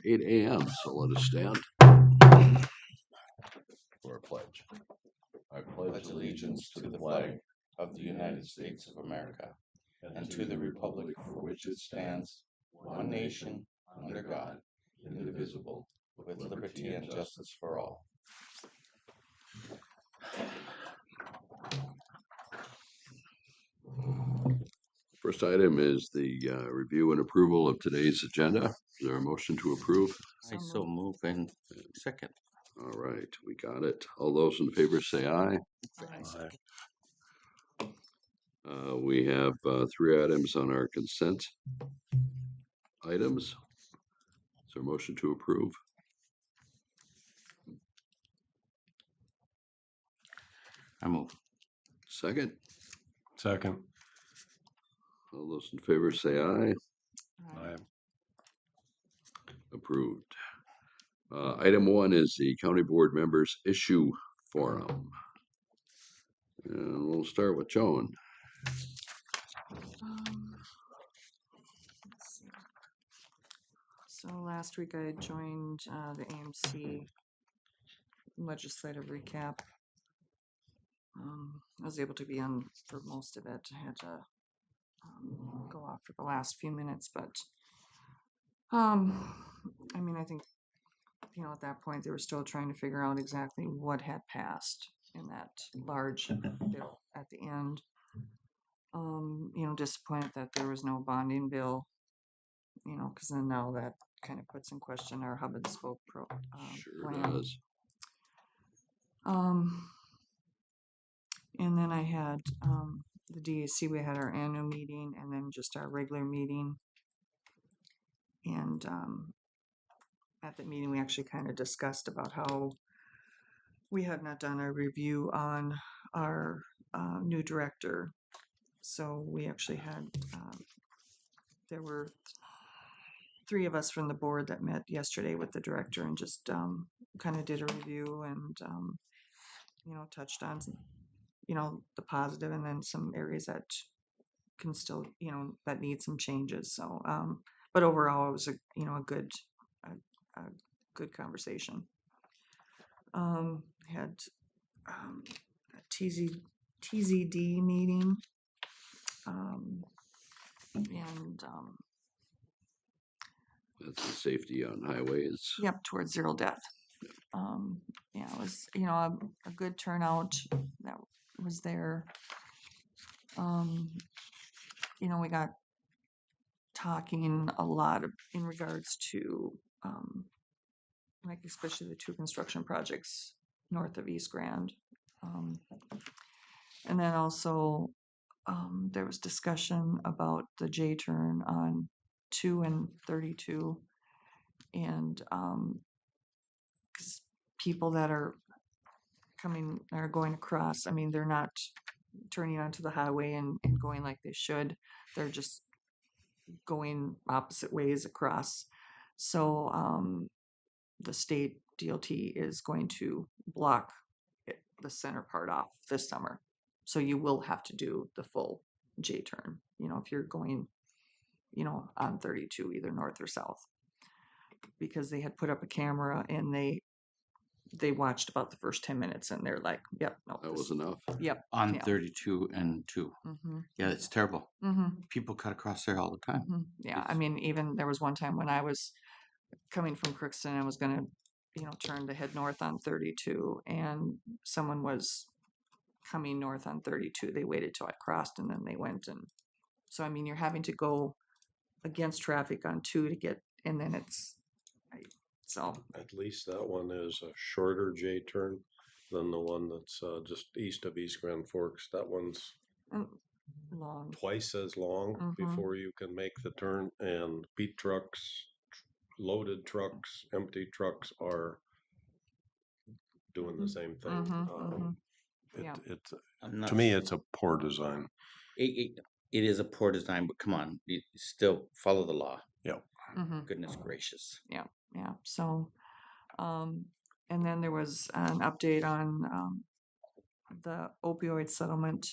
8 a.m. So let us stand for a pledge. I Pledge allegiance to the flag of the United States of America and to the republic for which it stands, one nation, under God, indivisible, with liberty and justice for all. First item is the review and approval of today's agenda. Is there a motion to approve? I so move and second. All right, we got it. All those in favor say aye. Aye. We have 3 items on our consent items. Is there a motion to approve? I move. Second. Second. All those in favor say aye. Aye. Approved. Item 1 is the county board members issue forum. And we'll start with Joan. Let's see. So last week I joined the AMC legislative recap. I was able to be on for most of it. I had to go off for the last few minutes, but I mean, I think, you know, at that point they were still trying to figure out exactly what had passed in that large bill at the end. You know, disappointed that there was no bonding bill, you know, because then now that kind of puts in question our hub and spoke Sure plan. does. And then I had the DAC, we had our annual meeting and then just our regular meeting. And at the meeting, we actually kind of discussed about how we had not done a review on our new director. So we actually had, there were 3 of us from the board that met yesterday with the director and just kind of did a review and, you know, touched on, you know, the positive and then some areas that can still, you know, that need some changes. So, but overall it was a, you know, a good conversation. Had a TZD meeting, and That's the safety on highways. yep, towards zero death. Yeah, it was, you know, a good turnout that was there. You know, we got talking a lot in regards to like especially the 2 construction projects north of East Grand. And then also there was discussion about the J turn on 2 and 32 and because people that are going across, I mean, they're not turning onto the highway and going like they should. They're just going opposite ways across. So the state DOT is going to block the center part off this summer. So you will have to do the full J turn, you know, if you're going, you know, on 32, either north or south. Because they had put up a camera and they watched about the first 10 minutes and they're like, yep, no. That was enough. Yep. On yeah. 32 and 2. Mm-hmm. Yeah, it's terrible. Mm-hmm. People cut across there all the time. Mm-hmm. Yeah, I mean, even there was one time when I was coming from Crookston, I was going to, you know, turn to head north on 32 and someone was coming north on 32. They waited till I crossed and then they went. And so, I mean, you're having to go against traffic on 2 to get, and then it's, so. At least that one is a shorter J turn than the one that's just east of East Grand Forks. That one's long. Twice as long before you can make the turn, and beat trucks, loaded trucks, empty trucks are doing the same thing. To me, it's a poor design. It is a poor design, but come on, you still follow the law. Yeah. Goodness gracious. Yeah. So, and then there was an update on the opioid settlement.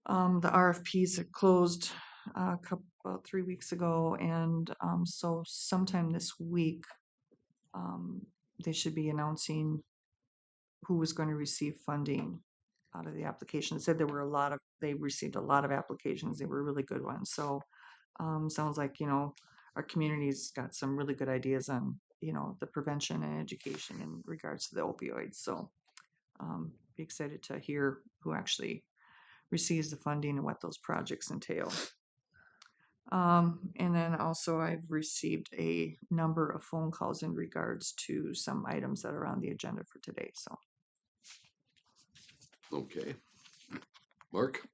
The RFPs had closed about 3 weeks ago, and so sometime this week, they should be announcing who was going to receive funding out of the application. It said they received a lot of applications. They were really good ones. So sounds like, our community's got some really good ideas on, the prevention and education in regards to the opioids. So be excited to hear who actually receives the funding and what those projects entail. And then also I've received a number of phone calls in regards to some items that are on the agenda for today. So Okay. Mark?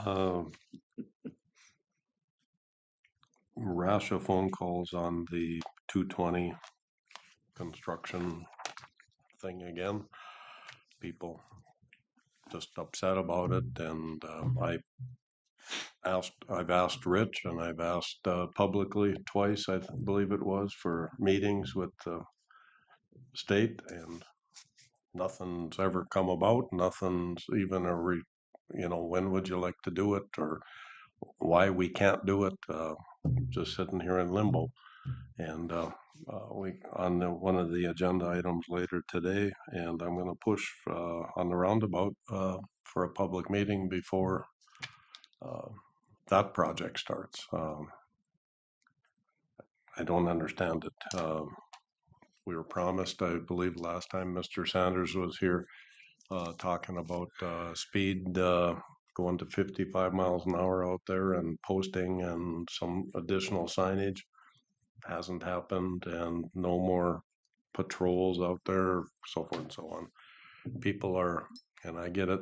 Um, rash of phone calls on the 220 construction thing again. People just upset about it, and I've asked Rich, and I've asked publicly twice, I believe it was, for meetings with the state, and nothing's ever come about. Nothing's even when would you like to do it, or why we can't do it. Just sitting here in limbo. And we on one of the agenda items later today, and I'm going to push on the roundabout for a public meeting before that project starts. I don't understand it. We were promised, I believe, last time Mr. Sanders was here talking about speed going to 55 miles an hour out there and posting and some additional signage. Hasn't happened, and no more patrols out there, so forth and so on. People are, and I get it,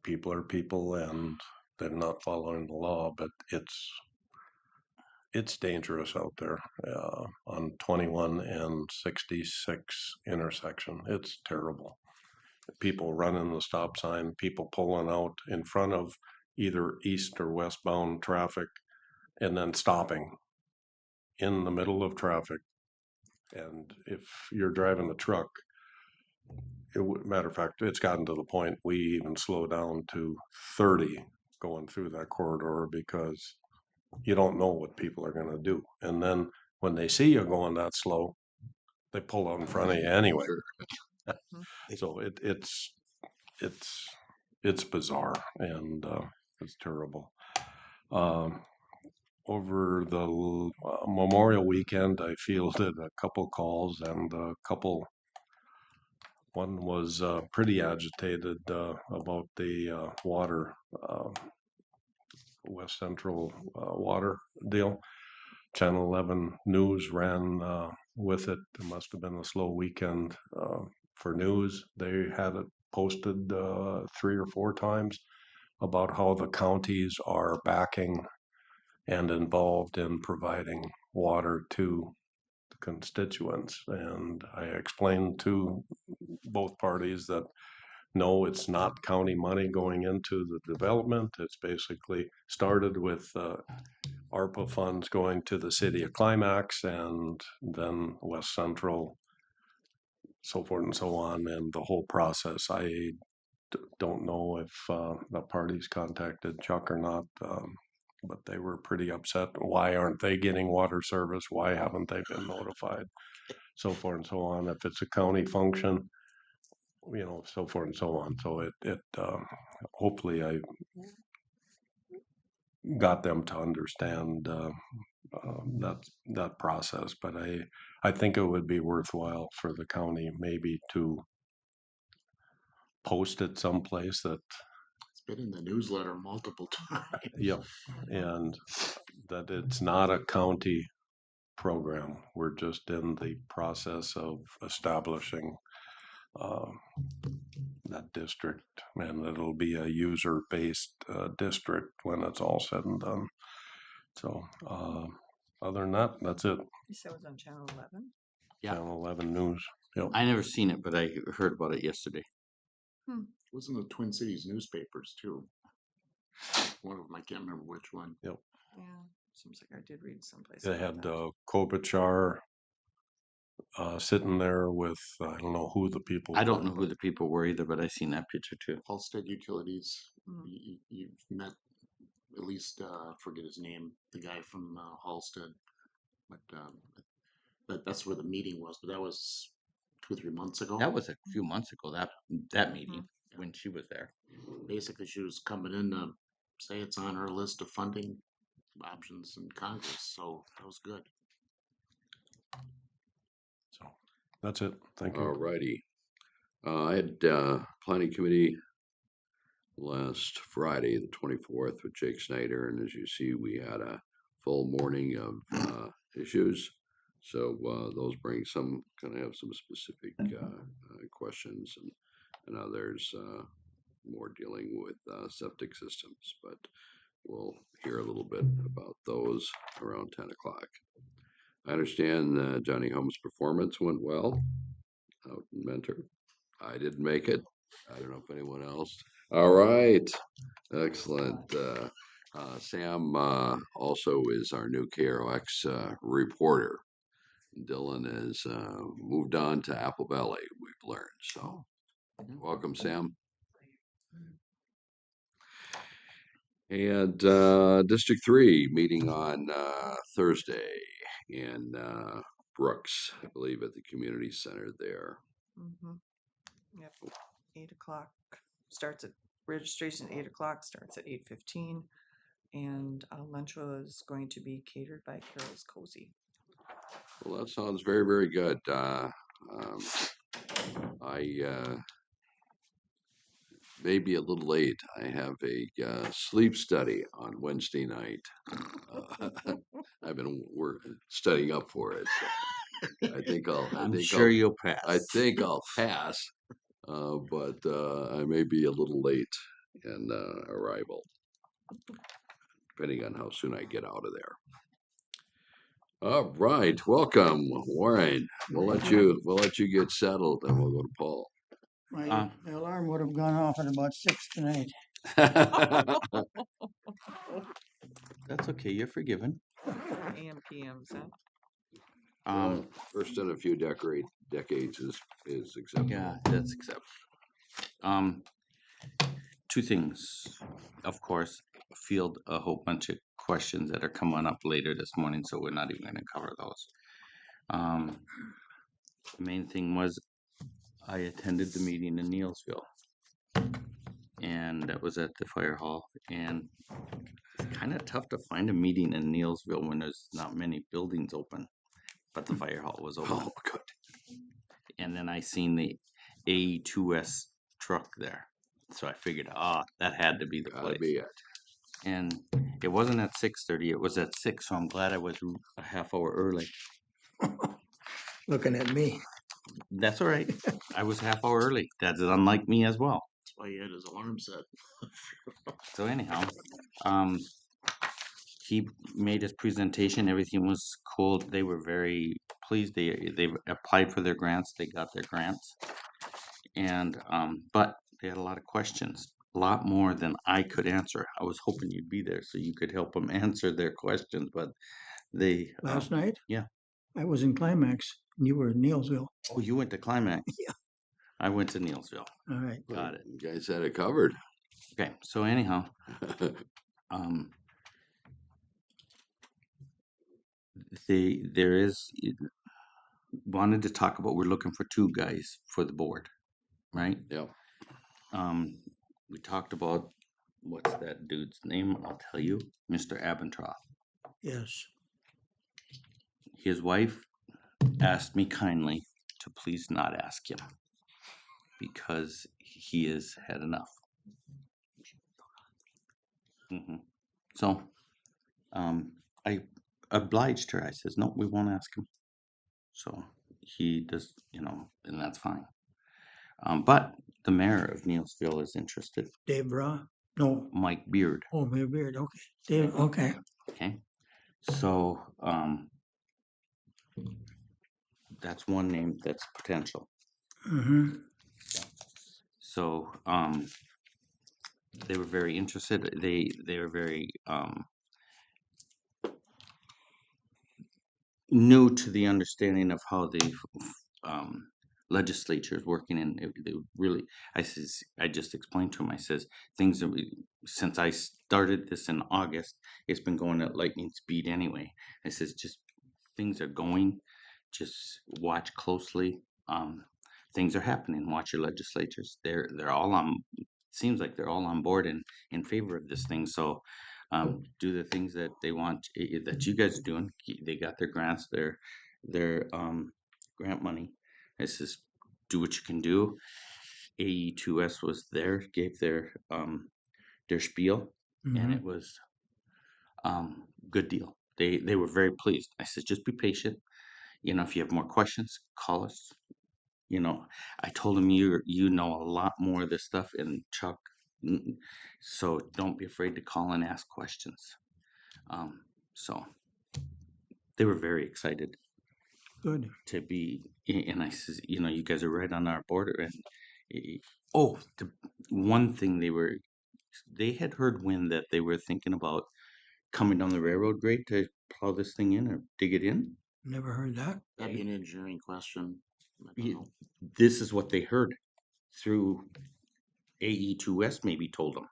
people are people, and they're not following the law, but it's dangerous out there on 21 and 66 intersection. It's terrible. People running the stop sign, people pulling out in front of either east or westbound traffic, and then stopping in the middle of traffic. And if you're driving the truck, matter of fact, it's gotten to the point we even slow down to 30 going through that corridor because you don't know what people are going to do. And then when they see you going that slow, they pull out in front of you anyway. So it's bizarre, and it's terrible. Over the Memorial weekend, I fielded a couple calls, and one was pretty agitated about the water, West Central water deal. Channel 11 News ran with it. It must have been a slow weekend for news. They had it posted 3 or 4 times about how the counties are backing and involved in providing water to the constituents. And I explained to both parties that no, it's not county money going into the development. It's basically started with ARPA funds going to the city of Climax, and then West Central, so forth and so on, and the whole process. I don't know if the parties contacted Chuck or not, but they were pretty upset. Why aren't they getting water service? Why haven't they been notified? So forth and so on. If it's a county function, so forth and so on. So it hopefully I got them to understand that process. But I think it would be worthwhile for the county maybe to post it someplace that It's been in the newsletter multiple times. yeah, and that it's not a county program. We're just in the process of establishing that district, and it'll be a user-based district when it's all said and done. So other than that, that's it. you said it was on Channel 11? Yeah. Channel 11 News. Yep. I never seen it, but I heard about it yesterday. It was in the Twin Cities newspapers too. One of them, I can't remember which one. Yep. Yeah, seems like I did read someplace. They about had that. Klobuchar sitting there with I don't know who the people. I don't know who the people were either, but I seen that picture too. Halstead Utilities. Mm. You've met at least, I forget his name, the guy from Halstead. But that's where the meeting was. But that was 2 or 3 months ago. That was a few months ago, that meeting, when she was there. Basically, she was coming in to say it's on her list of funding options in Congress. So that was good. So that's it. Thank you. Alrighty. I had planning committee last Friday, the 24th, with Jake Snyder, and as you see, we had a full morning of issues. So those bring some, kind of have some specific questions, and others more dealing with septic systems. But we'll hear a little bit about those around 10 o'clock. I understand Johnny Home's performance went well out in Mentor. I didn't make it. I don't know if anyone else. All right. Excellent. Sam also is our new KROX reporter. Dylan has moved on to Apple Valley, we've learned. So welcome, Sam. And District 3 meeting on Thursday in Brooks, I believe, at the community center there. Yep, 8 o'clock starts at registration. 8 o'clock starts at 8:15, and lunch was going to be catered by Carol's Cozy. Well, that sounds very, very good. I may be a little late. I have a sleep study on Wednesday night. I've been studying up for it. So I think I'm sure you'll I pass. think I'll pass, but I may be a little late in arrival, depending on how soon I get out of there. All right, welcome, Warren. We'll let you get settled, and we'll go to Paul. My alarm would have gone off at about 6 tonight. That's okay, you're forgiven. AM PMs, huh? Well, first in a few decades is acceptable. Yeah, that's acceptable. Two things. Of course, field a whole bunch of questions that are coming up later this morning, so we're not even going to cover those. The main thing was I attended the meeting in Neelsville, and that was at the fire hall. And it's kind of tough to find a meeting in Neelsville when there's not many buildings open, but the fire hall was open. Oh, good. And then I seen the A2S truck there, so I figured, that had to be the Gotta place. be it. And it wasn't at 6:30; it was at 6. So I'm glad I was a half hour early. Looking at me. That's all right. I was half hour early. That's unlike me as well. That's why he had his alarm set. So anyhow, he made his presentation. Everything was cool. They were very pleased. They applied for their grants. They got their grants, and but they had a lot of questions, a lot more than I could answer. I was hoping you'd be there so you could help them answer their questions, but they Last night? Yeah. I was in Climax, and you were in Neelsville. Oh, you went to Climax? Yeah. I went to Neelsville. All right. Got it. You guys had it covered. Okay, so anyhow, there is wanted to talk about, we're looking for 2 guys for the board, right? Yep. We talked about, what's that dude's name? I'll tell you, Mr. Abentroth. Yes. His wife asked me kindly to please not ask him because he has had enough. So I obliged her. I says, no, we won't ask him. So he does, and that's fine. But the mayor of Neelsville is interested. Dave Bra? No. Mike Beard. Oh, my beard. Okay. Dave. Okay. Okay. So that's one name that's potential. Mm-hmm. So they were very interested. They were very new to the understanding of how the legislatures working in they really. I just explained to him. I says things that since I started this in August, it's been going at lightning speed anyway. I says just things are going. Just watch closely. Things are happening. Watch your legislatures. They're all on. Seems like they're all on board and in favor of this thing. So do the things that they want that you guys are doing. They got their grants, their grant money. It says do what you can do. AE2S was there, gave their spiel, and it was good deal. They were very pleased. I said just be patient. If you have more questions, call us. I told him you know a lot more of this stuff, and Chuck, so don't be afraid to call and ask questions. So they were very excited Good. to be, and I says, you guys are right on our border, and the one thing they had heard wind that they were thinking about coming down the railroad grade to plow this thing in or dig it in. Never heard that. That'd be an engineering question. I don't Ye- know. This is what they heard through AE2S maybe told them.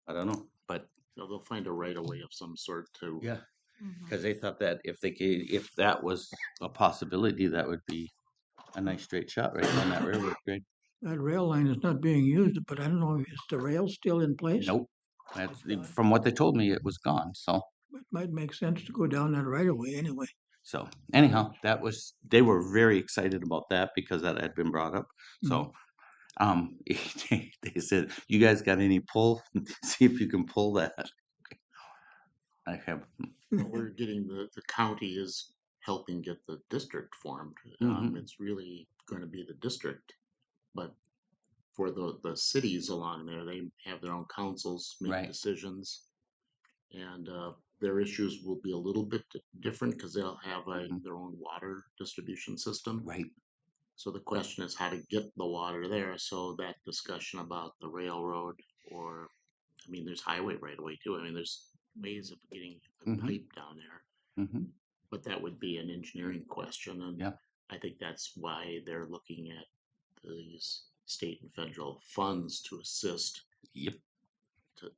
I don't know, but They'll find a right of way of some sort to. yeah, Mhm. because they thought that if that was a possibility, that would be a nice straight shot right down that railroad grade. That rail line is not being used, but I don't know, is the rail still in place? Nope. That's It's gone. from what they told me, it was gone. It might make sense to go down that right away anyway. So anyhow, they were very excited about that because that had been brought up. So they said, you guys got any pull? See if you can pull that. I have. But we're getting the county is helping get the district formed. Mhm. It's really going to be the district, but for the cities along there, they have their own councils make Right. decisions, and their issues will be a little bit different because they'll have their own water distribution system. Right. So the question is how to get the water there. So that discussion about the railroad, or I mean, there's highway right away too. I mean, there's ways of getting the Mhm. pipe down there, Hmm. but that would be an engineering question, and Yeah. I think that's why they're looking at these state and federal funds to assist, Yep.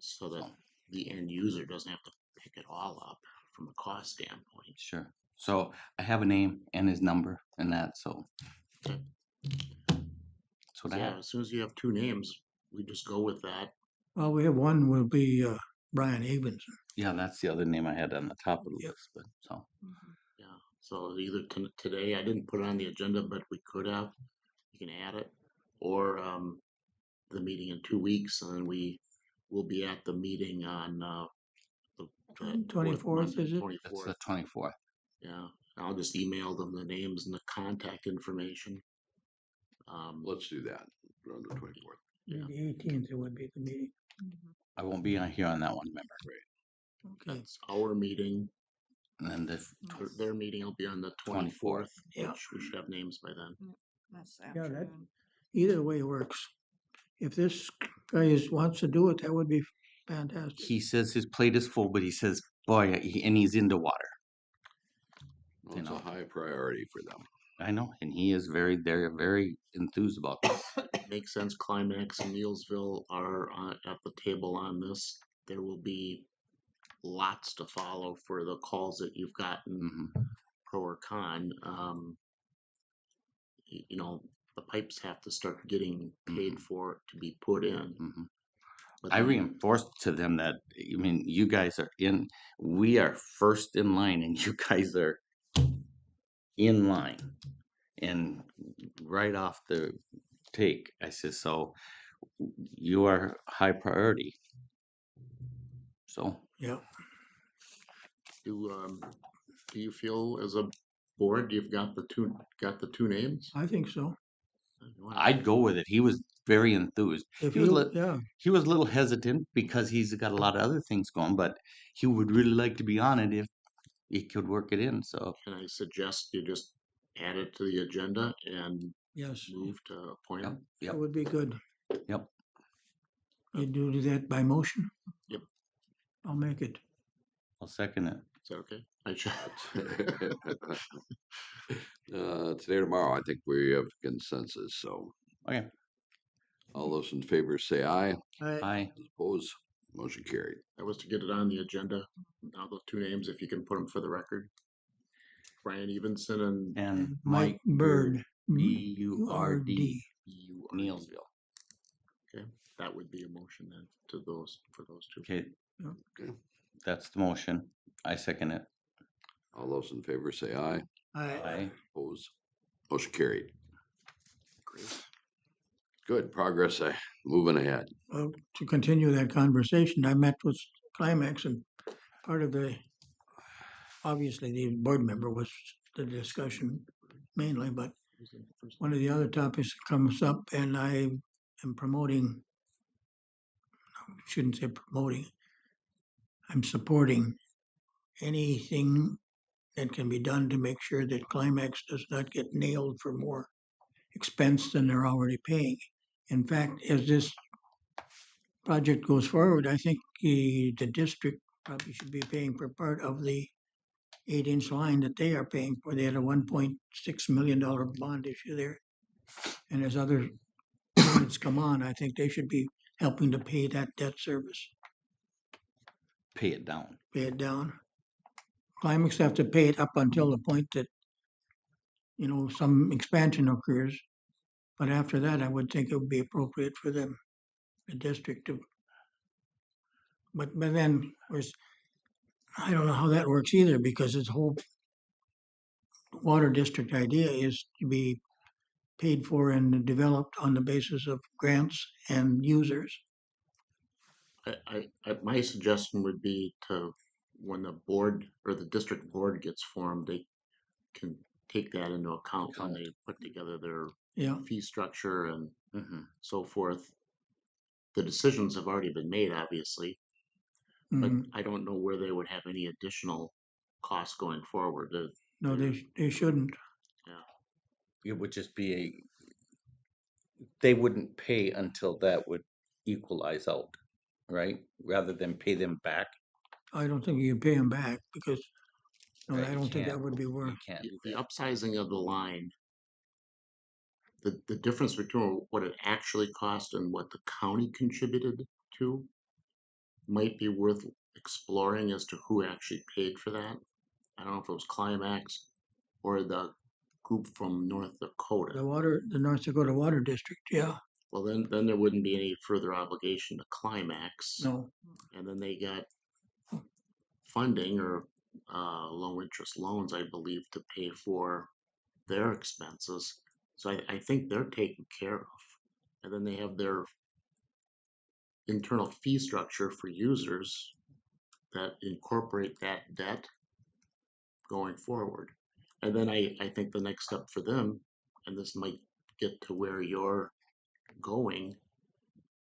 so that So, the end user doesn't have to pick it all up from a cost standpoint. sure. So I have a name and his number and that. So Okay. that's what I Yeah, have. as soon as you have two names, we just go with that. Well, we have one will be Brian Abens. Yeah, that's the other name I had on the top of the Yep. list. But so Yeah. So either today, I didn't put it on the agenda, but we could have. You can add it, or the meeting in 2 weeks, and then we will be at the meeting on the 24th, is it? that's 24th. the 24th. Yeah, I'll just email them the names and the contact information. Let's do that on the 24th. Yeah. The 18th, it would be the meeting. I won't be on here on that one, remember? Okay. That's our meeting. And then the Their meeting will be on the 24th, Yeah. which we should have names by then. That's Yeah, that- afternoon. Either way works. If this guy wants to do it, that would be fantastic. he says his plate is full, but he says, boy, and he's into water. Well, it's know. a high priority for them. I know, and they're very enthused about this. Makes sense. Climax and Neilsville are at the table on this. There will be lots to follow for the calls that you've gotten, Hmm. pro or con. The pipes have to start getting paid for to be put in. Hmm. But I then- reinforced to them that, I mean, you guys are we are first in line and you guys are in line. And right off the take, I said, so you are high priority. So Yeah. Do you feel as a board you've got the two names? I think so. I'd go with it. He was very enthused. If He was you, yeah, he was a little hesitant because he's got a lot of other things going, but he would really like to be on it if he could work it in. So Can I suggest you just add it to the agenda and yes, move to appoint yep, him? yep, that would be good. yep. You do that by motion? Yep. I'll make it. I'll second it. Is that okay? I should. Today or tomorrow, I think we have consensus, so Okay. all those in favor say aye. Aye. Opposed, motion carried. That was to get it on the agenda. Now those two names, if you can put them for the record. Brian Evenson and And Mike Bird, B-U-R-D, you. Neilsville. Okay, that would be a motion then to those, for those two. Okay, Okay. that's the motion. I second it. All those in favor say aye. Aye. Opposed, motion carried. Great. Good progress, moving ahead. Well, to continue that conversation, I met with Climax, and part of obviously the board member was the discussion mainly, but one of the other topics that comes up, and I am promoting, shouldn't say promoting, I'm supporting anything that can be done to make sure that Climax does not get nailed for more expense than they're already paying. In fact, as this project goes forward, I think the district probably should be paying for part of the 8-inch line that they are paying for. They had a $1.6 million bond issue there. And as other units come on, I think they should be helping to pay that debt service, Pay it down. pay it down. Climax have to pay it up until the point that, some expansion occurs. But after that, I would think it would be appropriate for them, the district to. But then, of course, I don't know how that works either, because its whole water district idea is to be paid for and developed on the basis of grants and users. My suggestion would be to, when the board or the district board gets formed, they can take that into account when they put together their Yeah. fee structure and Mhm. so forth. The decisions have already been made, obviously, but Mhm. I don't know where they would have any additional costs going forward. No, they shouldn't. It would just be they wouldn't pay until that would equalize out, right? Rather than pay them back. I don't think you can pay them back, because Right, I you don't think that can't. would be worth. You can't do The that. upsizing of the line, the difference between what it actually cost and what the county contributed to might be worth exploring as to who actually paid for that. I don't know if it was Climax or the group from North Dakota. The North Dakota Water District, yeah. Well, then there wouldn't be any further obligation to Climax. No. And then they got funding or low interest loans, I believe, to pay for their expenses. So I think they're taken care of. And then they have their internal fee structure for users that incorporate that debt going forward. And then I think the next step for them, and this might get to where you're going,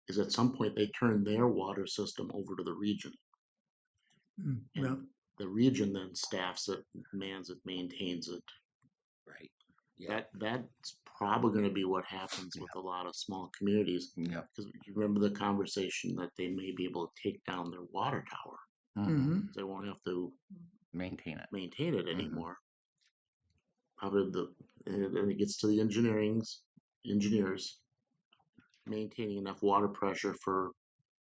is at some point they turn their water system over to the region. Yeah. The region then staffs it, mans it, maintains it. Right. Yeah. That's probably going to be what happens with a lot of small communities. Yeah. Because you remember the conversation that they may be able to take down their water tower. Mm-hmm. They won't have to Maintain it. maintain it anymore. Probably and it gets to the engineers maintaining enough water pressure for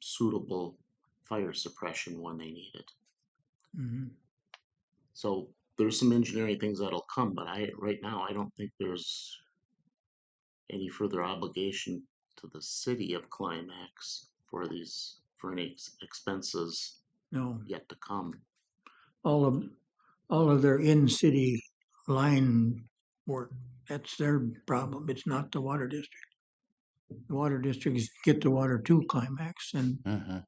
suitable fire suppression when they need it. Mm-hmm. So there's some engineering things that'll come, but right now I don't think there's any further obligation to the city of Climax for any expenses No. yet to come. All of their in-city line work, that's their problem. It's not the water district. The water districts get the water to Climax, and Yeah,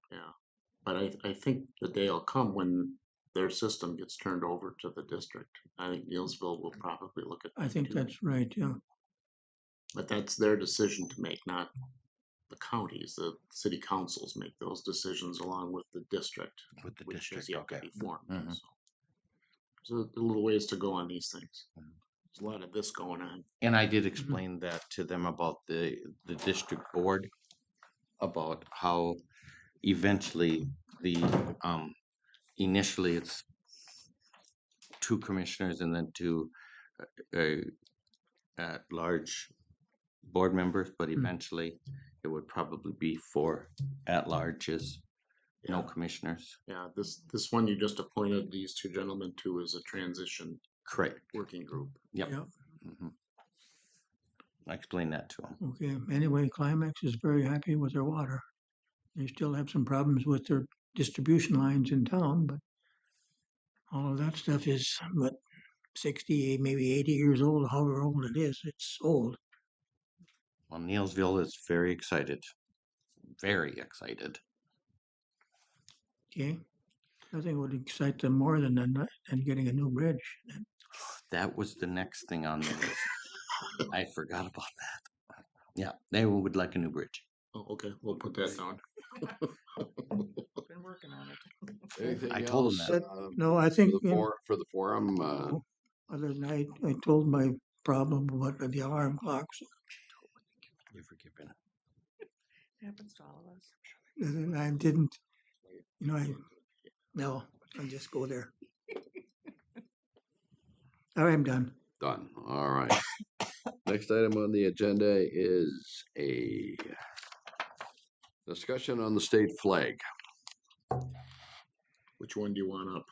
but I think the day will come when their system gets turned over to the district. I think Neilsville will probably look at I that think too. that's right, yeah. But that's their decision to make, not the counties. The city councils make those decisions along with the district, With the which district, has yet to okay. be formed. Mhm. So there's a little ways to go on these things. There's a lot of this going on. And I did explain that to them about the district board, about how eventually initially it's 2 commissioners and then 2 at-large board members, but eventually it would probably be 4 at-larges, no Yeah. commissioners. Yeah, this one you just appointed these two gentlemen to is a transition Correct. working group. Yep. Yep. Mhm. I explained that to him. Okay, anyway, Climax is very happy with their water. They still have some problems with their distribution lines in town, but all of that stuff is, what, 60, maybe 80 years old, however old it is, it's old. Well, Neilsville is very excited. Very excited. Okay, nothing would excite them more than getting a new bridge. That was the next thing on the list. I forgot about that. Yeah, they would like a new bridge. Oh, okay, we'll put that down. Been working on it. Anything I told him else, that. No, I think, for the forum, other than I told my problem about the alarm clocks. You're forgiven. Happens to all of us. And I didn't, no, I'll just go there. All right, I'm done. done. All right. Next item on the agenda is a discussion on the state flag. Which one do you want up?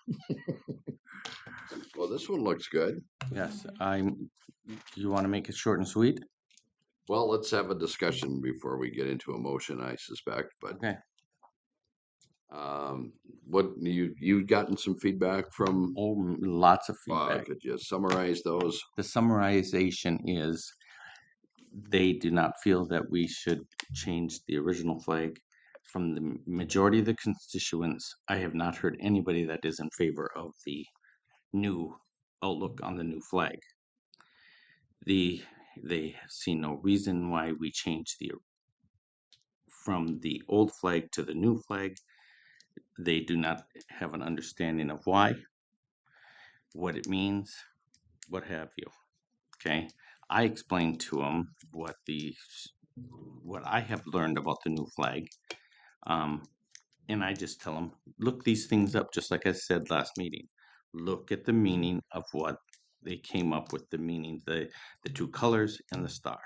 Well, this one looks good. Yes, you want to make it short and sweet? Well, let's have a discussion before we get into a motion, I suspect, but Okay. what you gotten some feedback from Oh, lots of Bob? feedback. Could you summarize those? The summarization is they do not feel that we should change the original flag. From the majority of the constituents, I have not heard anybody that is in favor of the new outlook on the new flag. They see no reason why we change from the old flag to the new flag. They do not have an understanding of why, what it means, what have you. Okay, I explained to them what I have learned about the new flag, and I just tell them, look these things up, just like I said last meeting. Look at the meaning of what they came up with, the meaning, the 2 colors and the star.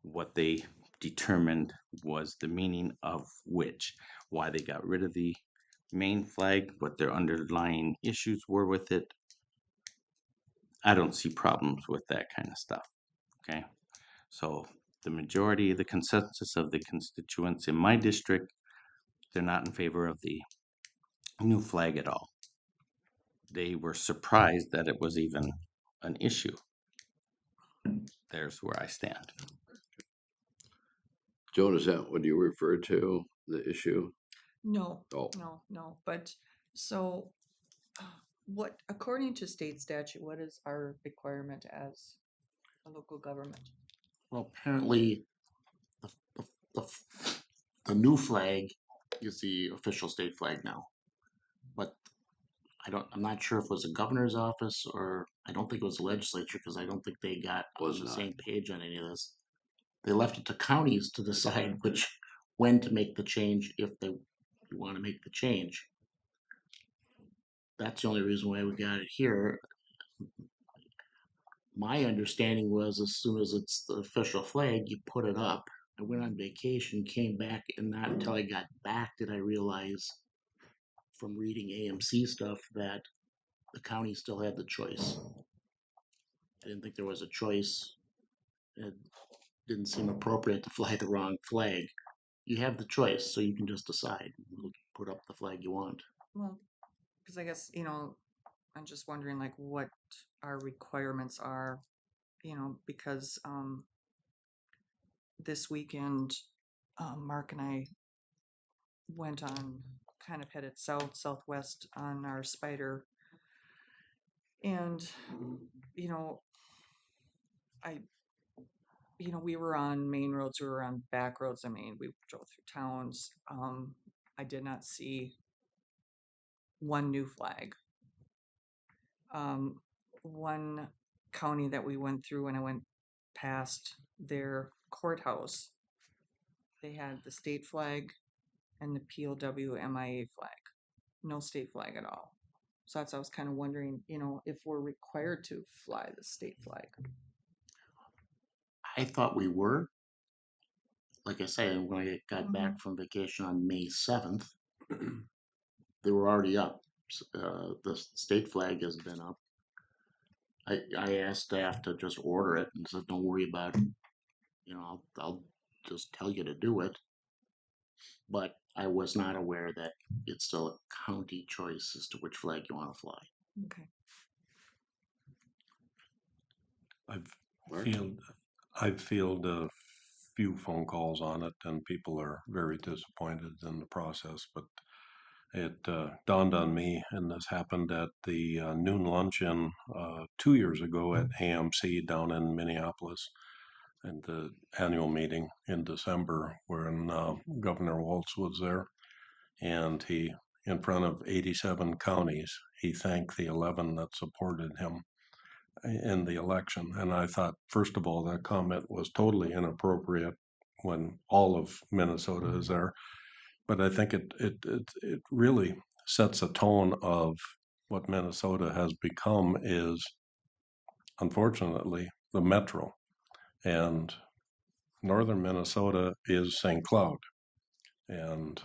What they determined was the meaning of which, why they got rid of the main flag, what their underlying issues were with it. I don't see problems with that kind of stuff. Okay, so the majority, the consensus of the constituents in my district, they're not in favor of the new flag at all. They were surprised that it was even an issue. There's where I stand. Joan, is that what you referred to, the issue? No, Oh. no. But so, what, according to state statute, what is our requirement as a local government? Well, apparently, the, the, the new flag is the official state flag now. But I'm not sure if it was the governor's office or I don't think it was the legislature because I don't think they got on the same page on any of this. They left it to counties to decide when to make the change if they want to make the change. That's the only reason why we got it here. My understanding was as soon as it's the official flag, you put it up. I went on vacation, came back, and not until I got back did I realize from reading AMC stuff that the county still had the choice. I didn't think there was a choice. It didn't seem appropriate to fly the wrong flag. You have the choice, so you can just decide. Put up the flag you want. Well, because I guess, I'm just wondering like what our requirements are, because this weekend, Mark and I went on, kind of headed southwest on our spider, and I we were on main roads, we were on back roads. I mean, we drove through towns. I did not see one new flag. One county that we went through, and I went past their courthouse, they had the state flag and the POW MIA flag. No state flag at all. So that's, I was kind of wondering, if we're required to fly the state flag. I thought we were. Like I say, when I got Mhm. back from vacation on May 7th, they were already up. The state flag has been up. I asked staff to just order it and said, don't worry about it. I'll just tell you to do it. But I was not aware that it's still a county choice as to which flag you want to fly. Okay. I've fielded a few phone calls on it, and people are very disappointed in the process. But it dawned on me, and this happened at the noon luncheon 2 years ago at AMC down in Minneapolis, and the annual meeting in December, when Governor Waltz was there, and he, in front of 87 counties, he thanked the 11 that supported him in the election. And I thought, first of all, that comment was totally inappropriate when all of Minnesota is there. But I think it really sets a tone of what Minnesota has become is, unfortunately, the metro. And northern Minnesota is St. Cloud. And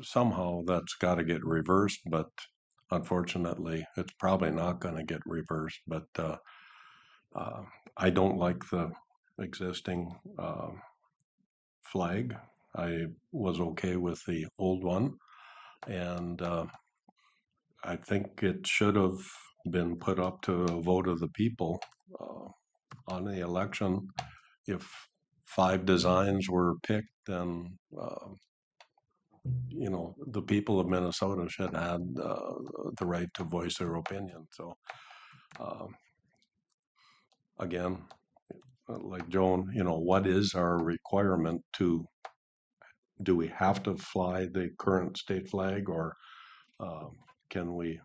somehow that's got to get reversed, but unfortunately, it's probably not going to get reversed. But I don't like the existing flag. I was okay with the old one, and I think it should have been put up to a vote of the people on the election. If 5 designs were picked, then the people of Minnesota should have the right to voice their opinion. So again, like Joan, what is our requirement do we have to fly the current state flag, or can we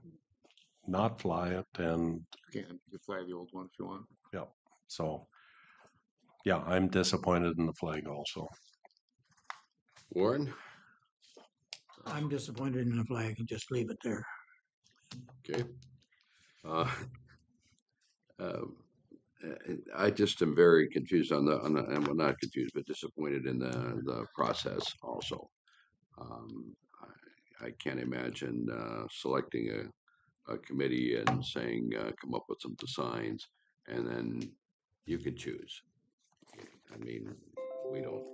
not fly it? And You fly the old one if you want. yeah, so yeah, I'm disappointed in the flag also. Warren? I'm disappointed in the flag and just leave it there. Okay. Uh, uh, I just am very confused and well, not confused, but disappointed in the process also. I can't imagine selecting a committee and saying, come up with some designs, and then you can choose. I mean, we don't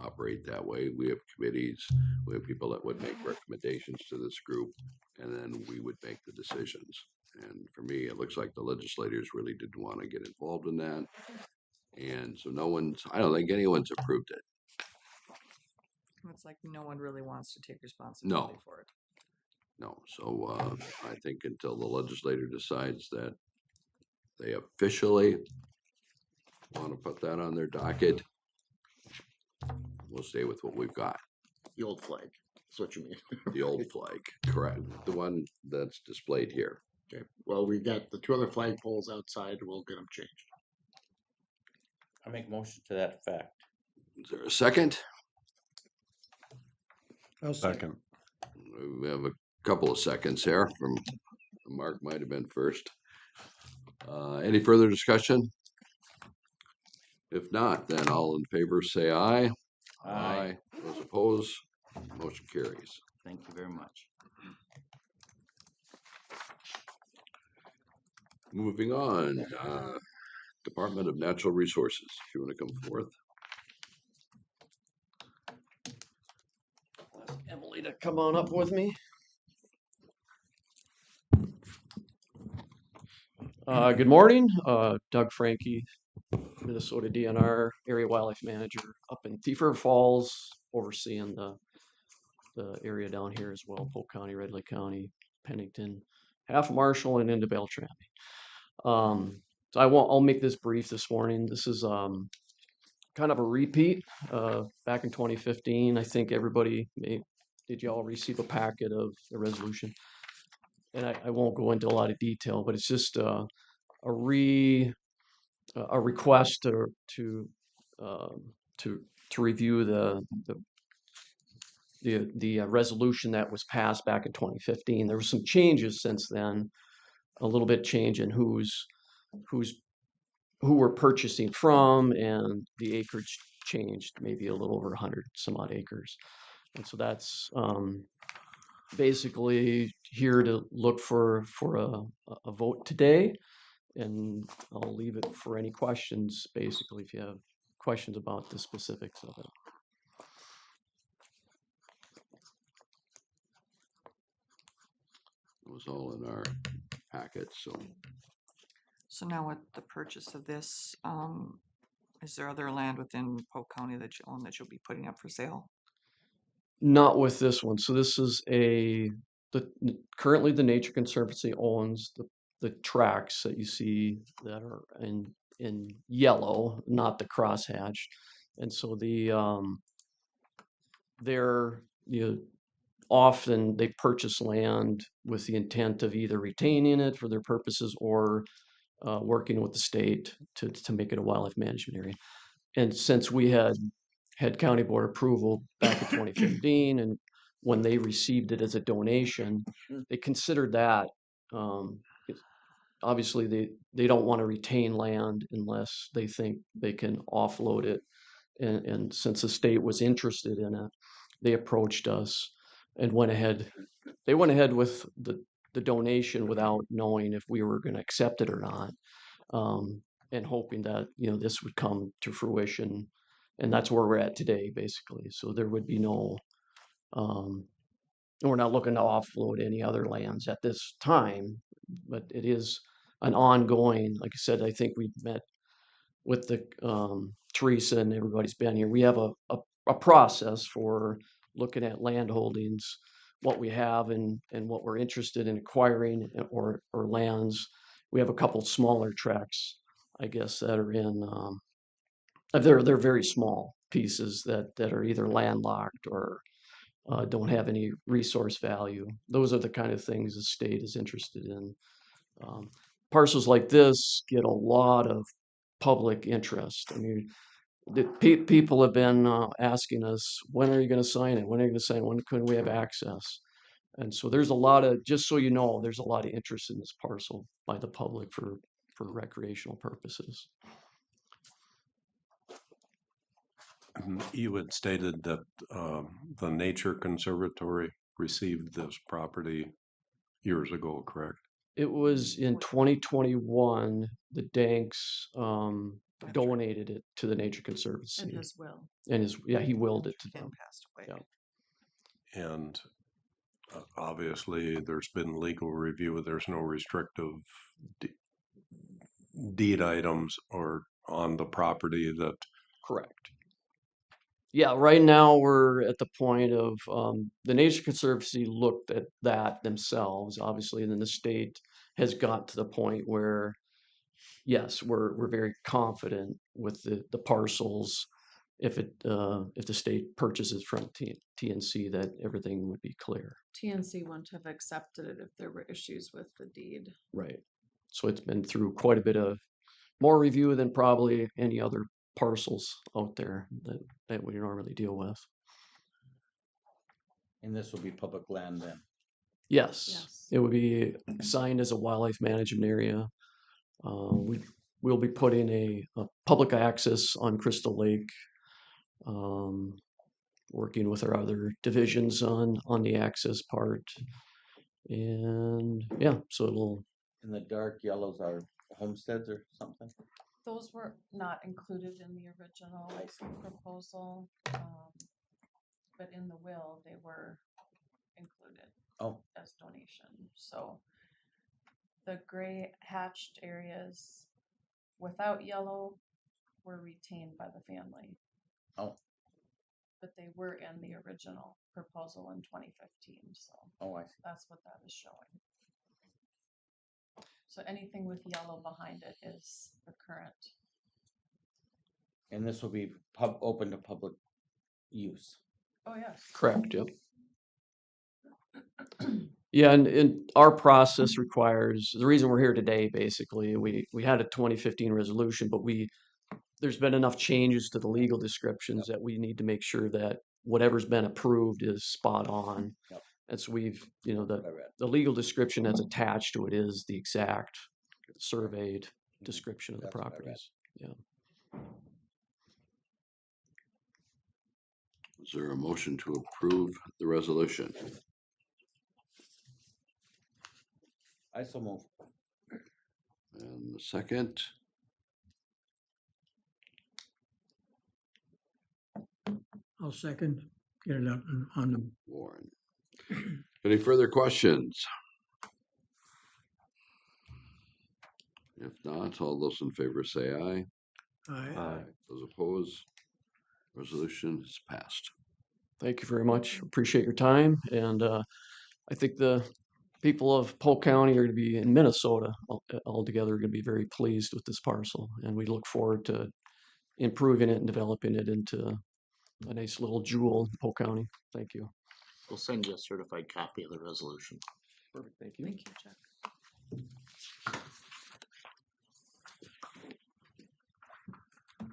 operate that way. We have committees, we have people that would make recommendations to this group, and then we would make the decisions. And for me, it looks like the legislators really didn't want to get involved in that. And so I don't think anyone's approved it. It's like no one really wants to take responsibility for it. No. So I think until the legislator decides that they officially want to put that on their docket, we'll stay with what we've got. The old flag. That's what you mean. The old flag, correct. The one that's displayed here. Okay. Well, we've got the 2 other flagpoles outside. We'll get them changed. I make motion to that effect. Is there a second? I'll Second. We have a couple of seconds here from Mark, might have been first. Any further discussion? If not, then all in favor say aye. Aye. Those opposed, motion carries. Thank you very much. Moving on, Department of Natural Resources, if you want to come forth. Ask Emily to come on up with me. Good morning, Doug Frankie, Minnesota DNR Area Wildlife Manager up in Thief River Falls, overseeing the area down here as well, Polk County, Red Lake County, Pennington, half Marshall, and into Beltran. So I'll make this brief this morning. This is kind of a repeat. Back in 2015, I think did y'all receive a packet of the resolution? And I won't go into a lot of detail, but it's just a request to review the the resolution that was passed back in 2015. There were some changes since then, a little bit change in who we're purchasing from, and the acreage changed maybe a little over 100 some odd acres. And so that's basically here to look for a vote today. And I'll leave it for any questions, basically, if you have questions about the specifics of it. It was all in our packet, so So now with the purchase of this, is there other land within Polk County that you own that you'll be putting up for sale? Not with this one. So this is currently the Nature Conservancy owns the tracks that you see that are in yellow, not the crosshatch. And so they're, often they purchase land with the intent of either retaining it for their purposes or working with the state to make it a wildlife management area. And since we had county board approval back in 2015, and when they received it as a donation, they considered that. Obviously, they don't want to retain land unless they think they can offload it. And since the state was interested in it, they approached us and went ahead. They went ahead with the donation without knowing if we were going to accept it or not, and hoping that this would come to fruition. And that's where we're at today, basically. So there would be no, we're not looking to offload any other lands at this time, but it is an ongoing, like I said, I think we met with the Teresa and everybody's been here. We have a process for looking at land holdings, what we have and what we're interested in acquiring or lands. We have a couple smaller tracts, I guess, that are in, they're very small pieces that are either landlocked or don't have any resource value. Those are the kind of things the state is interested in. Parcels like this get a lot of public interest. I mean, people have been asking us, when are you going to sign it? When are you going to sign it? When can we have access? And so there's a lot of, just so you know, there's a lot of interest in this parcel by the public for recreational purposes. You had stated that the Nature Conservatory received this property years ago, correct? It was in 2021, the Danks donated it to the Nature Conservancy. And his will. And he willed it to Ken them. passed away. Yeah. And obviously there's been legal review. There's no restrictive deed items or on the property that. Correct. Yeah, right now we're at the point of the Nature Conservancy looked at that themselves, obviously, and then the state has got to the point where, yes, we're very confident with the parcels. If the state purchases from TNC, that everything would be clear. TNC wouldn't have accepted it if there were issues with the deed. Right. So it's been through quite a bit of more review than probably any other parcels out there that we normally deal with. And this will be public land then? Yes. It would be signed as a wildlife management area. We'll be putting a public access on Crystal Lake, working with our other divisions on the access part. And yeah, so it'll. And the dark yellows are homesteads or something? Those were not included in the original proposal, but in the will they were included as donation. So the gray hatched areas without yellow were retained by the family. Oh. But they were in the original proposal in 2015. So I see. that's what that is showing. So anything with yellow behind it is the current. And this will be open to public use? Oh, yes. Correct, yep. Yeah, and our process requires, the reason we're here today, basically, we had a 2015 resolution, but there's been enough changes to the legal descriptions that we need to make sure that whatever's been approved is spot on. Yep. And so we've, you know, What I read. the legal description that's attached to it is the exact surveyed description of the That's what I read. properties. Yeah. Is there a motion to approve the resolution? I so move. And the second, I'll second, get it out on the, Warren. Any further questions? If not, all those in favor say aye. I, Those opposed, resolution is passed. Thank you very much. Appreciate your time. And I think the people of Polk County are going to be in Minnesota altogether going to be very pleased with this parcel. And we look forward to improving it and developing it into a nice little jewel in Polk County. Thank you. We'll send you a certified copy of the resolution. Perfect. Thank you. Thank you, Chuck.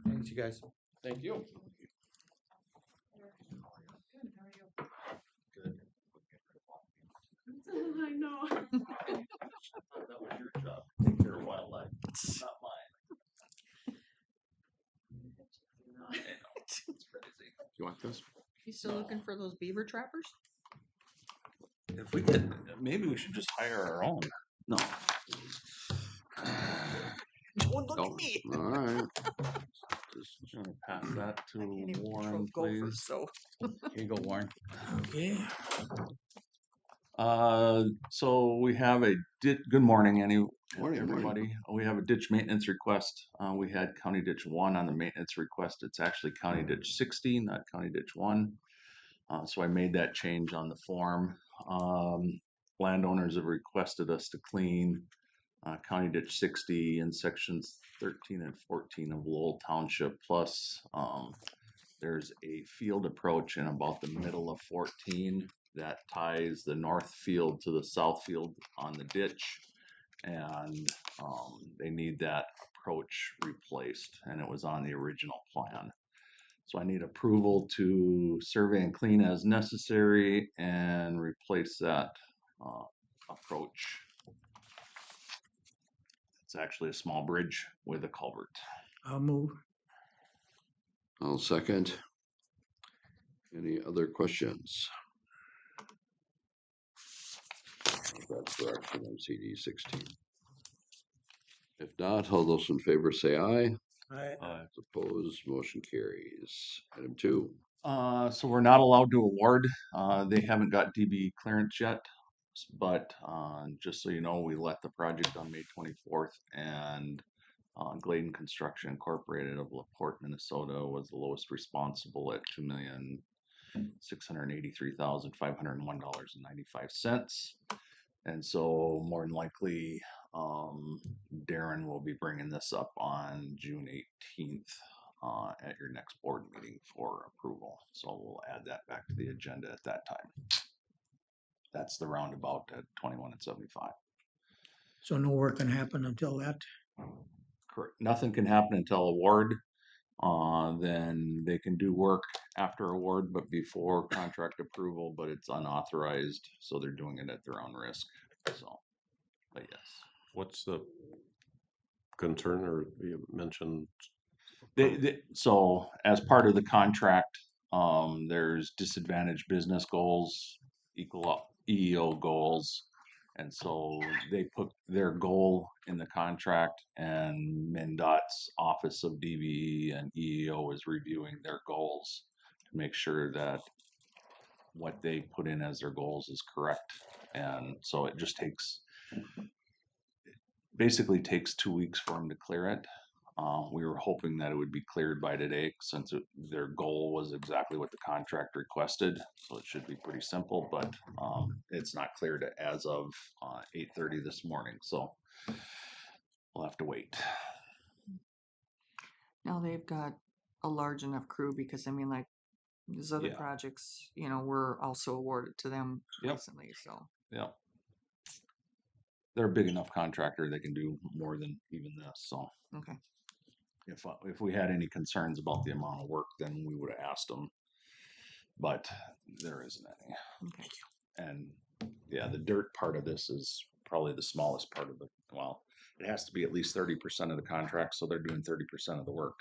Thanks, you guys. Thank you. Good, how are you? I know. That was your job. Take care of wildlife, not mine. It's crazy. You want this? You still looking for those beaver trappers? If we could, maybe we should just hire our own. No. Don't look No. at me. All right. Just Just gonna pass that to I can't even Warren, control gophers, please. so. Here you go, Warren. okay, So we have a good morning, Morning, everybody. We have a ditch maintenance request. We had County Ditch 1 on the maintenance request. It's actually County Ditch 60, not County Ditch 1. So I made that change on the form. Landowners have requested us to clean County Ditch 60 in sections 13 and 14 of Lowell Township. Plus, there's a field approach in about the middle of 14 that ties the north field to the south field on the ditch. And they need that approach replaced, and it was on the original plan. So I need approval to survey and clean as necessary and replace that approach. It's actually a small bridge with a culvert. I'll move. I'll second. Any other questions? That's for action on CD 16. If not, all those in favor say aye. Opposed, motion carries. Item 2. So we're not allowed to award. They haven't got DB clearance yet, but just so you know, we let the project on May 24th, and Gladen Construction Incorporated of LaPorte, Minnesota, was the lowest responsible at $2,683,501.95. And so more than likely, Darren will be bringing this up on June 18th at your next board meeting for approval. So we'll add that back to the agenda at that time. That's the roundabout at 21 and 75. So no work can happen until that. Correct. Nothing can happen until award. Then they can do work after award, but before contract approval, but it's unauthorized. So they're doing it at their own risk. So, but yes. What's the concern, or you mentioned? So as part of the contract, there's disadvantaged business goals, equal EEO goals. And so they put their goal in the contract, and MnDOT's Office of DVE and EEO is reviewing their goals to make sure that what they put in as their goals is correct. And so it just basically takes 2 weeks for them to clear it. We were hoping that it would be cleared by today, since their goal was exactly what the contract requested. So it should be pretty simple, but it's not cleared as of 8:30 this morning. So we'll have to wait. Now they've got a large enough crew, because I mean, like, these other Yeah. projects, you know, were also awarded to them Yep. recently, so. Yeah. They're a big enough contractor, they can do more than even this. So Okay. if we had any concerns about the amount of work, then we would have asked them. but there isn't any. Okay. And yeah, the dirt part of this is probably the smallest part of it. Well, it has to be at least 30% of the contract, so they're doing 30% of the work.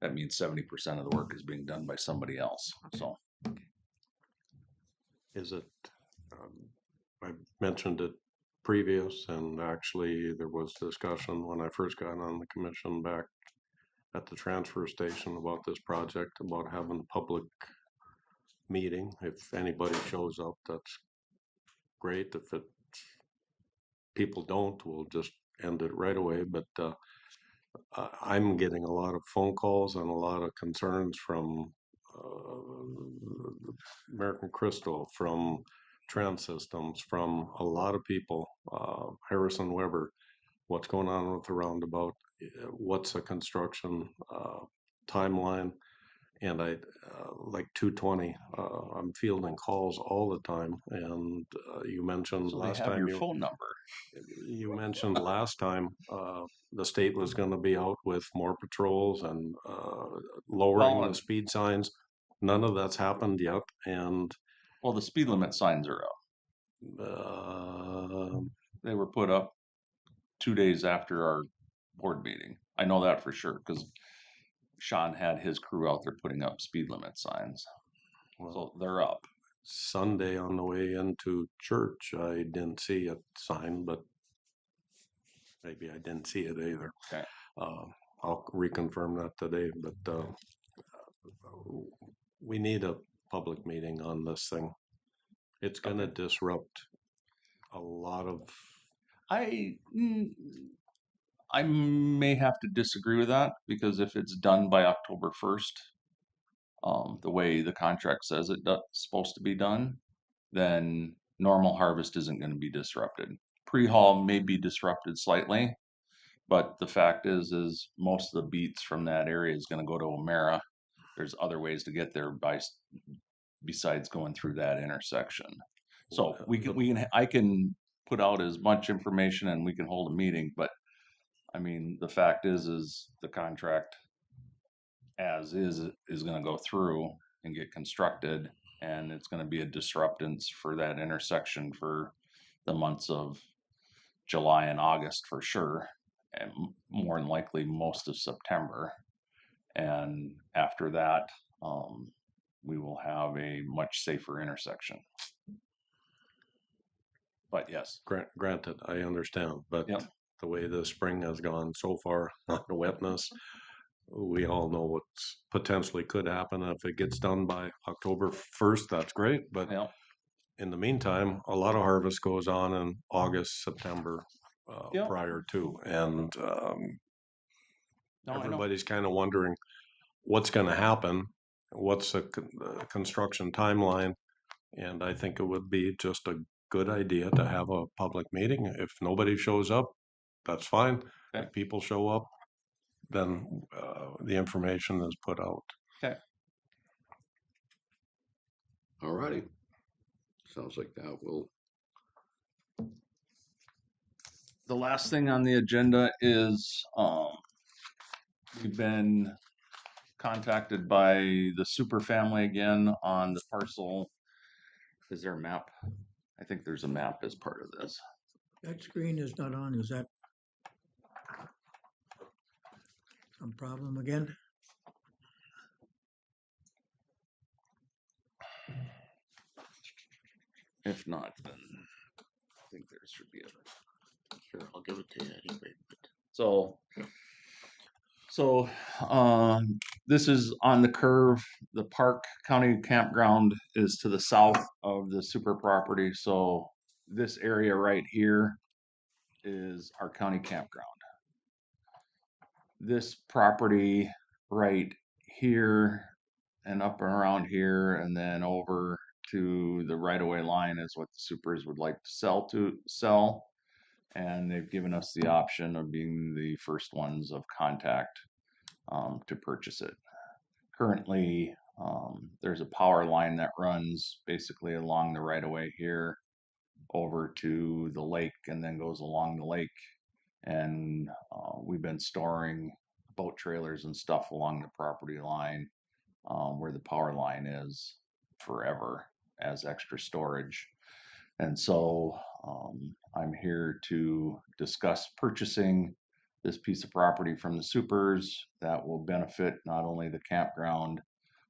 That means 70% of the work is being done by somebody else. So Is it, I mentioned it previous, and actually there was discussion when I first got on the commission back at the transfer station about this project, about having a public meeting. If anybody shows up, that's great. If it, people don't, we'll just end it right away. But I'm getting a lot of phone calls and a lot of concerns from American Crystal, from Trend Systems, from a lot of people, Harrison Weber, what's going on with the roundabout, what's the construction timeline, and like 220, I'm fielding calls all the time, and you mentioned so they last have time your phone number. you mentioned last time the state was going to be out with more patrols and lowering Well, the speed signs. None of that's happened yet, and well, the speed limit signs are up. uh, They were put up 2 days after our board meeting. I know that for sure because Sean had his crew out there putting up speed limit signs. So they're up. Sunday on the way into church, I didn't see a sign, but maybe I didn't see it either. Okay. I'll reconfirm that today, but we need a public meeting on this thing. It's going to disrupt a lot of. I may have to disagree with that because if it's done by October 1st, the way the contract says it's supposed to be done, then normal harvest isn't going to be disrupted. Pre-haul may be disrupted slightly, but the fact is most of the beets from that area is going to go to O'Mara. There's other ways to get there besides going through that intersection. So I can put out as much information and we can hold a meeting, but I mean, the fact is the contract as is going to go through and get constructed, and it's going to be a disruptance for that intersection for the months of July and August for sure, and more than likely most of September. And after that, we will have a much safer intersection. But yes, Granted, I understand, but Yep. the way the spring has gone so far on the wetness, we all know what's potentially could happen. If it gets done by October 1st, that's great. But Yep. in the meantime, a lot of harvest goes on in August, September Yep. prior to. And No, I know. everybody's kind of wondering what's going to happen, what's the construction timeline. And I think it would be just a good idea to have a public meeting. If nobody shows up, that's fine. Okay. If people show up, then the information is put out. Okay. All righty. Sounds like that will. The last thing on the agenda is we've been contacted by the super family again on the parcel. Is there a map? I think there's a map as part of this. That screen is not on, is that some problem again? If not, then I think there should be a. Sure, I'll give it to you anyway. But So this is on the curve. The Park County Campground is to the south of the super property. So this area right here is our county campground. This property right here and up and around here and then over to the right-of-way line is what the supers would like to sell. And they've given us the option of being the first ones of contact to purchase it. Currently, there's a power line that runs basically along the right-of-way here over to the lake and then goes along the lake. And we've been storing boat trailers and stuff along the property line where the power line is. forever as extra storage. And so I'm here to discuss purchasing this piece of property from the supers that will benefit not only the campground,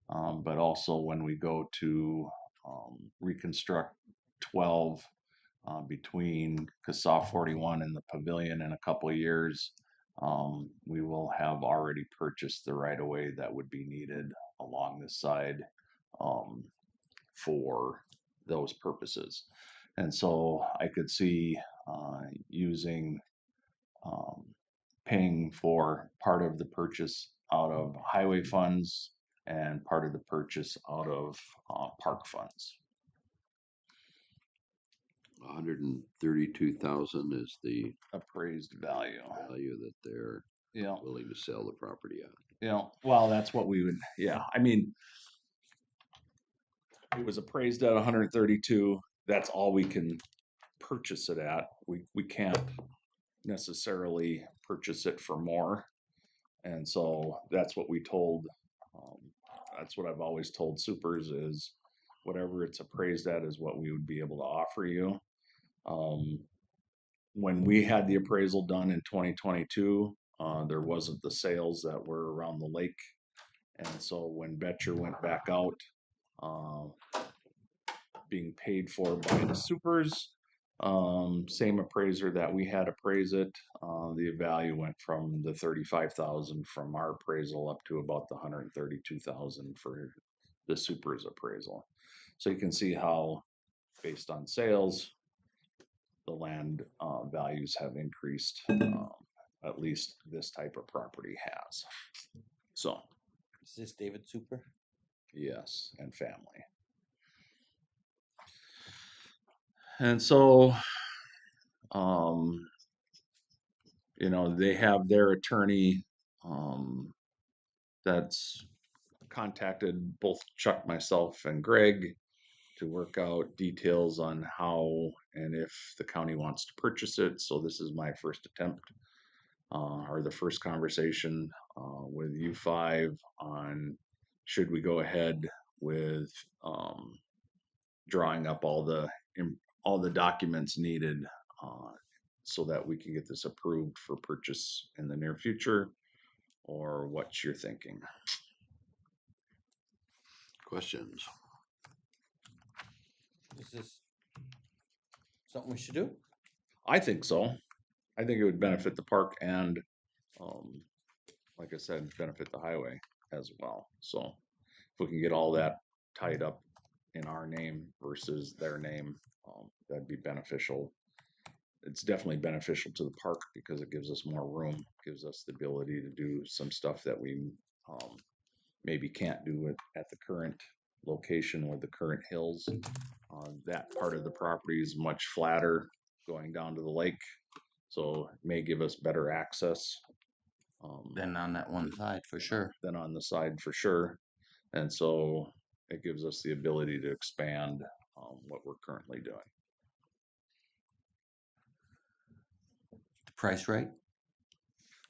but also when we go to reconstruct 12 between CASA 41 and the pavilion in a couple of years, we will have already purchased the right of way that would be needed along this side for those purposes. And so I could see using paying for part of the purchase out of highway funds and part of the purchase out of park funds. 132,000 is the Appraised value. value that they're Yeah. willing to sell the property at. Yeah. Well, that's what we would. Yeah. I mean, it was appraised at 132. That's all we can purchase it at. We can't necessarily purchase it for more. And so that's what we told. That's what I've always told supers is whatever it's appraised at is what we would be able to offer you. When we had the appraisal done in 2022, there wasn't the sales that were around the lake. And so when Betcher went back out, being paid for by the supers, same appraiser that we had appraise it, the value went from the 35,000 from our appraisal up to about the 132,000 for the supers appraisal. So you can see how, based on sales, the land values have increased. At least this type of property has. So, Is this David Super? yes, and family. And so, you know, they have their attorney that's contacted both Chuck, myself, and Greg to work out details on how and if the county wants to purchase it. So this is my first attempt, or the first conversation with you five on should we go ahead with drawing up all the documents needed so that we can get this approved for purchase in the near future, or what you're thinking. Questions? Is this something we should do? I think so. I think it would benefit the park and, like I said, benefit the highway as well. So if we can get all that tied up in our name versus their name, that'd be beneficial. It's definitely beneficial to the park because it gives us more room, gives us the ability to do some stuff that we maybe can't do at the current location with the current hills. That part of the property is much flatter going down to the lake, so it may give us better access. Then on that one side for sure. Than on the side for sure. And so it gives us the ability to expand what we're currently doing. The price right?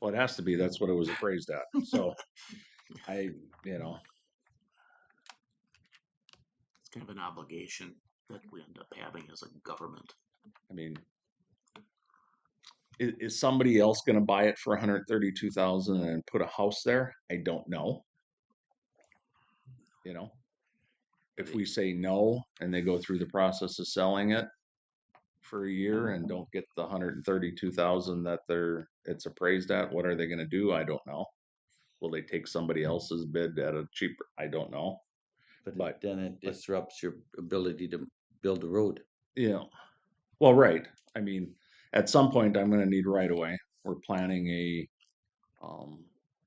Well, it has to be. That's what it was appraised at. So you know. It's kind of an obligation that we end up having as a government. I mean, is somebody else going to buy it for 132,000 and put a house there? I don't know. You know, if we say no and they go through the process of selling it for a year and don't get the 132,000 that it's appraised at, what are they going to do? I don't know. Will they take somebody else's bid at a cheaper? I don't know. But then it disrupts your ability to build a road. Yeah. Well, right. I mean, at some point I'm going to need right away. We're planning a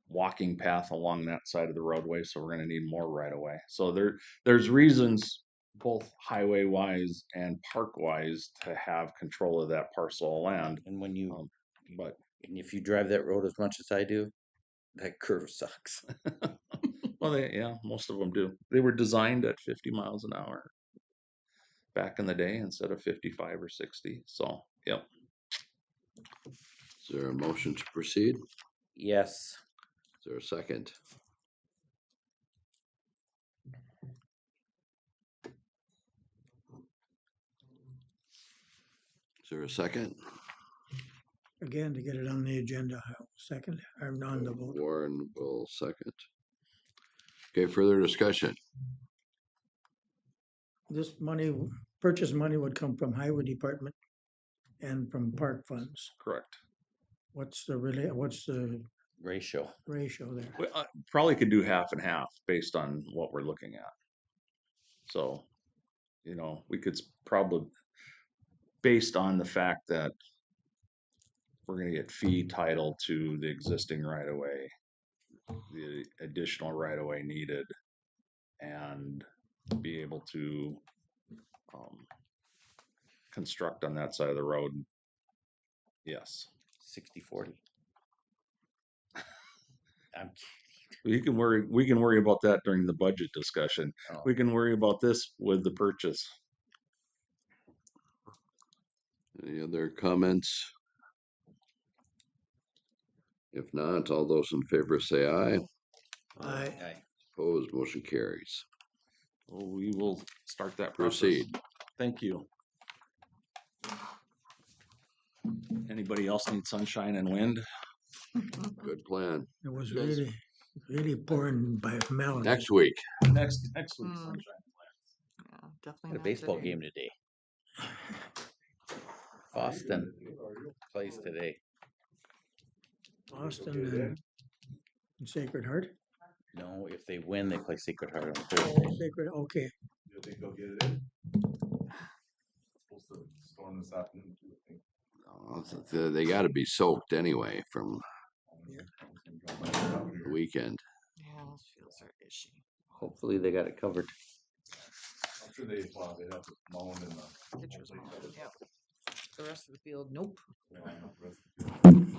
walking path along that side of the roadway, so we're going to need more right away. So there's reasons both highway wise and park wise to have control of that parcel of land. And when you, and if you drive that road as much as I do, that curve sucks. Well, most of them do. They were designed at 50 miles an hour back in the day instead of 55 or 60. So, yep. Is there a motion to proceed? Yes. Is there a second? there a second? Again, to get it on the agenda, I'll second, or on the vote. Warren will second. Okay, further discussion. This money, purchase money would come from highway department and from park funds. Correct. What's the Ratio. ratio there? We probably could do half and half based on what we're looking at. So, you know, we could probably, based on the fact that we're gonna get fee title to the existing right of way, the additional right of way needed, and be able to construct on that side of the road. Yes. 60-40. I'm We can worry about that during the budget discussion. Oh. We can worry about this with the purchase. Any other comments? If not, all those in favor say aye. Aye. Opposed, motion carries. Well, we will start that process. Proceed. Thank you. Anybody else need sunshine and wind? Good plan. It was Yes. really pouring by Melanie. Next week. Next week, Mm. sunshine. Yeah, definitely. Had a not baseball today. game today. Boston plays today. Boston and Sacred Heart. No, if they win, they play Sacred Heart on Thursday. Sacred, okay. You think they'll get it in? Supposed to storm this afternoon too, I think. They got to be soaked anyway from the weekend. Yeah, those fields are ishy. Hopefully they got it covered. I'm sure they have it mown in the. Pitchers mound, yep. The rest of the field, nope. Yeah, the rest of the-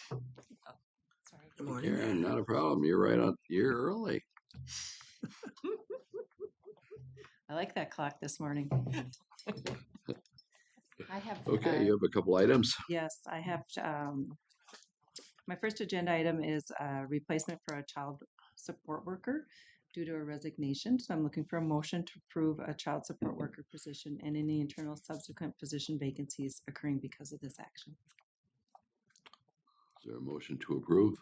Sorry. Good morning. Karen, not a problem. You're right on. You're early. I like that clock this morning. I have. Okay, you have a couple items. Yes, I have. My first agenda item is a replacement for a child support worker due to a resignation. So I'm looking for a motion to approve a child support worker position and any internal subsequent position vacancies occurring because of this action. Is there a motion to approve?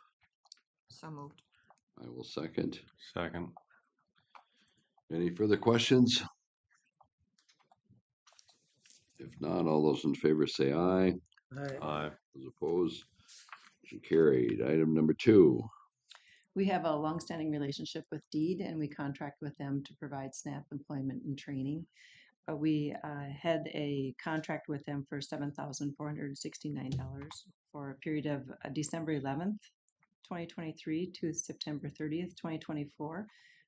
So moved. I will second. Second. Any further questions? If not, all those in favor say aye. Aye. Those opposed, motion carried. Item number 2. We have a longstanding relationship with Deed, and we contract with them to provide SNAP employment and training. We had a contract with them for $7,469 for a period of December 11th, 2023 to September 30th, 2024.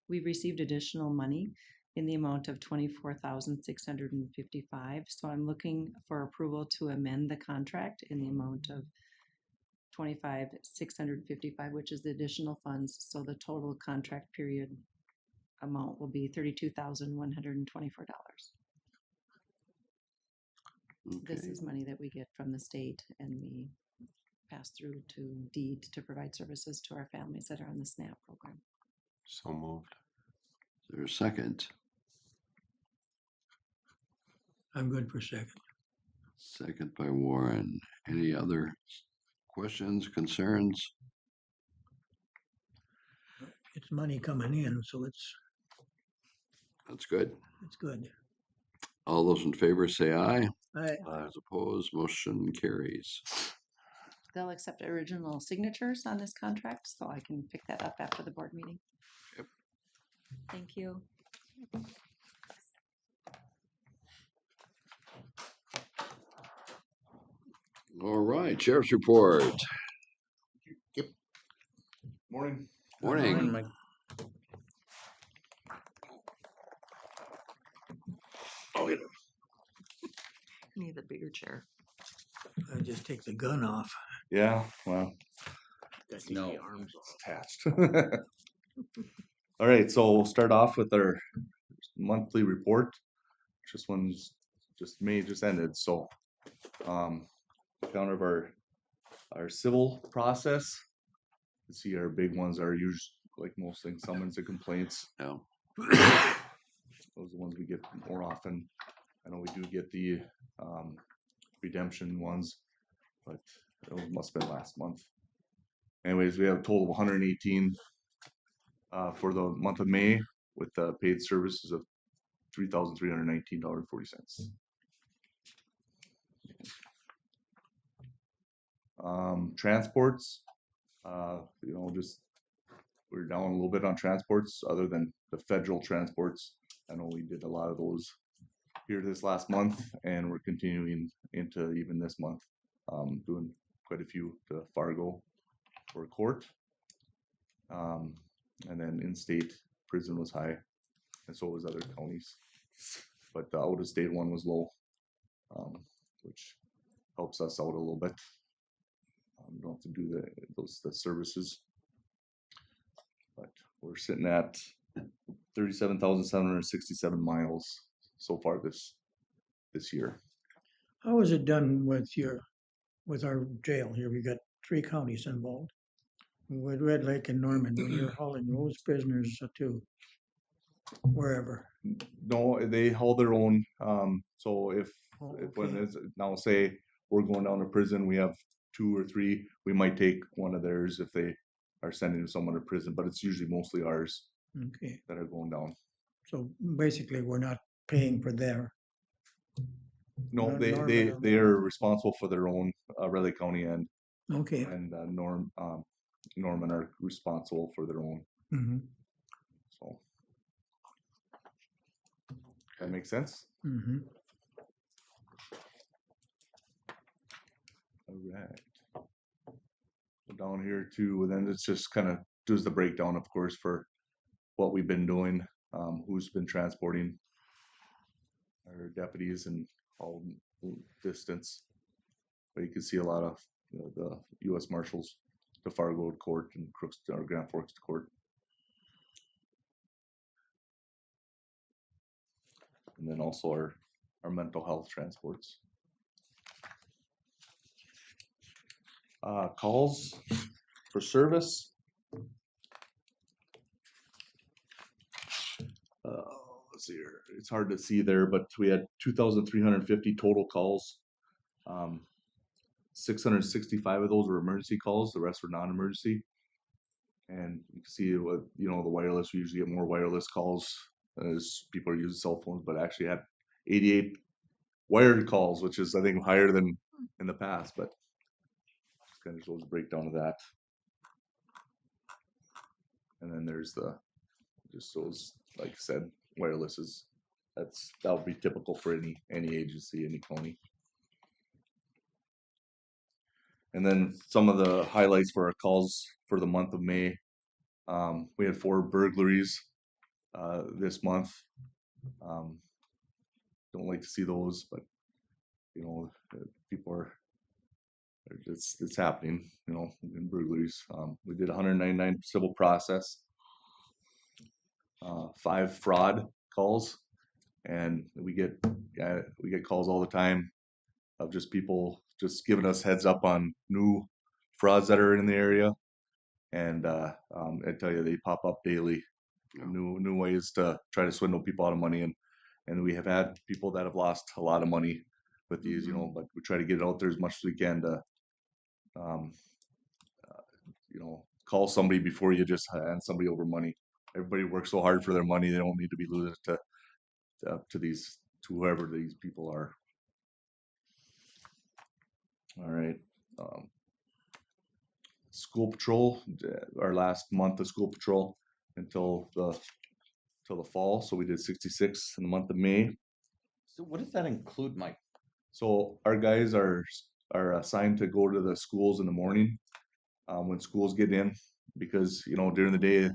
We've received additional money in the amount of $24,655. So I'm looking for approval to amend the contract in the amount of $25,655, which is the additional funds. So the total contract period amount will be $32,124. This Okay, is money that we get from the state and we pass through to Deed to provide services to our families that are on the SNAP program. So moved. is there a second? I'm good for second. Second by Warren. Any other questions, concerns? It's money coming in, so it's That's good. good. All those in favor say aye. Aye. Those opposed, motion carries. They'll accept original signatures on this contract, so I can pick that up after the board meeting. Yep. Thank you. All right, Sheriff's report. Morning. Morning. Mike. Oh, yeah. Need the bigger chair. I just take the gun off. Yeah, well, Got the No. arms off. attached. All right, so we'll start off with our monthly report. This one's just ended, so kind of our civil process. You see our big ones are usually like most things, summons and complaints. No. Those are the ones we get more often. I know we do get the redemption ones, but those must have been last month. Anyways, we have a total of 118 for the month of May, with paid services of $3,319.40. Transports, just we're down a little bit on transports, other than the federal transports. I know we did a lot of those here this last month, and we're continuing into even this month, doing quite a few to Fargo for court. And then in-state prison was high, and so was other counties. But the out-of-state one was low, which helps us out a little bit. We don't have to do the services. But we're sitting at 37,767 miles so far this year. How is it done with our jail here? We got 3 counties involved. With Red Lake and Norman, when you're hauling those prisoners to wherever. No, they hold their own. So if when Okay. it's now say we're going down to prison, we have 2 or 3. We might take one of theirs if they are sending someone to prison, but it's usually mostly ours Okay. that are going down. So basically, we're not paying for their. No, Not they Norman. they are responsible for their own. Riley County and Okay. Norman are responsible for their own. Mm-hmm. So that makes sense. Mm-hmm. All right. So down here too, and then it's just kind of does the breakdown, of course, for what we've been doing, who's been transporting our deputies and all distance. But you can see a lot of the U.S. Marshals to Fargo to court and Crooks or Grand Forks to court. And then also our mental health transports. Calls for service. Let's see here. It's hard to see there, but we had 2,350 total calls. 665 of those were emergency calls. The rest were non-emergency. And you can see what, you know, the wireless, we usually get more wireless calls as people are using cell phones, but actually had 88 wired calls, which is, I think, higher than in the past, but just kind of shows a breakdown of that. And then there's just those, like I said, wireless is, that would be typical for any agency, any county. And then some of the highlights for our calls for the month of May. We had 4 burglaries this month. Don't like to see those, but you know, people are, it's happening, you know, in burglaries. We did 199 civil process, 5 fraud calls, and we get calls all the time of just people just giving us heads up on new frauds that are in the area. And I tell you, they pop up daily, new ways to try to swindle people out of money. And we have had people that have lost a lot of money with these, you know, but we try to get it out there as much as we can to, you know, call somebody before you just hand somebody over money. Everybody works so hard for their money, they don't need to be losing it to whoever these people are. All right. School patrol, our last month of school patrol until the fall. So we did 66 in the month of May. So what does that include, Mike? So our guys are assigned to go to the schools in the morning when schools get in, because you know during the day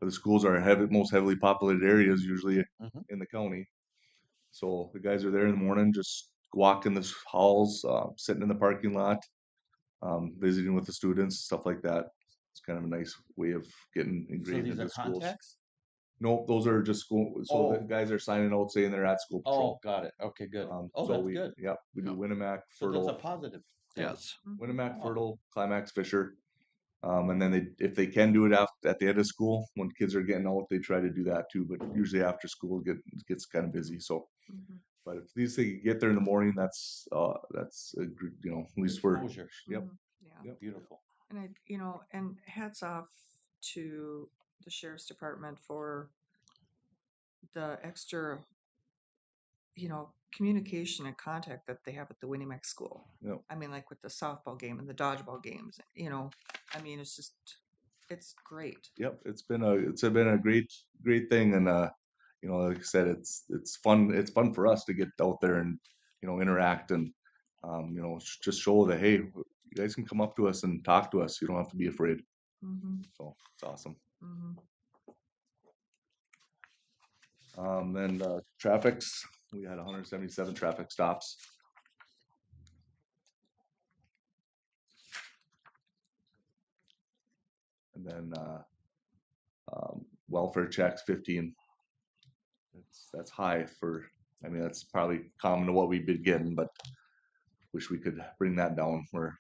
the schools are most heavily populated areas usually in the county. So the guys are there in the morning, just walking the halls, sitting in the parking lot, visiting with the students, stuff like that. It's kind of a nice way of getting ingrained into schools. Contacts? No, those are just school. So the Oh. guys are signing out saying they're at school patrol. Oh, got it. Okay, good. So That's we, good. Yep, we do Winnemac, So that's a Fertile, positive. Yes. Winnemac, Oh. Fertile, Climax, Fisher. And then if they can do it at the end of school, when kids are getting out, they try to do that too. But usually after school gets kind of busy. So, but if these things get there in the morning, that's you know, at least we're Exposure. Yep. Yeah. Yep. Beautiful. And you know, and hats off to the sheriff's department for the extra, you know, communication and contact that they have at the Winnemac school. Yep. I mean, like with the softball game and the dodgeball games, you know, I mean, it's great. Yep, it's been a great thing, and you know, like I said, it's fun. It's fun for us to get out there and you know interact and you know just show that hey, you guys can come up to us and talk to us. You don't have to be afraid. So it's awesome. Then traffics, we had 177 traffic stops. And then welfare checks 15. That's high for, I mean, that's probably common to what we've been getting, but wish we could bring that down where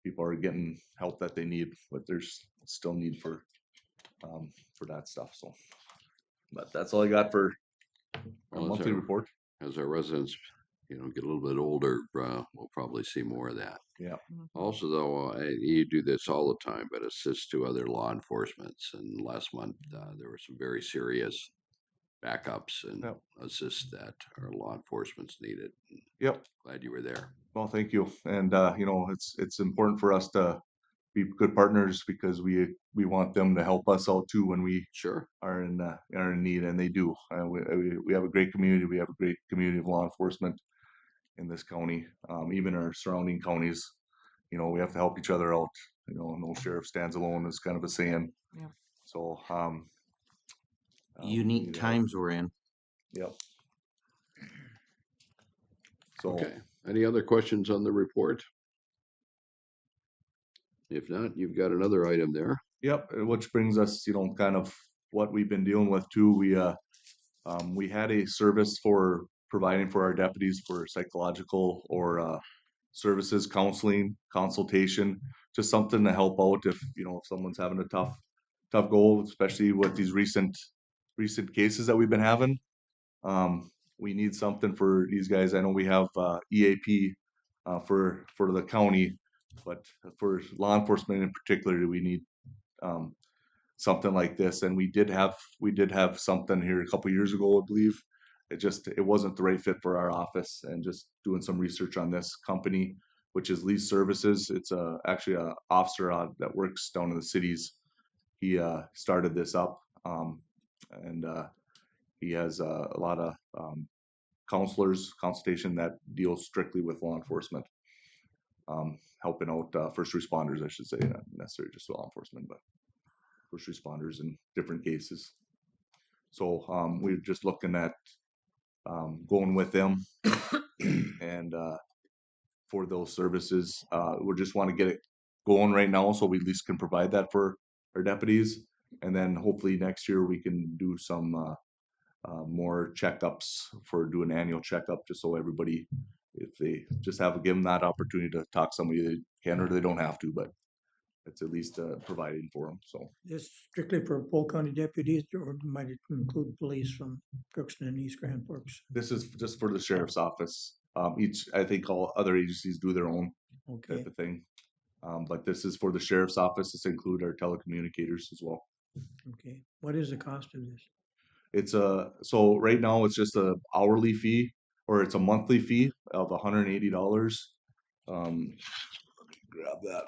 people are getting help that they need, but there's still need for that stuff. So, but that's all I got for our Well, monthly report. As our residents, you know, get a little bit older, we'll probably see more of that. Yeah. Also, though, you do this all the time, but assist to other law enforcements. And last month, there were some very serious backups and assists that our law enforcement's needed. Yep. Glad you were there. Well, thank you. And you know, it's important for us to be good partners because we want them to help us out too when we are in need, and they do. We have a great community. We have a great community of law enforcement in this county, even our surrounding counties. You know, we have to help each other out. You know, no sheriff stands alone is kind of a saying. Yeah. So, Unique times we're in. Yep. So, okay. Any other questions on the report? If not, you've got another item there. Yep, which brings us, kind of what we've been dealing with too. We had a service for providing for our deputies for psychological or services, counseling, consultation, just something to help out if someone's having a tough goal, especially with these recent cases that we've been having. We need something for these guys. I know we have EAP for the county, but for law enforcement in particular, we need um, something like this. And we did have something here a couple years ago, I believe. It wasn't the right fit for our office. And just doing some research on this company, which is Lease Services. It's actually a officer that works down in the cities. He started this up, and he has a lot of consultation that deals strictly with law enforcement, helping out first responders, I should say, not necessarily just law enforcement, but first responders in different cases. So we're just looking at going with them and for those services. We just want to get it going right now so we at least can provide that for our deputies. And then hopefully next year we can do some more checkups for do an annual checkup, just so everybody, if they just give them that opportunity to talk to somebody, they can or they don't have to, but it's at least providing for them. So This strictly for Polk County deputies, or might it include police from Crookston and East Grand Forks? this is just for the sheriff's office. I think all other agencies do their own Okay, type of thing. But this is for the sheriff's office. This include our telecommunicators as well. okay. What is the cost of this? So right now it's just a hourly fee, or it's a monthly fee of $180. Grab that.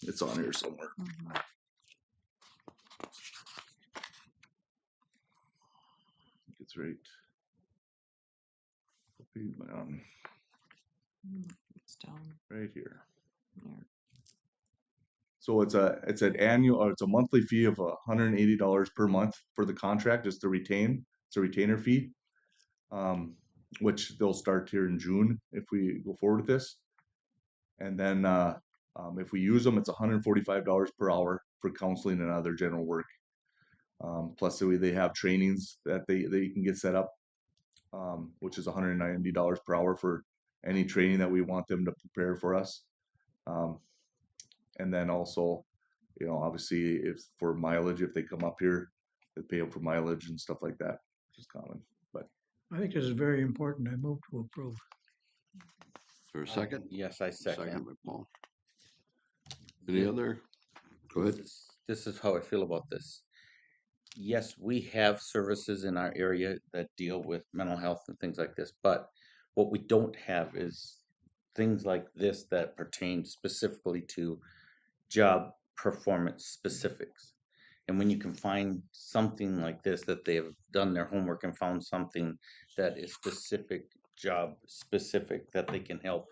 It's on here somewhere. It's right. It's down Right here. there. So it's an annual, or it's a monthly fee of $180 per month for the contract, just to retain. It's a retainer fee, which they'll start here in June if we go forward with this. And then if we use them, it's $145 per hour for counseling and other general work. Plus they have trainings that they can get set up, which is $190 per hour for any training that we want them to prepare for us. And then also, obviously, if for mileage, if they come up here, they pay them for mileage and stuff like that, which is common. But I think this is very important. I move to approve. For a second? Yes, I second. By Paul. Any other? Go ahead. This is how I feel about this. Yes, we have services in our area that deal with mental health and things like this, but what we don't have is things like this that pertain specifically to job performance specifics. And when you can find something like this, that they have done their homework and found something that is specific, job specific, that they can help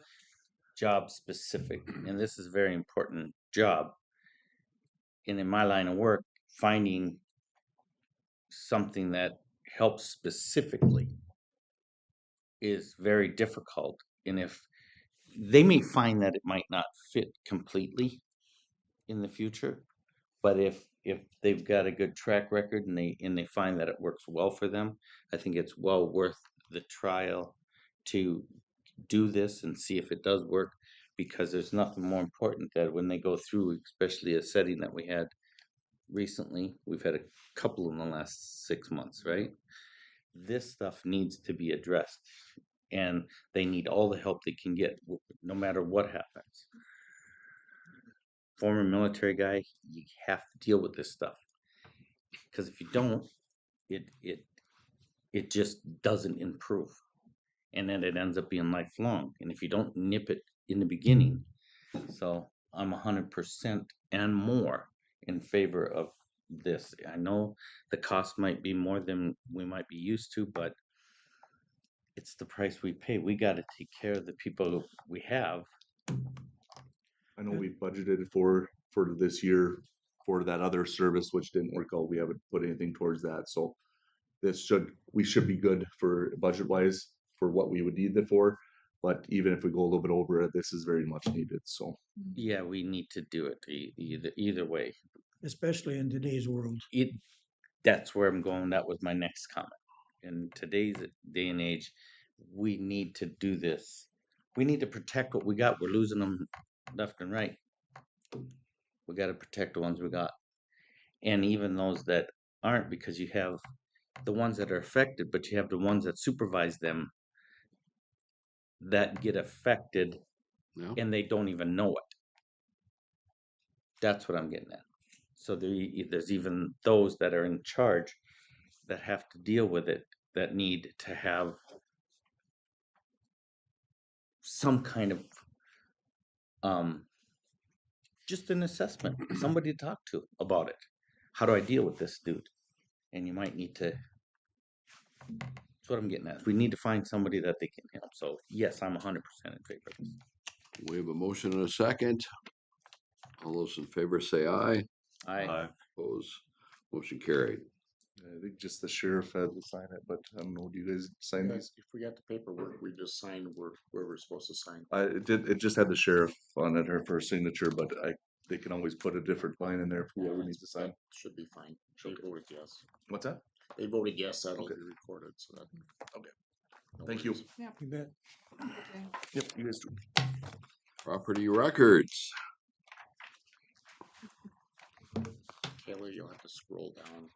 job specific, and this is a very important job. And in my line of work, finding something that helps specifically is very difficult. And if they may find that it might not fit completely in the future, but if they've got a good track record and they find that it works well for them, I think it's well worth the trial to do this and see if it does work, because there's nothing more important that when they go through, especially a setting that we had recently, we've had a couple in the last 6 months, right? This stuff needs to be addressed, and they need all the help they can get, no matter what happens. Former military guy, you have to deal with this stuff, because if you don't, it just doesn't improve, and then it ends up being lifelong. And if you don't nip it in the beginning, so I'm 100% and more in favor of this. I know the cost might be more than we might be used to, but it's the price we pay. We got to take care of the people we have. I know we budgeted for this year for that other service, which didn't work out. We haven't put anything towards that. So we should be good for budget wise for what we would need it for. But even if we go a little bit over it, this is very much needed, so. Yeah, we need to do it either way. especially in today's world. That's where I'm going. That was my next comment. In today's day and age, we need to do this. We need to protect what we got. We're losing them left and right. We got to protect the ones we got. And even those that aren't, because you have the ones that are affected, but you have the ones that supervise them that get affected Yeah. and they don't even know it. That's what I'm getting at. So there's even those that are in charge that have to deal with it that need to have some kind of just an assessment, somebody to talk to about it. How do I deal with this dude? And you might need to. That's what I'm getting at. We need to find somebody that they can help. So yes, I'm 100% in favor of this. We have a motion and a second. All those in favor say aye. I Opposed, motion carried. I think just the sheriff had to sign it, but I don't know, do you guys sign these? If we got the paperwork, we just signed where we're supposed to sign. It just had the sheriff on it, her first signature, but they can always put a different line in there for whoever needs to sign. Should be fine. They voted yes. What's that? They voted yes, that'll Okay. be recorded, so that. Okay. No Thank you. worries. You bet. Yep, you guys too. Property records. Taylor, you'll have to scroll down.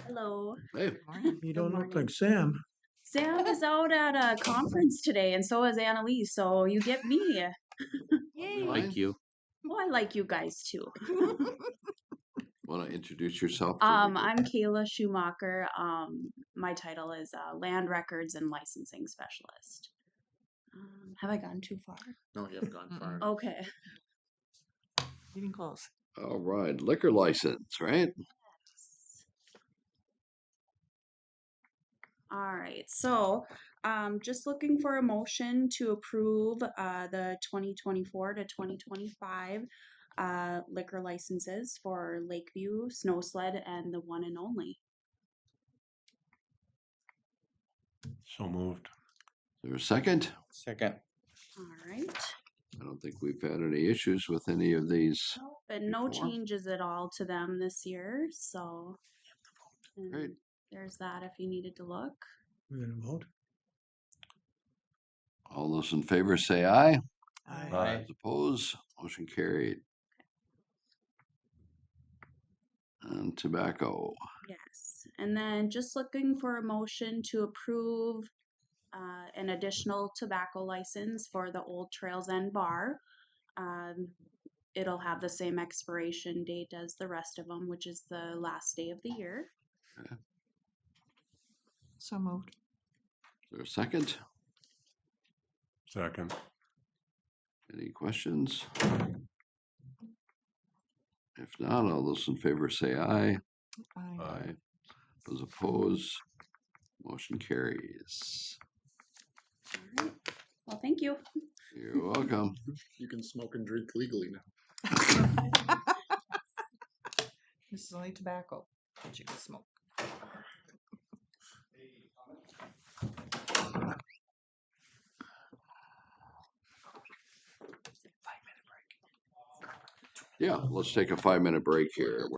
Hello. Hey, You don't look like Sam. Sam is out at a conference today, and so is Annalise, so you get me. Yay. like you. Oh, I like you guys too. want to introduce yourself? I'm Kayla Schumacher. My title is Land Records and Licensing Specialist. Have I gone too far? No, you haven't gone far. Okay. Getting close. All right, liquor license, right? All right, so just looking for a motion to approve the 2024 to 2025 liquor licenses for Lakeview, Snow Sled, and the one and only. So moved. Is there a second? Second. All right, I don't think we've had any issues with any of these. but no Before. changes at all to them this year, so Great. there's that if you needed to look. We're gonna vote. All those in favor say aye. Aye. Those opposed, motion carried. And tobacco. Yes, and then just looking for a motion to approve an additional tobacco license for the Old Trails End Bar. It'll have the same expiration date as the rest of them, which is the last day of the year. So moved. Is there a second? Second. Any questions? If not, all those in favor say aye. Aye. Those opposed, motion carries. All right. Well, thank you. You're welcome. You can smoke and drink legally now. This is only tobacco that you can smoke. Yeah, let's take a 5-minute break here.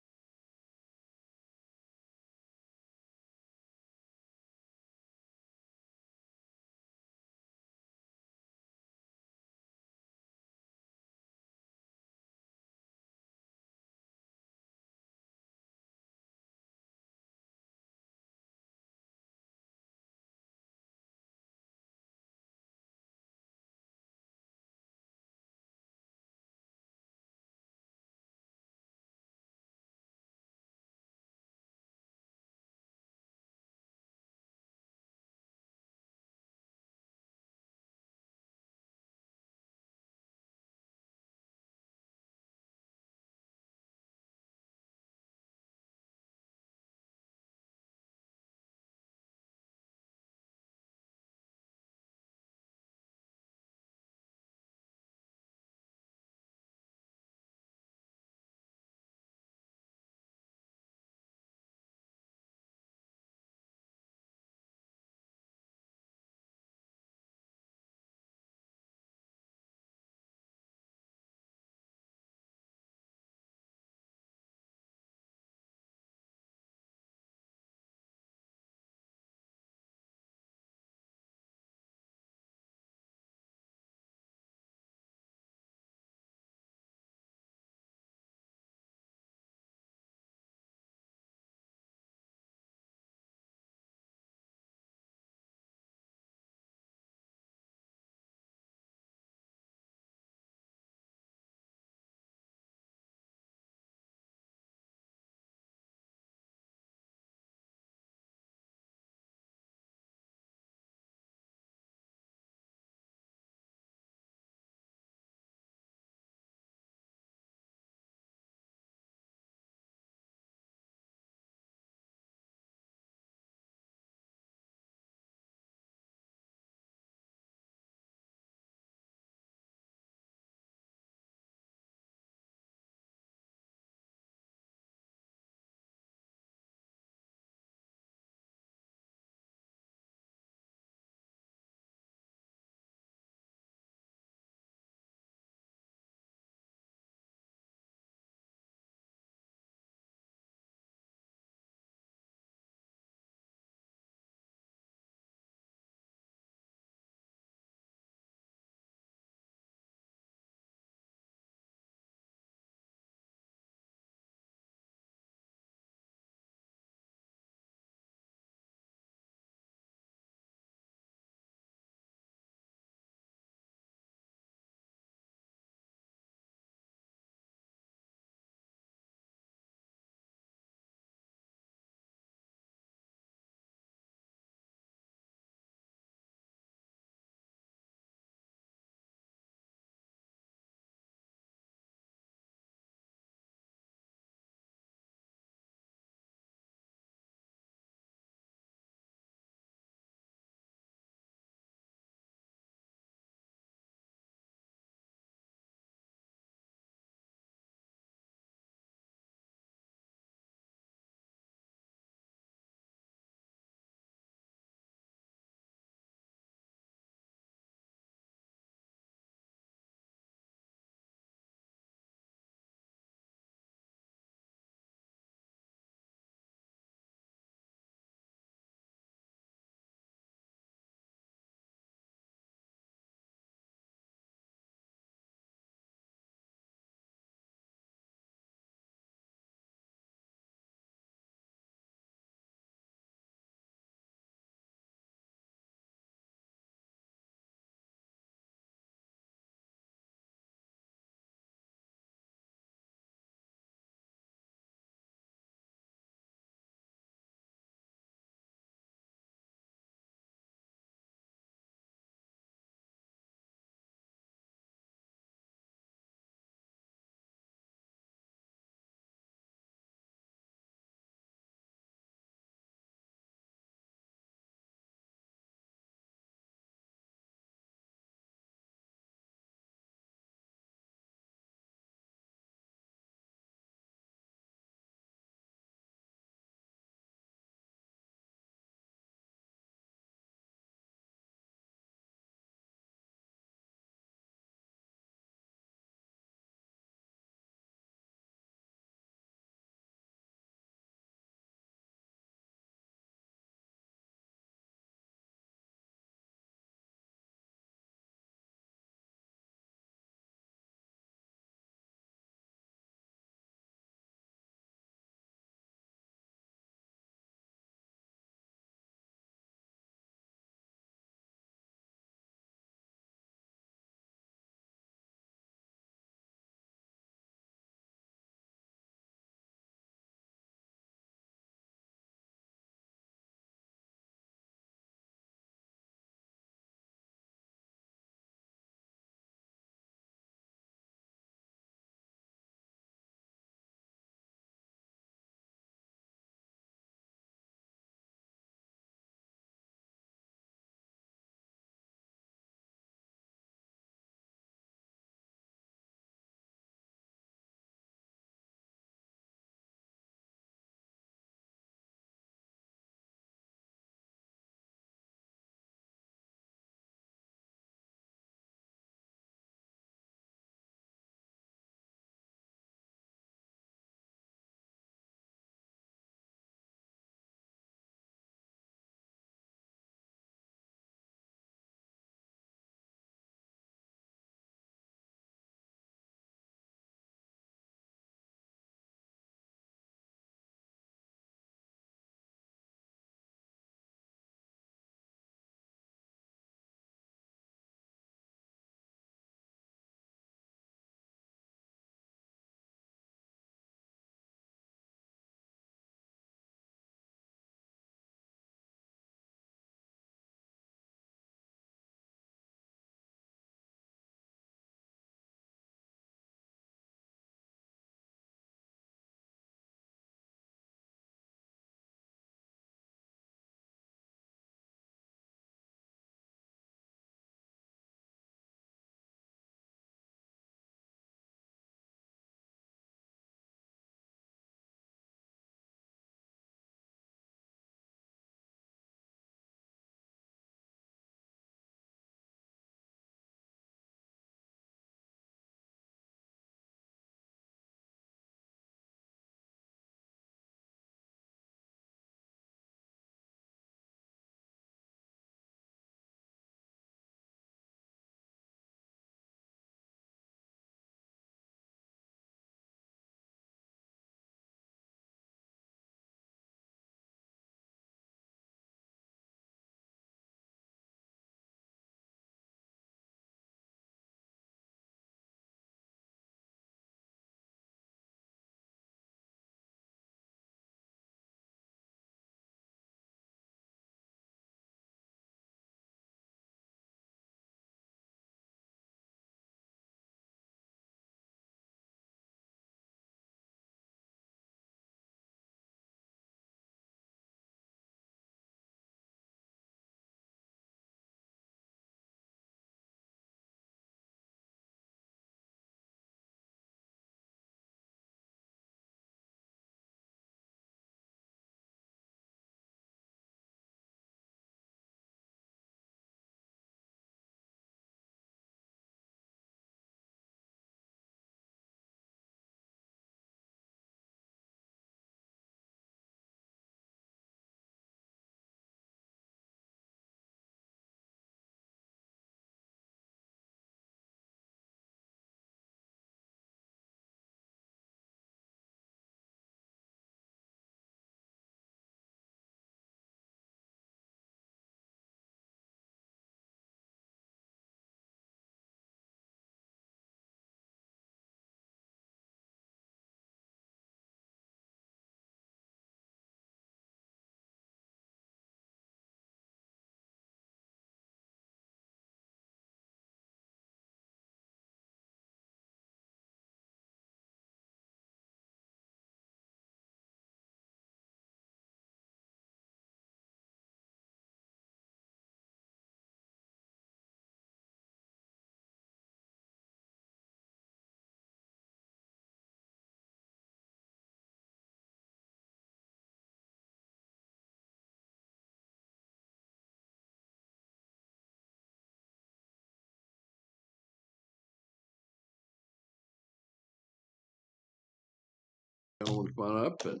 Gentlemen, come on up and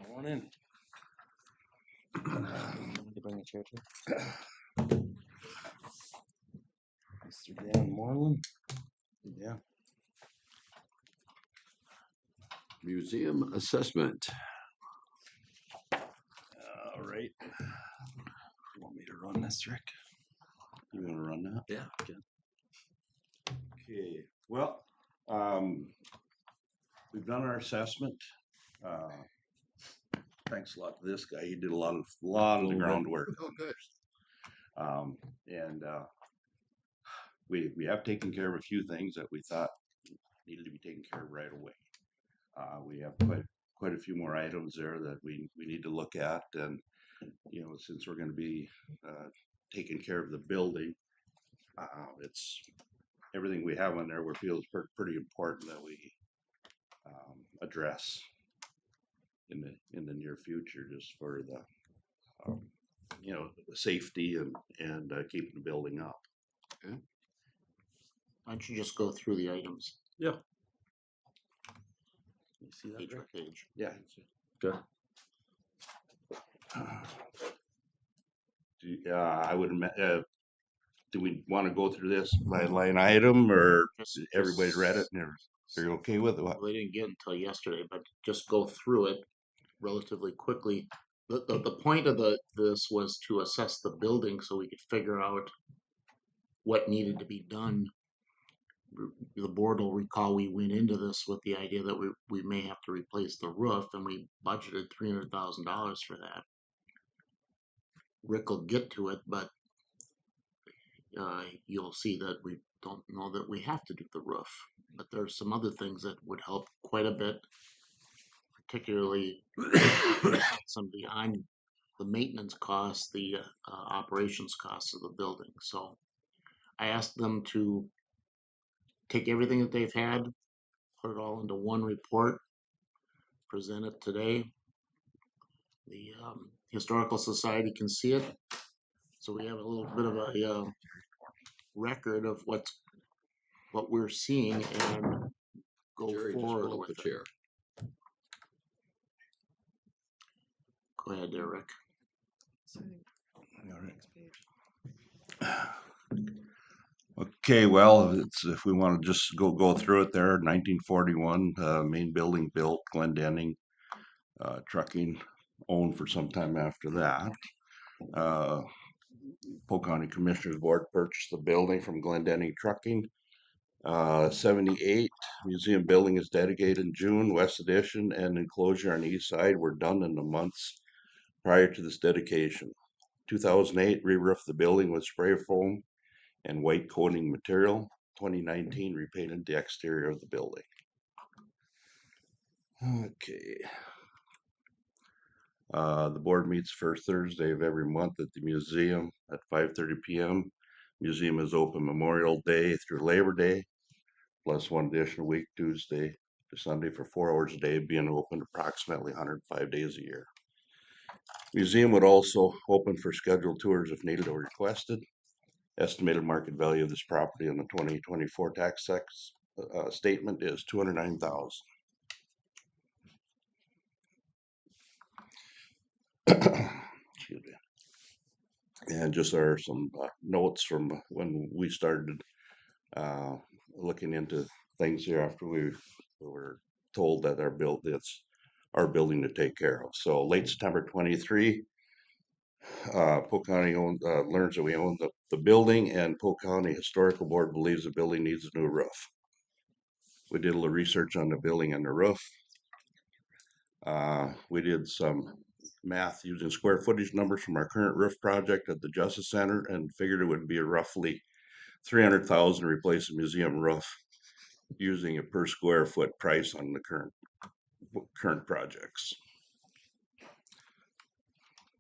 Morning. Need to bring a chair too. Mr. Dan Moreland. Yeah. museum assessment. All right. You want me to run this, Rick? You wanna run that? Yeah. Okay, well, we've done our assessment. Thanks a lot to this guy. He did a lot of the groundwork. Oh, good. And we have taken care of a few things that we thought needed to be taken care of right away. We have quite a few more items there that we need to look at, and you know, since we're going to be taking care of the building, it's everything we have on there we feel is pretty important that we address in the near future, just for the you know, the safety and keeping the building up. Okay. Why don't you just go through the items? Yeah. You see that, Page Rick? by page. Yeah. Good. I would. Do we want to go through this line item, or everybody's read it and they're okay with it? Well, they didn't get it until yesterday, but just go through it relatively quickly. The point of this was to assess the building so we could figure out what needed to be done. The board will recall we went into this with the idea that we may have to replace the roof, and we budgeted $300,000 for that. Rick will get to it, but you'll see that we don't know that we have to do the roof. But there's some other things that would help quite a bit, particularly some beyond the maintenance costs, the operations costs of the building. So I asked them to take everything that they've had, put it all into one report, present it today. The Historical Society can see it, so we have a little bit of a record of what we're seeing and go Jerry, just forward pull up with the it. chair. Go ahead, there, Rick. Okay, well, if we want to just go through it there, 1941, main building built, Glendenning, trucking owned for some time after that. Polk County Commissioners Board purchased the building from Glendenning Trucking. 78, museum building is dedicated in June. West addition and enclosure on the east side were done in the months prior to this dedication. 2008, re-roofed the building with spray foam and white coating material. 2019, repainted the exterior of the building. Okay. The board meets first Thursday of every month at the museum at 5:30 p.m. Museum is open Memorial Day through Labor Day, plus one additional week, Tuesday to Sunday, for 4 hours a day, being open approximately 105 days a year. Museum would also open for scheduled tours if needed or requested. Estimated market value of this property in the 2024 tax statement is $209,000. Excuse me. And just are some notes from when we started looking into things here after we were told that it's our building to take care of. So late September 23, Polk County learns that we own the building, and Polk County Historical Board believes the building needs a new roof. We did a little research on the building and the roof. We did some math using square footage numbers from our current roof project at the Justice Center and figured it would be roughly $300,000 to replace the museum roof using a per square foot price on the current projects.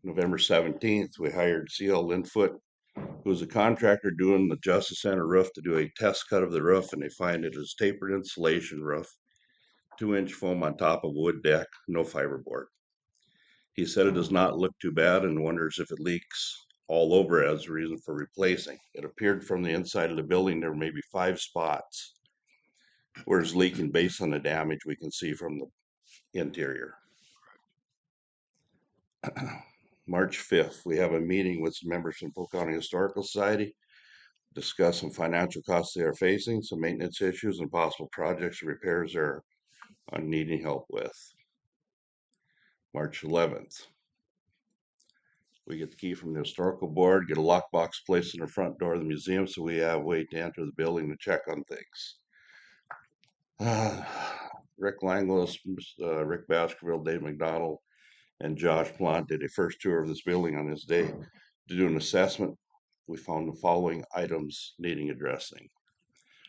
November 17th, we hired C.L. Lindfoot, who was a contractor doing the Justice Center roof, to do a test cut of the roof, and they find it is tapered insulation roof, 2-inch foam on top of wood deck, no fiberboard. He said it does not look too bad and wonders if it leaks all over as a reason for replacing. It appeared from the inside of the building there may be 5 spots where it's leaking based on the damage we can see from the interior. March 5th, we have a meeting with some members from Polk County Historical Society, discuss some financial costs they are facing, some maintenance issues, and possible projects or repairs they're needing help with. March 11th, we get the key from the historical board, get a lockbox placed in the front door of the museum so we have a way to enter the building to check on things. Rick Langlos, Rick Baskerville, Dave McDonald, and Josh Blunt did a first tour of this building on this day. To do an assessment, we found the following items needing addressing.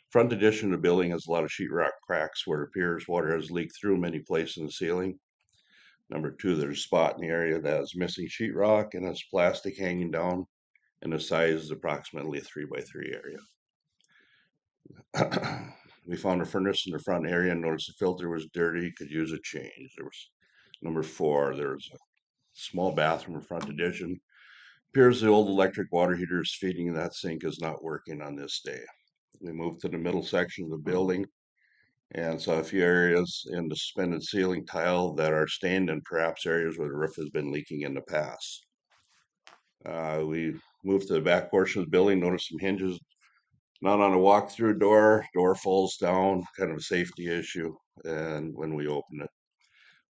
Front addition of the building has a lot of sheetrock cracks where it appears water has leaked through many places in the ceiling. Number 2, there's a spot in the area that is missing sheetrock and has plastic hanging down, and the size is approximately a 3x3 area. We found a furnace in the front area and noticed the filter was dirty, could use a change. There was number 4, there's a small bathroom in front addition. Appears the old electric water heater is feeding that sink is not working on this day. We moved to the middle section of the building and saw a few areas in the suspended ceiling tile that are stained and perhaps areas where the roof has been leaking in the past. We moved to the back portion of the building, noticed some hinges not on a walk-through door falls down, kind of a safety issue, and when we open it.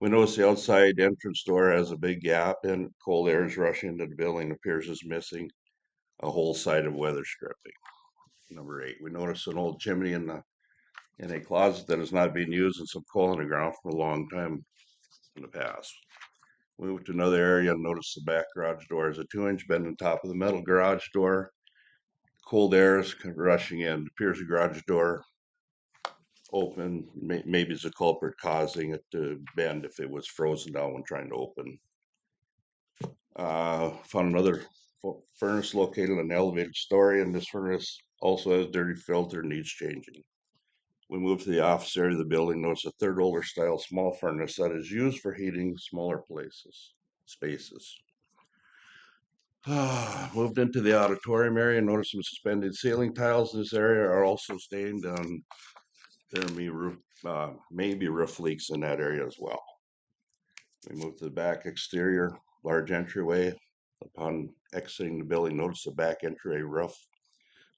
We notice the outside entrance door has a big gap and cold air is rushing into the building, appears as missing a whole side of weather stripping. Number 8, we notice an old chimney in a closet that is not being used and some coal in the ground from a long time in the past. We moved to another area and noticed the back garage door has a 2-inch bend on top of the metal garage door. Cold air is rushing in. It appears the garage door open. Maybe it's a culprit causing it to bend if it was frozen down when trying to open. Found another furnace located in an elevated story, and this furnace also has dirty filter, needs changing. We moved to the office area of the building, noticed a third older style small furnace that is used for heating smaller spaces. Moved into the auditorium area, noticed some suspended ceiling tiles in this area are also stained, and there may be roof leaks in that area as well. We moved to the back exterior, large entryway. Upon exiting the building, noticed the back entryway roof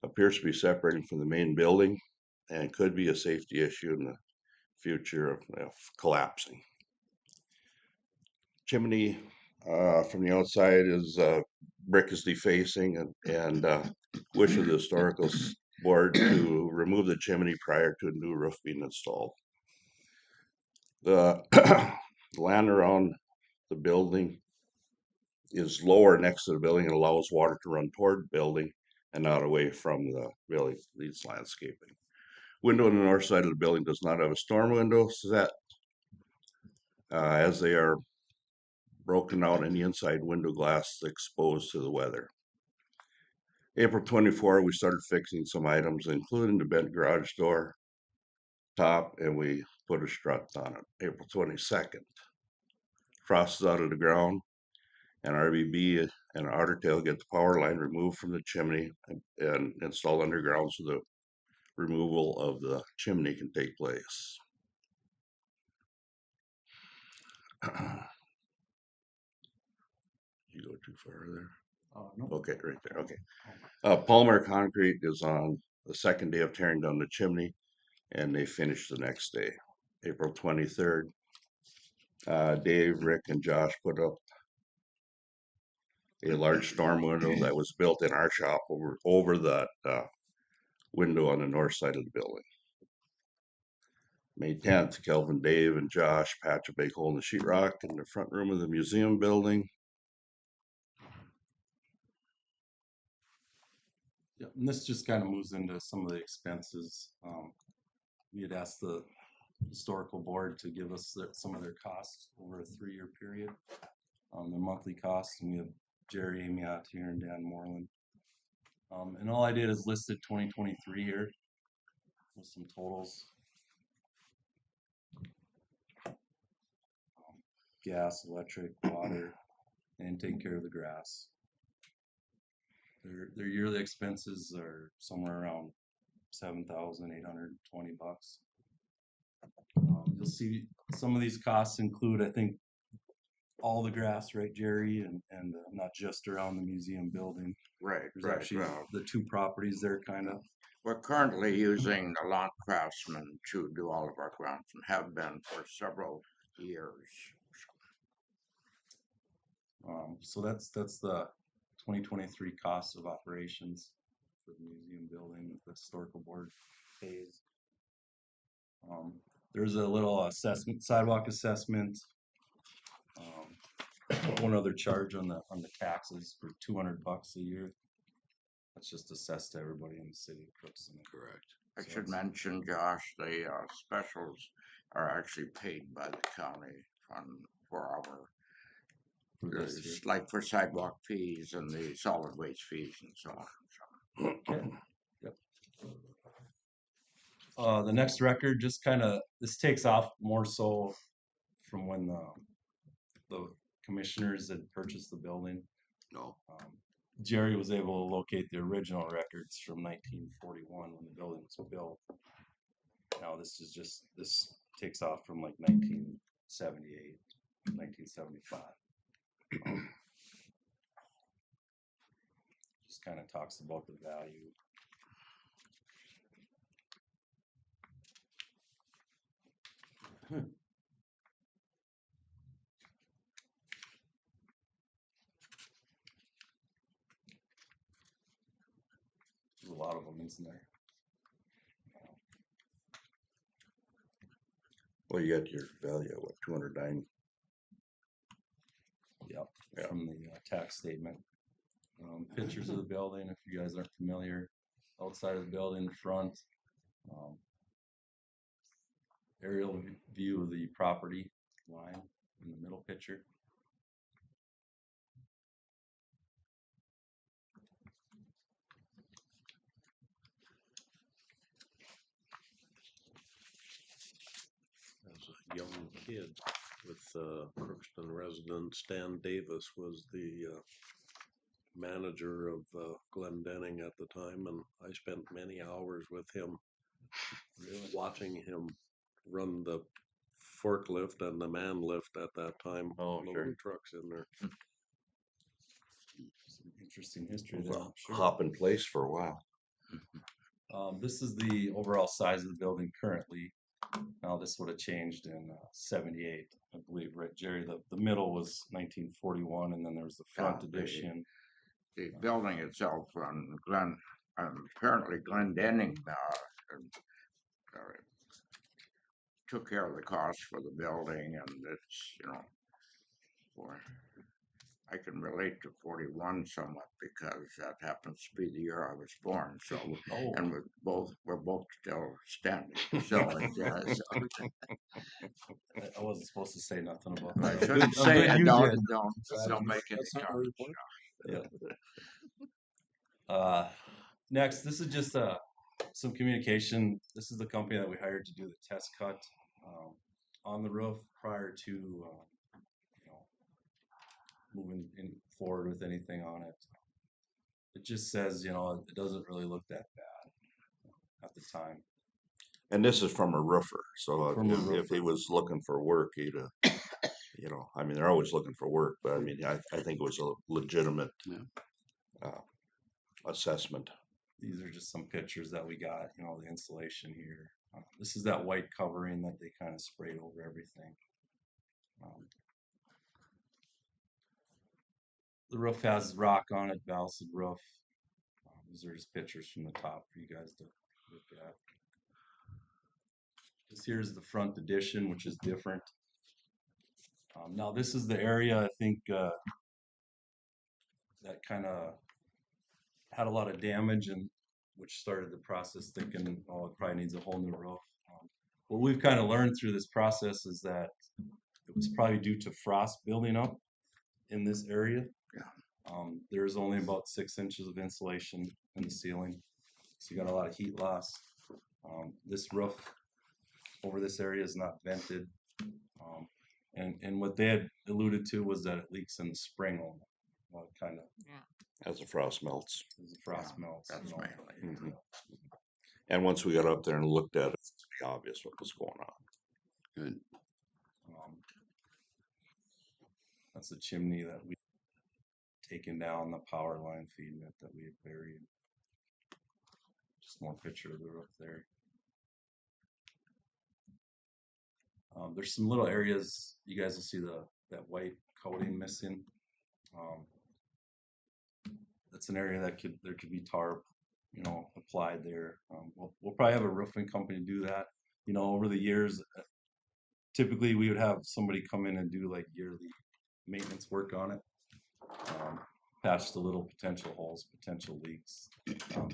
appears to be separating from the main building and could be a safety issue in the future of collapsing. Chimney from the outside is brick is defacing, and wish of the historical board to remove the chimney prior to a new roof being installed. The land around the building is lower next to the building and allows water to run toward the building and not away from the building. Needs landscaping. Window on the north side of the building does not have a storm window set, as they are broken out and the inside window glass is exposed to the weather. April 24, we started fixing some items, including the bent garage door top, and we put a strut on it. April 22nd, frost is out of the ground, and RBB and Otter Tail get the power line removed from the chimney and installed underground so the removal of the chimney can take place. You go too far there? No. Okay, right there. Okay. Palmer Concrete is on the second day of tearing down the chimney, and they finished the next day, April 23rd. Dave, Rick, and Josh put up a large storm window that was built in our shop over that window on the north side of the building. May 10th, Kelvin, Dave, and Josh patch a big hole in the sheetrock in the front room of the museum building. Yeah, and this just kind of moves into some of the expenses. We had asked the historical board to give us some of their costs over a 3-year period, their monthly costs, and we have Jerry, Amy out here, and Dan Moreland. And all I did is listed 2023 here with some totals. Gas, electric, water, and taking care of the grass. Their yearly expenses are somewhere around $7,820. You'll see some of these costs include, I think, all the grass, right, Jerry, and not just around the museum building. Right, There's right. actually Well, the two properties there, kind of. we're currently using the lawn craftsman to do all of our grounds and have been for several years. So that's the 2023 costs of operations for the museum building that the historical board pays. There's a little assessment, sidewalk assessment. One other charge on the taxes for $200 a year. That's just assessed to everybody in the city of Crookston. Correct. I So should it's- mention, Josh, the specials are actually paid by the county for our, For this year. like for sidewalk fees and the solid waste fees and so on. Okay. Yep. The next record just kind of, this takes off more so from when the commissioners had purchased the building. No. Jerry was able to locate the original records from 1941 when the building was built. Now this takes off from like 1978, 1975. Just kind of talks about the value. There's a lot of them, isn't there? Well, you got your value, what, 209? Yep, Yeah. from the tax statement. Pictures of the building, if you guys aren't familiar, outside of the building, the front. Aerial view of the property line in the middle picture. As a young kid with Crookston resident Stan Davis was the manager of Glendenning at the time, and I spent many hours with him, watching him run the forklift and the man lift at that time, loading trucks in there. Some interesting history It there. was a hop in place for a while. This is the overall size of the building currently. Now this would have changed in 78, I believe, right, Jerry? The middle was 1941, and then there was the front addition. The building itself on apparently Glendenning took care of the cost for the building, and it's, I can relate to 41 somewhat because that happens to be the year I was born. So, and we're both still standing. So, I wasn't supposed to say nothing about that. I shouldn't say it. Don't make any comments. Yeah. Next, this is just some communication. This is the company that we hired to do the test cut on the roof prior to moving forward with anything on it. It just says, it doesn't really look that bad at the time. And this is from a roofer, so if he was looking for work, he'd I mean, they're always looking for work, but I mean, I think it was a legitimate assessment. These are just some pictures that we got, the insulation here. This is that white covering that they kind of sprayed over everything. The roof has rock on it, balsed roof. These are just pictures from the top for you guys to look at. This here is the front addition, which is different. Now this is the area I think that kind of had a lot of damage, and which started the process thinking, oh, it probably needs a whole new roof. What we've kind of learned through this process is that it was probably due to frost building up in this area. There's only about 6 inches of insulation in the ceiling, so you got a lot of heat loss. This roof over this area is not vented, and what they had alluded to was that it leaks in the spring only. Well, kind of. As the frost melts. As the frost melts. That's mainly. And once we got up there and looked at it, to be obvious what was going on. Good. That's the chimney that we taken down, the power line feeding it that we had buried. Just more picture of the roof there. There's some little areas you guys will see that white coating missing. That's an area that there could be tarp, applied there. We'll probably have a roofing company do that. Over the years, typically we would have somebody come in and do like yearly maintenance work on it. Patch the little potential holes, potential leaks.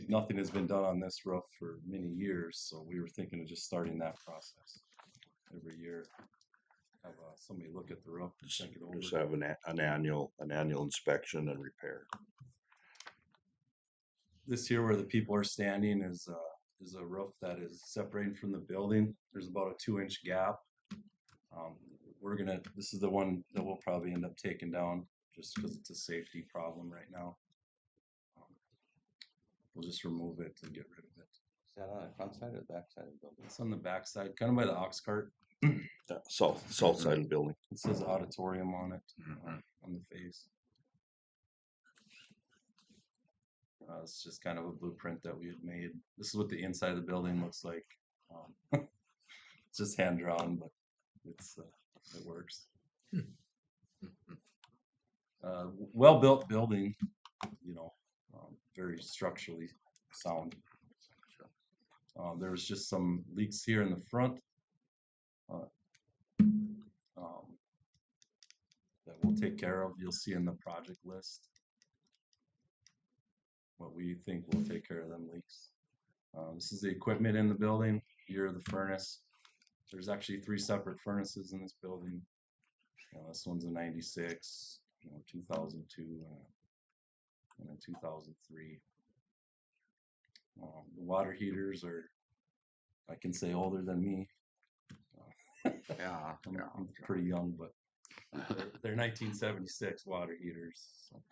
Nothing has been done on this roof for many years, so we were thinking of just starting that process every year. Have somebody look at the roof and check it over. Just have an annual inspection and repair. This here where the people are standing is a roof that is separating from the building. There's about a 2-inch gap. This is the one that we'll probably end up taking down just because it's a safety problem right now. We'll just remove it and get rid of it. Is that on the front side or the back side of the building? It's on the back side, kind of by the ox cart. South side of the building. It says auditorium on it, on the face. It's just kind of a blueprint that we had made. This is what the inside of the building looks like. It's just hand drawn, but it works. Well-built building, very structurally sound. There was just some leaks here in the front that we'll take care of. You'll see in the project list what we think will take care of them leaks. This is the equipment in the building. Here are the furnace. There's actually 3 separate furnaces in this building. This one's a 96, 2002, and a 2003. The water heaters are, I can say, older than me. Yeah, I'm pretty young, but they're 1976 water heaters. So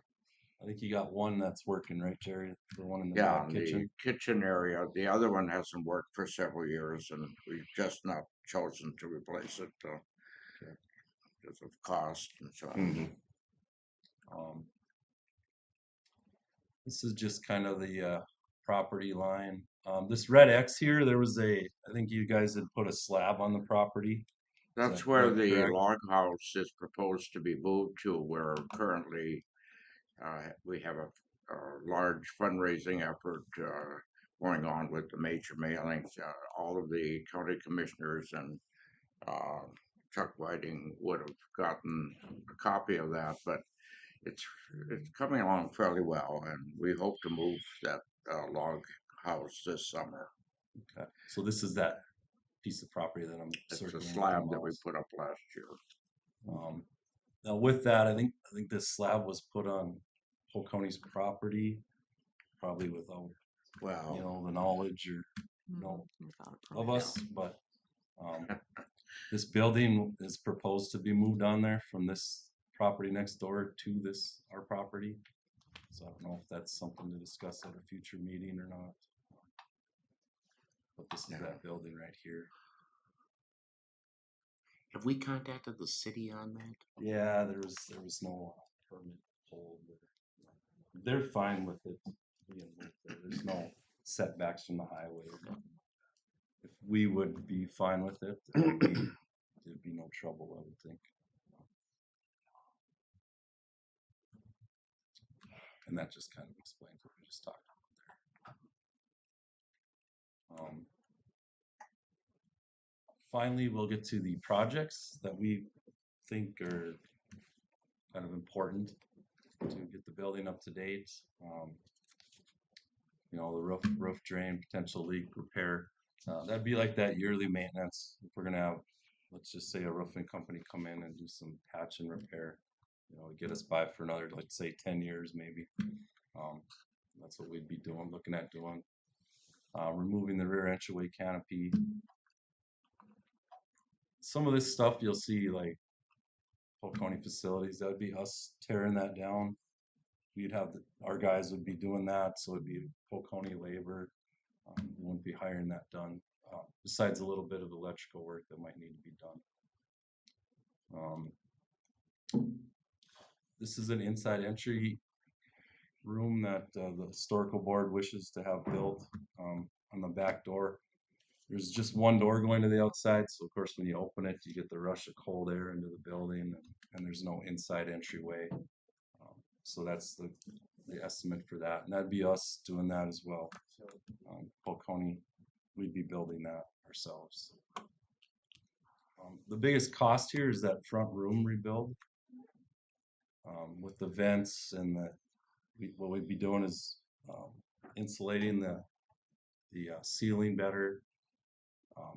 I think you got one that's working, right, Jerry? The one in the back kitchen. The kitchen area. The other one hasn't worked for several years, and we've just not chosen to replace it because of cost and so on. This is just kind of the property line. This red X here, I think you guys had put a slab on the property. That's where the log house is proposed to be moved to, where currently we have a large fundraising effort going on with the major mailings. All of the county commissioners and Chuck Whiting would have gotten a copy of that, but it's coming along fairly well, and we hope to move that log house this summer. Okay, so this is that piece of property that I'm circling. It's a slab that we put up last year. Now with that, I think this slab was put on Polk County's property, probably without the knowledge of us, but this building is proposed to be moved on there from this property next door to our property. So I don't know if that's something to discuss at a future meeting or not. But this is that building right here. Have we contacted the city on that? Yeah, there was no permit pulled. They're fine with it being moved there. There's no setbacks from the highway. If we would be fine with it, there'd be no trouble, I would think. And that just kind of explains what we just talked about there. Finally, we'll get to the projects that we think are kind of important to get the building up to date. The roof drain, potential leak repair. That'd be like that yearly maintenance. If we're gonna have, let's just say, a roofing company come in and do some patch and repair, get us by for another, let's say, 10 years maybe. That's what we'd be looking at doing. Removing the rear entryway canopy. Some of this stuff you'll see, like Polk County facilities, that would be us tearing that down. We'd have our guys would be doing that, so it'd be Polk County labor. We wouldn't be hiring that done, besides a little bit of electrical work that might need to be done. This is an inside entry room that the historical board wishes to have built on the back door. There's just one door going to the outside, so of course when you open it, you get the rush of cold air into the building, and there's no inside entryway. So that's the estimate for that, and that'd be us doing that as well. Polk County, we'd be building that ourselves. The biggest cost here is that front room rebuild. With the vents and what we'd be doing is insulating the ceiling better.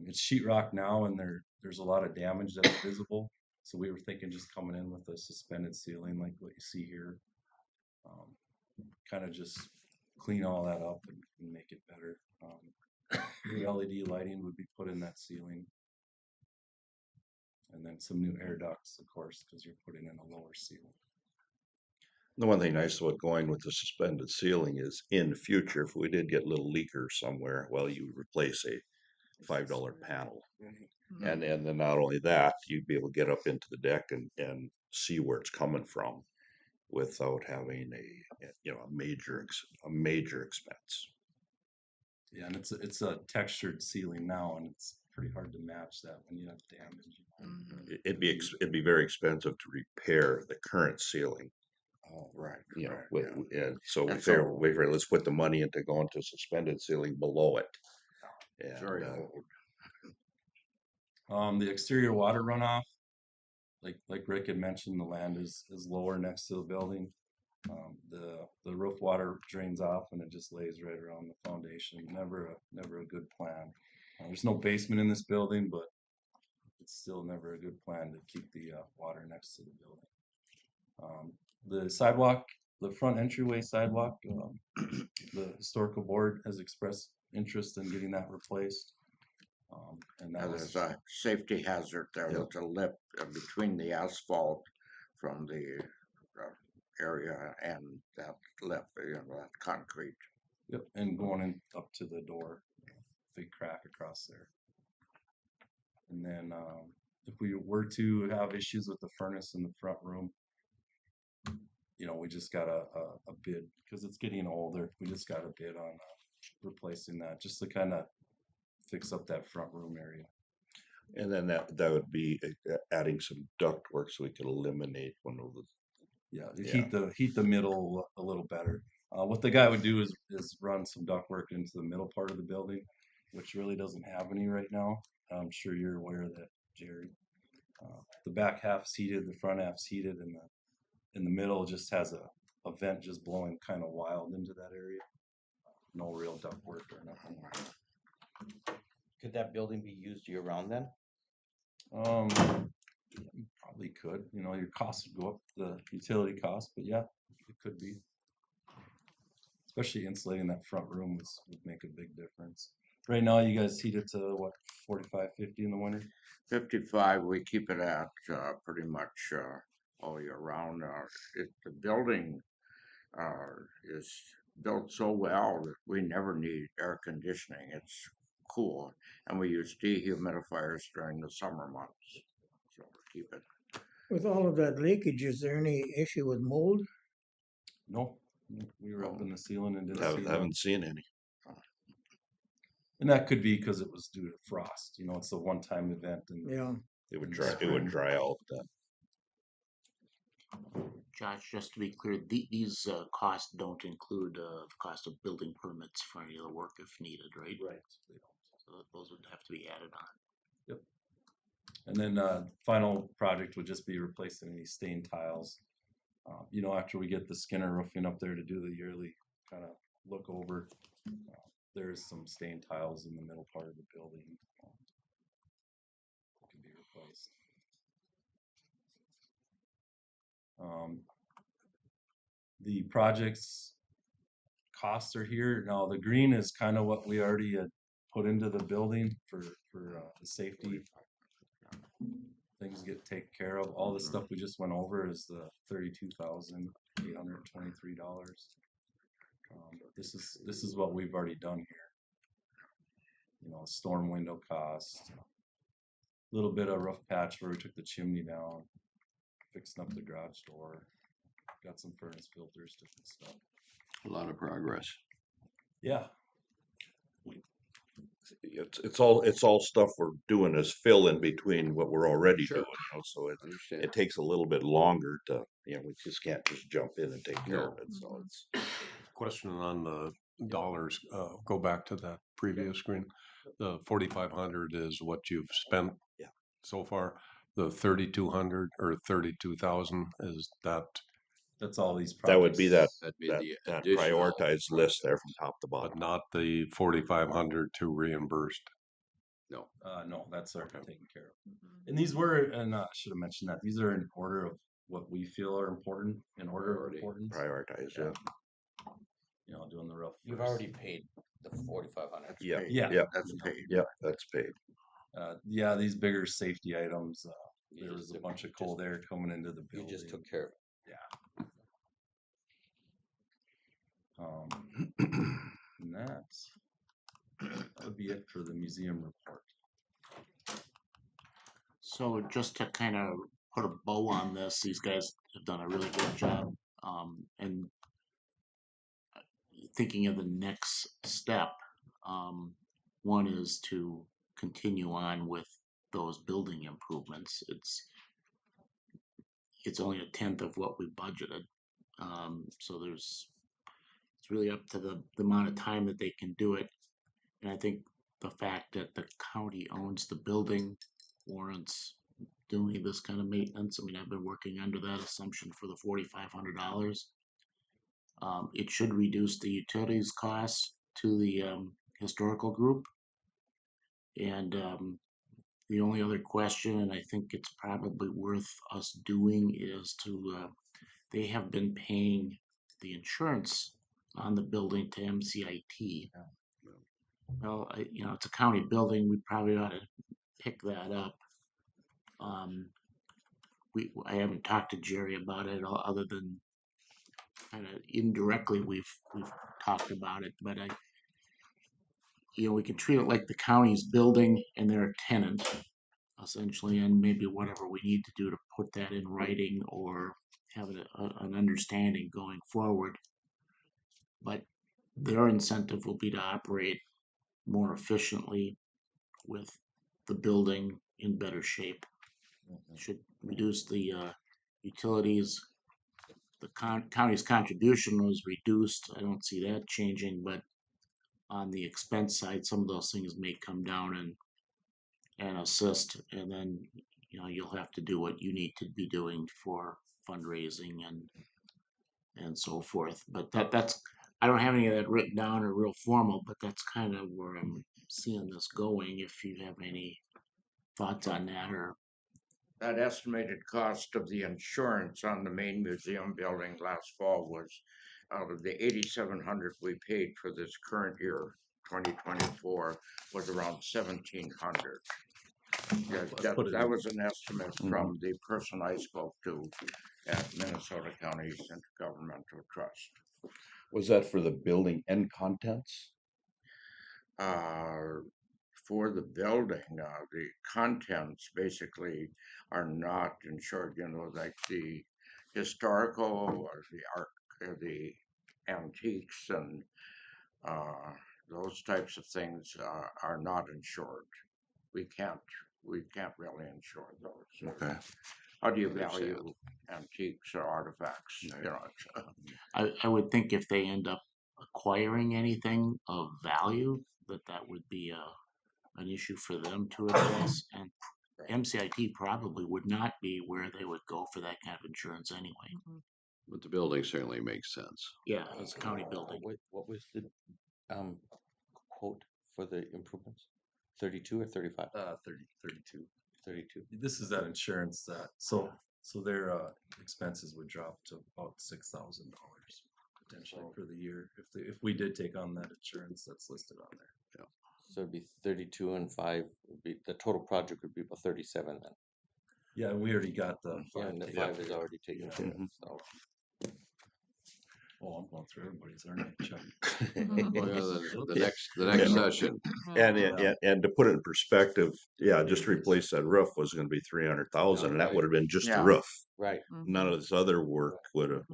It's sheetrock now, and there's a lot of damage that's visible. So we were thinking just coming in with a suspended ceiling like what you see here, kind of just clean all that up and make it better. New LED lighting would be put in that ceiling, and then some new air ducts, of course, because you're putting in a lower ceiling. The one thing nice about going with the suspended ceiling is in the future, if we did get a little leaker somewhere, well, you would replace a $5 panel. And then not only that, you'd be able to get up into the deck and see where it's coming from without having a major expense. Yeah, and it's a textured ceiling now, and it's pretty hard to match that when you have damage. It'd be very expensive to repair the current ceiling. Oh, right. And so we figured let's put the money into going to suspended ceiling below it. And, Very old. The exterior water runoff, like Rick had mentioned, the land is lower next to the building. The roof water drains off and it just lays right around the foundation. Never a good plan. There's no basement in this building, but it's still never a good plan to keep the water next to the building. The sidewalk, the front entryway sidewalk, the historical board has expressed interest in getting that replaced. And that There's a safety hazard there with the lip between the asphalt from the area and that lip, that concrete. Yep, and going in up to the door, big crack across there. And then if we were to have issues with the furnace in the front room, we just got a bid because it's getting older. We just got a bid on replacing that just to kind of fix up that front room area. And then that would be adding some duct work so we could eliminate one of the Heat the middle a little better. What the guy would do is run some duct work into the middle part of the building, which really doesn't have any right now. I'm sure you're aware of that, Jerry. The back half's heated, the front half's heated, and in the middle just has a vent just blowing kind of wild into that area. No real duct work or nothing. Could that building be used year round then? You probably could. Your costs would go up, the utility costs, but yeah, it could be. Especially insulating that front room would make a big difference. Right now, you guys heat it to what, 45, 50 in the winter? 55, we keep it at pretty much all year round. The building is built so well that we never need air conditioning. It's cool, and we use dehumidifiers during the summer months, so keep it. With all of that leakage, is there any issue with mold? No, we were up in the ceiling and didn't haven't seen any. And that could be because it was due to frost. It's a one-time event, and it would dry out then. Josh, just to be clear, these costs don't include the cost of building permits for any other work if needed, right? Right. So those would have to be added on. Yep. And then final project would just be replacing any stained tiles. After we get the Skinner roofing up there to do the yearly kind of look over, there's some stained tiles in the middle part of the building that can be replaced. The project's costs are here. Now the green is kind of what we already had put into the building for the safety. Things get taken care of. All the stuff we just went over is the $32,823. This is what we've already done here. you know, storm window cost, a little bit of rough patch where we took the chimney down, fixing up the garage door, got some furnace filters, different stuff. A lot of progress. Yeah. It's all stuff we're doing as fill in between what we're already Sure. doing, you know, so Understand. it takes a little bit longer to, you know, we just can't just jump in and take care of No. it, so it's. Question on the dollars, go back to that previous screen. The 4,500 is what you've spent Yeah. so far. The 3,200 or 32,000 is that. That's all these projects. That would be that That'd be the that additional prioritized list there from top to But bottom. not the 4,500 to reimbursed. No. No, that's already taken care of. And these were, and I should have mentioned that, these are in order of what we feel are important, in order of importance. Prioritized, yeah. You know, doing the rough. You've first. already paid the 4,500. Yeah, Yeah. That's paid. Yeah, that's paid. Yeah, these bigger safety items, You there just was a took- bunch of cold air coming into the You building. just took care of it. And that would be it for the museum report. So just to kind of put a bow on this, these guys have done a really good job. And thinking of the next step, one is to continue on with those building improvements. It's only a tenth of what we budgeted. So it's really up to the amount of time that they can do it. And I think the fact that the county owns the building warrants doing this kind of maintenance. I mean, I've been working under that assumption for the $4,500. It should reduce the utilities costs to the historical group. And the only other question, and I think it's probably worth us doing, is they have been paying the insurance on the building to MCIT. Well, it's a county building. We probably ought to pick that up. I haven't talked to Jerry about it other than kind of indirectly we've talked about it, but we can treat it like the county's building and they're a tenant essentially, and maybe whatever we need to do to put that in writing or have an understanding going forward. But their incentive will be to operate more efficiently with the building in better shape. Should reduce the utilities. The county's contribution was reduced. I don't see that changing, but on the expense side, some of those things may come down and assist, and then you'll have to do what you need to be doing for fundraising and so forth. But that's I don't have any of that written down or real formal, but that's kind of where I'm seeing this going. If you have any thoughts on that, or That estimated cost of the insurance on the main museum building last fall was out of the 8,700 we paid for this current year, 2024, was around 1,700. That was an estimate from the person I spoke to at Minnesota County's Intergovernmental Trust. Was that for the building and contents? For the building, the contents basically are not insured, like the historical or the art, the antiques and those types of things are not insured. We can't really insure those. Okay. How do you value antiques or artifacts? I would think if they end up acquiring anything of value, that would be an issue for them to address. And MCIT probably would not be where they would go for that kind of insurance anyway. But the building certainly makes sense. Yeah, it's a county building. What was the quote for the improvements? 32 or 35? 32. 32. This is that insurance so their expenses would drop to about $6,000 potentially for the year if we did take on that insurance that's listed on there. Yeah. So it'd be 32 and 5 would be the total project would be about 37 then. Yeah, we already got the 5. And the 5 is already taken care of. So. Oh, I'm going through everybody's, aren't I? Check. Oh, yeah, the Yeah. next Yeah. session. And to put it in perspective, yeah, just to replace that roof was gonna be 300,000, and that would have been just the Yeah. roof. Right. None of this other work would have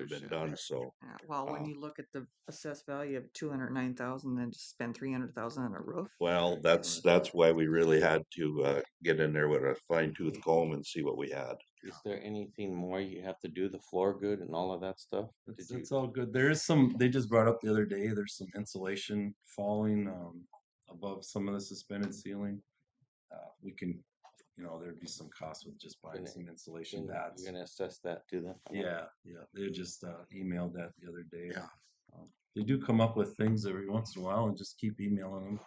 been done, so. Yeah, well, when you look at the assessed value of 209,000, then just spend 300,000 on a roof. Well, that's why we really had to get in there with a fine tooth comb and see what we had. Is there anything more you have to do, the floor good and all of that stuff? It's all good. There is some, they just brought up the other day, there's some insulation falling above some of the suspended ceiling. We can, there'd be some cost with just buying some insulation pads. You're gonna assess that too then? Yeah, they just emailed that the other day. Yeah. They do come up with things every once in a while and just keep emailing them.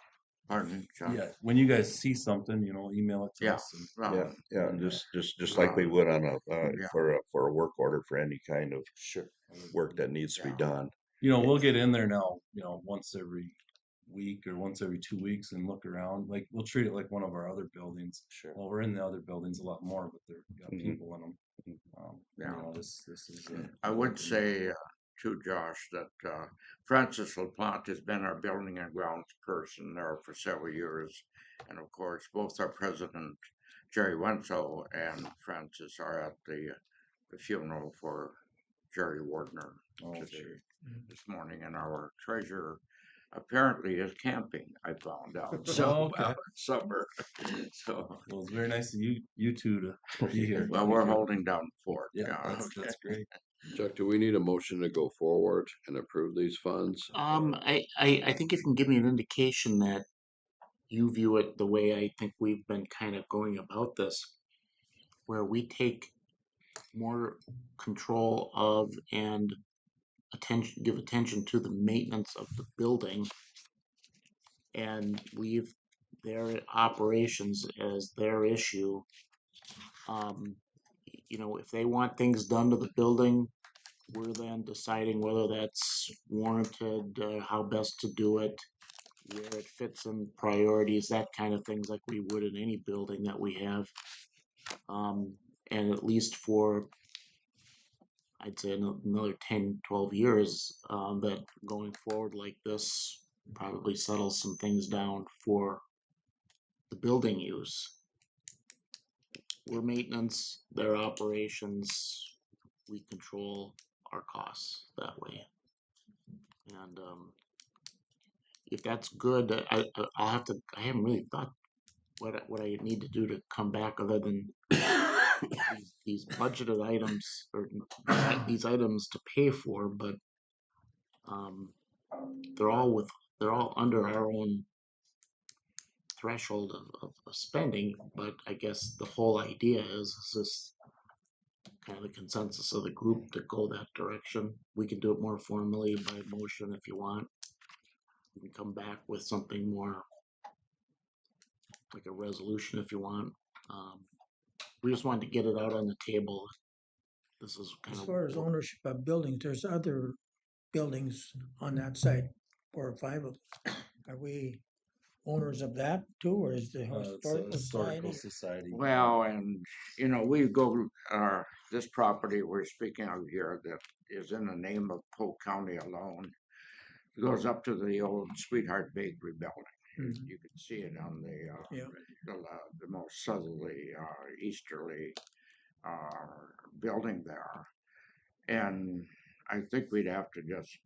Pardon, John? Yeah, when you guys see something, email it to Yeah. us. Yeah, just like we would on for a work order for any kind of work that needs to be done. We'll get in there now, once every week or once every 2 weeks and look around. Like we'll treat it like one of our other buildings. Sure. Well, we're in the other buildings a lot more, but they've got people in them. This is. I would say to Josh that Francis LaPlante has been our building and grounds person there for several years. And of course, both our president, Jerry Wenzel, and Francis are at the funeral for Jerry Wardner today, this morning. And our treasurer apparently is camping, I found out. So, summer. So, well, it's very nice of you two to be here. Well, we're holding down the fort. Yeah, that's great. Chuck, do we need a motion to go forward and approve these funds? I think if you can give me an indication that you view it the way I think we've been kind of going about this, where we take more control of and give attention to the maintenance of the building and leave their operations as their issue. If they want things done to the building, we're then deciding whether that's warranted, how best to do it, where it fits in priorities, that kind of things like we would in any building that we have. And at least for, I'd say another 10, 12 years, that going forward like this probably settles some things down for the building use. We're maintenance, their operations, we control our costs that way. And if that's good, I haven't really thought what I need to do to come back other than these budgeted items or these items to pay for, but they're all under our own threshold of spending. But I guess the whole idea is this kind of the consensus of the group to go that direction. We can do it more formally by motion if you want. We can come back with something more like a resolution if you want. We just wanted to get it out on the table. This is kind As of far as ownership of buildings, there's other buildings on that site, 4 or 5 of them. Are we owners of that too, or is the Historical Society? Well, and we go this property we're speaking of here that is in the name of Polk County alone. It goes up to the old Sweetheart Bakery building. You can see it on the most southerly, easterly building there. And I think we'd have to just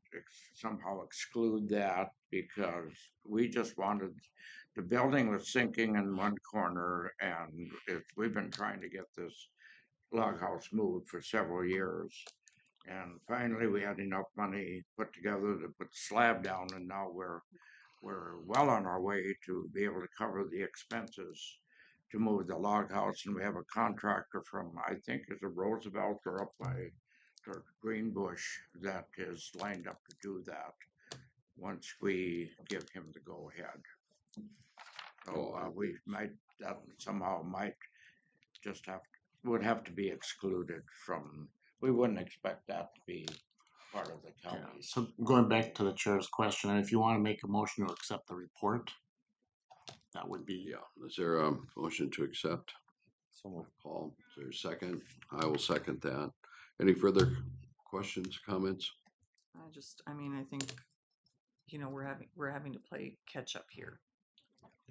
somehow exclude that because we just wanted, the building was sinking in one corner and we've been trying to get this log house moved for several years. And finally we had enough money put together to put the slab down, and now we're well on our way to be able to cover the expenses to move the log house. And we have a contractor from, I think is a Roosevelt or up by Greenbush that is lined up to do that once we give him the go ahead. So we might just would have to be excluded from. We wouldn't expect that to be part of the county. So going back to the chair's question, if you want to make a motion to accept the report, that would be. Yeah. Is there a motion to accept? Paul, is there a second? I will second that. Any further questions, comments? I mean, I think, we're having to play catch up here.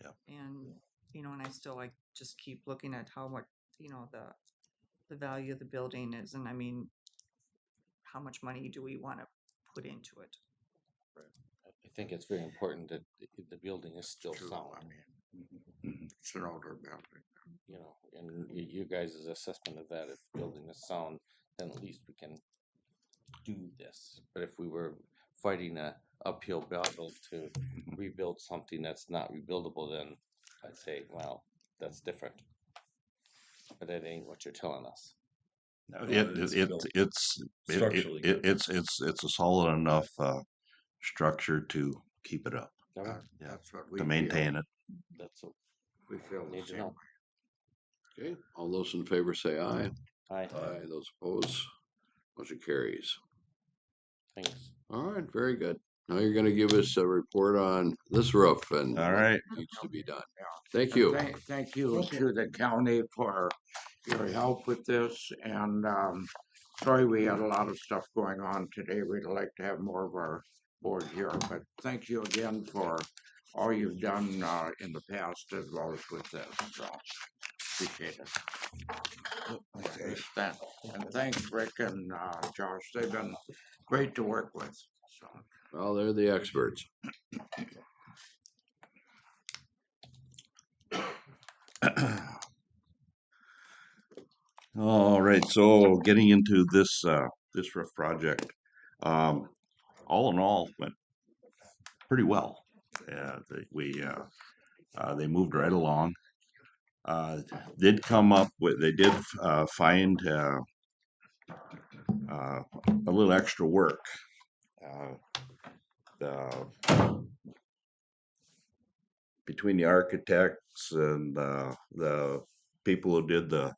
Yeah. And, and I still like just keep looking at how much, the value of the building is. And I mean, how much money do we want to put into it? I think it's very important that the building is still True, sound. I mean, it's an older building. And you guys' assessment of that, if the building is sound, then at least we can do this. But if we were fighting a uphill battle to rebuild something that's not rebuildable, then I'd say, well, that's different. But that ain't what you're telling us. Structurally good. It's a solid enough structure to keep it up, Okay. That's what we to maintain feel. it. That's what We feel the need to same. know. Okay, all those in favor say aye. Aye. Aye. Those opposed, motion carries. Thanks. All right, very good. Now you're gonna give us a report on this roof and All what right. needs to be done. Yeah. Thank And you. Thank you to the county for your help with this, and sorry we had a lot of stuff going on today. We'd like to have more of our board here, but thank you again for all you've done in the past as well as with this, so appreciate it. Okay. And thanks Rick and Josh, they've been great to work with, so. Well, they're the experts. All right, so getting into this this roof project, all in all, went pretty well. Yeah, they moved right along. Did come up with they did find a little extra work. The between the architects and the people who did the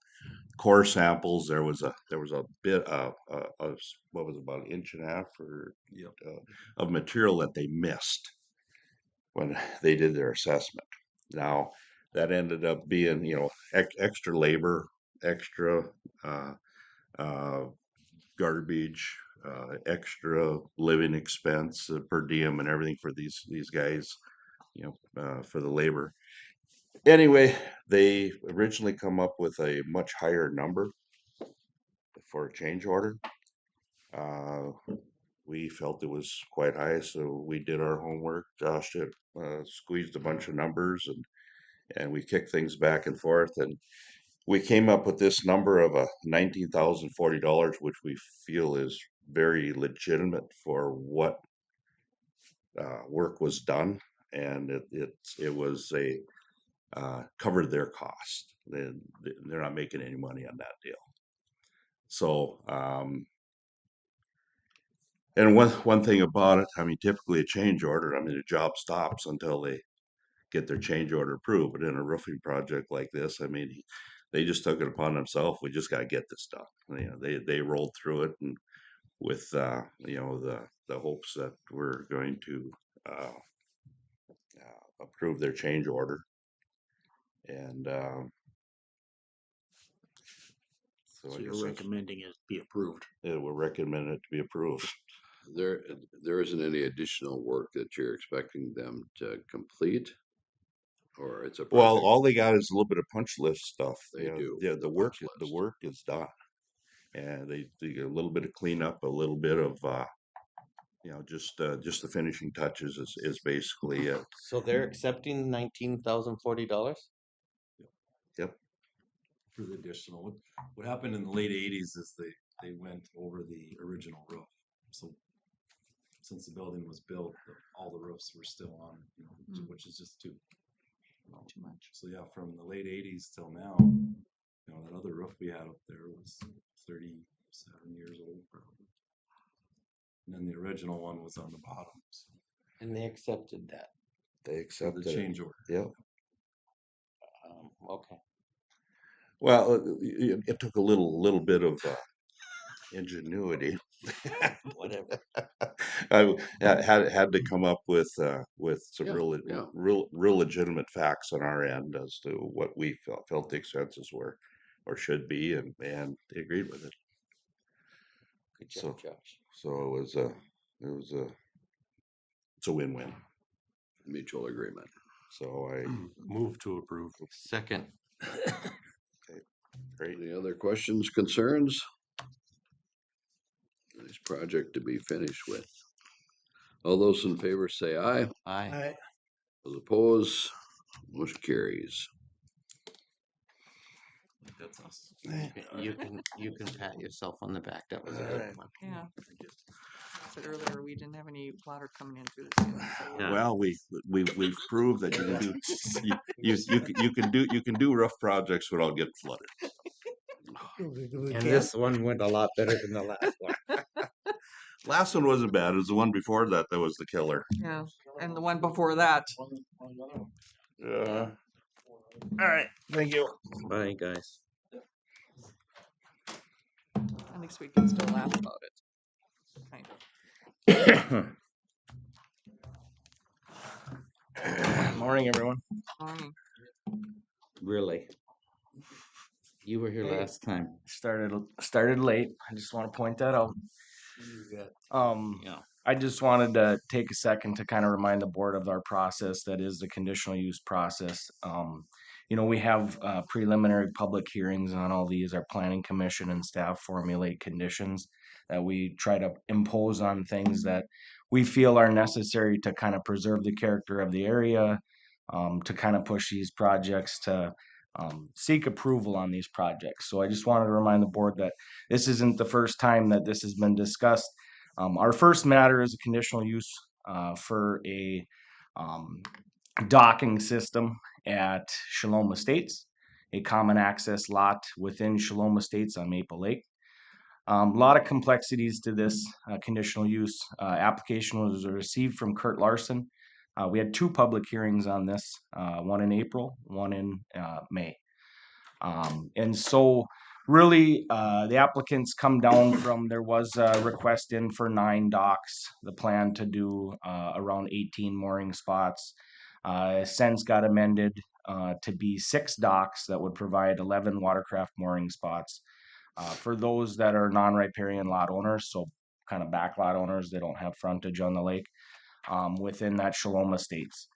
core samples, there was a bit of what was it, about an inch and a half or of material that they missed when they did their assessment. Now that ended up being extra labor, extra uh, uh, garbage, extra living expense per diem and everything for these guys, for the labor. Anyway, they originally come up with a much higher number for a change order. Uh, we felt it was quite high, so we did our homework. Josh did, squeezed a bunch of numbers, and we kicked things back and forth, and we came up with this number of $19,040, which we feel is very legitimate for what work was done, and it was a covered their cost. They're not making any money on that deal. So, and one thing about it, I mean, typically a change order, I mean, the job stops until they get their change order approved. But in a roofing project like this, I mean, they just took it upon themselves. We just got to get this done. They rolled through it, and with the hopes that we're going to approve their change order. And So you're recommending it be approved? We're recommending it to be approved. There isn't any additional work that you're expecting them to complete, or it's a Well, project? all they got is a little bit of punch list stuff. They do, Yeah, the the work punch list. is done, and they do a little bit of cleanup, a little bit of just the finishing touches is basically it. So they're accepting $19,040? Yep. For the additional. What happened in the late 80s is they went over the original roof. So since the building was built, all the roofs were still on, which is just too much. So yeah, from the late 80s till now, that other roof we had up there was 37 years old probably. And then the original one was on the bottom. So. And they accepted that. They accepted the change order. Yep. Okay. Well, it took a little bit of ingenuity. Whatever. I had to come up with some real legitimate facts on our end as to what we felt the expenses were or should be, and they agreed with it. Good job, Josh. So it was it's a win-win. Mutual agreement. So I Move to approve. Second. great. Any other questions, concerns? Nice project to be finished with. All those in favor say aye. Aye. Those opposed, motion carries. That's us. You can pat yourself on the back. That was a good one. Yeah. I said earlier, we didn't have any water coming in through this. Unit, so Yeah. Well, we've proved that you can do you can do rough projects without getting flooded. And this one went a lot better than the last one. Last one wasn't bad. It was the one before that that was the killer. yeah, and the one before that. All right. Thank you. Bye, guys. At least we can still laugh about it. Kind of. Morning, everyone. Morning. Really? You were here Hey. last time. Started late. I just want to point that out. Yeah. I just wanted to take a second to kind of remind the board of our process that is the conditional use process. We have preliminary public hearings on all these. Our planning commission and staff formulate conditions that we try to impose on things that we feel are necessary to kind of preserve the character of the area, to kind of push these projects to seek approval on these projects. So I just wanted to remind the board that this isn't the first time that this has been discussed. Our first matter is a conditional use for a docking system at Shalom Estates, a common access lot within Shalom Estates on Maple Lake. A lot of complexities to this conditional use application was received from Kurt Larson. We had 2 public hearings on this, one in April, one in May. And so really the applicants come down from, there was a request in for 9 docks, the plan to do around 18 mooring spots. Since got amended to be 6 docks that would provide 11 watercraft mooring spots for those that are non-riparian lot owners, so kind of back lot owners, they don't have frontage on the lake within that Shalom Estates.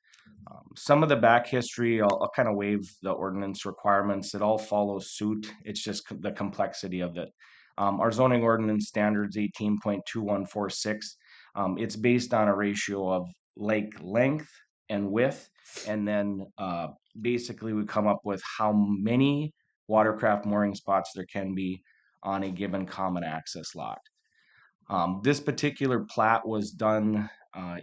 Some of the back history, I'll kind of waive the ordinance requirements. It all follows suit. It's just the complexity of it. Our zoning ordinance standards 18.2146. It's based on a ratio of lake length and width, and then basically we come up with how many watercraft mooring spots there can be on a given common access lot. This particular plat was done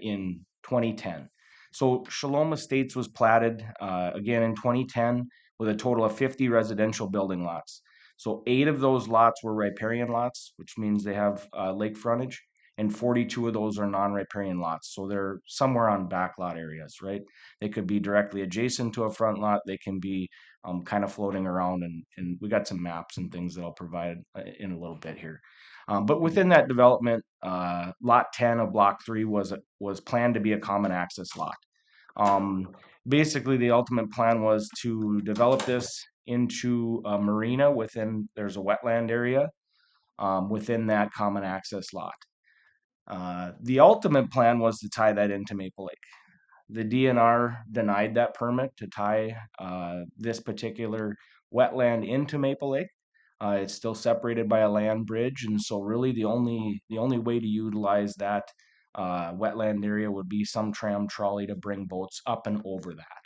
in 2010. So Shalom Estates was platted again in 2010 with a total of 50 residential building lots. So 8 of those lots were riparian lots, which means they have lake frontage, and 42 of those are non-riparian lots. So they're somewhere on backlot areas, right? They could be directly adjacent to a front lot. They can be kind of floating around, and we got some maps and things that I'll provide in a little bit here. But within that development, lot 10 of block 3 was planned to be a common access lot. Basically, the ultimate plan was to develop this into a marina there's a wetland area within that common access lot. The ultimate plan was to tie that into Maple Lake. The DNR denied that permit to tie this particular wetland into Maple Lake. It's still separated by a land bridge, and so really the only way to utilize that wetland area would be some tram trolley to bring boats up and over that.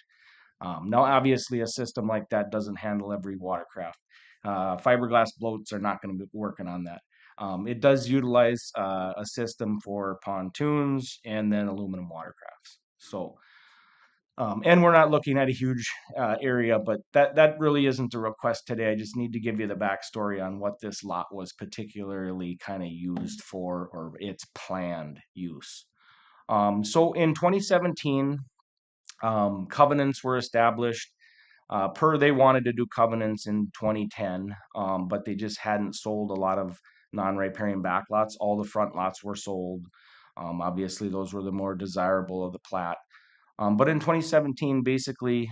Now, obviously, a system like that doesn't handle every watercraft. Fiberglass boats are not going to be working on that. It does utilize a system for pontoons and then aluminum watercrafts. So, and we're not looking at a huge area, but that really isn't the request today. I just need to give you the backstory on what this lot was particularly kind of used for, or its planned use. So in 2017, covenants were established. They wanted to do covenants in 2010, but they just hadn't sold a lot of non-riparian backlots. All the front lots were sold. Obviously, those were the more desirable of the plat. But in 2017, basically,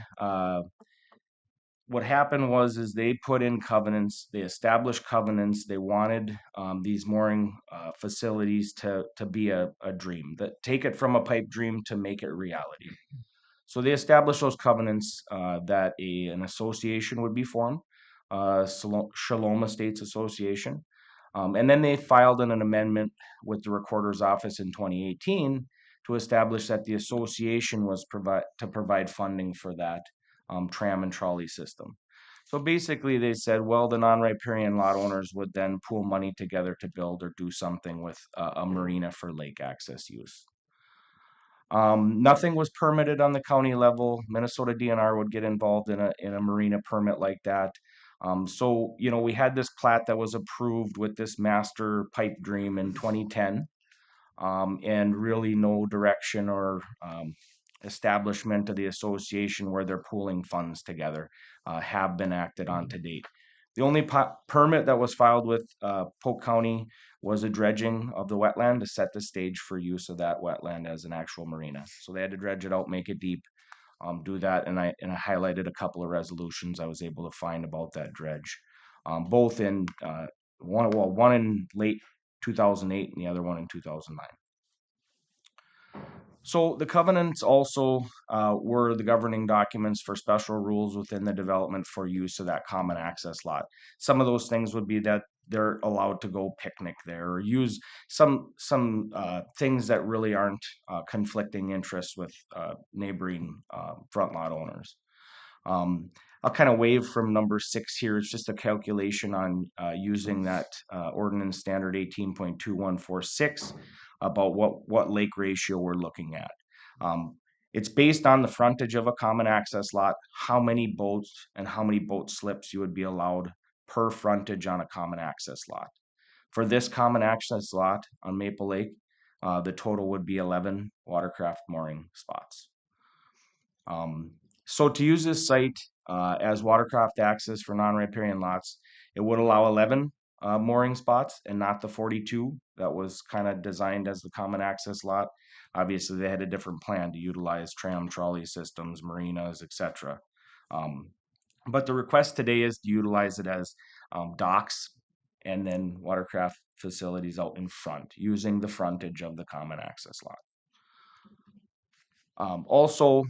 what happened is they put in covenants, they established covenants, they wanted these mooring facilities to be a dream, that take it from a pipe dream to make it reality. So they established those covenants that an association would be formed, Shalom Estates Association. And then they filed an amendment with the recorder's office in 2018 to establish that the association was to provide funding for that tram and trolley system. So basically they said, well, the non-riparian lot owners would then pool money together to build or do something with a marina for lake access use. Nothing was permitted on the county level. Minnesota DNR would get involved in a marina permit like that. So, you know, we had this plat that was approved with this master pipe dream in 2010, and really no direction or establishment of the association where they're pooling funds together have been acted on to date. The only permit that was filed with Polk County was a dredging of the wetland to set the stage for use of that wetland as an actual marina. So they had to dredge it out, make it deep, do that, and I highlighted a couple of resolutions I was able to find about that dredge, both in one in late 2008 and the other one in 2009. So the covenants also were the governing documents for special rules within the development for use of that common access lot. Some of those things would be that they're allowed to go picnic there or use some things that really aren't conflicting interests with neighboring front lot owners. I'll kind of waive from number 6 here. It's just a calculation on using that ordinance standard 18.2146 about what lake ratio we're looking at. It's based on the frontage of a common access lot, how many boats and how many boat slips you would be allowed per frontage on a common access lot. For this common access lot on Maple Lake, the total would be 11 watercraft mooring spots. So to use this site as watercraft access for non-riparian lots, it would allow 11 mooring spots and not the 42 that was kind of designed as the common access lot. Obviously, they had a different plan to utilize tram trolley systems, marinas, etc. But the request today is to utilize it as docks and then watercraft facilities out in front, using the frontage of the common access lot. Also,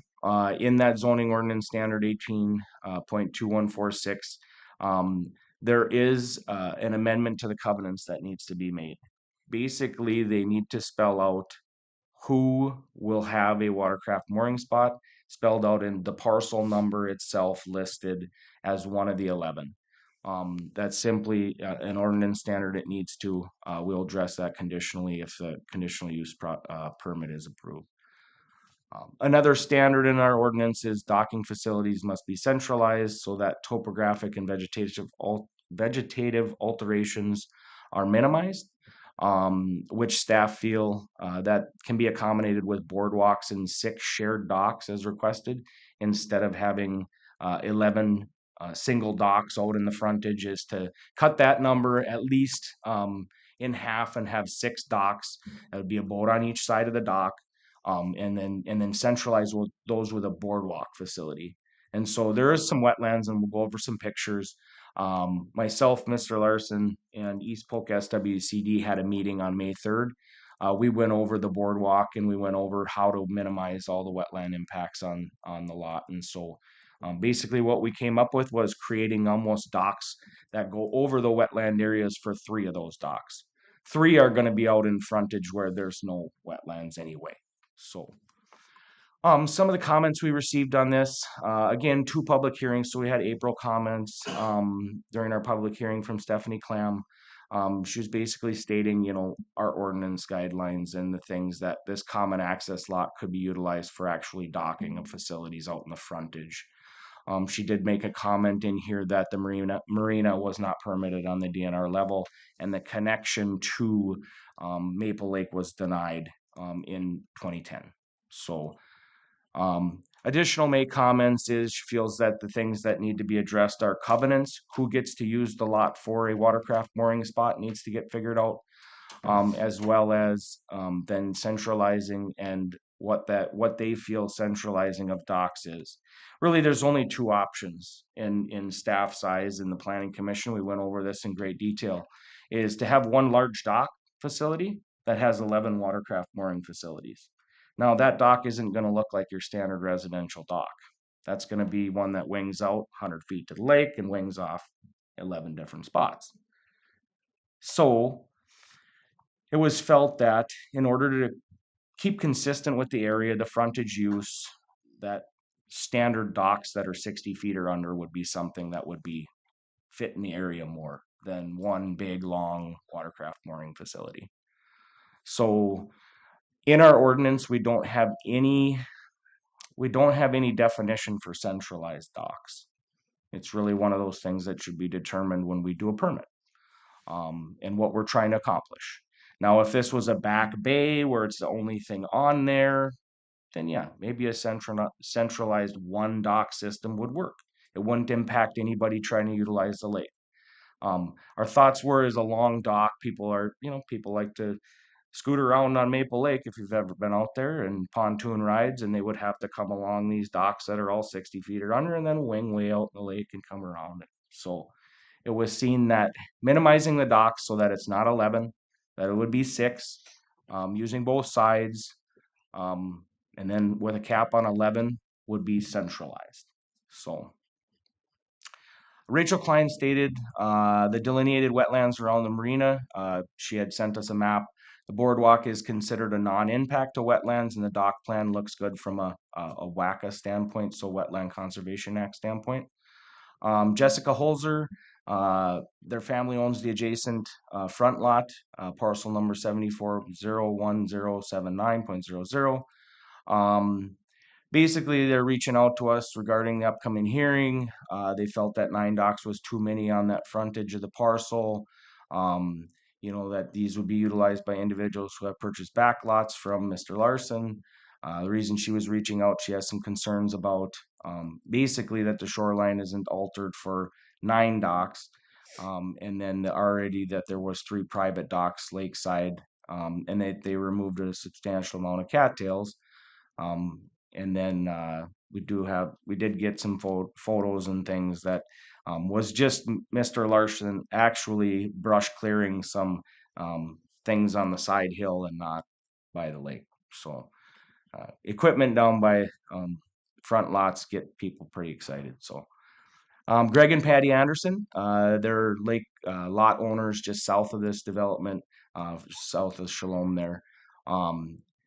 in that zoning ordinance standard 18.2146, there is an amendment to the covenants that needs to be made. Basically, they need to spell out who will have a watercraft mooring spot, spelled out in the parcel number itself listed as one of the 11. That's simply an ordinance standard. It needs to, we'll address that conditionally if the conditional use permit is approved. Another standard in our ordinance is docking facilities must be centralized so that topographic and vegetative alterations are minimized, which staff feel that can be accommodated with boardwalks and 6 shared docks as requested, instead of having 11 single docks out in the frontage, is to cut that number at least in half and have 6 docks. That would be a boat on each side of the dock. And then centralize those with a boardwalk facility. And so there is some wetlands, and we'll go over some pictures. Myself, Mr. Larson, and East Polk SWCD had a meeting on May 3rd. We went over the boardwalk and we went over how to minimize all the wetland impacts on the lot. And so basically what we came up with was creating almost docks that go over the wetland areas for 3 of those docks. 3 are going to be out in frontage where there's no wetlands anyway. So some of the comments we received on this, again, 2 public hearings. So we had April comments during our public hearing from Stephanie Clam. She was basically stating, you know, our ordinance guidelines and the things that this common access lot could be utilized for actually docking of facilities out in the frontage. She did make a comment in here that the marina was not permitted on the DNR level, and the connection to Maple Lake was denied in 2010. So additional May comments is she feels that the things that need to be addressed are covenants. Who gets to use the lot for a watercraft mooring spot needs to get figured out, as well as then centralizing and what they feel centralizing of docks is. Really, there's only two options in staff size in the planning commission. We went over this in great detail, is to have one large dock facility that has 11 watercraft mooring facilities. Now that dock isn't going to look like your standard residential dock. That's going to be one that wings out 100 feet to the lake and wings off 11 different spots. So it was felt that in order to keep consistent with the area, the frontage use, that standard docks that are 60 feet or under would be something that would be fit in the area more than one big long watercraft mooring facility. So in our ordinance, we don't have any definition for centralized docks. It's really one of those things that should be determined when we do a permit, and what we're trying to accomplish. Now, if this was a back bay where it's the only thing on there, then yeah, maybe a centralized one dock system would work. It wouldn't impact anybody trying to utilize the lake. Our thoughts were, as a long dock, people like to scoot around on Maple Lake, if you've ever been out there, and pontoon rides, and they would have to come along these docks that are all 60 feet or under and then wing way out in the lake and come around it. So it was seen that minimizing the docks so that it's not 11, that it would be 6, using both sides, and then with a cap on 11 would be centralized. So Rachel Klein stated the delineated wetlands around the marina. She had sent us a map. The boardwalk is considered a non-impact to wetlands, and the dock plan looks good from a WACA standpoint, so Wetland Conservation Act standpoint. Jessica Holzer, their family owns the adjacent front lot, parcel number 740107.00. Basically, they're reaching out to us regarding the upcoming hearing. They felt that 9 docks was too many on that frontage of the parcel. That these would be utilized by individuals who have purchased back lots from Mr. Larson. The reason she was reaching out, she has some concerns about basically that the shoreline isn't altered for 9 docks, and then already that there was 3 private docks lakeside, and they removed a substantial amount of cattails. And then we did get some photos and things that was just Mr. Larson actually brush clearing some things on the side hill and not by the lake. So equipment down by front lots get people pretty excited. So Greg and Patty Anderson, they're lake lot owners just south of this development, south of Shalom there.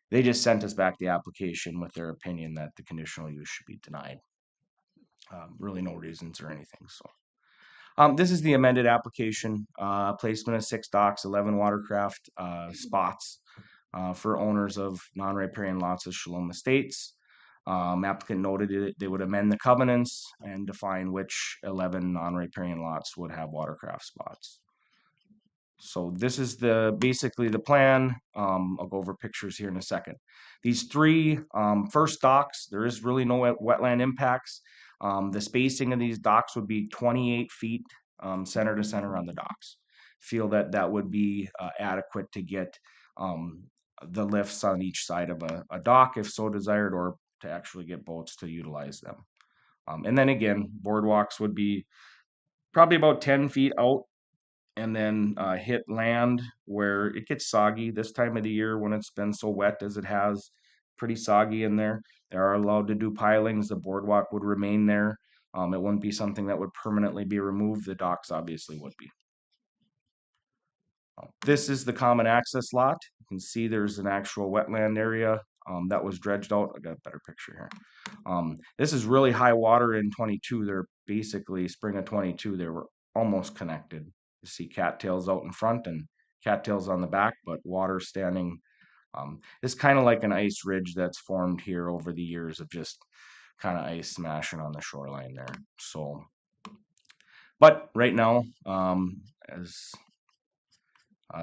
They just sent us back the application with their opinion that the conditional use should be denied. Really no reasons or anything. So this is the amended application. Placement of 6 docks, 11 watercraft spots for owners of non-riparian lots of Shalom Estates. Applicant noted they would amend the covenants and define which 11 non-riparian lots would have watercraft spots. So this is basically the plan. I'll go over pictures here in a second. These 3 first docks, there is really no wetland impacts. The spacing of these docks would be 28 feet center to center on the docks. Feel that would be adequate to get the lifts on each side of a dock if so desired, or to actually get boats to utilize them. And then again, boardwalks would be probably about 10 feet out, and then hit land where it gets soggy this time of the year when it's been so wet as it has, pretty soggy in there. They are allowed to do pilings. The boardwalk would remain there. It wouldn't be something that would permanently be removed. The docks obviously would be. This is the common access lot. You can see there's an actual wetland area that was dredged out. I got a better picture here. This is really high water in 22. They're basically spring of 22. They were almost connected. You see cattails out in front and cattails on the back, but water standing. It's kind of like an ice ridge that's formed here over the years of just kind of ice smashing on the shoreline there. So, but right now,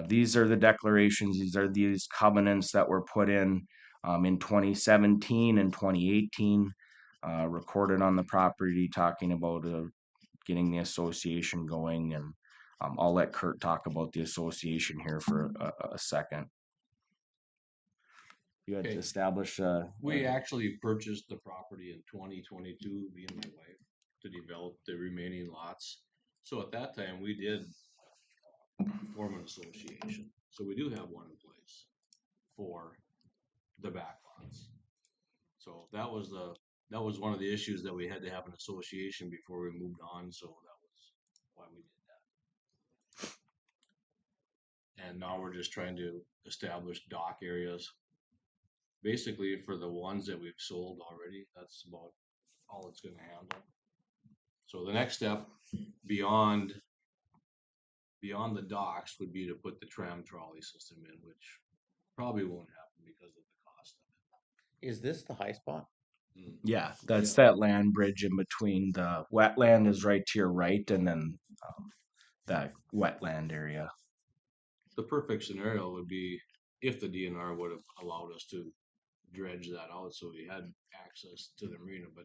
these are the declarations. These are these covenants that were put in 2017 and 2018, recorded on the property, talking about getting the association going. And I'll let Kurt talk about the association here for a second. You had to Okay. establish. We actually purchased the property in 2022, me and my wife, to develop the remaining lots. So at that time, we did form an association. So we do have one in place for the back lots. So that was one of the issues that we had to have an association before we moved on. So that was why we did that. And now we're just trying to establish dock areas. Basically, for the ones that we've sold already, that's about all it's going to handle. So the next step beyond the docks would be to put the tram trolley system in, which probably won't happen because of the cost of Is this the high spot? it. Yeah, that's that land bridge in between. The wetland is right to your right, and then that wetland area. The perfect scenario would be if the DNR would have allowed us to dredge that out so we had access to the marina, but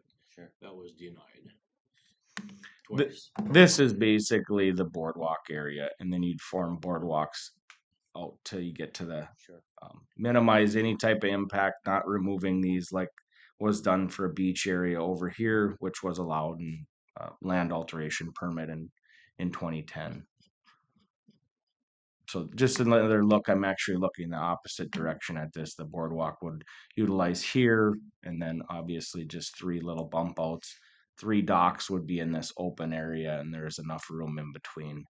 that was denied twice. This is basically the boardwalk area, and then you'd form boardwalks out till you get to the minimize any type of impact, not removing these like was done for a beach area over here, which was allowed in land alteration permit in 2010. So just another look, I'm actually looking the opposite direction at this. The boardwalk would utilize here, and then obviously just 3 little bump outs. 3 docks would be in this open area, and there's enough room in between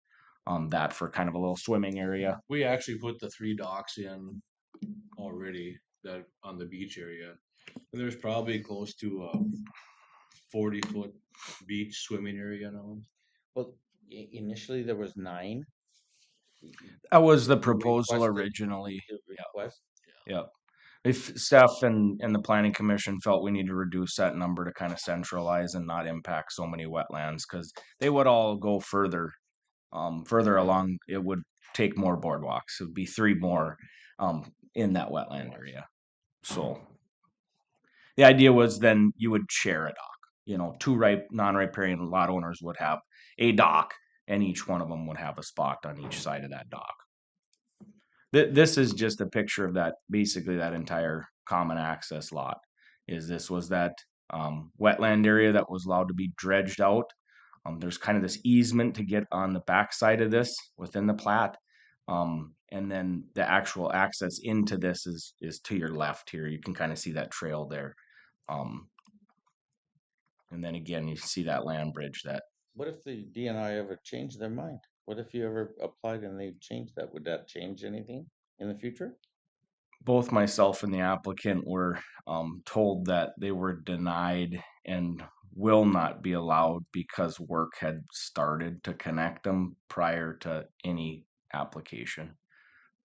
that for kind of a little swimming area. We actually put the 3 docks in already that on the beach area. And there's probably close to a 40-foot beach swimming area now. Well, initially there was 9. That was the proposal originally. Yep. If staff and the planning commission felt we need to reduce that number to kind of centralize and not impact so many wetlands, because they would all go further along. It would take more boardwalks. It would be 3 more in that wetland area. So the idea was then you would share a dock. 2 non-riparian lot owners would have a dock, and each one of them would have a spot on each side of that dock. This is just a picture of that, basically that entire common access lot. This was that wetland area that was allowed to be dredged out. There's kind of this easement to get on the back side of this within the plat. And then the actual access into this is to your left here. You can kind of see that trail there. And then again, you see that land bridge that. What if the DNI ever changed their mind? What if you ever applied and they changed that? Would that change anything in the future? Both myself and the applicant were told that they were denied and will not be allowed because work had started to connect them prior to any application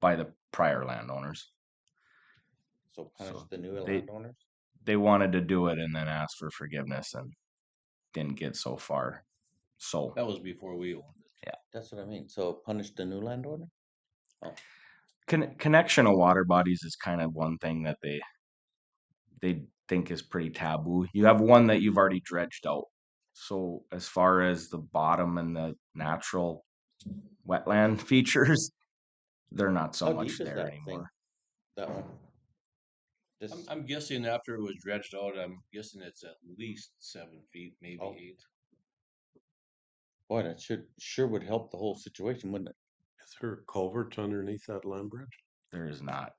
by the prior landowners. So punish the new landowners? They wanted to do it and then asked for forgiveness and didn't get so far. So that was before we owned it. Yeah, that's what I mean. So punish the new landowner? Oh. Connection of water bodies is kind of one thing that they think is pretty taboo. You have one that you've already dredged out. So as far as the bottom and the natural wetland features, they're not so much there anymore. That one. I'm guessing after it was dredged out, I'm guessing it's at least 7 feet, maybe 8. Boy, that sure would help the whole situation, wouldn't it? Is there a culvert underneath that land bridge? There is not.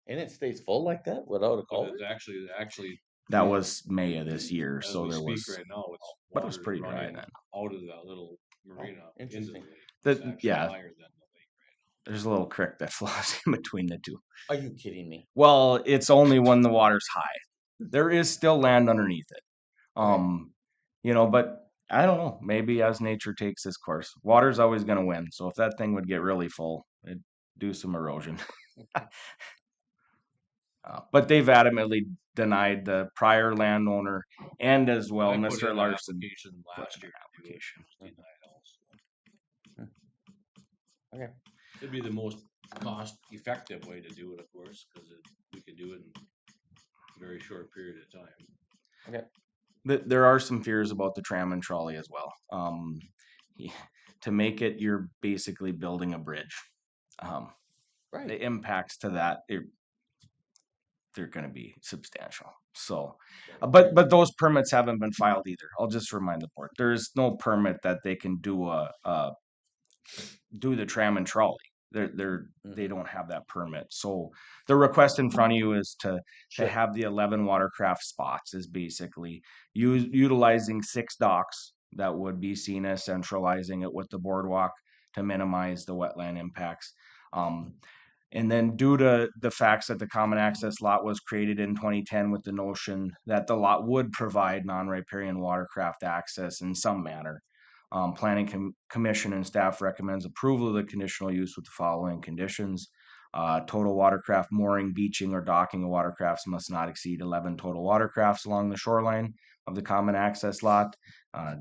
And it stays full like that without a culvert? It's actually that was May of this year, as so we there speak was. right now, it's but it was pretty dry then. Out of that little marina into the lake. Yeah. Higher than the lake right now. There's a little creek that flows in between the two. Are you kidding me? Well, it's only when the water's high. There is still land underneath it. But I don't know. Maybe as nature takes its course, water's always going to win. So if that thing would get really full, it'd do some erosion. But they've adamantly denied the prior landowner and as well Mr. Larson. Last year. Okay. It'd be the most cost-effective way to do it, of course, because we could do it in a very short period of time. Okay. There are some fears about the tram and trolley as well. To make it, you're basically building a bridge. Right. The impacts to that, they're going to be substantial. So, but those permits haven't been filed either. I'll just remind the board, there's no permit that they can do do the tram and trolley. They don't have that permit. So the request in front of you is to have the 11 watercraft spots is basically utilizing 6 docks that would be seen as centralizing it with the boardwalk to minimize the wetland impacts. And then due to the facts that the common access lot was created in 2010 with the notion that the lot would provide non-riparian watercraft access in some manner, Planning Commission and staff recommends approval of the conditional use with the following conditions. Total watercraft mooring, beaching, or docking of watercrafts must not exceed 11 total watercrafts along the shoreline of the common access lot.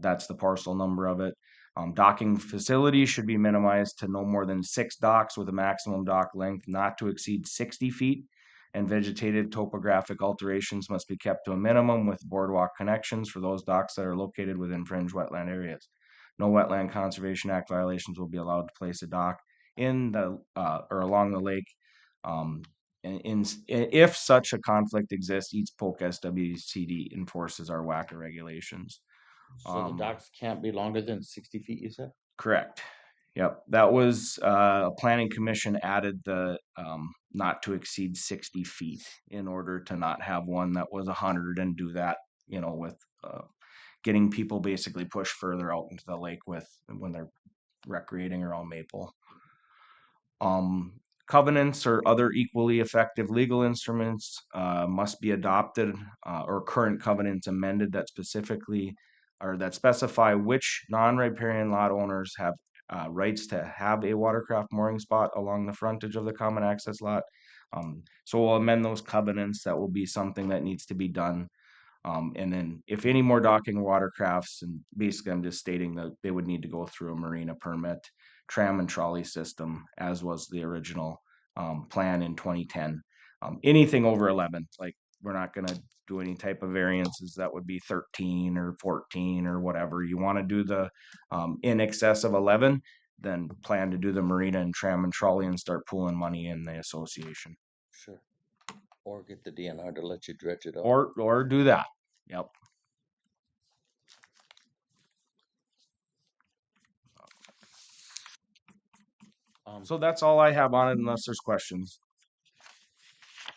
That's the parcel number of it. Docking facilities should be minimized to no more than 6 docks with a maximum dock length not to exceed 60 feet. And vegetative topographic alterations must be kept to a minimum with boardwalk connections for those docks that are located within fringe wetland areas. No Wetland Conservation Act violations will be allowed to place a dock in the or along the lake. If such a conflict exists, each Polk SWCD enforces our WACA regulations. So the docks can't be longer than 60 feet, you said? Correct. Yep. That was a planning commission added the not to exceed 60 feet in order to not have one that was 100 and do that, with getting people basically pushed further out into the lake with when they're recreating around Maple. Covenants or other equally effective legal instruments must be adopted or current covenants amended that specifically or that specify which non-riparian lot owners have rights to have a watercraft mooring spot along the frontage of the common access lot. So we'll amend those covenants. That will be something that needs to be done. And then if any more docking watercrafts, and basically I'm just stating that they would need to go through a marina permit, tram and trolley system, as was the original plan in 2010. Anything over 11, like we're not going to do any type of variances. That would be 13 or 14 or whatever. You want to do the in excess of 11, then plan to do the marina and tram and trolley and start pooling money in the association. Sure. Or get the DNR to let you dredge it up. Or do that. Yep. So that's all I have on it, unless there's questions.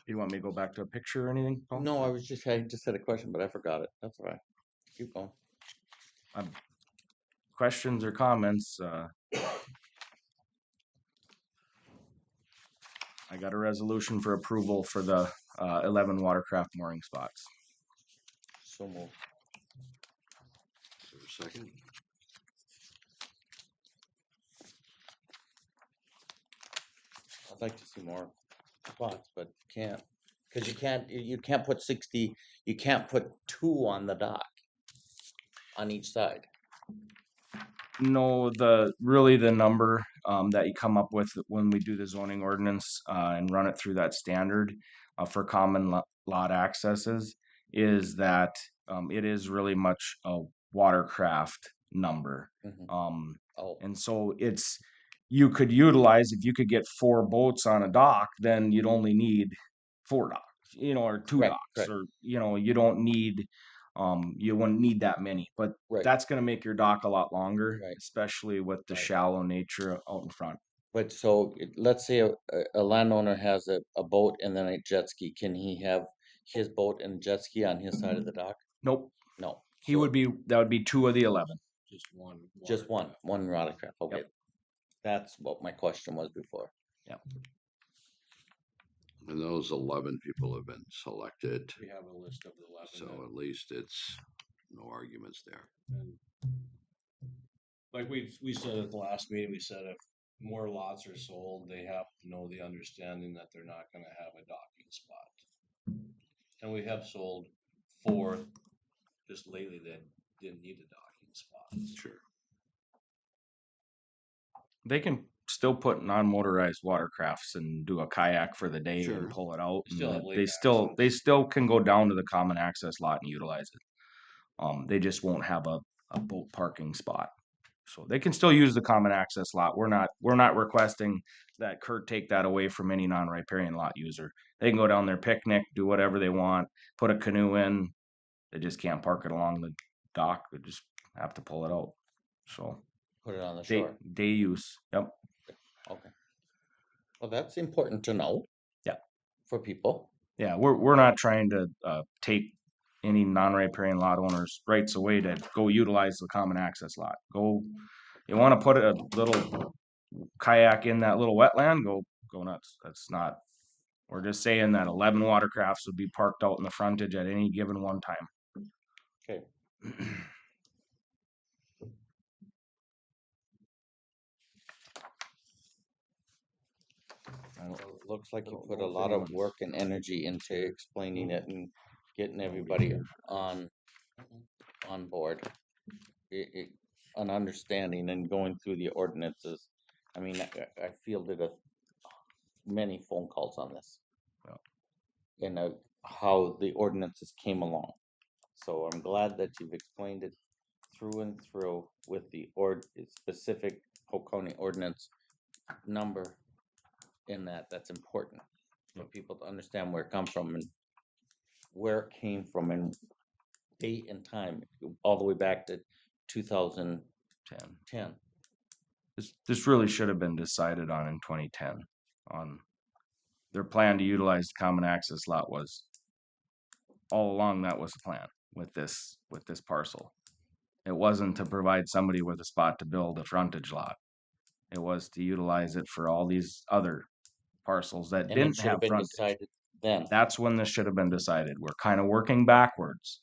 You want me to go back to a picture or anything, Paul? No, I just had a question, but I forgot it. That's all right. Keep going. Questions or comments? I got a resolution for approval for the 11 watercraft mooring spots. So moved. Is there a second? I'd like to see more spots, but can't, because you can't put 60. You can't put 2 on the dock on each side. No, the number that you come up with when we do the zoning ordinance and run it through that standard for common lot accesses is that it is really much a watercraft number. And so you could utilize, if you could get 4 boats on a dock, then you'd only need 4 docks, or 2 docks, or you don't need you wouldn't need that many, but that's going to make your dock a lot longer, especially with the shallow nature out in front. But so let's say a landowner has a boat and then a jet ski. Can he have his boat and jet ski on his side of the dock? Nope. No. That would be 2 of the 11. Just one. Just one watercraft. Okay. Yep. That's what my question was before. Yep. And those 11 people have been selected. We have a list of the 11. So at least it's no arguments there. And like we said at the last meeting, we said if more lots are sold, they have to know the understanding that they're not going to have a docking spot. And we have sold 4 just lately that didn't need a docking spot. Sure. They can still put non-motorized watercrafts and do a kayak for the day Sure. and pull it out. They still can go down to the common access lot and utilize it. They just won't have a boat parking spot. So they can still use the common access lot. We're not requesting that Kurt take that away from any non-riparian lot user. They can go down there, picnic, do whatever they want, put a canoe in. They just can't park it along the dock. They just have to pull it out. So Put it on the day, shore. day use. Yep. Okay. Well, that's important to know. Yeah. For people. Yeah, we're not trying to take any non-riparian lot owners' rights away to go utilize the common access lot. Go, you want to put a little kayak in that little wetland, go nuts. That's not. We're just saying that 11 watercrafts would be parked out in the frontage at any given one time. Okay. Looks like you put a lot of work and energy into explaining it and getting everybody on board. An understanding and going through the ordinances. I mean, I fielded many phone calls on this. And how the ordinances came along. So I'm glad that you've explained it through and through with the specific Polk County ordinance number in that. That's important for people to understand where it comes from and where it came from and date and time all the way back to 2010. This really should have been decided on in 2010 on their plan to utilize the common access lot. Was all along that was the plan with this parcel. It wasn't to provide somebody with a spot to build a frontage lot. It was to utilize it for all these other parcels that And didn't it should have been frontage. decided then. That's when this should have been decided. We're kind of working backwards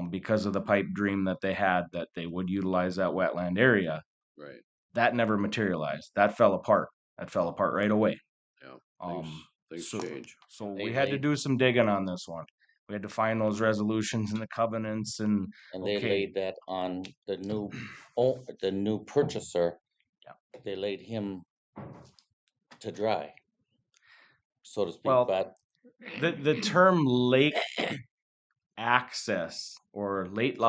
because of the pipe dream that they had that they would utilize that wetland area. Right. That never materialized. That fell apart. That fell apart right away. Yeah. Things change. So we had to do some digging on this one. We had to find those resolutions and the covenants and they laid that on the new purchaser. Yeah. They laid him to dry, so to speak. Well, but the term lake access or lake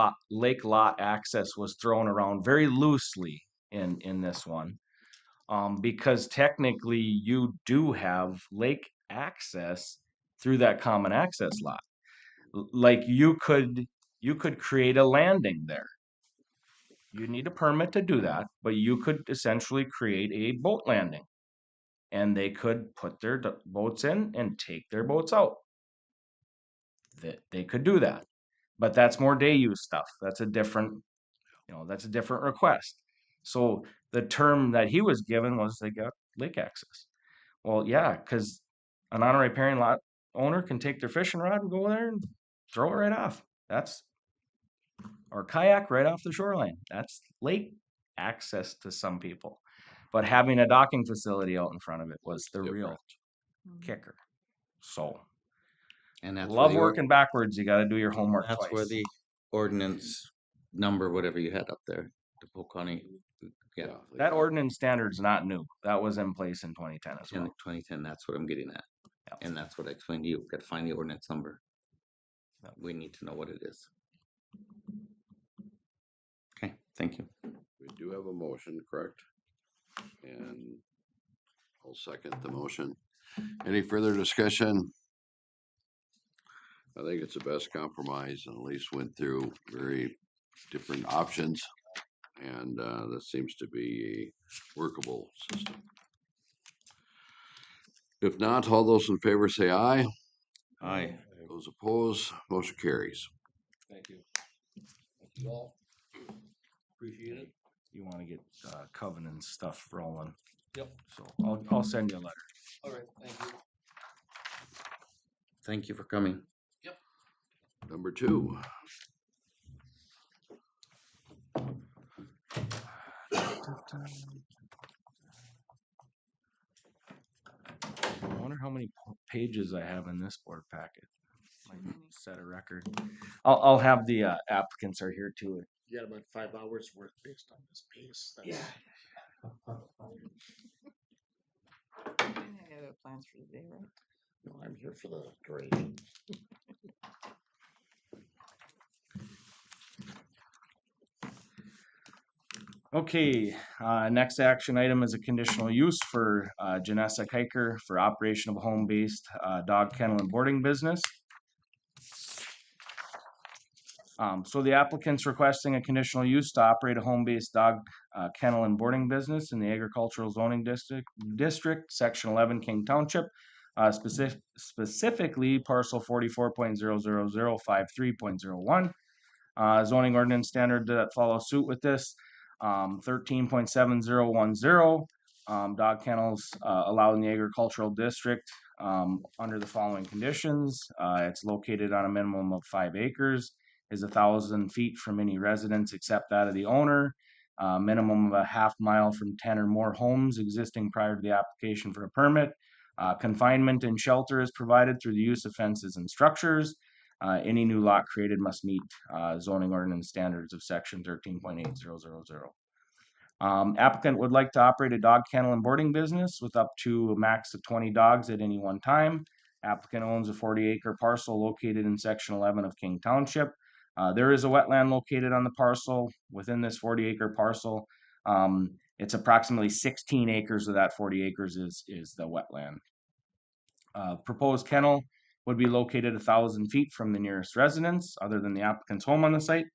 lot access was thrown around very loosely in this one. Because technically you do have lake access through that common access lot. Like you could create a landing there. You need a permit to do that, but you could essentially create a boat landing. And they could put their boats in and take their boats out. They could do that. But that's more day use stuff. That's a different request. So the term that he was given was they got lake access. Well, yeah, because an non-riparian lot owner can take their fishing rod and go there and throw it right off. Or kayak right off the shoreline. That's lake access to some people. But having a docking facility out in front of it was the real kicker. So, and that's love working backwards. You got to do your homework That's twice. where the ordinance number, whatever you had up there, the Polk County. Yeah, that ordinance standard's not new. That was in place in 2010 as well. 2010, that's what I'm getting at. Yep. And that's what I explained to you. Got to find the ordinance number. Yep. We need to know what it is. Okay, thank you. We do have a motion, correct? And I'll second the motion. Any further discussion? I think it's the best compromise and at least went through very different options. And this seems to be a workable system. If not, all those in favor say aye. Aye. Those opposed, motion carries. Thank you. Thank you all. Appreciate it. You want to get covenant stuff rolling. Yep. So I'll send you a letter. All right. Thank you. Thank you for coming. Yep. Number 2. I wonder how many pages I have in this board packet. Like set a record. I'll have the applicants are here too. You got about 5 hours worth based on this piece. That's... I have plans for the day, right? No, I'm here for the duration. Okay, next action item is a conditional use for Janessa Kiker for operation of a home-based dog kennel and boarding business. So the applicant's requesting a conditional use to operate a home-based dog kennel and boarding business in the agricultural zoning district, section 11, King Township, specifically parcel 44.00053.01. Zoning ordinance standard that follow suit with this, 13.7010. Dog kennels allowed in the agricultural district under the following conditions. It's located on a minimum of 5 acres, is 1,000 feet from any residence except that of the owner, minimum of a half mile from 10 or more homes existing prior to the application for a permit. Confinement and shelter is provided through the use of fences and structures. Any new lot created must meet zoning ordinance standards of section 13.8000. Applicant would like to operate a dog kennel and boarding business with up to a max of 20 dogs at any one time. Applicant owns a 40-acre parcel located in section 11 of King Township. There is a wetland located on the parcel. Within this 40-acre parcel, it's approximately 16 acres of that 40 acres is the wetland. Proposed kennel would be located 1,000 feet from the nearest residence, other than the applicant's home on the site.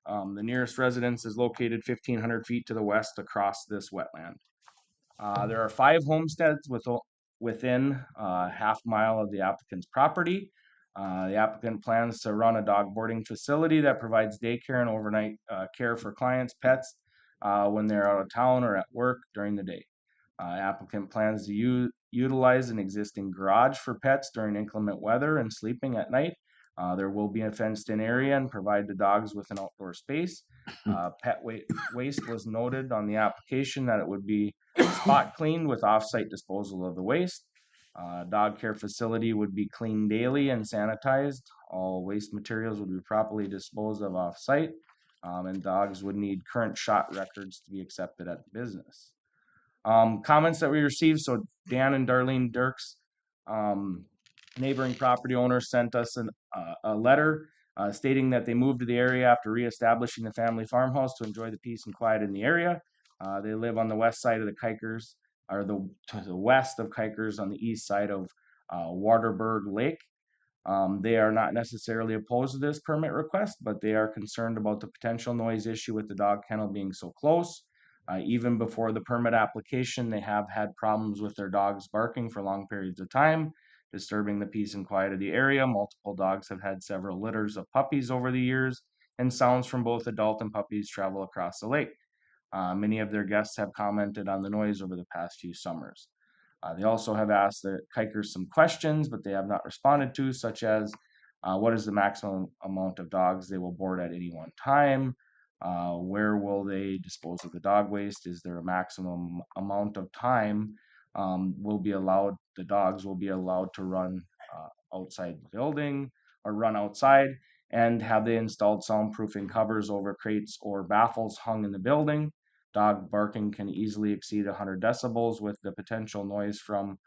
The nearest residence is located 1,500 feet to the west across this wetland. There are 5 homesteads within half mile of the applicant's property. The applicant plans to run a dog boarding facility that provides daycare and overnight care for clients' pets when they're out of town or at work during the day. Applicant plans to utilize an existing garage for pets during inclement weather and sleeping at night. There will be a fenced-in area and provide the dogs with an outdoor space. Pet waste was noted on the application that it would be spot cleaned with off-site disposal of the waste. Dog care facility would be cleaned daily and sanitized. All waste materials would be properly disposed of off-site, and dogs would need current shot records to be accepted at the business. Comments that we received. So Dan and Darlene Dirks, neighboring property owners, sent us a letter stating that they moved to the area after reestablishing the family farmhouse to enjoy the peace and quiet in the area. They live on the west side of the Kikers, or to the west of Kikers on the east side of Waterberg Lake. They are not necessarily opposed to this permit request, but they are concerned about the potential noise issue with the dog kennel being so close. Even before the permit application, they have had problems with their dogs barking for long periods of time, disturbing the peace and quiet of the area. Multiple dogs have had several litters of puppies over the years, and sounds from both adult and puppies travel across the lake. Many of their guests have commented on the noise over the past few summers. They also have asked the Kikers some questions, but they have not responded to, such as what is the maximum amount of dogs they will board at any one time? Where will they dispose of the dog waste? Is there a maximum amount of time the dogs will be allowed to run outside the building or run outside? And have they installed soundproofing covers over crates or baffles hung in the building? Dog barking can easily exceed 100 decibels with the potential noise from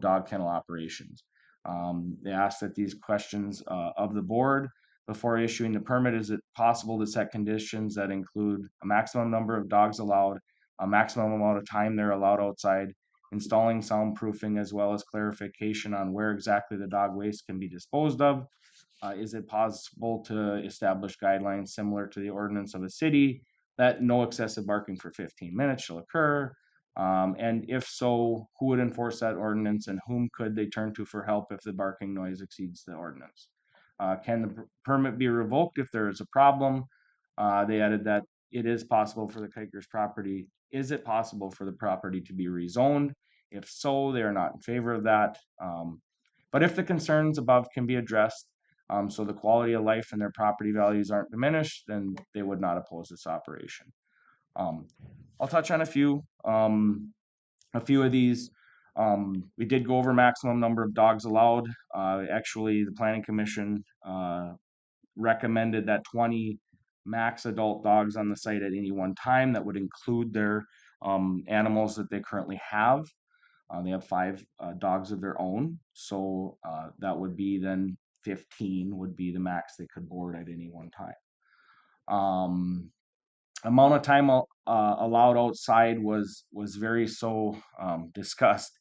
dog kennel operations. They asked that these questions of the board before issuing the permit. Is it possible to set conditions that include a maximum number of dogs allowed, a maximum amount of time they're allowed outside, installing soundproofing, as well as clarification on where exactly the dog waste can be disposed of? Is it possible to establish guidelines similar to the ordinance of a city that no excessive barking for 15 minutes shall occur? And if so, who would enforce that ordinance, and whom could they turn to for help if the barking noise exceeds the ordinance? Can the permit be revoked if there is a problem? They added that it is possible for the Kikers property. Is it possible for the property to be rezoned? If so, they are not in favor of that. But if the concerns above can be addressed, so the quality of life and their property values aren't diminished, then they would not oppose this operation. I'll touch on a few of these. We did go over maximum number of dogs allowed. Actually, the planning commission recommended that 20 max adult dogs on the site at any one time. That would include their animals that they currently have. They have 5 dogs of their own, so that would be then 15 would be the max they could board at any one time. Amount of time allowed outside was very discussed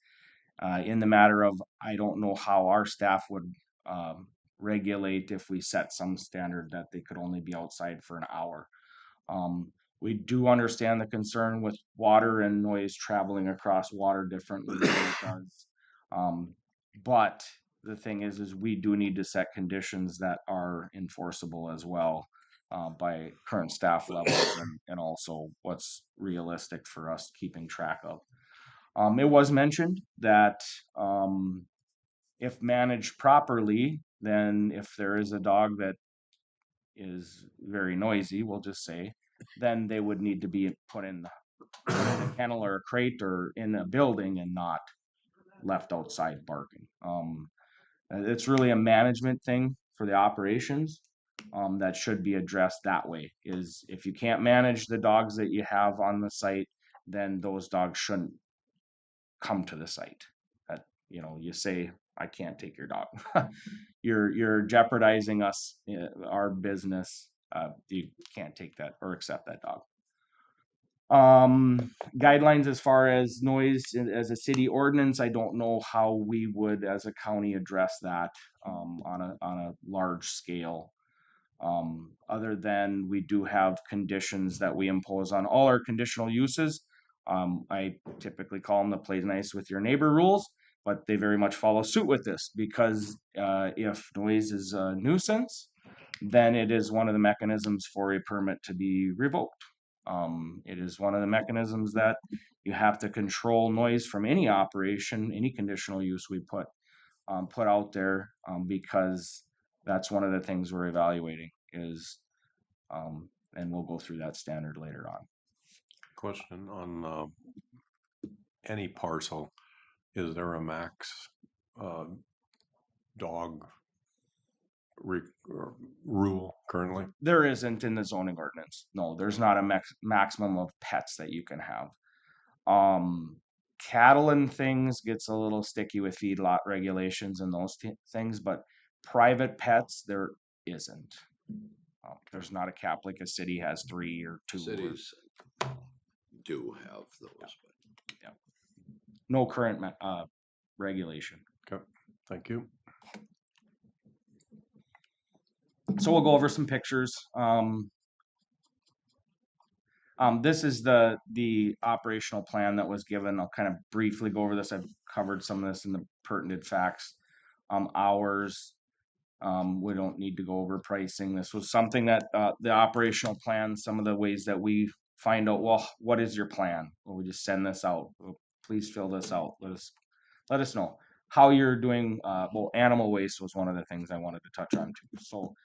in the matter of, I don't know how our staff would regulate if we set some standard that they could only be outside for an hour. We do understand the concern with water and noise traveling across water differently than it does. But the thing is we do need to set conditions that are enforceable as well by current staff levels and also what's realistic for us keeping track of. It was mentioned that if managed properly, then if there is a dog that is very noisy, we'll just say, then they would need to be put in a kennel or a crate or in a building and not left outside barking. It's really a management thing for the operations that should be addressed that way. Is if you can't manage the dogs that you have on the site, then those dogs shouldn't come to the site. That, you know, you say, I can't take your dog. You're jeopardizing us, our business. You can't take that or accept that dog. Guidelines as far as noise as a city ordinance, I don't know how we would as a county address that on a large scale. Other than we do have conditions that we impose on all our conditional uses. I typically call them the play nice with your neighbor rules, but they very much follow suit with this because if noise is a nuisance, then it is one of the mechanisms for a permit to be revoked. It is one of the mechanisms that you have to control noise from any operation, any conditional use we put out there, because that's one of the things we're evaluating is, and we'll go through that standard later on. Question on any parcel, is there a max dog rule currently? There isn't in the zoning ordinance. No, there's not a maximum of pets that you can have. Cattle and things gets a little sticky with feedlot regulations and those things, but private pets, there isn't. There's not a cap like a city has 3 or 2. Cities do have those. Yeah. No current regulation. Okay, thank you. So we'll go over some pictures. This is the operational plan that was given. I'll kind of briefly go over this. I've covered some of this in the pertinent facts. Hours, we don't need to go over pricing. This was something that the operational plan, some of the ways that we find out, well, what is your plan? Well, we just send this out. Well, please fill this out. Let us know how you're doing. Well, animal waste was one of the things I wanted to touch on too. So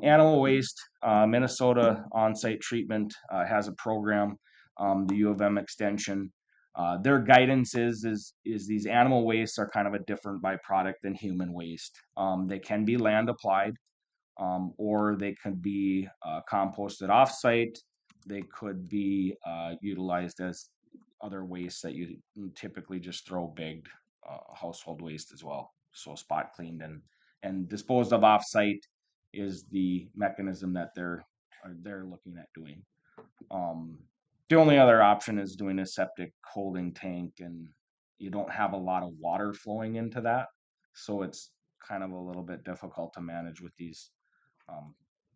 animal waste, Minnesota on-site treatment has a program, the U of M extension. Their guidance is these animal wastes are kind of a different byproduct than human waste. They can be land applied, or they could be composted off-site. They could be utilized as other wastes that you typically just throw bagged household waste as well. So spot cleaned and disposed of off-site is the mechanism that they're looking at doing. The only other option is doing a septic holding tank, and you don't have a lot of water flowing into that, so it's kind of a little bit difficult to manage with these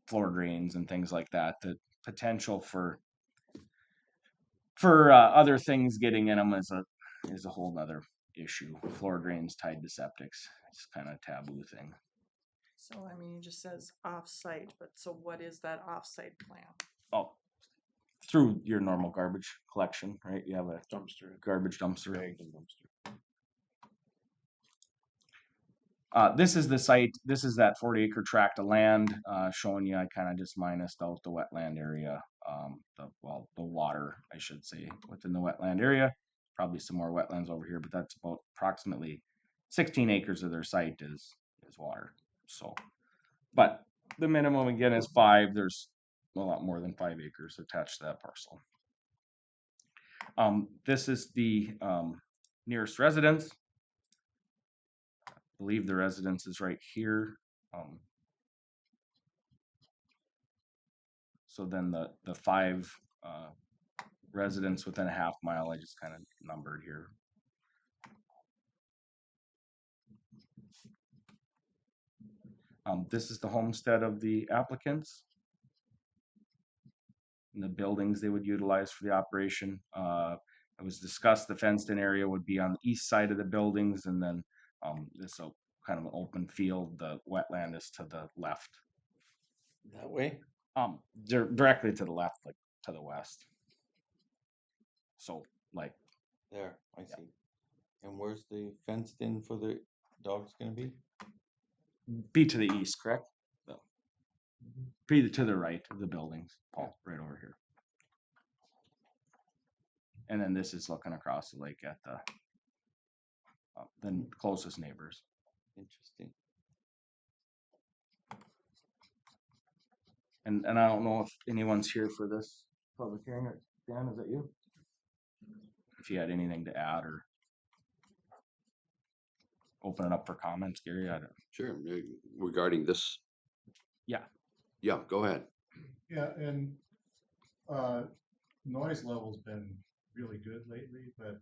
floor drains and things like that. The potential for other things getting in them is a whole nother issue. Floor drains tied to septics, it's kind of a taboo thing. So, I mean, it just says off-site, but so what is that off-site plan? Oh, through your normal garbage collection, right? You have a garbage dumpster. This is the site. This is that 40-acre tract of land, showing you. I kind of just minused out the wetland area, the water, I should say, within the wetland area. Probably some more wetlands over here, but that's about approximately 16 acres of their site is water. So, but the minimum again is 5. There's a lot more than 5 acres attached to that parcel. This is the nearest residence. I believe the residence is right here. So then the 5 residents within a half mile, I just kind of numbered here. This is the homestead of the applicants and the buildings they would utilize for the operation. It was discussed the fenced-in area would be on the east side of the buildings, and then this kind of an open field. The wetland is to the left. That way? Directly to the left, like to the west. So, like There, I see. And where's the fenced in for the dogs gonna be? to the east, correct? No. Be to the right of the buildings, Paul, right over here. And then this is looking across the lake at the closest neighbors. Interesting. And I don't know if anyone's here for this public hearing. Dan, is that you? If you had anything to add or open it up for comments, Gary. Sure. Regarding this. Yeah. Yeah, go ahead. Yeah, and noise level's been really good lately, but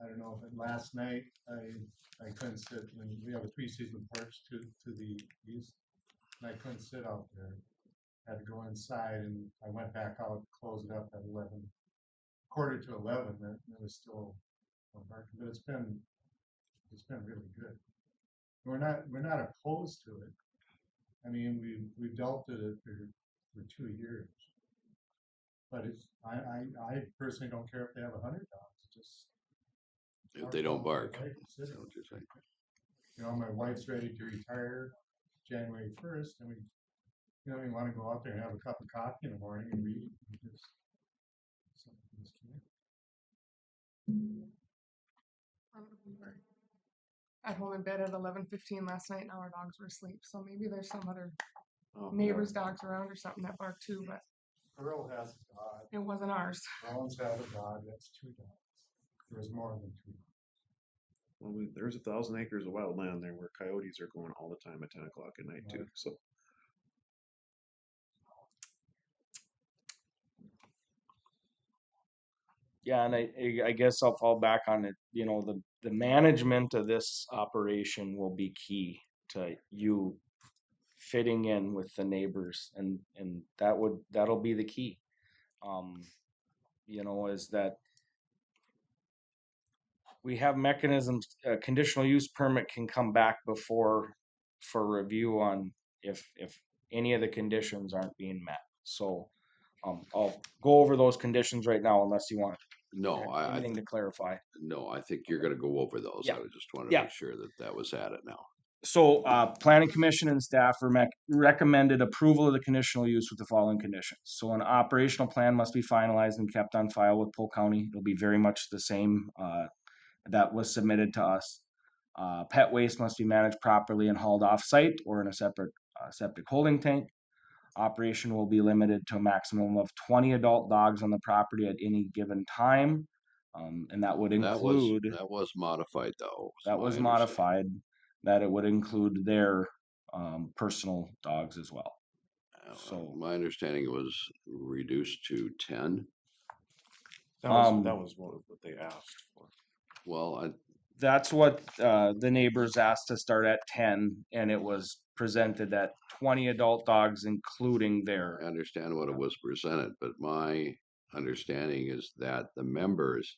I don't know, but last night I couldn't sit, and we have a 3-season porch to the east, and I couldn't sit out there. Had to go inside, and I went back out, closed it up at 11, 11, and it was still dark, but it's been really good. We're not opposed to it. I mean, we've dealt with it for 2 years, but it's I personally don't care if they have 100 dogs. Just if they don't bark. You know, my wife's ready to retire January 1st, and we want to go out there and have a cup of coffee in the morning and read. At home in bed at 11:15 last night, and our dogs were asleep. So maybe there's some other neighbors' dogs around or something that bark too, but Earl has a dog. it wasn't ours. Rollins has a dog. That's 2 dogs. There was more than 2. Well, there's 1,000 acres of wild land there where coyotes are going all the time at 10 o'clock at night too. So. Yeah, and I guess I'll fall back on it. You know, the management of this operation will be key to you fitting in with the neighbors, and that'll be the key. You know, is that we have mechanisms. A conditional use permit can come back for review on if any of the conditions aren't being met. So I'll go over those conditions right now, unless you want anything to clarify. No, I think you're going to go over those. Yeah. I just wanted to make sure that was at it now. So Planning Commission and staff recommended approval of the conditional use with the following conditions. So an operational plan must be finalized and kept on file with Polk County. It'll be very much the same that was submitted to us. Pet waste must be managed properly and hauled off-site or in a separate septic holding tank. Operation will be limited to a maximum of 20 adult dogs on the property at any given time. And that would include... That was modified though. That was modified, that it would include their personal dogs as well. So my understanding was reduced to 10. That was what they asked for. Well, that's what the neighbors asked to start at 10, and it was presented at 20 adult dogs, including their... I understand what it was presented, but my understanding is that the members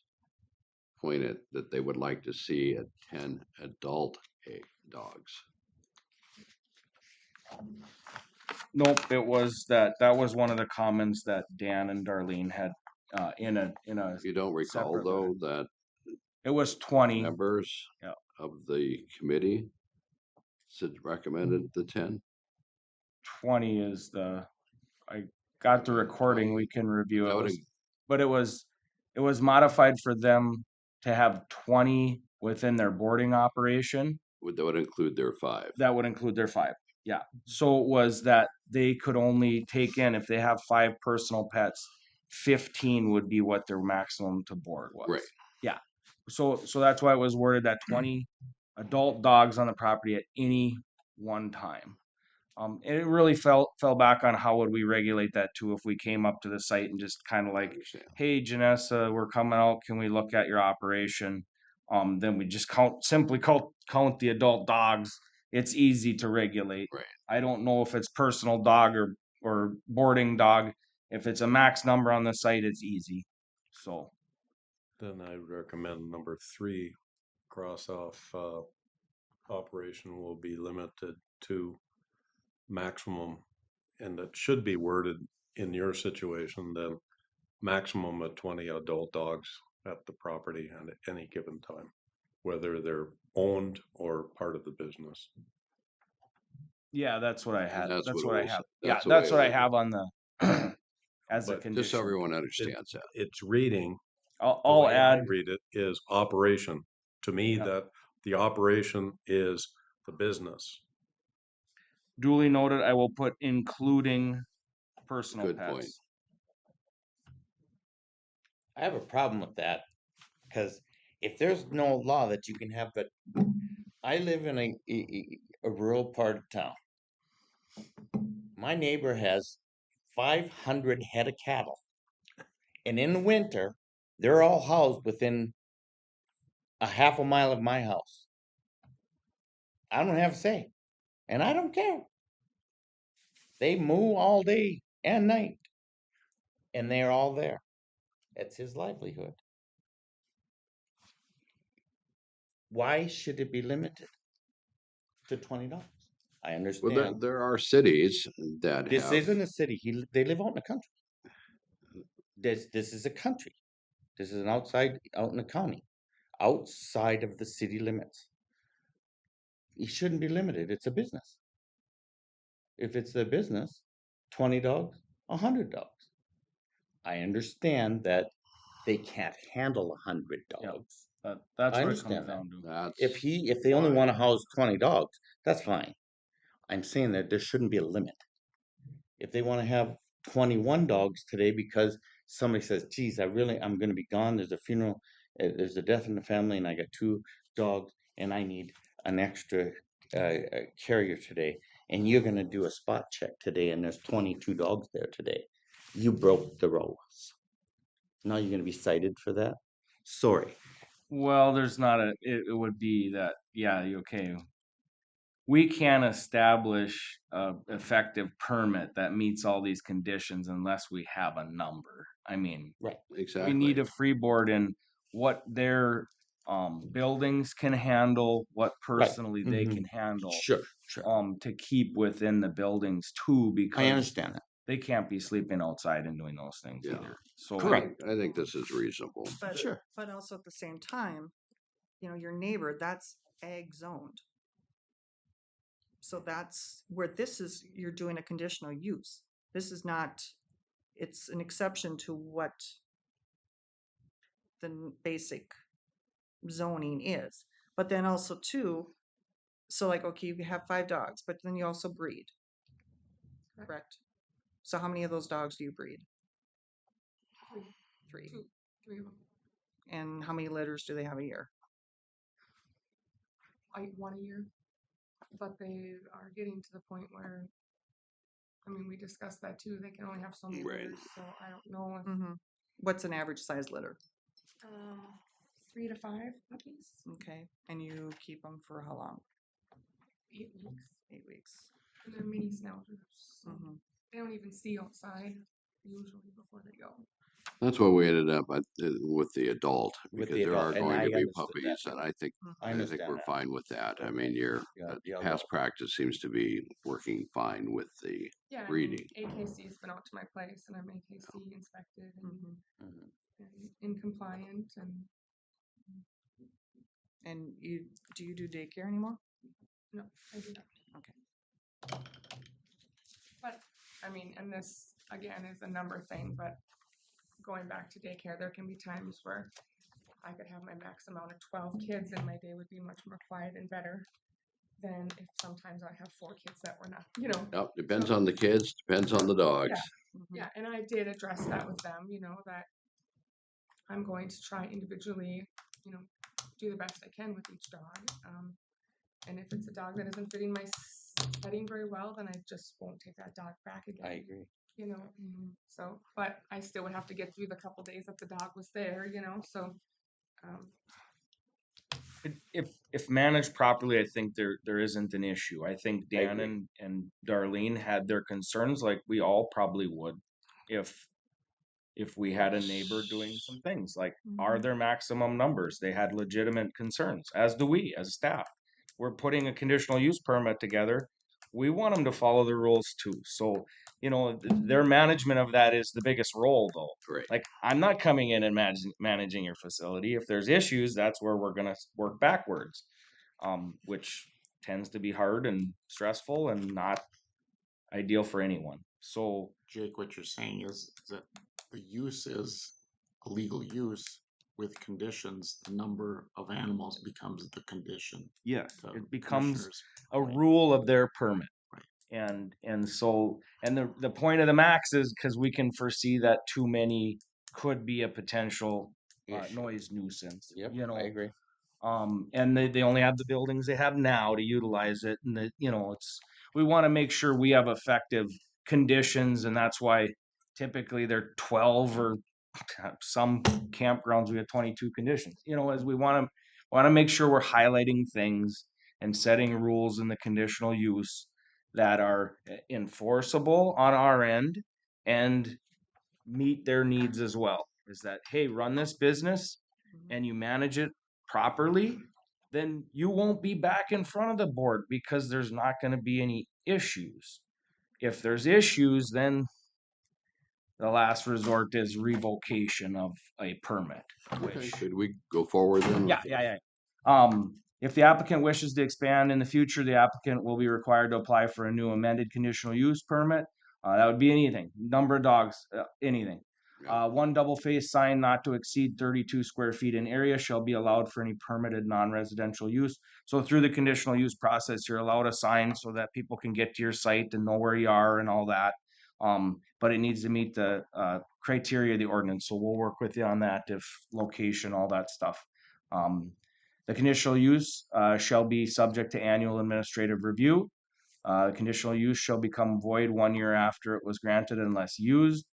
pointed that they would like to see 10 adult dogs. Nope, it was that was one of the comments that Dan and Darlene had in a. You don't recall though that it was 20 members of the committee recommended the 10. 20 is the. I got the recording. We can review it. But it was modified for them to have 20 within their boarding operation. That would include their 5. That would include their 5. Yeah. So it was that they could only take in, if they have 5 personal pets, 15 would be what their maximum to board was. Right. Yeah. So that's why it was worded that 20 adult dogs on the property at any one time. It really fell back on how would we regulate that too if we came up to the site and just kind of like, hey, Janessa, we're coming out. Can we look at your operation? Then we just simply count the adult dogs. It's easy to regulate. Right. I don't know if it's personal dog or boarding dog. If it's a max number on the site, it's easy. So Then I would recommend number 3, cross off, operation will be limited to maximum, and it should be worded in your situation then maximum of 20 adult dogs at the property and at any given time, whether they're owned or part of the business. yeah, that's what I had. That's That's what what it I will have. say. Yeah, That's the that's way what it I will have on the as a But condition. Just so everyone understands that. It's reading, the I'll way I add. read it is operation. To me, Yep. that the operation is the business. Duly noted. I will put including personal Good pets. point. I have a problem with that because if there's no law that you can have, but I live in a rural part of town. My neighbor has 500 head of cattle, and in the winter, they're all housed within a half a mile of my house. I don't have a say, and I don't care. They moo all day and night, and they're all there. It's his livelihood. Why should it be limited to $20? I understand. Well, there are cities that This have. isn't a city. They live out in the country. This is a country. This is out in the county, outside of the city limits. It shouldn't be limited. It's a business. If it's a business, 20 dogs, 100 dogs. I understand that they can't handle 100 dogs. That's I what it comes understand down that. to. If they only want to house 20 dogs, that's fine. I'm saying that there shouldn't be a limit. If they want to have 21 dogs today because somebody says, geez, I'm going to be gone. There's a funeral, there's a death in the family, and I got 2 dogs, and I need an extra carrier today. And you're going to do a spot check today, and there's 22 dogs there today. You broke the rules. Now you're going to be cited for that? Sorry. Well, there's not it would be that, yeah, okay. We can't establish a effective permit that meets all these conditions unless we have a number. I mean, right, exactly. We need a freeboard in what their buildings can handle, what personally they can handle. Sure. To keep within the buildings too, because I understand that. they can't be sleeping outside and doing those things Yeah. either. So I think this is reasonable. But but also at the same time, your neighbor, that's ag zoned. So that's where you're doing a conditional use. This is not, it's an exception to what the basic zoning is. But then also too, so like, okay, you have 5 dogs, but then you also breed. Correct. So how many of those dogs do you breed? 3. 3 of them. And how many litters do they have a year? 1 a year. But they are getting to the point where, we discussed that too. They can only have so many litters, so I don't know if What's an average size litter? 3 to 5 puppies. Okay. And you keep them for how long? 8 weeks. 8 weeks. And they're mini snouters. So they don't even see outside usually before they go. That's what we ended up with the adult, because there are and going I to be understood puppies, that. and I think I we're understand that. fine with that. I mean, Yeah, past practice seems to be working fine with the breeding. AKC's been out to my place, and I'm AKC inspected and in compliant. And do you do daycare anymore? No, I do not. Okay. But and this again is a number thing, but going back to daycare, there can be times where I could have my max amount of 12 kids and my day would be much more quiet and better than if sometimes I have 4 kids that were not, Yep, depends on the kids, depends on the dogs. Yeah, and I did address that with them, that I'm going to try individually, do the best I can with each dog. And if it's a dog that isn't fitting my petting very well, then I just won't take that dog back again. I agree. You know, so, but I still would have to get through the couple days that the dog was there, you know, so, If managed properly, I think there isn't an issue. I think I Dan agree. and Darlene had their concerns like we all probably would if we had a neighbor doing some things like, are there maximum numbers? They had legitimate concerns, as do we as staff. We're putting a conditional use permit together. We want them to follow the rules too. So, you know, their management of that is the biggest role though. Great. Like, I'm not coming in and managing your facility. If there's issues, that's where we're gonna work backwards, which tends to be hard and stressful and not ideal for anyone. So, Jake, what you're saying is that the use is a legal use with conditions. The number of animals becomes the condition. yes, The it becomes commissioners- a rule of their permit. And so the point of the max is because we can foresee that too many could be a potential noise nuisance. Yep, You know, I agree. and they only have the buildings they have now to utilize it, and we want to make sure we have effective conditions, and that's why typically they're 12 or some campgrounds we have 22 conditions. You know, as we want to make sure we're highlighting things and setting rules in the conditional use that are enforceable on our end and meet their needs as well. Is that, hey, run this business and you manage it properly, then you won't be back in front of the board because there's not going to be any issues. If there's issues, then the last resort is revocation of a permit. Okay, should we go forward then? Yeah. If the applicant wishes to expand in the future, the applicant will be required to apply for a new amended conditional use permit. That would be anything, number of dogs, anything. One double-faced sign not to exceed 32 square feet in area shall be allowed for any permitted non-residential use. So through the conditional use process, you're allowed a sign so that people can get to your site and know where you are and all that. But it needs to meet the criteria of the ordinance. So we'll work with you on that, if location, all that stuff. The conditional use shall be subject to annual administrative review. Conditional use shall become void 1 year after it was granted unless used.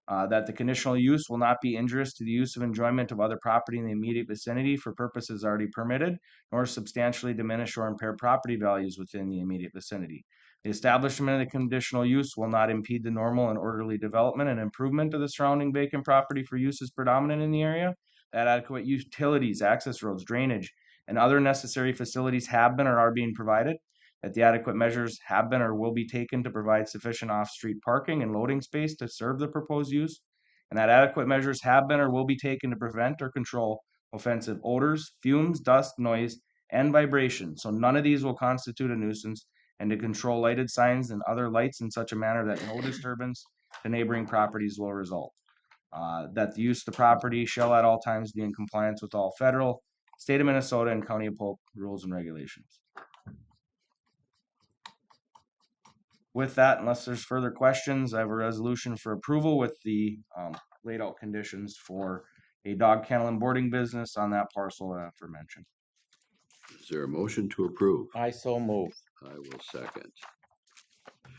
That the conditional use will not be injurious to the use of enjoyment of other property in the immediate vicinity for purposes already permitted, nor substantially diminish or impair property values within the immediate vicinity. The establishment of the conditional use will not impede the normal and orderly development and improvement of the surrounding vacant property for uses predominant in the area. That adequate utilities, access roads, drainage, and other necessary facilities have been or are being provided. That the adequate measures have been or will be taken to provide sufficient off-street parking and loading space to serve the proposed use. And that adequate measures have been or will be taken to prevent or control offensive odors, fumes, dust, noise, and vibration. So none of these will constitute a nuisance, and to control lighted signs and other lights in such a manner that no disturbance to neighboring properties will result. That the use of the property shall at all times be in compliance with all federal, state of Minnesota, and county of Polk rules and regulations. With that, unless there's further questions, I have a resolution for approval with the laid out conditions for a dog kennel and boarding business on that parcel aforementioned. Is there a motion to approve? I so move. I will second.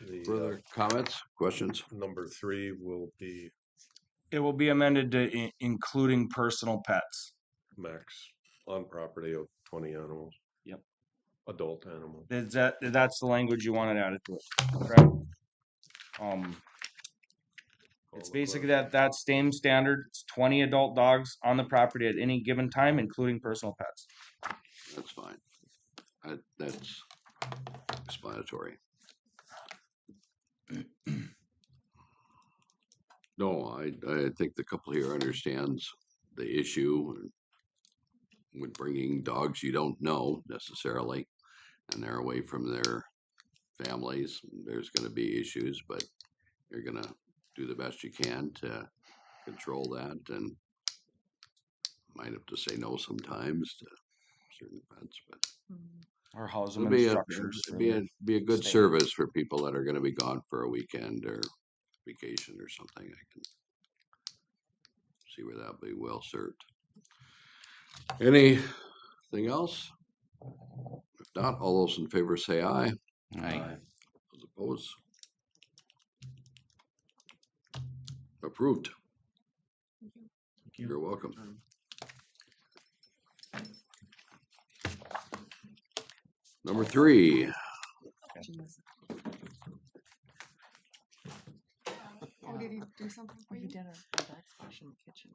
The Further comments, questions? number 3 will be It will be amended to including personal pets. max on property of 20 animals. Yep. Adult animals. That's the language you wanted added to it, correct? It's basically that same standard. It's 20 adult dogs on the property at any given time, including personal pets. That's fine. That's explanatory. No, I think the couple here understands the issue with bringing dogs you don't know necessarily, and they're away from their families. There's going to be issues, but you're going to do the best you can to control that, and might have to say no sometimes to certain pets, but Or house them it'll in structures. be a good service for people that are going to be gone for a weekend or vacation or something. I can see where that'll be well served. Anything else? If not, all those in favor say aye. Aye. Those opposed? Approved. You're welcome. Number 3, Oh, did he do something for We you? did our backsplash in the kitchen.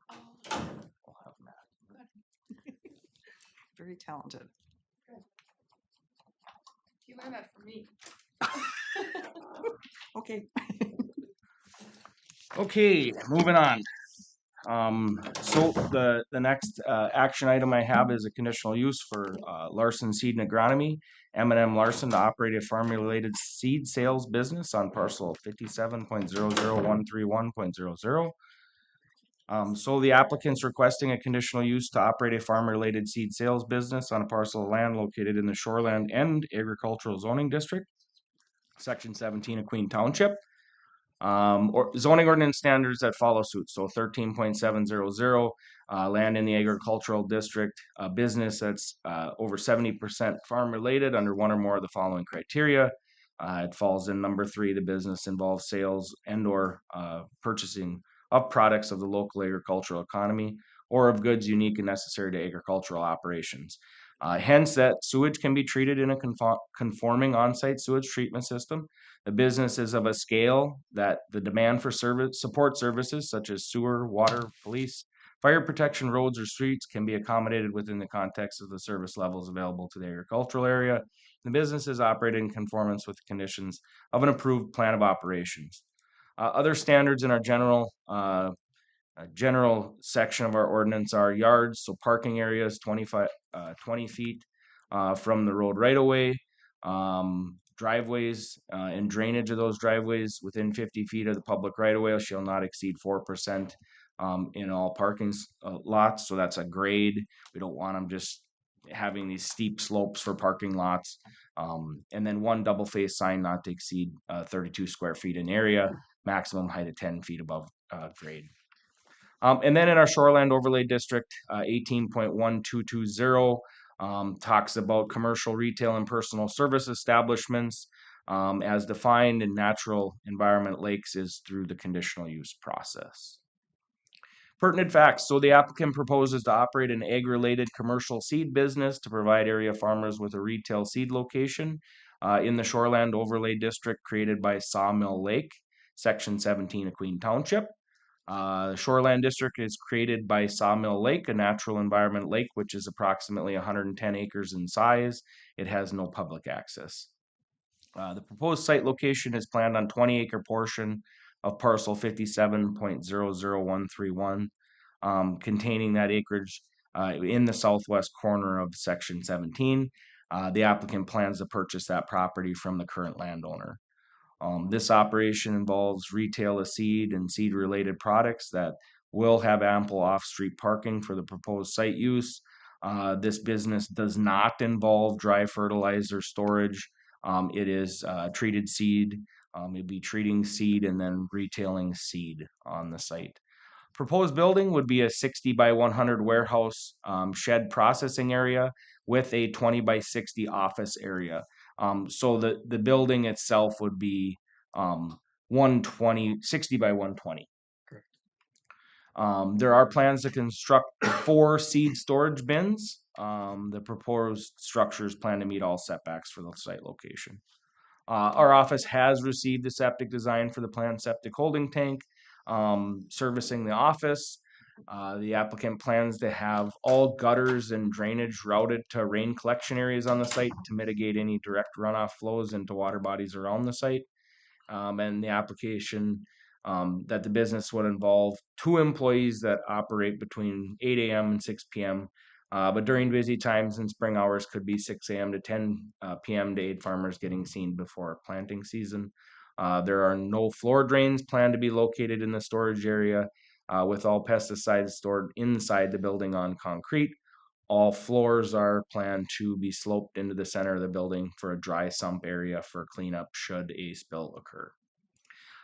Very talented. He learned that from me. Okay. Okay, moving on. So the next action item I have is a conditional use for Larson Seed and Agronomy, M&M Larson, to operate a farm-related seed sales business on parcel 57.00131.00. So the applicant's requesting a conditional use to operate a farm-related seed sales business on a parcel of land located in the Shoreland and Agricultural Zoning District, Section 17 of Queen Township. Or zoning ordinance standards that follow suit. So 13.700, land in the agricultural district, business that's over 70% farm related under one or more of the following criteria. It falls in number 3. The business involves sales and or purchasing of products of the local agricultural economy or of goods unique and necessary to agricultural operations. Hence, that sewage can be treated in a conforming on-site sewage treatment system. The business is of a scale that the demand for support services such as sewer, water, police, fire protection, roads, or streets can be accommodated within the context of the service levels available to the agricultural area. The business is operated in conformance with the conditions of an approved plan of operations. Other standards in our general section of our ordinance are yards, so parking areas 20 feet from the road right away. Driveways and drainage of those driveways within 50 feet of the public right of way shall not exceed 4% in all parking lots. So that's a grade. We don't want them just having these steep slopes for parking lots. And then one double face sign not to exceed 32 square feet in area, maximum height of 10 feet above grade. And then in our Shoreland Overlay District, 18.1220 talks about commercial, retail, and personal service establishments as defined in natural environment lakes is through the conditional use process. Pertinent facts. So the applicant proposes to operate an ag-related commercial seed business to provide area farmers with a retail seed location in the Shoreland Overlay District created by Sawmill Lake, Section 17 of Queen Township. The Shoreland District is created by Sawmill Lake, a natural environment lake, which is approximately 110 acres in size. It has no public access. The proposed site location is planned on 20-acre portion of parcel 57.00131, containing that acreage in the southwest corner of section 17. The applicant plans to purchase that property from the current landowner. This operation involves retail of seed and seed related products that will have ample off-street parking for the proposed site use. This business does not involve dry fertilizer storage. It is treated seed. It'd be treating seed and then retailing seed on the site. Proposed building would be a 60 by 100 warehouse shed processing area with a 20 by 60 office area. So the building itself would be 60 by 120. Correct. There are plans to construct 4 seed storage bins. The proposed structures plan to meet all setbacks for the site location. Our office has received a septic design for the planned septic holding tank servicing the office. The applicant plans to have all gutters and drainage routed to rain collection areas on the site to mitigate any direct runoff flows into water bodies around the site. And the application that the business would involve 2 employees that operate between 8 a.m. and 6 p.m. But during busy times and spring hours could be 6 a.m. to 10 p.m. to aid farmers getting seed before planting season. There are no floor drains planned to be located in the storage area, with all pesticides stored inside the building on concrete. All floors are planned to be sloped into the center of the building for a dry sump area for cleanup should a spill occur.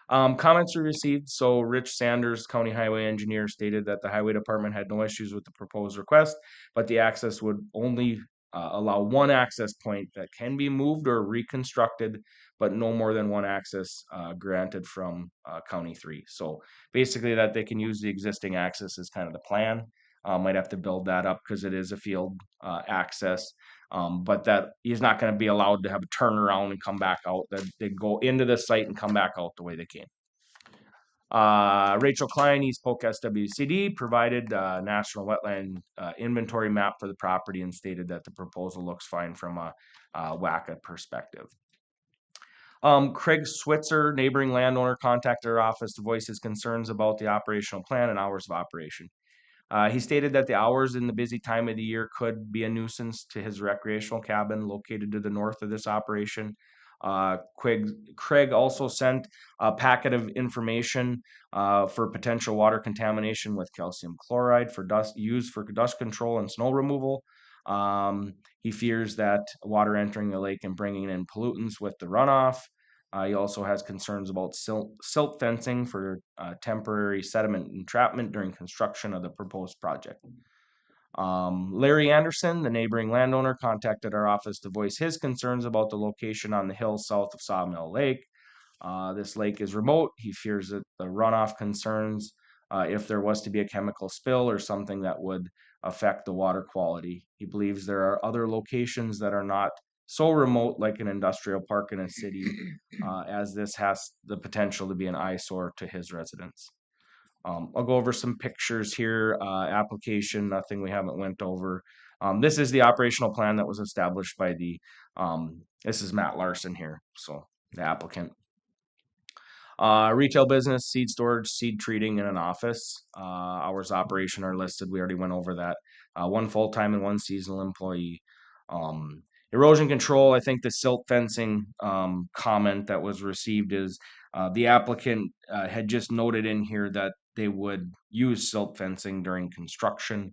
Comments were received. So Rich Sanders, County Highway Engineer, stated that the Highway Department had no issues with the proposed request, but the access would only allow one access point that can be moved or reconstructed, but no more than one access granted from County 3. So basically that they can use the existing access is kind of the plan. Might have to build that up because it is a field access, but that he's not going to be allowed to have a turnaround and come back out. That they go into the site and come back out the way they came. Rachel Klein, East Polk SWCD, provided a national wetland inventory map for the property and stated that the proposal looks fine from a WACA perspective. Craig Switzer, neighboring landowner, contacted our office to voice his concerns about the operational plan and hours of operation. He stated that the hours in the busy time of the year could be a nuisance to his recreational cabin located to the north of this operation. Craig also sent a packet of information for potential water contamination with calcium chloride for used for dust control and snow removal. He fears that water entering the lake and bringing in pollutants with the runoff. He also has concerns about silt fencing for temporary sediment entrapment during construction of the proposed project. Larry Anderson, the neighboring landowner, contacted our office to voice his concerns about the location on the hill south of Sawmill Lake. This lake is remote. He fears that the runoff concerns if there was to be a chemical spill or something that would affect the water quality. He believes there are other locations that are not so remote, like an industrial park in a city, as this has the potential to be an eyesore to his residents. I'll go over some pictures here. Application, nothing we haven't went over. This is the operational plan that was established by the, this is Matt Larson here, so the applicant. Retail business, seed storage, seed treating, and an office. Hours of operation are listed. We already went over that. One full-time and one seasonal employee. Erosion control, I think the silt fencing comment that was received is the applicant had just noted in here that they would use silt fencing during construction.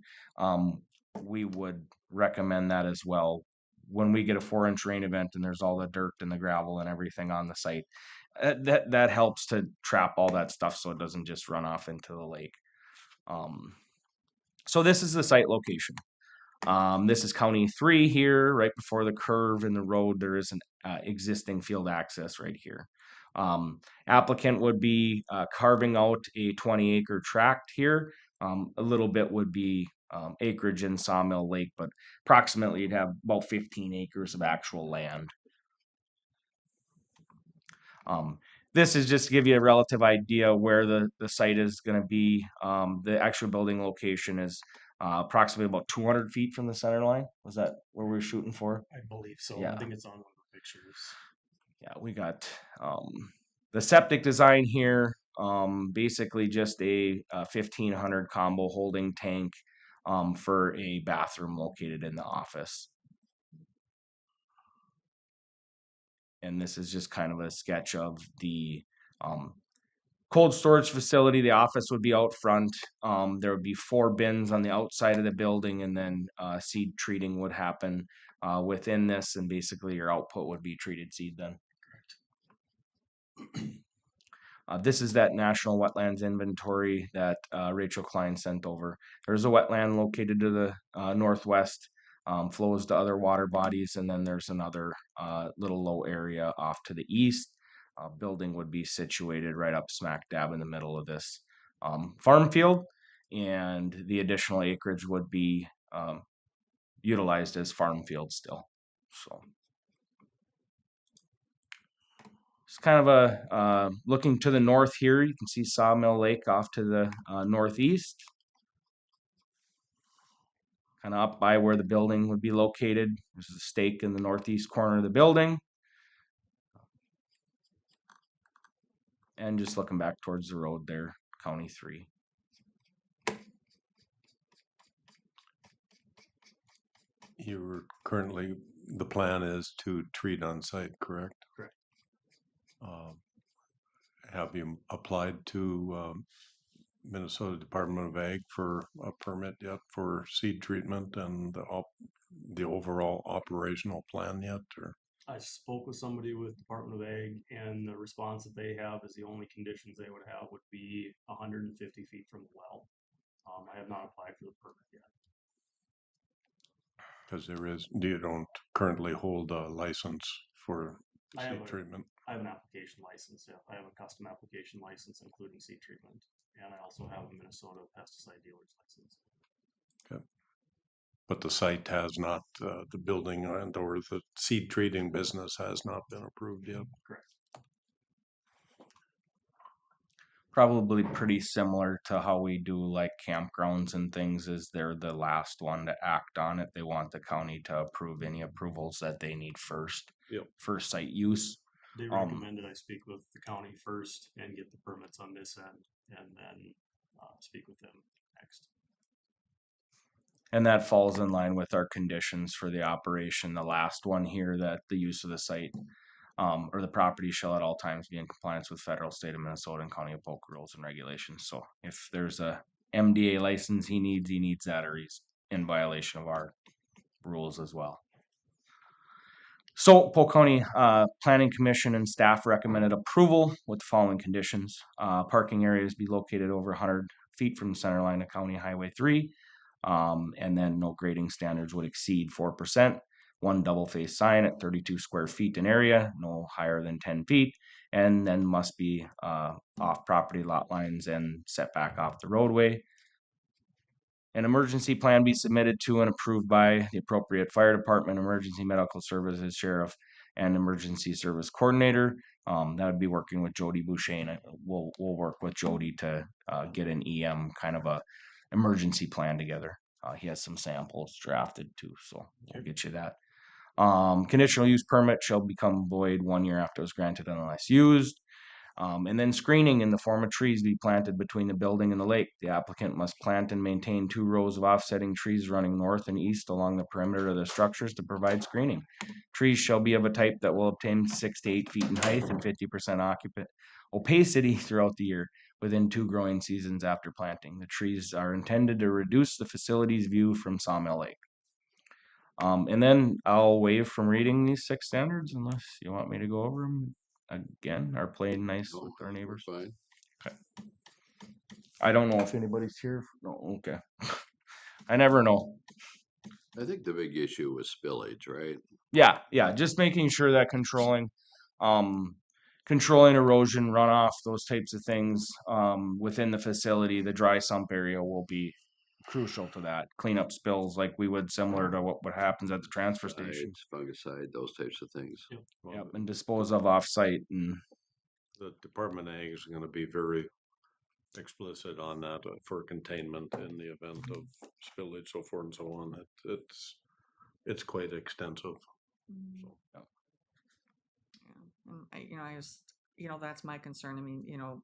We would recommend that as well. When we get a 4-inch rain event and there's all the dirt and the gravel and everything on the site, that helps to trap all that stuff so it doesn't just run off into the lake. So this is the site location. This is County 3 here, right before the curve in the road. There is an existing field access right here. Applicant would be carving out a 20-acre tract here. A little bit would be acreage in Sawmill Lake, but approximately you'd have about 15 acres of actual land. This is just to give you a relative idea where the site is going to be. The actual building location is approximately about 200 feet from the center line. Was that where we were shooting for? I believe so. Yeah. I think it's on one of the pictures. Yeah, we got the septic design here. Basically just a 1500 combo holding tank for a bathroom located in the office. And this is just kind of a sketch of the cold storage facility. The office would be out front. There would be 4 bins on the outside of the building, and then seed treating would happen within this, and basically your output would be treated seed then. This is that national wetlands inventory that Rachel Klein sent over. There's a wetland located to the northwest, flows to other water bodies, and then there's another little low area off to the east. Building would be situated right up smack dab in the middle of this farm field, and the additional acreage would be utilized as farm field still. So it's kind of a looking to the north here. You can see Sawmill Lake off to the northeast, kind of up by where the building would be located. There's a stake in the northeast corner of the building. And just looking back towards the road there, County 3. You're currently, the plan is to treat on site, correct? Correct. Have you applied to Minnesota Department of Ag for a permit yet for seed treatment and the overall operational plan yet? Or? I spoke with somebody with Department of Ag, and the response that they have is the only conditions they would have would be 150 feet from the well. I have not applied for the permit yet. Because you don't currently hold a license for I have seed treatment. I have an application license, yeah. I have a custom application license, including seed treatment. And I also have a Minnesota pesticide dealer's license. Okay. But the site has not, the building and or the seed treating business has not been approved yet. Correct. Probably pretty similar to how we do like campgrounds and things, is they're the last one to act on it. They want the county to approve any approvals that they need first. Yep. For site use. They recommended I speak with the county first and get the permits on this end, and then speak with them next. And that falls in line with our conditions for the operation. The last one here, that the use of the site or the property shall at all times be in compliance with federal, state of Minnesota, and county of Polk rules and regulations. So if there's a MDA license he needs that, or he's in violation of our rules as well. So Polk County Planning Commission and staff recommended approval with the following conditions. Parking areas be located over 100 feet from the center line of County Highway 3. And then no grading standards would exceed 4%. One double face sign at 32 square feet in area, no higher than 10 feet, and then must be off property lot lines and set back off the roadway. An emergency plan be submitted to and approved by the appropriate fire department, emergency medical services, sheriff, and emergency service coordinator. That would be working with Jody Boucher, and we'll work with Jody to get an EM kind of a emergency plan together. He has some samples drafted too, so we'll get you that. Conditional use permit shall become void 1 year after it was granted unless used. And then screening in the form of trees be planted between the building and the lake. The applicant must plant and maintain 2 rows of offsetting trees running north and east along the perimeter of the structures to provide screening. Trees shall be of a type that will obtain 6 to 8 feet in height and 50% opacity throughout the year within 2 growing seasons after planting. The trees are intended to reduce the facility's view from Sawmill Lake. And then I'll waive from reading these 6 standards unless you want me to go over them again, or play nice with our neighbors. Fine. Okay. I don't know if anybody's here. No, okay. I never know. I think the big issue was spillage, right? Yeah, just making sure that controlling erosion, runoff, those types of things within the facility. The dry sump area will be crucial to that. Clean up spills like we would, similar to what happens at the transfer stations. Fungicide, those types of things. Yep, and dispose of off-site. And the Department of Ag is going to be very explicit on that for containment in the event of spillage, so forth and so on. It's quite extensive. So, yeah. And I just, that's my concern. I mean,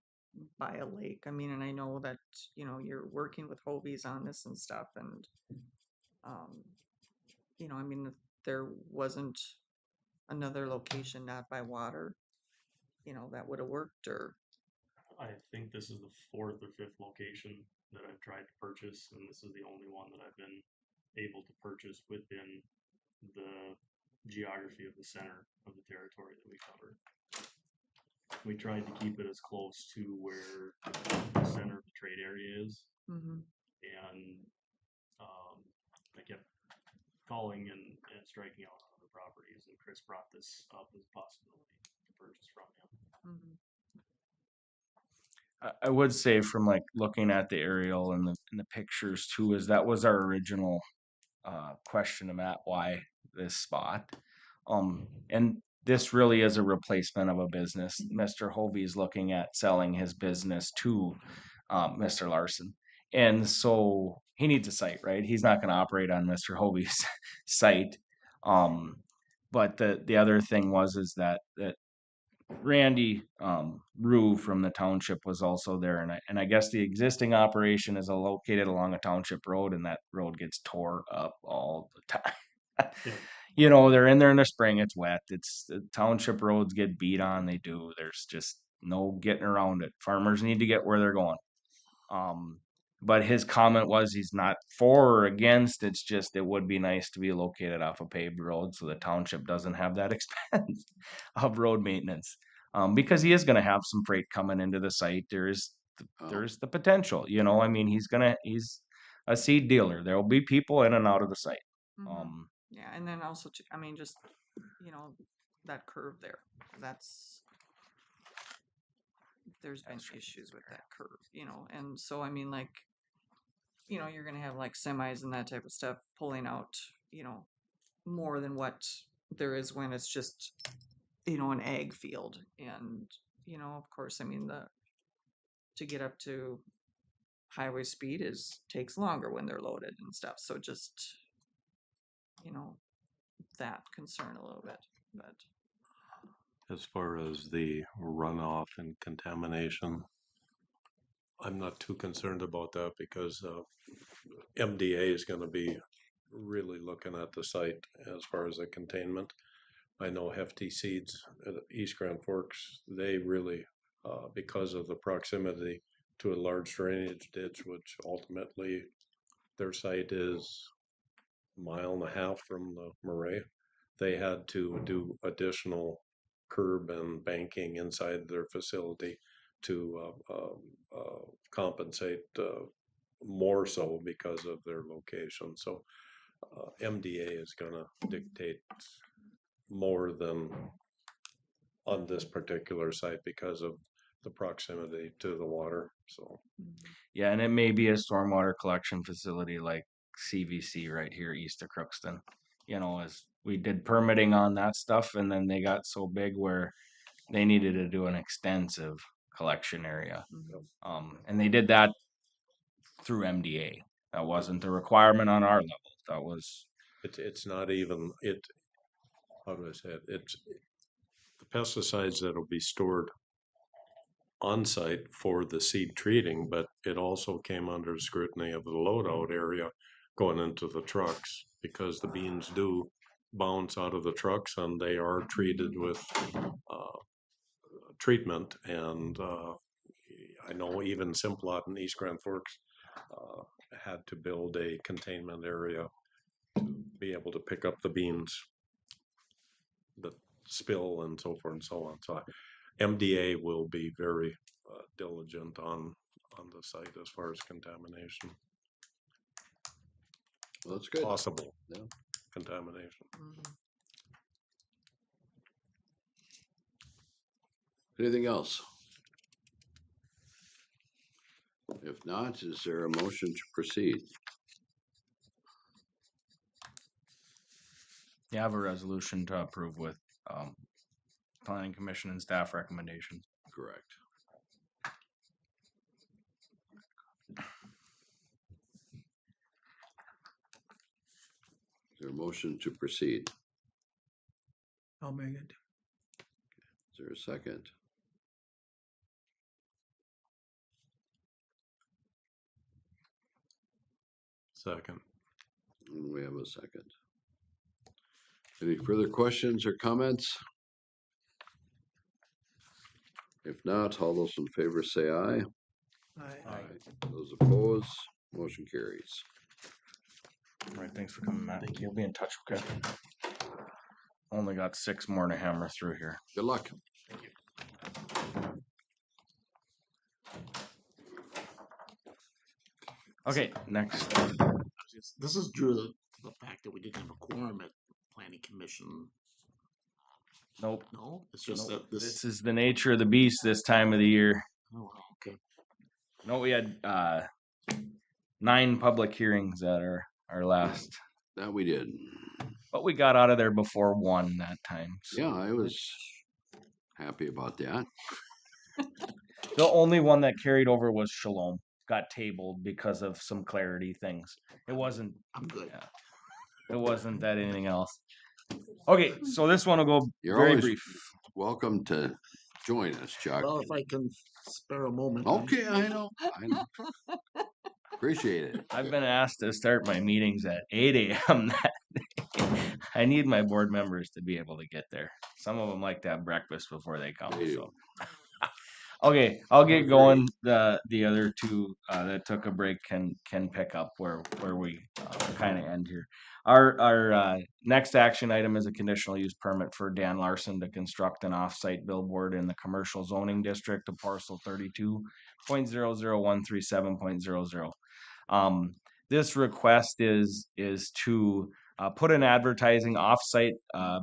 by a lake. I mean, and I know that, you're working with Hobies on this and stuff. And, I mean, if there wasn't another location not by water, that would have worked, or. I think this is the 4th or 5th location that I've tried to purchase, and this is the only one that I've been able to purchase within the geography of the center of the territory that we cover. We tried to keep it as close to where the center of the trade area is. Mm-hmm. And I kept calling and striking out on other properties, and Chris brought this up as a possibility to purchase from him. Mm-hmm. I would say, from like looking at the aerial and the pictures too, is that was our original question to Matt, why this spot. And this really is a replacement of a business. Mr. Hovey is looking at selling his business to Mr. Larson. And so he needs a site, right? He's not going to operate on Mr. Hovey's site. But the other thing is that Randy Rue from the township was also there, and I guess the existing operation is located along a township road, and that road gets tore up all the time. Yeah. They're in there in the spring, it's wet. It's the township roads get beat on. They do. There's just no getting around it. Farmers need to get where they're going. But his comment was he's not for or against. It's just it would be nice to be located off a paved road so the township doesn't have that expense of road maintenance. Because he is going to have some freight coming into the site. There's the potential. I mean, he's a seed dealer. There will be people in and out of the site. Yeah, and then also, I mean, just, that curve there, there's been issues with that curve, and so, I mean, like, you're gonna have like semis and that type of stuff pulling out, more than what there is when it's just, an ag field. And, of course, I mean, to get up to highway speed takes longer when they're loaded and stuff. So just, that concern a little bit, but. As far as the runoff and contamination, I'm not too concerned about that because MDA is going to be really looking at the site as far as the containment. I know Hefty Seeds at East Grand Forks, they really, because of the proximity to a large drainage ditch, which ultimately their site is a mile and a half from the Murray, they had to do additional curb and banking inside their facility to compensate more so because of their location. So MDA is going to dictate more than on this particular site because of the proximity to the water. So Yeah, and it may be a stormwater collection facility like CVC right here east of Crookston. As we did permitting on that stuff, and then they got so big where they needed to do an extensive collection area. And they did that through MDA. That wasn't a requirement on our level. That was it's not even how do I say it? It's the pesticides that'll be stored on site for the seed treating, but it also came under scrutiny of the loadout area going into the trucks because the beans do bounce out of the trucks and they are treated with treatment. And I know even Simplot in East Grand Forks had to build a containment area to be able to pick up the beans that spill and so forth and so on. So MDA will be very diligent on the site as far as contamination. Well, that's good. Possible contamination. Anything else? If not, is there a motion to proceed? You have a resolution to approve with planning commission and staff recommendations. Correct. Is there a motion to proceed? I'll make it. Is there a second? Second. And we have a second. Any further questions or comments? If not, all those in favor say aye. Aye. Those opposed, motion carries. All right, thanks for coming, Matt. Thank you. You'll be in touch, okay? Only got 6 more to hammer through here. Good luck. Thank you. Okay, next. This is due to the fact that we didn't have a quorum at planning commission. Nope. No, it's just Nope. that This is the nature of the beast this time of the year. Oh, okay. No, we had 9 public hearings at our last. That we did. But we got out of there before 1 that time. So. Yeah, I was happy about that. The only one that carried over was Shalom. Got tabled because of some clarity things. It wasn't. I'm good. It wasn't that anything else. Okay, so this one will go You're very always brief. welcome to join us, Chuck. Well, if I can spare a moment. Okay, I know. Appreciate it. I've been asked to start my meetings at 8 a.m. that day. I need my board members to be able to get there. Some of them like to have breakfast before they come. So. Okay, I'll get going. The other 2 that took a break can pick up where we kind of end here. Our next action item is a conditional use permit for Dan Larson to construct an off-site billboard in the commercial zoning district of parcel 32.00137.00. This request is to put an advertising off-site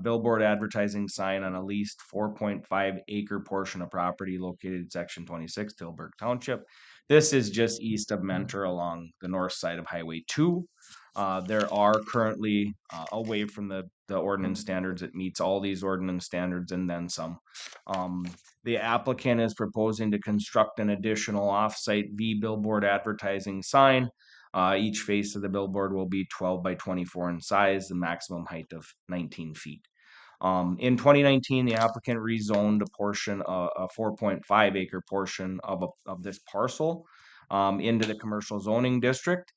billboard advertising sign on a leased 4.5 acre portion of property located in Section 26, Tilburg Township. This is just east of Mentor along the north side of Highway 2. There are currently away from the ordinance standards. It meets all these ordinance standards and then some. The applicant is proposing to construct an additional off-site V billboard advertising sign. Each face of the billboard will be 12 by 24 in size, the maximum height of 19 feet. In 2019, the applicant rezoned a portion, a 4.5 acre portion of this parcel into the commercial zoning district.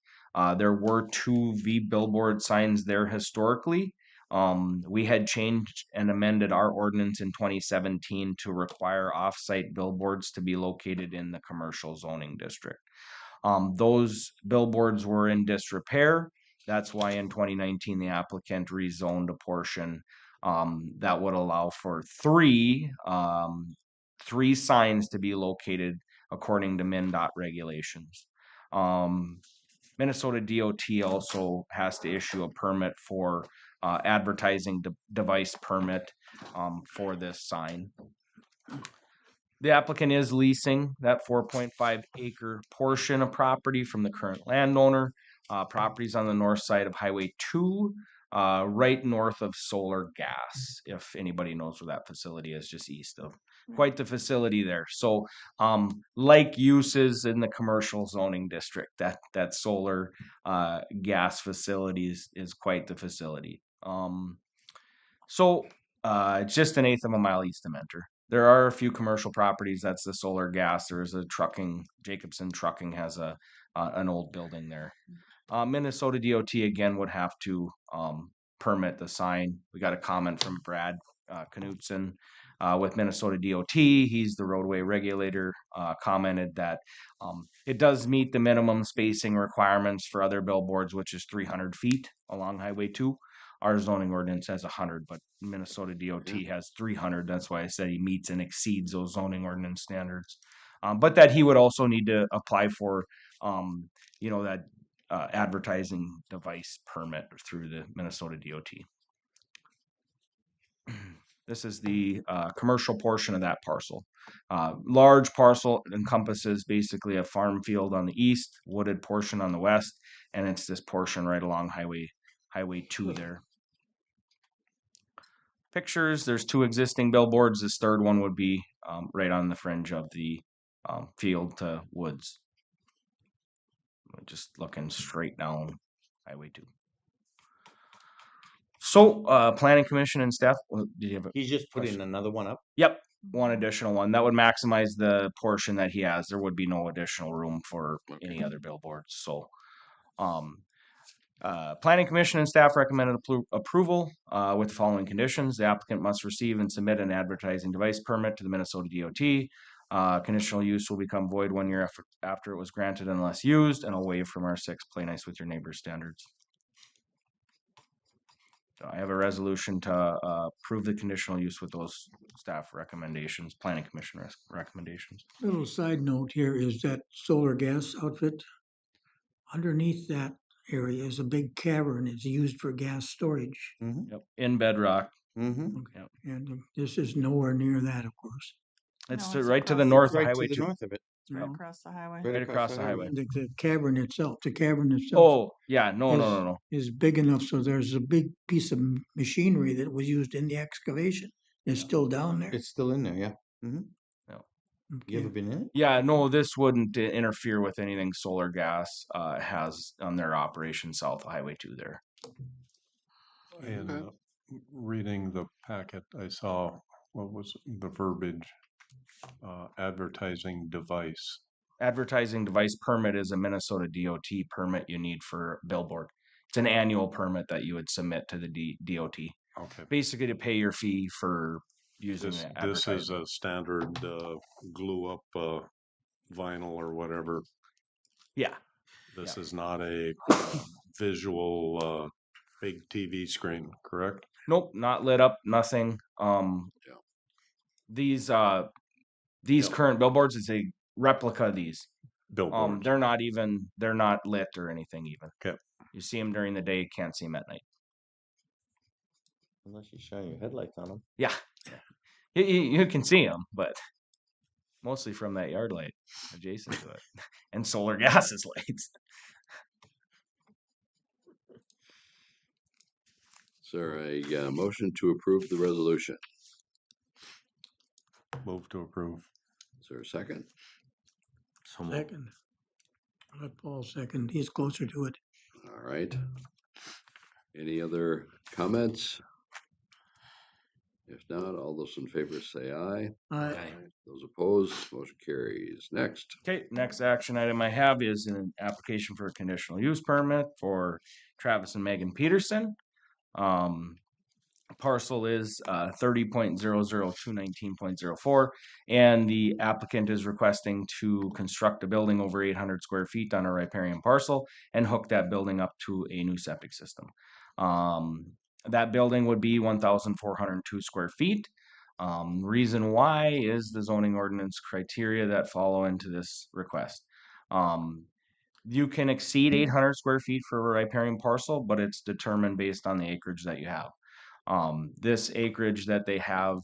There were 2 V billboard signs there historically. We had changed and amended our ordinance in 2017 to require off-site billboards to be located in the commercial zoning district. Those billboards were in disrepair. That's why in 2019 the applicant rezoned a portion that would allow for three signs to be located according to MnDOT regulations. Minnesota DOT also has to issue a permit for advertising device permit for this sign. The applicant is leasing that 4.5 acre portion of property from the current landowner. Properties on the north side of Highway 2, right north of Solar Gas, if anybody knows where that facility is, just east of. Quite the facility there. So like uses in the commercial zoning district, that solar gas facility is quite the facility. It's just an eighth of a mile east of Mentor. There are a few commercial properties. That's the solar gas. There's a trucking. Jacobson Trucking has an old building there. Minnesota DOT again would have to permit the sign. We got a comment from Brad Knutson with Minnesota DOT. He's the roadway regulator. Commented that it does meet the minimum spacing requirements for other billboards, which is 300 feet along Highway 2. Our zoning ordinance has 100, but Minnesota DOT has 300. That's why I said he meets and exceeds those zoning ordinance standards. But that he would also need to apply for, that advertising device permit through the Minnesota DOT. This is the commercial portion of that parcel. Large parcel encompasses basically a farm field on the east, wooded portion on the west, and it's this portion right along Highway 2 there. Pictures, there's 2 existing billboards. This third one would be right on the fringe of the field to woods. Just looking straight down Highway 2. So, Planning Commission and staff, do you have a He's just putting question? another one up? Yep, one additional one. That would maximize the portion that he has. There would be no additional room for any other billboards. So, Planning Commission and staff recommended approval with the following conditions. The applicant must receive and submit an advertising device permit to the Minnesota DOT. Conditional use will become void 1 year after it was granted unless used, and a waive from our 6 play nice with your neighbors standards. So I have a resolution to approve the conditional use with those staff recommendations, Planning Commission recommendations. Little side note here is that solar gas outfit. Underneath that area is a big cavern. It's used for gas storage. Yep. In bedrock. Yep. And this is nowhere near that, of course. It's right to the north of Highway 2. North of it. Right across the highway. Right across the highway. The cavern itself, Oh, yeah, no. is big enough so there's a big piece of machinery that was used in the excavation. It's still down there. It's still in there, yeah. Yeah. You ever been in it? Yeah, no, this wouldn't interfere with anything Solar Gas has on their operation south of Highway 2 there. And reading the packet, I saw, what was the verbiage? Advertising device. Advertising device permit is a Minnesota DOT permit you need for billboard. It's an annual permit that you would submit to the DOT. Okay. Basically to pay your fee for using This, it. this is a standard glue up vinyl or whatever. Yeah. This is not a visual big TV screen, correct? Nope, not lit up, nothing. These current billboards is a replica of these. Billboards. They're not lit or anything even. Okay. You see them during the day, can't see them at night. Unless you shine your headlights on them. Yeah, you can see them, but mostly from that yard light adjacent to it, and solar gases lights. Is there a motion to approve the resolution? Move to approve. Is there a second? Second. Let Paul second. He's closer to it. All right. Any other comments? If not, all those in favor say aye. Aye. Those opposed, motion carries. Next. Okay, next action item I have is an application for a conditional use permit for Travis and Megan Peterson. Parcel is 30.00219.04, and the applicant is requesting to construct a building over 800 square feet on a riparian parcel and hook that building up to a new septic system. That building would be 1,402 square feet. Reason why is the zoning ordinance criteria that follow into this request. You can exceed 800 square feet for a riparian parcel, but it's determined based on the acreage that you have. This acreage that they have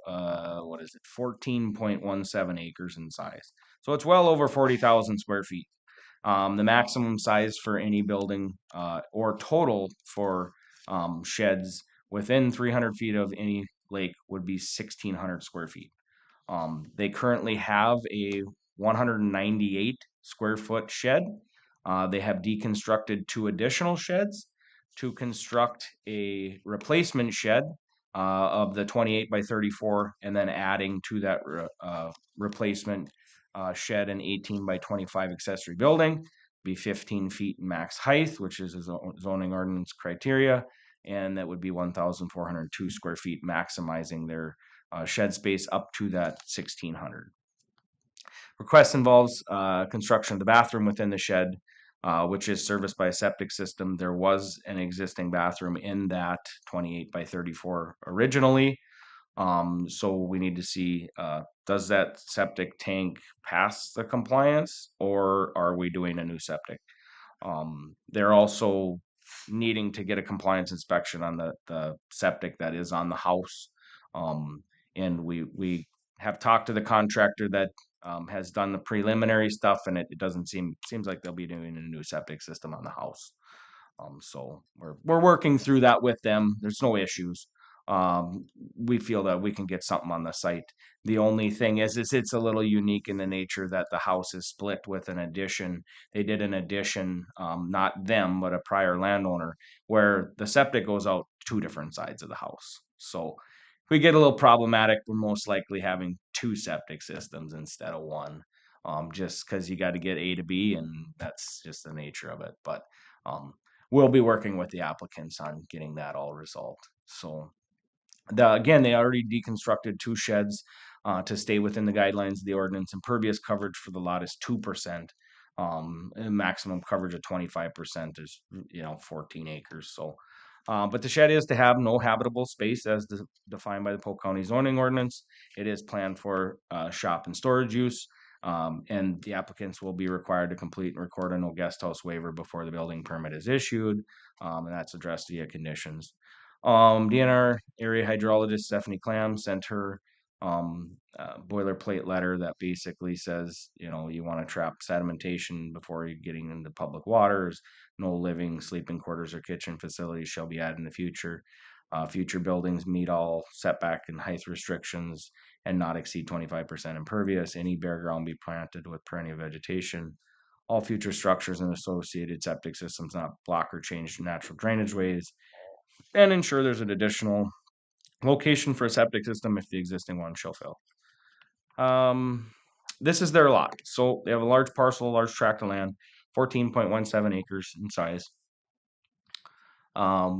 what is it, 14.17 acres in size. So it's well over 40,000 square feet. The maximum size for any building or total for sheds within 300 feet of any lake would be 1,600 square feet. They currently have a 198 square foot shed. They have deconstructed 2 additional sheds to construct a replacement shed of the 28 by 34, and then adding to that replacement shed an 18 by 25 accessory building, be 15 feet in max height, which is a zoning ordinance criteria, and that would be 1,402 square feet, maximizing their shed space up to that 1,600. Request involves construction of the bathroom within the shed, which is serviced by a septic system. There was an existing bathroom in that 28 by 34 originally. So we need to see, does that septic tank pass the compliance, or are we doing a new septic? They're also needing to get a compliance inspection on the septic that is on the house. And we have talked to the contractor that has done the preliminary stuff, and it doesn't seems like they'll be doing a new septic system on the house. So we're working through that with them. There's no issues. We feel that we can get something on the site. The only thing is it's a little unique in the nature that the house is split with an addition. They did an addition, not them, but a prior landowner, where the septic goes out 2 different sides of the house. So if we get a little problematic, we're most likely having 2 septic systems instead of 1, just because you got to get A to B, and that's just the nature of it. But we'll be working with the applicants on getting that all resolved. So again, they already deconstructed 2 sheds to stay within the guidelines of the ordinance. Impervious coverage for the lot is 2%. And maximum coverage of 25% is 14 acres. So, but the shed is to have no habitable space as defined by the Polk County zoning ordinance. It is planned for shop and storage use. And the applicants will be required to complete and record a no guest house waiver before the building permit is issued. And that's addressed via conditions. DNR area hydrologist Stephanie Clam sent her boilerplate letter that basically says, you want to trap sedimentation before you're getting into public waters. No living, sleeping quarters or kitchen facilities shall be added in the future. Future buildings meet all setback and height restrictions and not exceed 25% impervious. Any bare ground be planted with perennial vegetation. All future structures and associated septic systems not block or change natural drainage ways, and ensure there's an additional location for a septic system if the existing one shall fail. This is their lot. So they have a large parcel, a large tract of land, 14.17 acres in size. I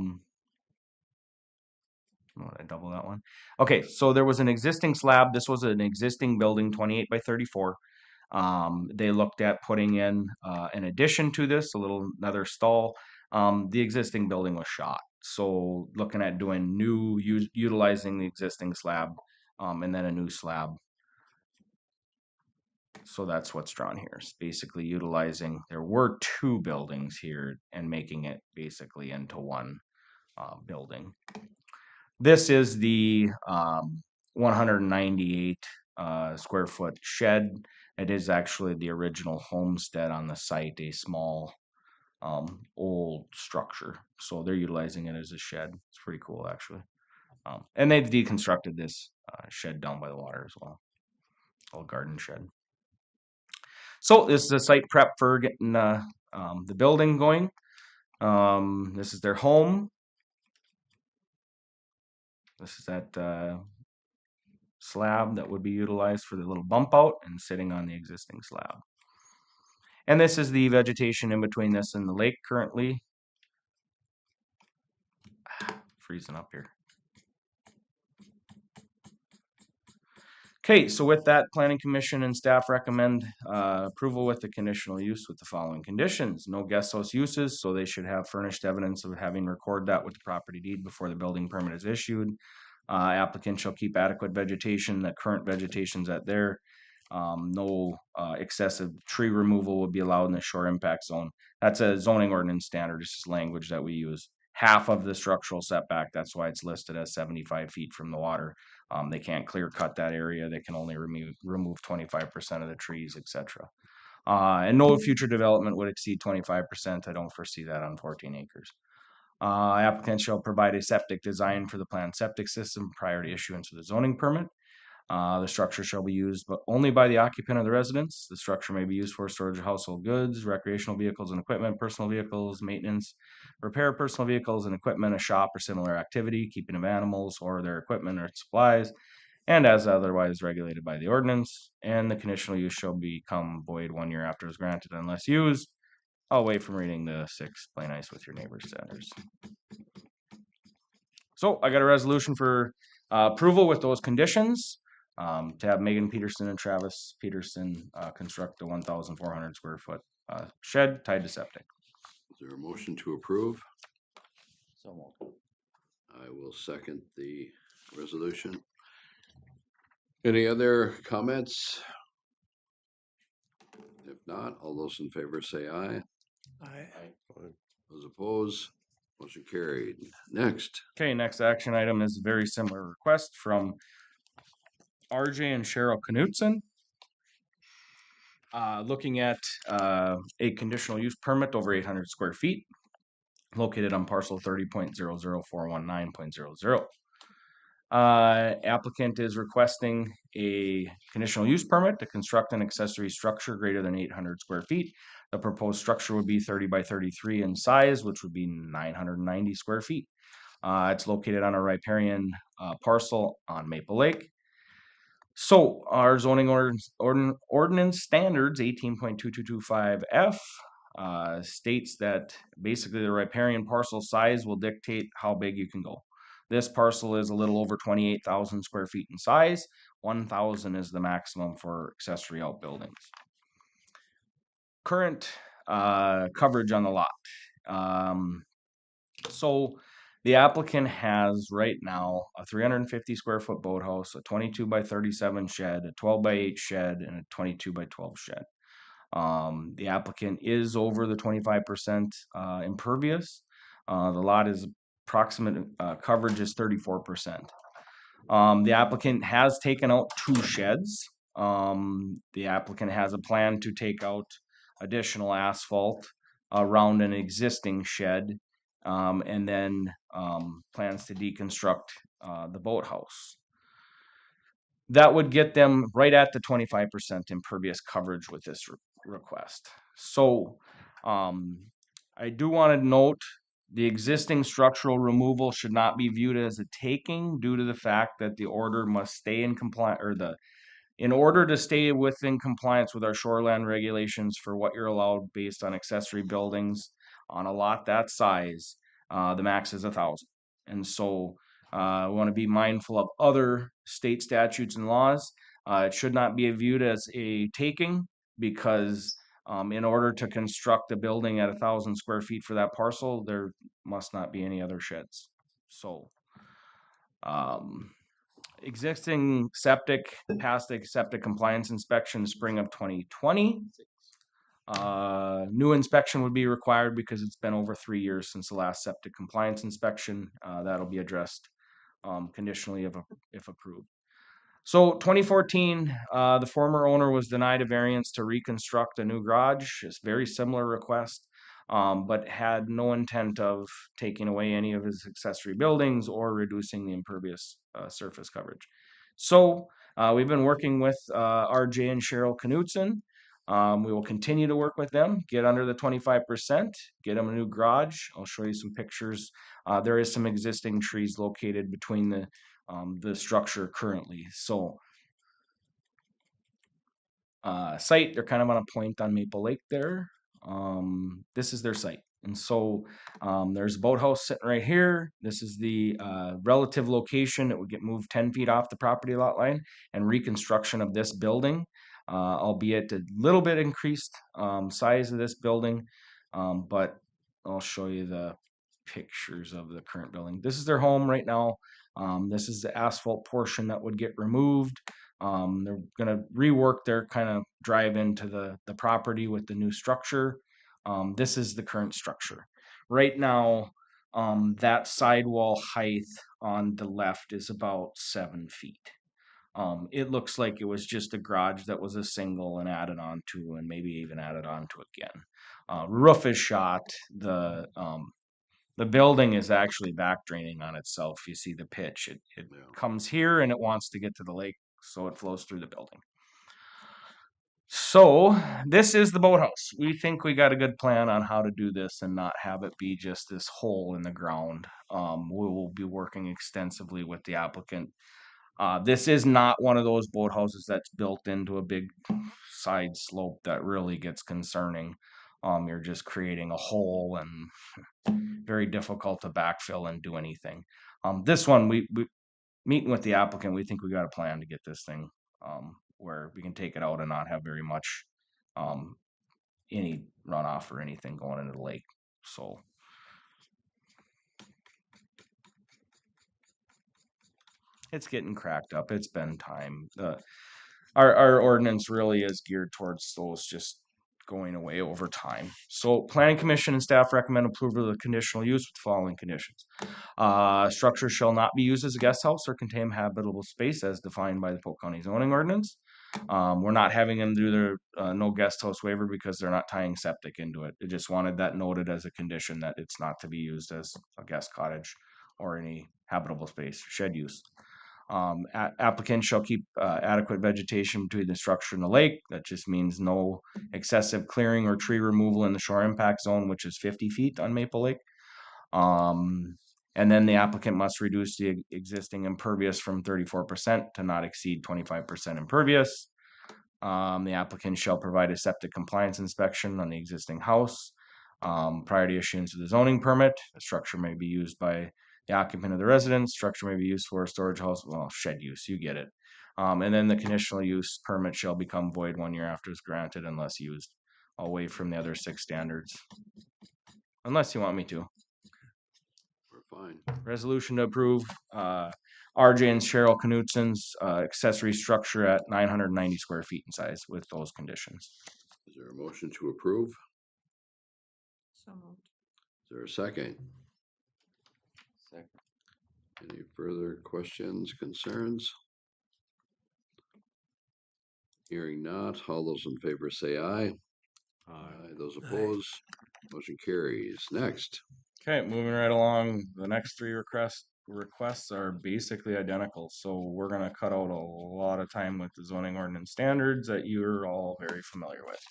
double that one. Okay, so there was an existing slab. This was an existing building, 28 by 34. They looked at putting in an addition to this, another stall. The existing building was shot. So looking at doing utilizing the existing slab, and then a new slab. So that's what's drawn here. It's basically utilizing, there were 2 buildings here and making it basically into 1 building. This is the 198 square foot shed. It is actually the original homestead on the site, a small old structure. So they're utilizing it as a shed. It's pretty cool, actually. And they've deconstructed this shed down by the water as well, old garden shed. So this is a site prep for getting the building going. This is their home. This is that slab that would be utilized for the little bump out and sitting on the existing slab. And this is the vegetation in between this and the lake currently. Freezing up here. Okay, so with that, Planning Commission and staff recommend approval with the conditional use with the following conditions. No guest house uses, so they should have furnished evidence of having recorded that with the property deed before the building permit is issued. Applicant shall keep adequate vegetation. The current vegetation's at there. No excessive tree removal would be allowed in the shore impact zone. That's a zoning ordinance standard. It's just language that we use. Half of the structural setback, that's why it's listed as 75 feet from the water. They can't clear cut that area. They can only remove 25% of the trees, etc. And no future development would exceed 25%. I don't foresee that on 14 acres. Applicant shall provide a septic design for the planned septic system prior to issuance of the zoning permit. The structure shall be used but only by the occupant of the residence. The structure may be used for storage of household goods, recreational vehicles and equipment, personal vehicles, maintenance, repair of personal vehicles and equipment, a shop or similar activity, keeping of animals or their equipment or supplies, and as otherwise regulated by the ordinance. And the conditional use shall become void 1 year after it is granted unless used. I'll wait from reading the 6 play nice with your neighbors standards. So I got a resolution for approval with those conditions. To have Megan Peterson and Travis Peterson construct a 1,400 square foot shed tied to septic. Is there a motion to approve? So moved. I will second the resolution. Any other comments? If not, all those in favor say aye. Aye. Those opposed, motion carried. Next. Okay, next action item is a very similar request from RJ and Cheryl Knutson. Looking at a conditional use permit over 800 square feet located on parcel 30.00419.00. Applicant is requesting a conditional use permit to construct an accessory structure greater than 800 square feet. The proposed structure would be 30 by 33 in size, which would be 990 square feet. It's located on a riparian parcel on Maple Lake. So our zoning ordinance standards 18.2225F states that basically the riparian parcel size will dictate how big you can go. This parcel is a little over 28,000 square feet in size. 1,000 is the maximum for accessory outbuildings. Current coverage on the lot. So the applicant has right now a 350 square foot boathouse, a 22 by 37 shed, a 12 by 8 shed, and a 22 by 12 shed. The applicant is over the 25% impervious. The lot is approximate coverage is 34%. The applicant has taken out 2 sheds. The applicant has a plan to take out additional asphalt around an existing shed, and then plans to deconstruct the boathouse. That would get them right at the 25% impervious coverage with this request. So I do want to note the existing structural removal should not be viewed as a taking due to the fact that the order must stay in compliance, or in order to stay within compliance with our shoreland regulations for what you're allowed based on accessory buildings on a lot that size, the max is 1,000. And so we want to be mindful of other state statutes and laws. It should not be viewed as a taking because in order to construct a building at 1,000 square feet for that parcel, there must not be any other sheds. So existing septic passed the septic compliance inspection spring of 2020. New inspection would be required because it's been over 3 years since the last septic compliance inspection. That'll be addressed conditionally if approved. So 2014, the former owner was denied a variance to reconstruct a new garage. It's very similar request, but had no intent of taking away any of his accessory buildings or reducing the impervious surface coverage. So we've been working with RJ and Cheryl Knutson. We will continue to work with them, get under the 25%, get them a new garage. I'll show you some pictures. There is some existing trees located between the structure currently. So site, they're kind of on a point on Maple Lake there. This is their site. And so there's a boathouse sitting right here. This is the relative location. It would get moved 10 feet off the property lot line, and reconstruction of this building, albeit a little bit increased size of this building. But I'll show you the pictures of the current building. This is their home right now. This is the asphalt portion that would get removed. They're going to rework their kind of drive into the property with the new structure. This is the current structure. Right now, that sidewall height on the left is about 7 feet. It looks like it was just a garage that was a single and added on to, and maybe even added on to again. Roof is shot. The building is actually back draining on itself. You see the pitch. It comes here and it wants to get to the lake, so it flows through the building. So this is the boathouse. We think we got a good plan on how to do this and not have it be just this hole in the ground. We will be working extensively with the applicant. This is not one of those boathouses that's built into a big side slope that really gets concerning. You're just creating a hole and very difficult to backfill and do anything. This one, we meeting with the applicant, we think we got a plan to get this thing where we can take it out and not have very much any runoff or anything going into the lake. So it's getting cracked up. It's been time. Our ordinance really is geared towards those just going away over time. So Planning Commission and staff recommend approval of the conditional use with the following conditions. Structure shall not be used as a guest house or contain habitable space as defined by the Polk County zoning ordinance. We're not having them do their no guest house waiver because they're not tying septic into it. They just wanted that noted as a condition that it's not to be used as a guest cottage or any habitable space, shed use. Applicants shall keep adequate vegetation between the structure and the lake. That just means no excessive clearing or tree removal in the shore impact zone, which is 50 feet on Maple Lake. And then the applicant must reduce the existing impervious from 34% to not exceed 25% impervious. The applicant shall provide a septic compliance inspection on the existing house. Prior to issuance of the zoning permit, the structure may be used by the occupant of the residence. Structure may be used for a storage house, well, shed use, you get it. And then the conditional use permit shall become void 1 year after it's granted unless used. I'll waive from the other 6 standards. Unless you want me to. We're fine. Resolution to approve RJ and Cheryl Knutson's accessory structure at 990 square feet in size with those conditions. Is there a motion to approve? So moved. Is there a second? Second. Any further questions, concerns? Hearing not, all those in favor say aye. Aye. Those opposed, motion carries. Next. Okay, moving right along. The next 3 requests are basically identical. So we're going to cut out a lot of time with the zoning ordinance standards that you're all very familiar with.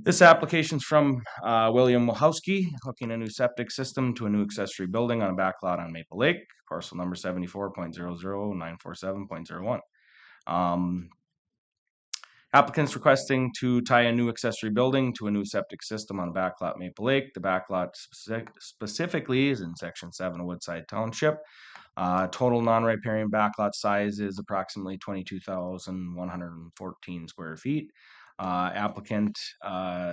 This application's from William Wachowski, hooking a new septic system to a new accessory building on a back lot on Maple Lake, parcel number 74.00947.01. Applicants requesting to tie a new accessory building to a new septic system on backlot Maple Lake. The backlot specifically is in Section 7 Woodside Township. Total non-riparian backlot size is approximately 22,114 square feet. Applicant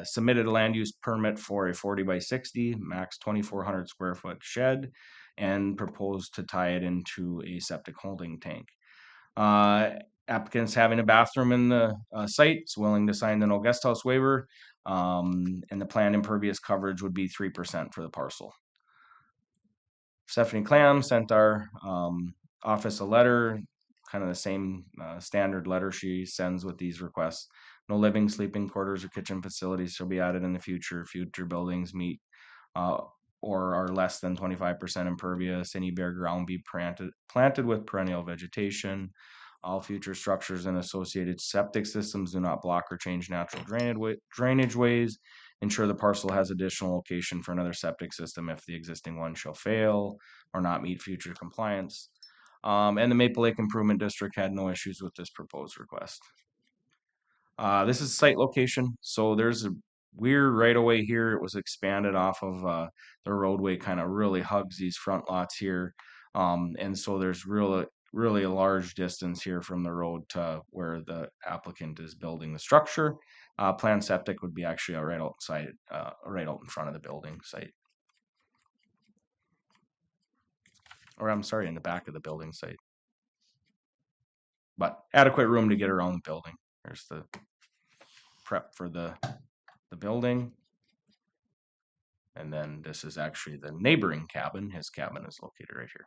submitted a land use permit for a 40 by 60, max 2,400 square foot shed, and proposed to tie it into a septic holding tank. Applicants having a bathroom in the site is willing to sign the no guest house waiver, and the planned impervious coverage would be 3% for the parcel. Stephanie Clam sent our office a letter, kind of the same standard letter she sends with these requests. No living, sleeping quarters, or kitchen facilities shall be added in the future. Future buildings meet or are less than 25% impervious. Any bare ground be planted with perennial vegetation. All future structures and associated septic systems do not block or change natural drainage ways. Ensure the parcel has additional location for another septic system if the existing one shall fail or not meet future compliance. And the Maple Lake Improvement District had no issues with this proposed request. This is site location, so there's a weird right away here. It was expanded off of the roadway, kind of really hugs these front lots here, and so there's really a large distance here from the road to where the applicant is building the structure. Planned septic would be actually right outside, right out in front of the building site. Or I'm sorry, in the back of the building site. But adequate room to get around the building. There's the prep for the building. And then this is actually the neighboring cabin. His cabin is located right here.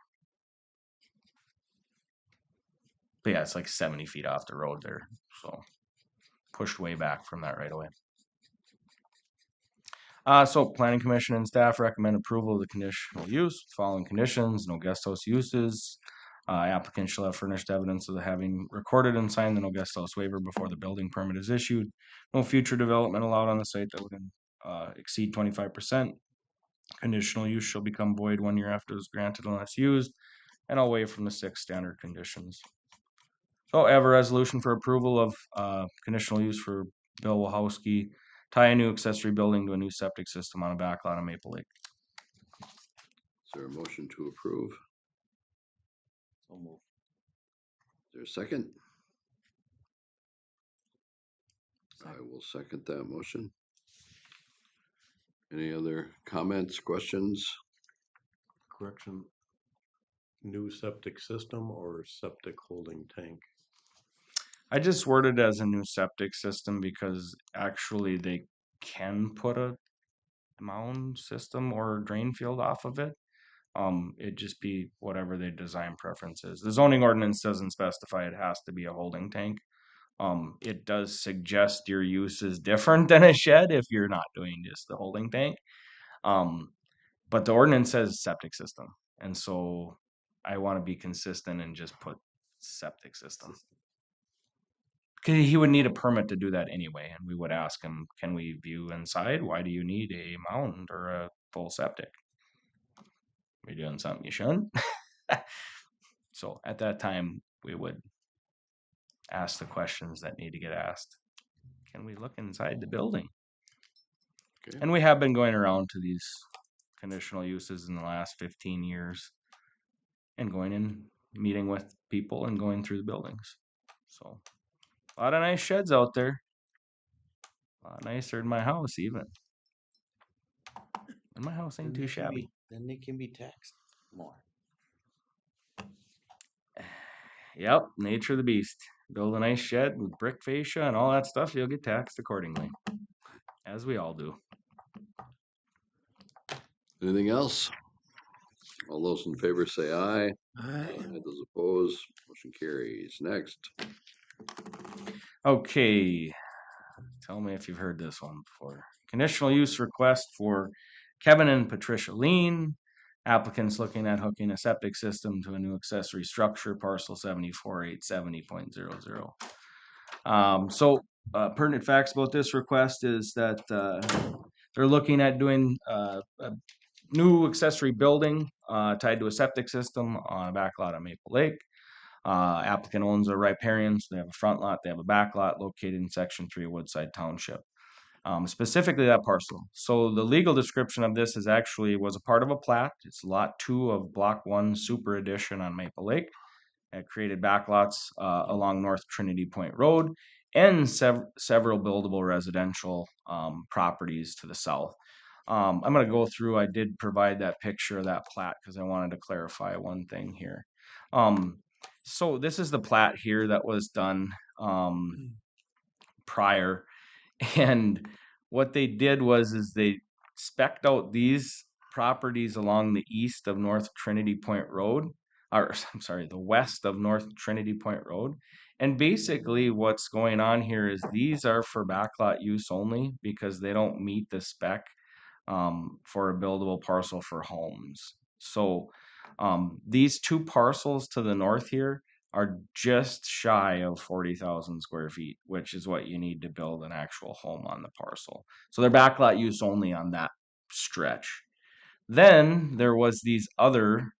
But yeah, it's like 70 feet off the road there. So pushed way back from that right away. So Planning Commission and staff recommend approval of the conditional use. Following conditions: no guest house uses. Applicant shall have furnished evidence of having recorded and signed the no guest house waiver before the building permit is issued. No future development allowed on the site that would exceed 25%. Conditional use shall become void 1 year after it was granted unless used, and I'll waive from the 6 standard conditions. So I have a resolution for approval of conditional use for Bill Wachowski, tie a new accessory building to a new septic system on a backlot of Maple Lake. Is there a motion to approve? So move. Is there a second? I will second that motion. Any other comments, questions? Correction. New septic system or septic holding tank? I just worded it as a new septic system because actually they can put a mound system or drain field off of it. It'd just be whatever their design preference is. The zoning ordinance doesn't specify it has to be a holding tank. It does suggest your use is different than a shed if you're not doing just the holding tank. But the ordinance says septic system. And so I want to be consistent and just put septic system. Because he would need a permit to do that anyway. And we would ask him, can we view inside? Why do you need a mound or a full septic? Are you doing something you shouldn't? So at that time, we would ask the questions that need to get asked. Can we look inside the building? Okay. And we have been going around to these conditional uses in the last 15 years and going in, meeting with people and going through the buildings. So a lot of nice sheds out there. A lot nicer than my house even. And my house ain't too shabby. Then they can be taxed more. Yep, nature of the beast. Build a nice shed with brick fascia and all that stuff, you'll get taxed accordingly. As we all do. Anything else? All those in favor say aye. Aye. Those opposed, motion carries. Next. Okay. Tell me if you've heard this one before. Conditional use request for Kevin and Patricia Lean. Applicants looking at hooking a septic system to a new accessory structure, parcel 74,870.00. Pertinent facts about this request is that they're looking at doing a new accessory building tied to a septic system on a backlot of Maple Lake. Applicant owns a riparian, so they have a front lot, they have a back lot located in Section 3 of Woodside Township. Specifically that parcel. So the legal description of this was a part of a plat. It's lot 2 of block 1 super edition on Maple Lake. It created backlots along North Trinity Point Road and several buildable residential properties to the south. I'm going to go through, I did provide that picture of that plat because I wanted to clarify one thing here. So this is the plat here that was done prior. And what they did was they spec'd out these properties along the east of North Trinity Point Road, or I'm sorry, the west of North Trinity Point Road. And basically what's going on here is these are for backlot use only because they don't meet the spec for a buildable parcel for homes. So these two parcels to the north here are just shy of 40,000 square feet, which is what you need to build an actual home on the parcel. So they're backlot use only on that stretch. Then there was these other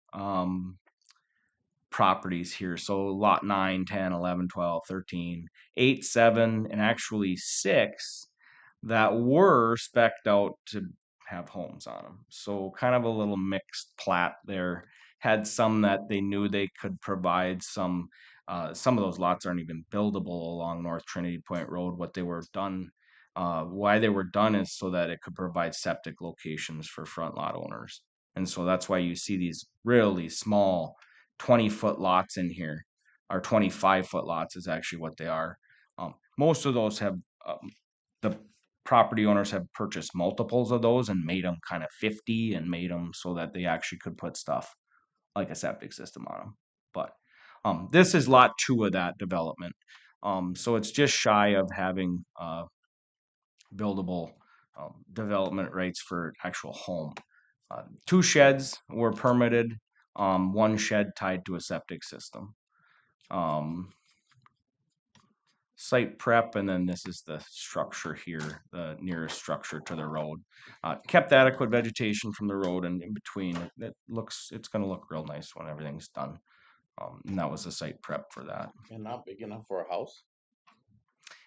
properties here. So lot 9, 10, 11, 12, 13, 8, 7, and actually 6 that were spec'd out to have homes on them. So kind of a little mixed plat there. Had some that they knew they could provide some of those lots aren't even buildable along North Trinity Point Road. What they were done, why they were done is so that it could provide septic locations for front lot owners. And so that's why you see these really small 20-foot lots in here, or 25-foot lots is actually what they are. Most of those have, the property owners have purchased multiples of those and made them kind of 50 and made them so that they actually could put stuff like a septic system on them. But this is lot 2 of that development. So it's just shy of having buildable development rights for actual home. 2 sheds were permitted, 1 shed tied to a septic system. Site prep, and then this is the structure here, the nearest structure to the road. Kept adequate vegetation from the road and in between. It's going to look real nice when everything's done. And that was the site prep for that. And not big enough for a house?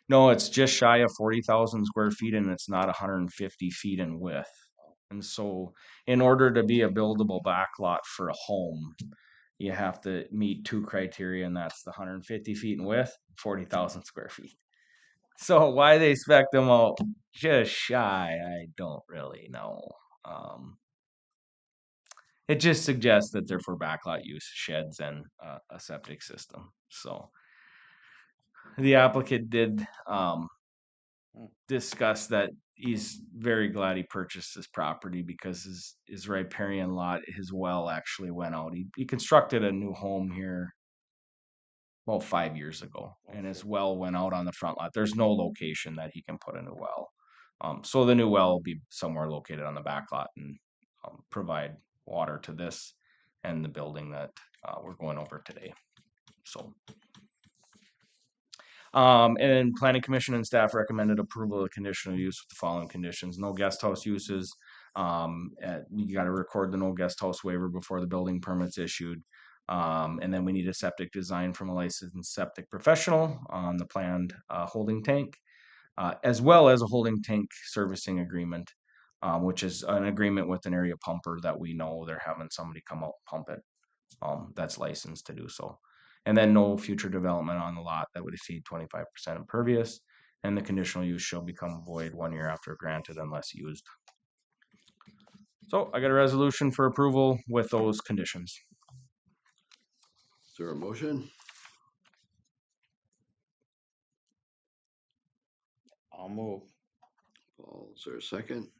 No, it's just shy of 40,000 square feet, and it's not 150 feet in width. And so in order to be a buildable backlot for a home, you have to meet 2 criteria, and that's the 150 feet in width, 40,000 square feet. So why they spec them out just shy, I don't really know. It just suggests that they're for backlot use, sheds and a septic system. So the applicant did discuss that he's very glad he purchased this property because his riparian lot, his well actually went out. He constructed a new home here about 5 years ago, and his well went out on the front lot. There's no location that he can put a new well. So the new well will be somewhere located on the back lot and provide water to this and the building that we're going over today. So. And Planning Commission and staff recommended approval of conditional use with the following conditions: no guest house uses. You got to record the no guest house waiver before the building permit's issued. And then we need a septic design from a licensed septic professional on the planned holding tank, as well as a holding tank servicing agreement, which is an agreement with an area pumper that we know they're having somebody come out and pump it. That's licensed to do so. And then no future development on the lot that would exceed 25% impervious, and the conditional use shall become void 1 year after granted unless used. So I got a resolution for approval with those conditions. Is there a motion? I'll move. Paul, is there a second?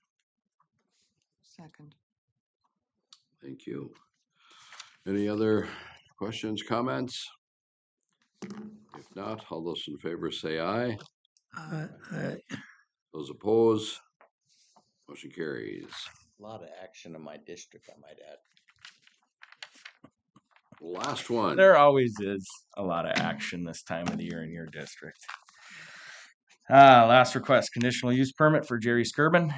Second. Thank you. Any other questions, comments? If not, all those in favor say aye. Those opposed, motion carries. A lot of action in my district, I might add. Last one. There always is a lot of action this time of the year in your district. Last request, conditional use permit for Jerry Skirbin.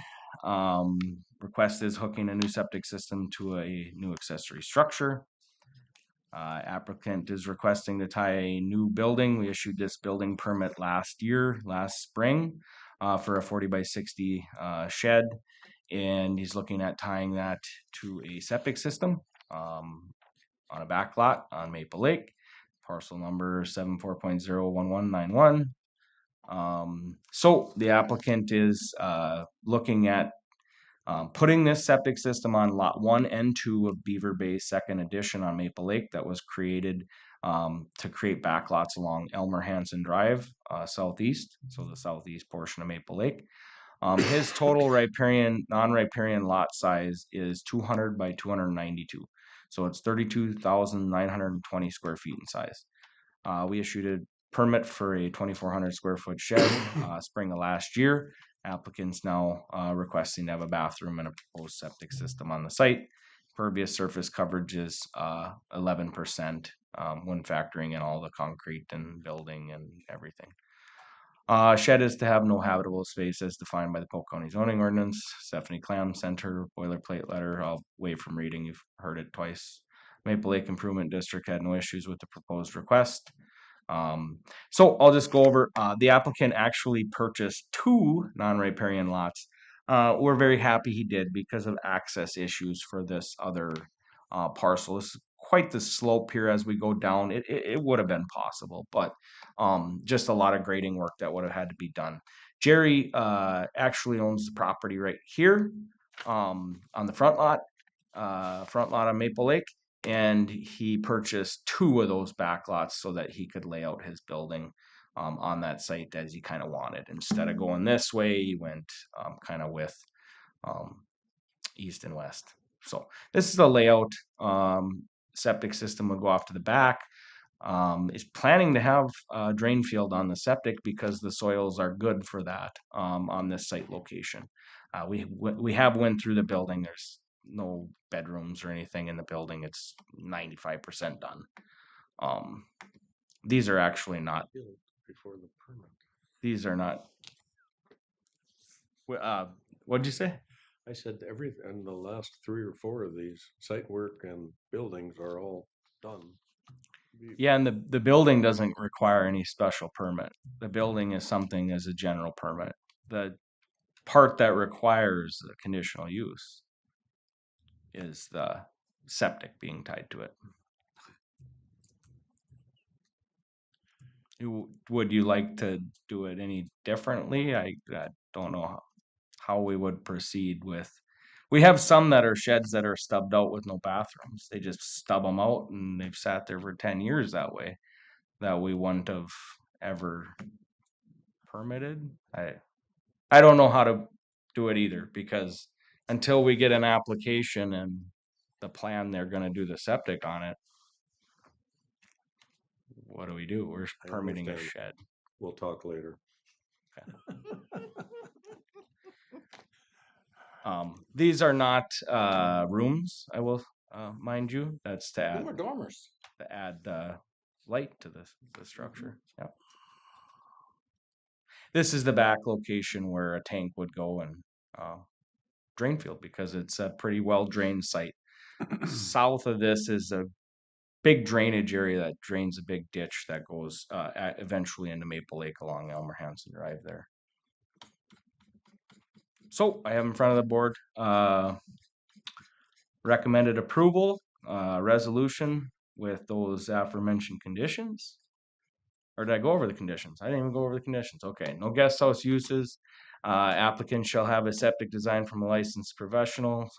Request is hooking a new septic system to a new accessory structure. Applicant is requesting to tie a new building. We issued this building permit last spring, for a 40 by 60 shed, and he's looking at tying that to a septic system on a back lot on Maple Lake, parcel number 74.01191. So the applicant is looking at putting this septic system on lot 1 and 2 of Beaver Bay second edition on Maple Lake that was created to create backlots along Elmer Hansen Drive southeast, so the southeast portion of Maple Lake. His total non-riparian lot size is 200 by 292. So it's 32,920 square feet in size. We issued a permit for a 2,400 square foot shed spring of last year. Applicants now requesting to have a bathroom and a proposed septic system on the site. Pervious surface coverage is 11% when factoring in all the concrete and building and everything. Shed is to have no habitable space as defined by the Polk County zoning ordinance. Stephanie Clam sent her boilerplate letter. I'll wait from reading. You've heard it twice. Maple Lake Improvement District had no issues with the proposed request. So I'll just go over, the applicant actually purchased 2 non-riparian lots. We're very happy he did because of access issues for this other parcel. It's quite the slope here as we go down. It would have been possible, but just a lot of grading work that would have had to be done. Jerry actually owns the property right here on the front lot on Maple Lake. And he purchased 2 of those back lots so that he could lay out his building on that site as he kind of wanted. Instead of going this way, he went kind of with east and west. So this is the layout. Septic system would go off to the back. Is planning to have a drain field on the septic because the soils are good for that on this site location. We have went through the building. There's no bedrooms or anything in the building. It's 95% done. These are actually not. Before the permit. These are not. What'd you say? I said and the last 3 or 4 of these site work and buildings are all done. Yeah, and the building doesn't require any special permit. The building is something as a general permit. The part that requires a conditional use is the septic being tied to it. Would you like to do it any differently? I don't know how we would proceed with. We have some that are sheds that are stubbed out with no bathrooms. They just stub them out and they've sat there for 10 years that way, that we wouldn't have ever permitted. I don't know how to do it either, because until we get an application and the plan they're going to do the septic on it, what do we do? We're permitting a shed. We'll talk later. These are not rooms, I will mind you. That's to add dormers. To add light to the structure. Yep. This is the back location where a tank would go and drain field, because it's a pretty well drained site. South of this is a big drainage area that drains a big ditch that goes eventually into Maple Lake along Elmer Hansen Drive there. So I have in front of the board recommended approval, resolution with those aforementioned conditions. Or did I go over the conditions? I didn't even go over the conditions. Okay, no guest house uses. Applicant shall have a septic design from a licensed professional.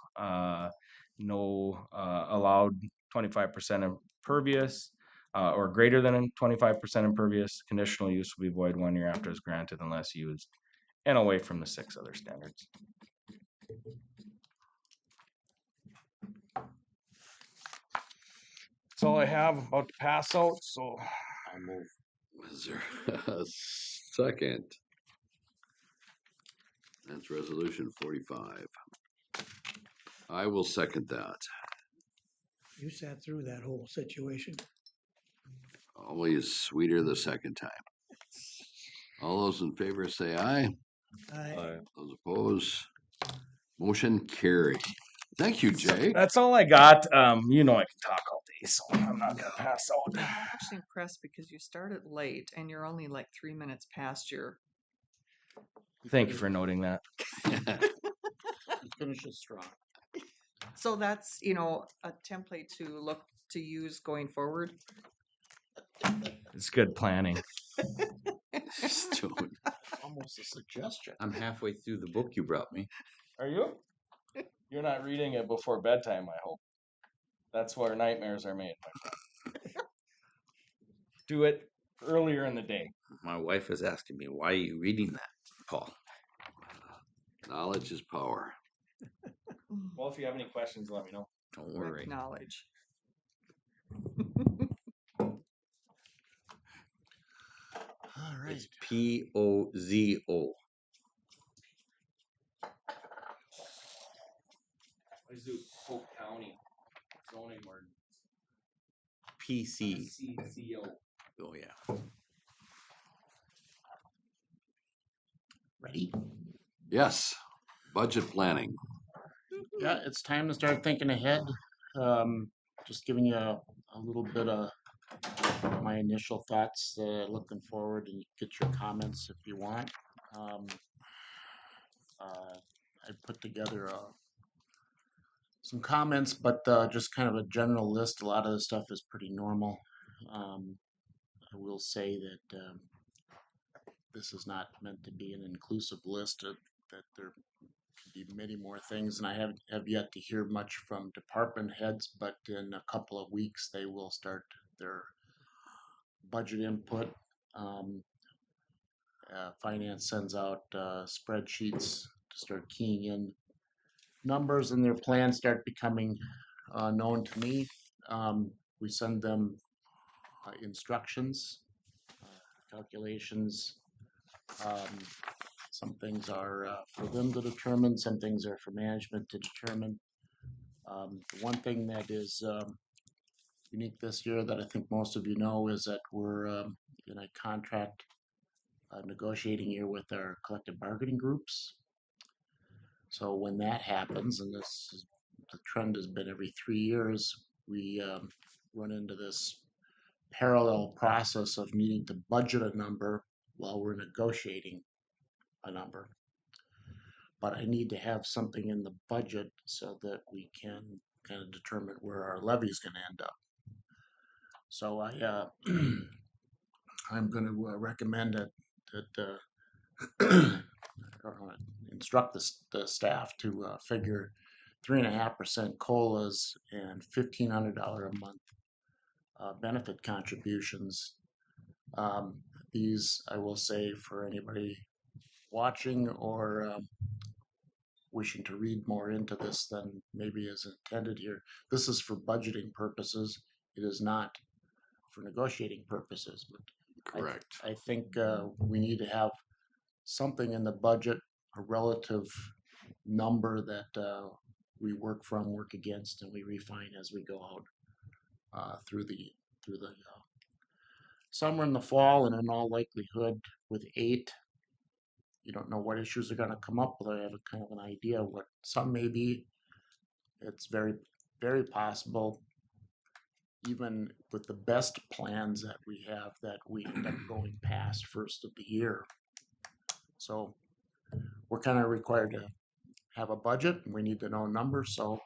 No allowed 25% impervious or greater than 25% impervious. Conditional use will be void 1 year after it's granted unless used, and away from the 6 other standards. That's all I have about to pass out, so I'll move. Is there a second? That's resolution 45. I will second that. You sat through that whole situation. Always sweeter the second time. All those in favor say aye. Aye. Those opposed, motion carried. Thank you, Jay. that's all I got. You know I can talk all day, so I'm not gonna pass out. I'm actually impressed because you started late and you're only like 3 minutes past your. Thank you for noting that. Finishes strong. So that's, you know, a template to look to use going forward. It's good planning. Almost a suggestion. I'm halfway through the book you brought me. Are you? You're not reading it before bedtime, I hope. That's where nightmares are made, my friend. Do it earlier in the day. My wife is asking me, why are you reading that, Paul? Knowledge is power. Well, if you have any questions, let me know. Don't worry. Knowledge. All right. It's POZO. Let's do Polk County zoning ordinance. PC. CCO. Oh yeah. Ready? Yes. Budget planning. Yeah, it's time to start thinking ahead. Just giving you a little bit of my initial thoughts, looking forward, and get your comments if you want. I put together some comments, but just kind of a general list. A lot of the stuff is pretty normal. I will say that this is not meant to be an inclusive list, that there could be many more things, and I have yet to hear much from department heads, but in a couple of weeks they will start their budget input. Finance sends out spreadsheets to start keying in numbers, and their plans start becoming known to me. We send them instructions, calculations. Some things are for them to determine, some things are for management to determine. The one thing that is unique this year that I think most of you know is that we're in a contract negotiating year with our collective bargaining groups. So when that happens, and the trend has been every 3 years, we run into this parallel process of needing to budget a number while we're negotiating a number. But I need to have something in the budget so that we can kind of determine where our levy is going to end up. So I'm going to recommend that instruct the staff to figure 3.5% COLAs and $1,500 a month benefit contributions. These, I will say, for anybody watching or wishing to read more into this than maybe is intended here, this is for budgeting purposes. It is not for negotiating purposes. But correct. I think we need to have something in the budget, a relative number that we work from, work against, and we refine as we go out through the summer and the fall. And in all likelihood, with 8, you don't know what issues are going to come up with. I have a kind of an idea what some may be. It's very, very possible, even with the best plans that we have, that we end up going past first of the year. So we're kind of required to have a budget, and we need to know numbers. So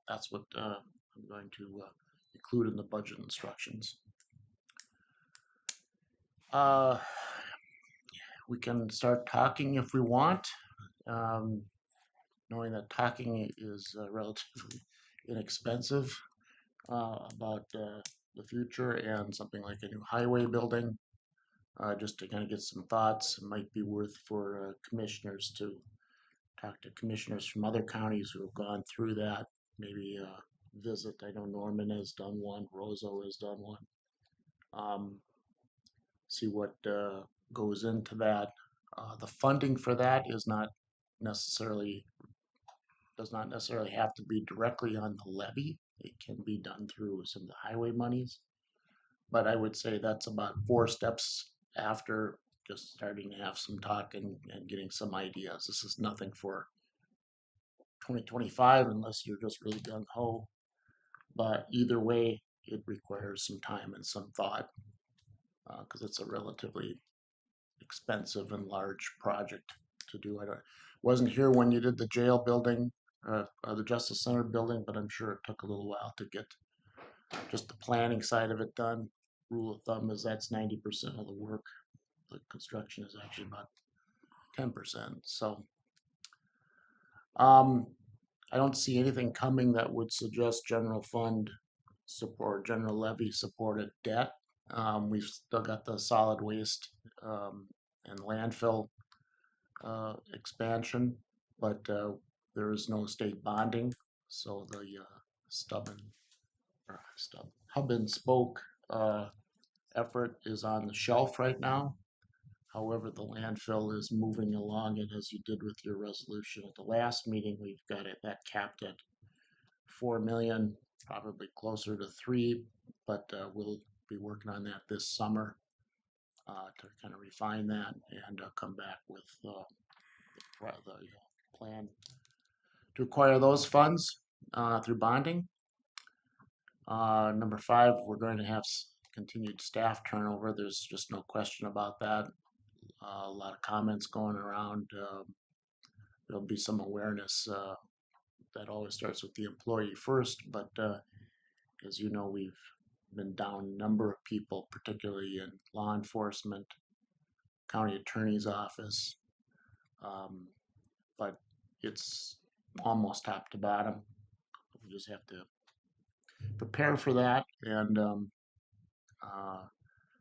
that's what I'm going to include in the budget instructions. We can start talking if we want, knowing that talking is relatively inexpensive about the future and something like a new highway building. Just to kind of get some thoughts. It might be worth for commissioners to talk to commissioners from other counties who have gone through that. Maybe visit. I know Norman has done one. Roseau has done one. See what goes into that. The funding for that does not necessarily have to be directly on the levy. It can be done through some of the highway monies. But I would say that's about 4 steps after just starting to have some talk and getting some ideas. This is nothing for 2025 unless you're just really gung-ho. But either way, it requires some time and some thought because it's a relatively expensive and large project to do. I wasn't here when you did the jail building, the Justice Center building, but I'm sure it took a little while to get just the planning side of it done. Rule of thumb is that's 90% of the work. The construction is actually about 10%. So I don't see anything coming that would suggest general fund support, general levy supported debt. We've still got the solid waste and landfill expansion. but there is no state bonding, so the hub and spoke effort is on the shelf right now. However, the landfill is moving along, and as you did with your resolution at the last meeting, we've got it that capped at 4 million, probably closer to 3, but we'll be working on that this summer to kind of refine that and come back with the plan to acquire those funds through bonding. Number 5, we're going to have continued staff turnover. There's just no question about that. A lot of comments going around. There'll be some awareness that always starts with the employee first, but as you know, we've been down a number of people, particularly in law enforcement, county attorney's office, but it's almost top to bottom. We just have to prepare for that and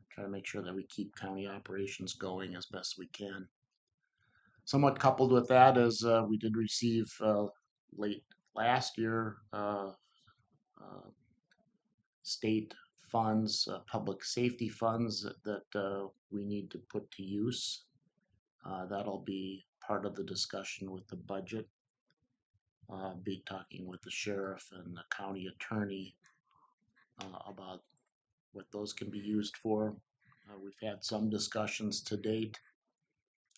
try to make sure that we keep county operations going as best we can. Somewhat coupled with that is we did receive late last year state funds, public safety funds that we need to put to use. That'll be part of the discussion with the budget. Be talking with the sheriff and the county attorney about what those can be used for. We've had some discussions to date,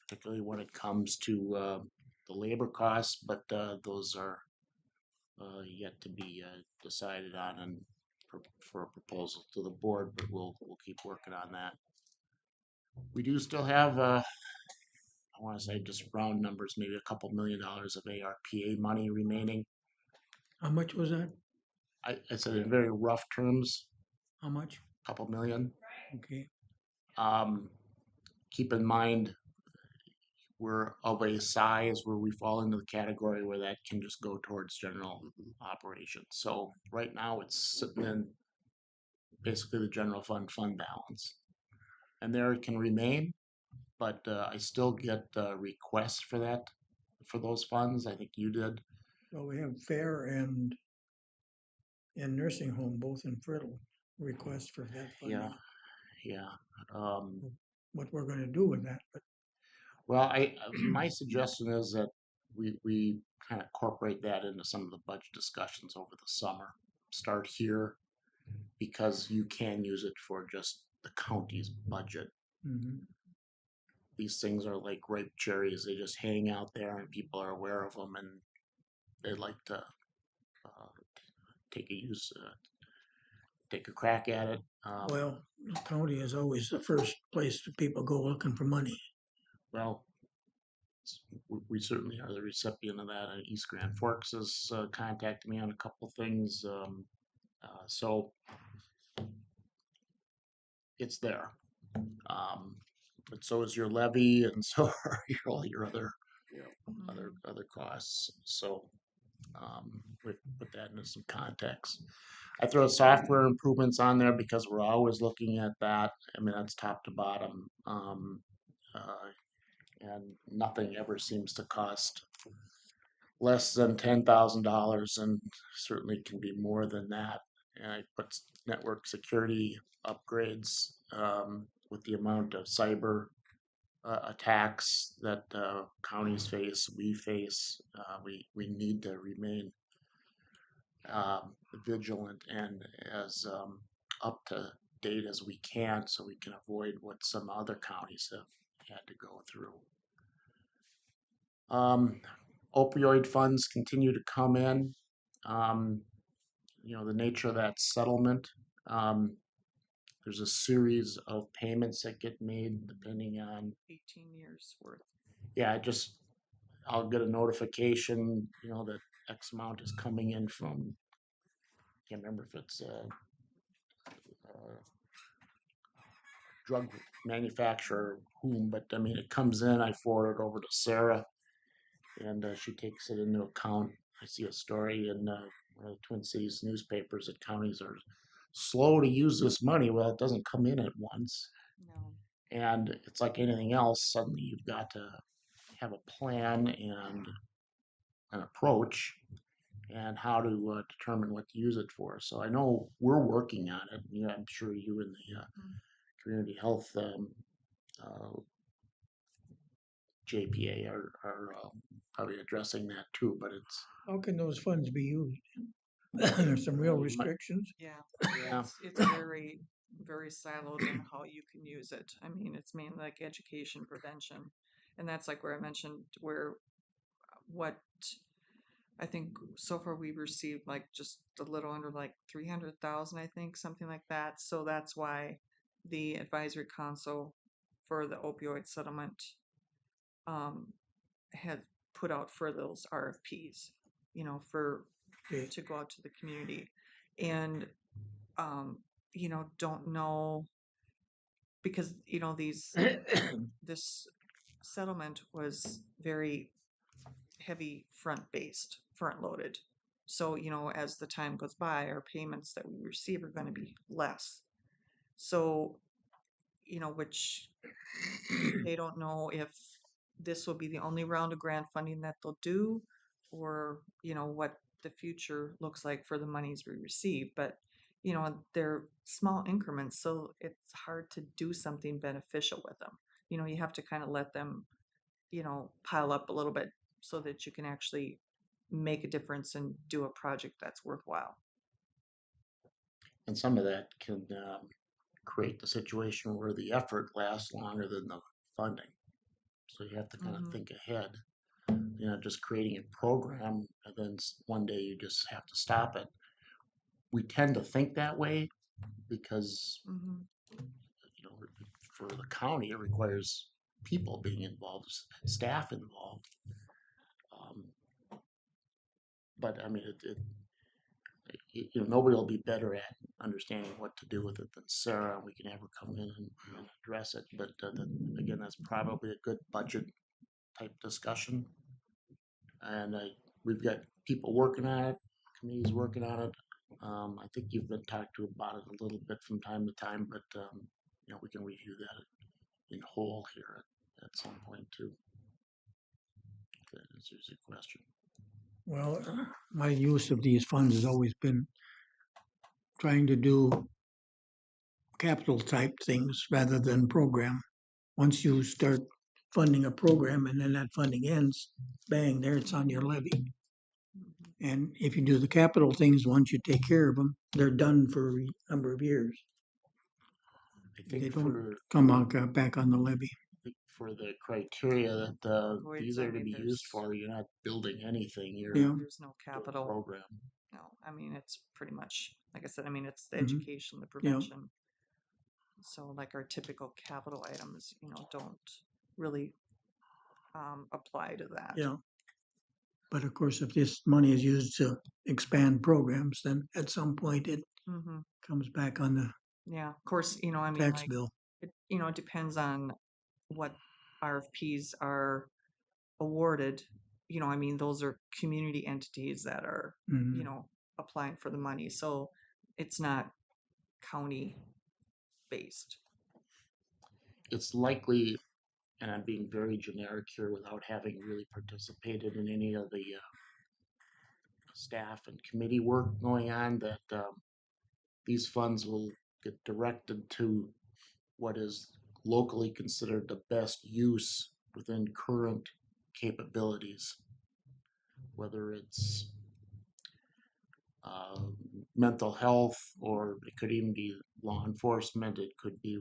particularly when it comes to the labor costs, but those are yet to be decided on and for a proposal to the board, but we'll keep working on that. We do still have, I want to say just round numbers, maybe a couple $1 million of ARPA money remaining. How much was that? I said in very rough terms. How much? A couple million. Okay. Keep in mind, we're of a size where we fall into the category where that can just go towards general operations. So right now it's sitting in basically the general fund balance. And there it can remain, but I still get requests for that, for those funds. I think you did. Well, we have fair and nursing home, both in Friddle, requests for that funding. Yeah. What we're gonna do with that, but. Well, my suggestion is that we kind of incorporate that into some of the budget discussions over the summer. Start here because you can use it for just the county's budget. Mm-hmm. These things are like ripe cherries. They just hang out there and people are aware of them and they like to take a crack at it. Well, the county is always the first place that people go looking for money. Well, we certainly are the recipient of that. And East Grand Forks has contacted me on a couple things. So it's there. But so is your levy and so are all your other costs. So we put that into some context. I throw software improvements on there because we're always looking at that. I mean, that's top to bottom. And nothing ever seems to cost less than $10,000 and certainly can be more than that. And I put network security upgrades with the amount of cyber attacks that counties face, we face. We need to remain vigilant and as up to date as we can so we can avoid what some other counties have had to go through. Opioid funds continue to come in. The nature of that settlement, there's a series of payments that get made depending on 18 years worth. Yeah, I'll get a notification, that X amount is coming in from, can't remember if it's drug manufacturer whom, but I mean, it comes in, I forward it over to Sarah and she takes it into account. I see a story in one of the Twin Cities newspapers that counties are slow to use this money. Well, it doesn't come in at once. No. And it's like anything else, suddenly you've got to have a plan and an approach and how to determine what to use it for. So I know we're working on it. Yeah, I'm sure you and the community health JPA are probably addressing that too, but it's How can those funds be used? There's some real restrictions. Yeah, yeah. it's very, very siloed in how you can use it. I mean, it's mainly like education, prevention. And that's like where I mentioned where what I think so far we've received like just a little under like 300,000, I think, something like that. So that's why the advisory council for the opioid settlement um, had put out for those RFPs, you know, for Okay. to go out to the community. And you know, don't know because, you know, this settlement was very heavy front based, front loaded. So, you know, as the time goes by, our payments that we receive are going to be less. So, you know, which they don't know if this will be the only round of grant funding that they'll do or, you know, what the future looks like for the monies we receive. But, you know, they're small increments, so it's hard to do something beneficial with them. You know, you have to kind of let them, you know, pile up a little bit so that you can actually make a difference and do a project that's worthwhile. And some of that can create the situation where the effort lasts longer than the funding. So you have to kind of think ahead. You know, just creating a program and then one day you just have to stop it. We tend to think that way because, you know, for the county, it requires people being involved, staff involved. But I mean, you know, nobody will be better at understanding what to do with it than Sarah. We can have her come in and address it. But again, that's probably a good budget type discussion. And we've got people working on it, committees working on it. I think you've been talked to about it a little bit from time to time, but you know, we can review that in whole here at some point too. If that answers your question. Well, my use of these funds has always been trying to do capital type things rather than program. Once you start funding a program and then that funding ends, bang, there it's on your levy. And if you do the capital things, once you take care of them, they're done for a number of years. I think they don't come on, back on the levy. For the criteria that these are to be used for, you're not building anything. There's no capital program. No, I mean it's pretty much like I said. I mean it's the Mhm. education, the prevention. So like our typical capital items, you know, don't really apply to that. Yeah. But of course, if this money is used to expand programs, then at some point it comes back on the Yeah, of course, you know, I mean, tax like, bill. you know, it depends on what RFPs are awarded. You know, I mean, those are community entities that are, you know, applying for the money. So it's not county based. It's likely, and I'm being very generic here without having really participated in any of the staff and committee work going on, that these funds will get directed to what is locally considered the best use within current capabilities, whether it's mental health, or it could even be law enforcement. It could be,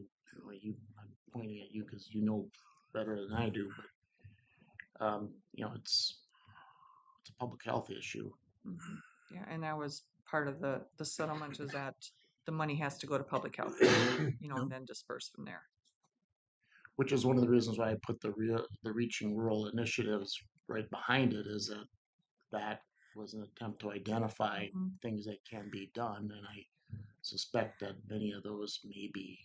I'm pointing at you because you know better than I do, but you know, it's a public health issue. Yeah, and that was part of the settlement is that the money has to go to public health, you know, and then disperse from there. Which is one of the reasons why I put the Reaching Rural initiatives right behind it, is that was an attempt to identify things that can be done, and I suspect that many of those may be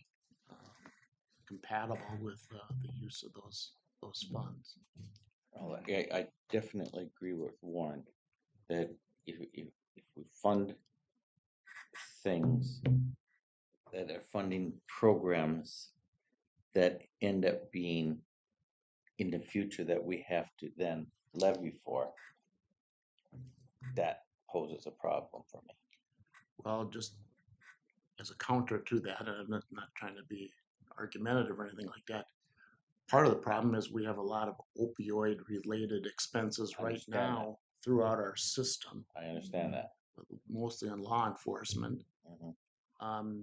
compatible with the use of those funds. Well, I definitely agree with Warren that if we fund things that are funding programs that end up being in the future that we have to then levy for, that poses a problem for me. Well, just as a counter to that, and I'm not trying to be argumentative or anything like that. Part of the problem is we have a lot of opioid related expenses I right understand that. now throughout our system, I understand that. mostly in law enforcement. Mhm.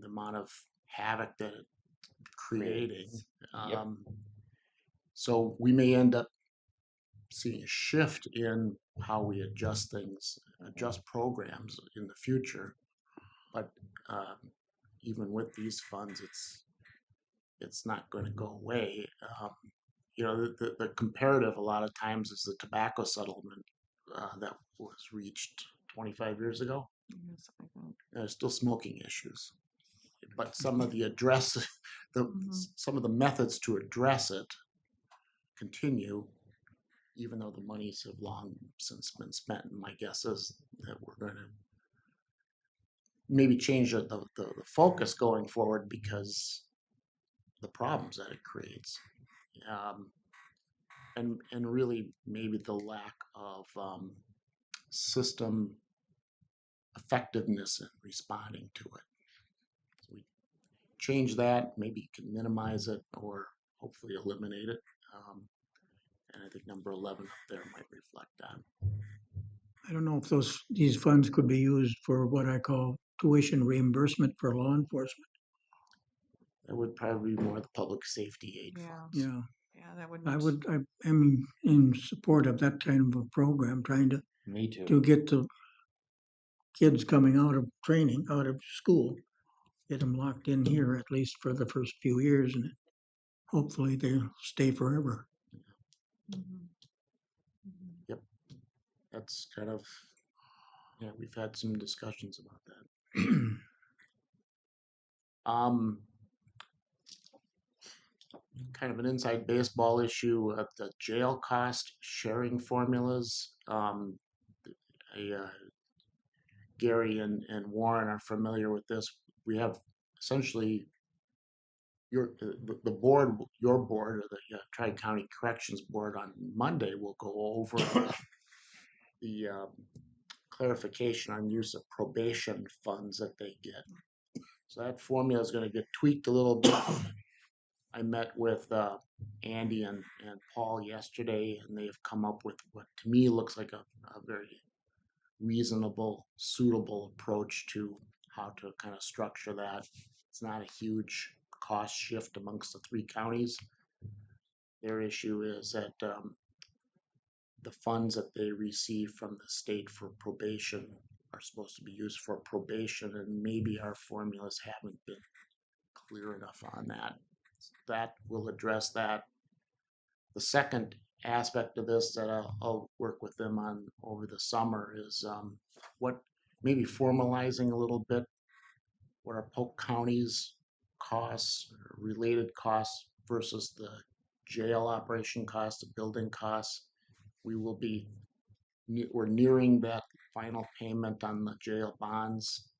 The amount of havoc that it's creating. Yep. So we may end up seeing a shift in how we adjust things, adjust programs in the future. But even with these funds, it's not going to go away. You know, the comparative a lot of times is the tobacco settlement that was reached 25 years ago. Yeah, something like that. There's still smoking issues, but some of the some of the methods to address it continue, even though the monies have long since been spent. And my guess is that we're going to maybe change the focus going forward because the problems that it creates. And really maybe the lack of system effectiveness in responding to it. So we change that, maybe can minimize it or hopefully eliminate it. And I think number 11 up there might reflect that. I don't know if these funds could be used for what I call tuition reimbursement for law enforcement. That would probably be more the public safety aid funds. Yeah. Yeah, that would. I am in support of that kind of a program, trying to Me too. to get the kids coming out of training, out of school, get them locked in here at least for the first few years, and hopefully they'll stay forever. Yep. That's kind of, yeah, we've had some discussions about that. Kind of an inside baseball issue at the jail cost sharing formulas. Gary and Warren are familiar with this. We have essentially the board, your board, or the Tri-County Corrections Board on Monday will go over the clarification on use of probation funds that they get. So that formula is going to get tweaked a little bit. I met with Andy and Paul yesterday, and they've come up with what to me looks like a very reasonable, suitable approach to how to kind of structure that. It's not a huge cost shift amongst the 3 counties. Their issue is that the funds that they receive from the state for probation are supposed to be used for probation, and maybe our formulas haven't been clear enough on that. That will address that. The second aspect of this that I'll work with them on over the summer is what maybe formalizing a little bit what are Polk County's costs, or related costs versus the jail operation costs, the building costs. We're nearing that final payment on the jail bonds.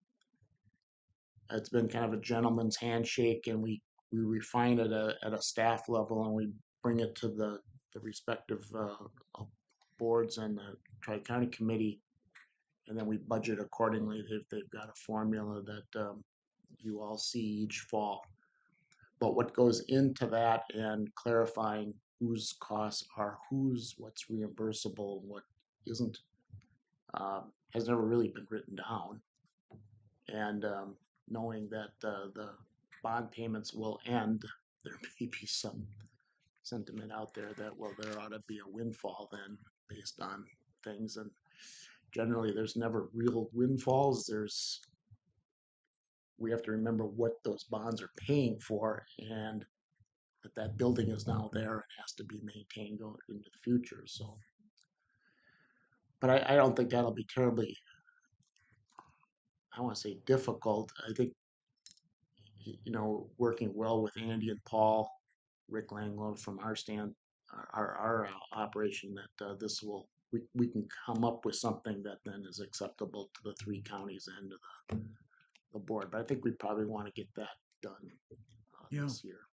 It's been kind of a gentleman's handshake, and we refine it at a staff level, and we bring it to the respective boards and the Tri-County Committee, and then we budget accordingly. They've got a formula that you all see each fall. But what goes into that and clarifying whose costs are whose, what's reimbursable, what isn't, has never really been written down. And knowing that the bond payments will end, there may be some sentiment out there that, well, there ought to be a windfall then based on things. And generally there's never real windfalls. We have to remember what those bonds are paying for, and that building is now there and has to be maintained going into the future. So, but I don't think that'll be terribly, I want to say difficult. I think, you know, working well with Andy and Paul, Rick Langlow from our operation, that we can come up with something that then is acceptable to the 3 counties and to the board. But I think we probably want to get that done this year.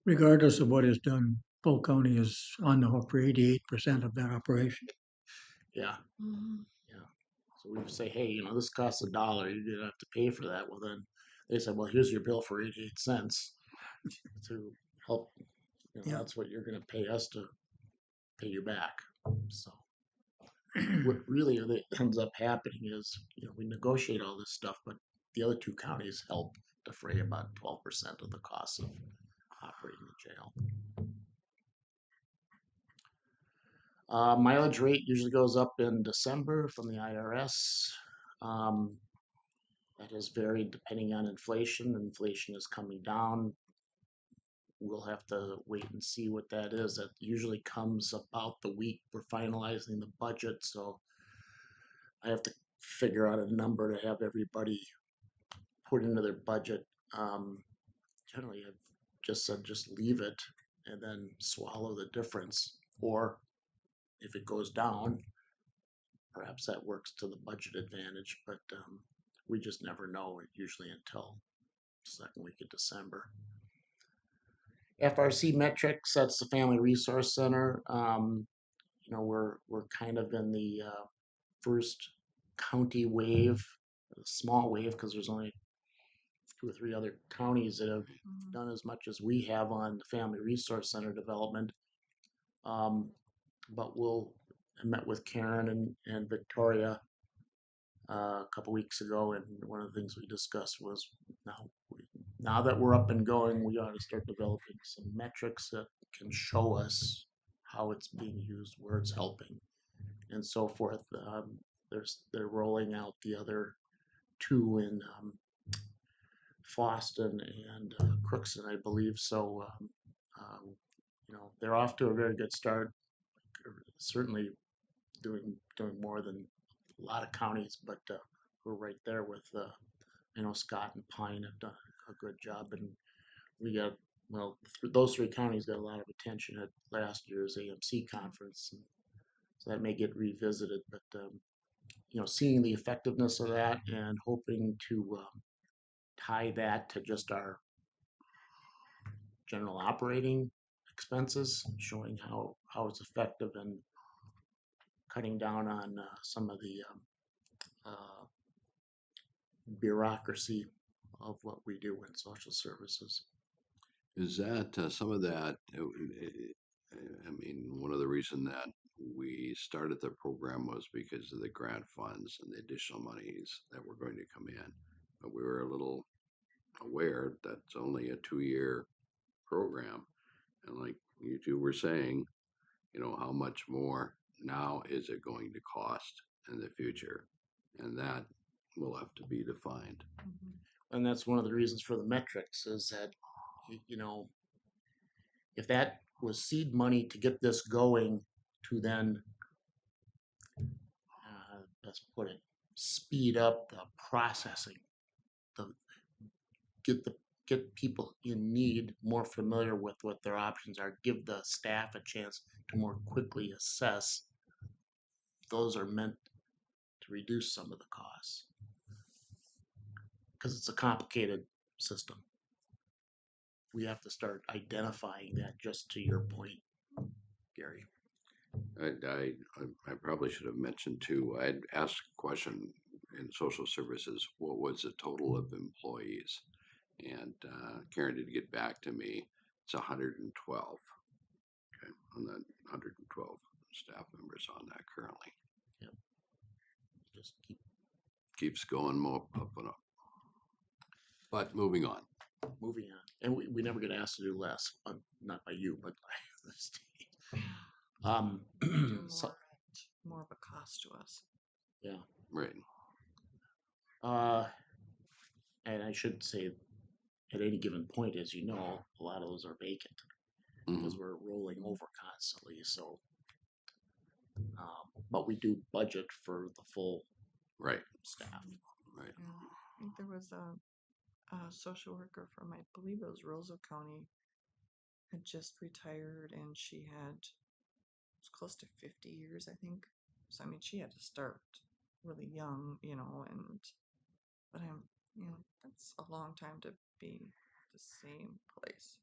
Regardless of what is done, Polk County is on the hook for 88% of that operation. Yeah. Mm-hmm. Yeah. So we say, hey, you know, this costs $1. You're gonna have to pay for that. Well, then they said, well, here's your bill for 88 cents to help. You know, Yeah. that's what you're gonna pay us to pay you back. So what really ends up happening is, you know, we negotiate all this stuff, but the other two counties help defray about 12% of the cost of operating the jail. Mileage rate usually goes up in December from the IRS. That has varied depending on inflation. Inflation is coming down. We'll have to wait and see what that is. That usually comes about the week we're finalizing the budget, so I have to figure out a number to have everybody put into their budget. Generally, I've just said just leave it and then swallow the difference. Or if it goes down, perhaps that works to the budget advantage, but we just never know usually until second week of December. FRC metrics, that's the Family Resource Center. You know, we're kind of in the first county wave, a small wave, because there's only 2 or 3 other counties that have done as much as we have on the Family Resource Center development. But I met with Karen and Victoria a couple weeks ago, and one of the things we discussed was now that we're up and going, we ought to start developing some metrics that can show us how it's being used, where it's helping, and so forth. They're rolling out the other 2 in Foston and Crookston, I believe. So, you know, they're off to a very good start. Certainly doing more than a lot of counties, but we're right there with. I know Scott and Pine have done a good job, and we got those 3 counties got a lot of attention at last year's AMC conference, and so that may get revisited. But you know, seeing the effectiveness of that and hoping to tie that to just our general operating expenses, showing how it's effective in cutting down on some of the bureaucracy of what we do in social services. Is that some of that? I mean, one of the reasons that we started the program was because of the grant funds and the additional monies that were going to come in. But we were a little aware that it's only a 2-year program. And like you two were saying, you know, how much more now is it going to cost in the future? And that will have to be defined. And that's one of the reasons for the metrics is that, you know, if that was seed money to get this going to then, let's put it, speed up the processing, get people in need more familiar with what their options are, give the staff a chance to more quickly assess. Those are meant to reduce some of the costs because it's a complicated system. We have to start identifying that, just to your point, Gary. I probably should have mentioned too, I'd asked a question in social services, what was the total of employees? And Karen did get back to me. It's 112. Okay, on that 112 staff members on that currently. Yep. Just keeps going more up and up. But moving on. And we never get asked to do less, not by you, but by the state. More of a cost to us. Yeah. Right. And I should say, at any given point, as you know, a lot of those are vacant because we're rolling over constantly. So, but we do budget for the full staff. Right. Yeah. I think there was a social worker from, I believe it was Roseau County, had just retired, and she had it's close to 50 years, I think. So I mean, she had to start really young, you know, but you know, that's a long time to be the same place.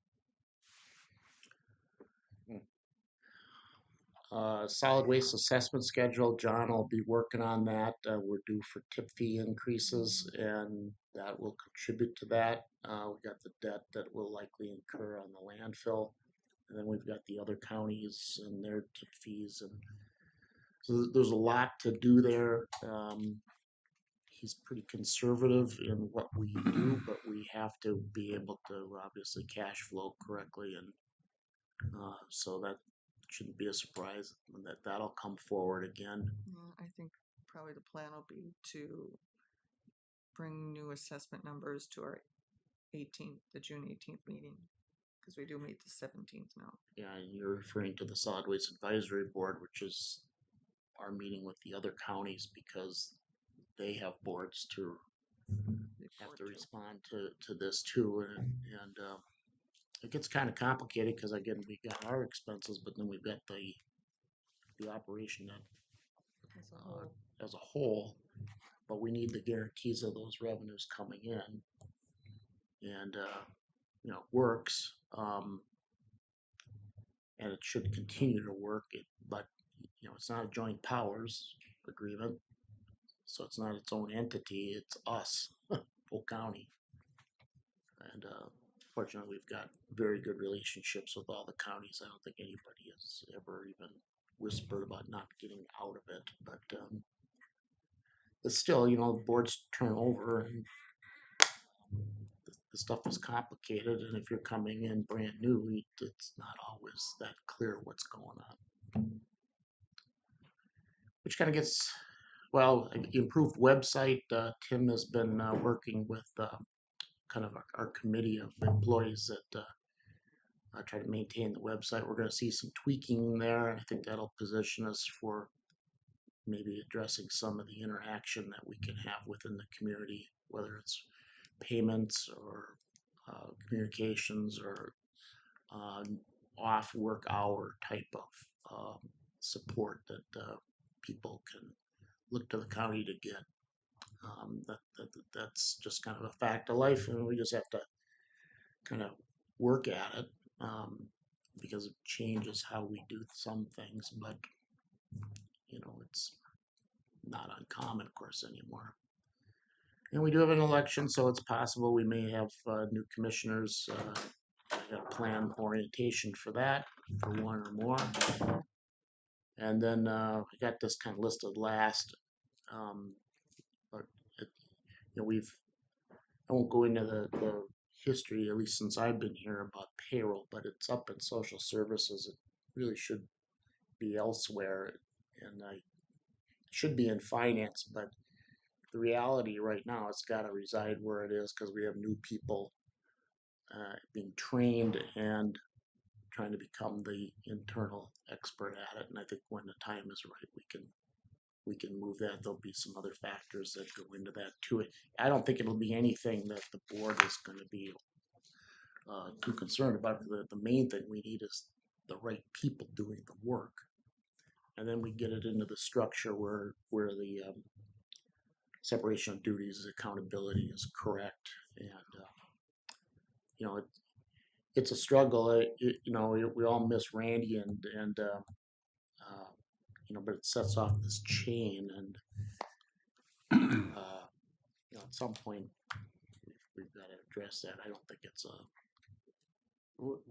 Solid waste assessment schedule, John will be working on that. We're due for tip fee increases and that will contribute to that. We got the debt that will likely incur on the landfill. And then we've got the other counties and their tip fees, and so there's a lot to do there. He's pretty conservative in what we do, but we have to be able to obviously cash flow correctly, and so that shouldn't be a surprise that'll come forward again. I think probably the plan will be to bring new assessment numbers to our the June 18th meeting, because we do meet the 17th now. Yeah, and you're referring to the Solid Waste Advisory Board, which is our meeting with the other counties, because they have boards to have to respond to this too, and it gets kind of complicated because again we got our expenses, but then we've got the operation as a whole, but we need the guarantees of those revenues coming in, and works, and it should continue to work. But it's not a joint powers agreement, so it's not its own entity. It's us, Polk County, and fortunately we've got very good relationships with all the counties. I don't think anybody has ever even whispered about not getting out of it, but still, the boards turn over and the stuff is complicated, and if you're coming in brand new, it's not always that clear what's going on. Which kind of gets, well, improved website. Tim has been working with kind of our committee of employees that try to maintain the website. We're going to see some tweaking there, and I think that'll position us for maybe addressing some of the interaction that we can have within the community, whether it's payments or communications or off work hour type of support that people can look to the county to get. That's just kind of a fact of life, and we just have to kind of work at it because it changes how we do some things, but it's not uncommon, of course, anymore. And we do have an election, so it's possible we may have new commissioners. I got a plan orientation for that, for one or more. And then I got this kind of listed last, but I won't go into the history, at least since I've been here, about payroll, but it's up in social services. It really should be elsewhere, and I should be in finance, but the reality right now, it's got to reside where it is because we have new people being trained and trying to become the internal expert at it. And I think when the time is right, we can move that. There'll be some other factors that go into that too. I don't think it'll be anything that the board is going to be too concerned about. The main thing we need is the right people doing the work, and then we get it into the structure where the separation of duties, accountability is correct, and it's a struggle. We all miss Randy, and but it sets off this chain, and at some point we've got to address that. I don't think it's a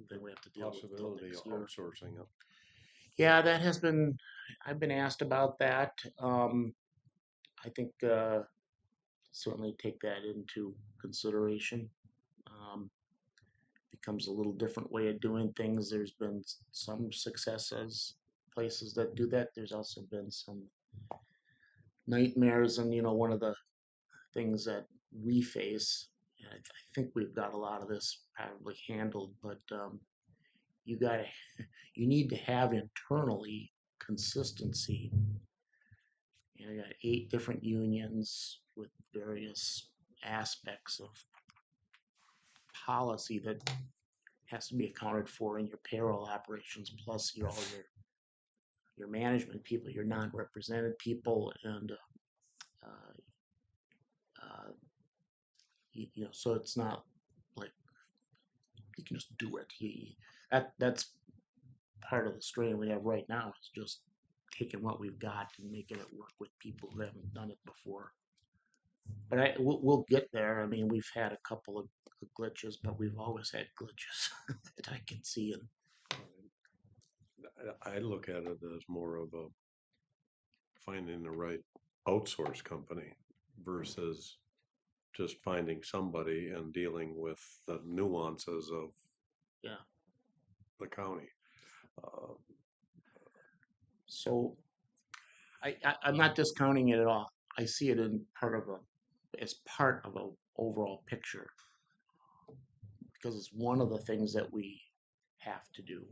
thing we have to deal with until next year. Outsourcing it. Yeah, that has been. I've been asked about that. I think certainly take that into consideration. Becomes a little different way of doing things. There's been some successes, places that do that. There's also been some nightmares, and one of the things that we face, and I think we've got a lot of this probably handled, but you need to have internally consistency. You got 8 different unions with various aspects of policy that has to be accounted for in your payroll operations, plus all your management people, your non-represented people, and so it's not like you can just do it. That's part of the strain we have right now is just taking what we've got and making it work with people who haven't done it before. But we'll get there. I mean, we've had a couple of glitches, but we've always had glitches that I can see. And I look at it as more of a finding the right outsource company versus just finding somebody and dealing with the nuances of yeah, the county. So I'm not discounting it at all. I see it in as part of a overall picture because it's one of the things that we have to do.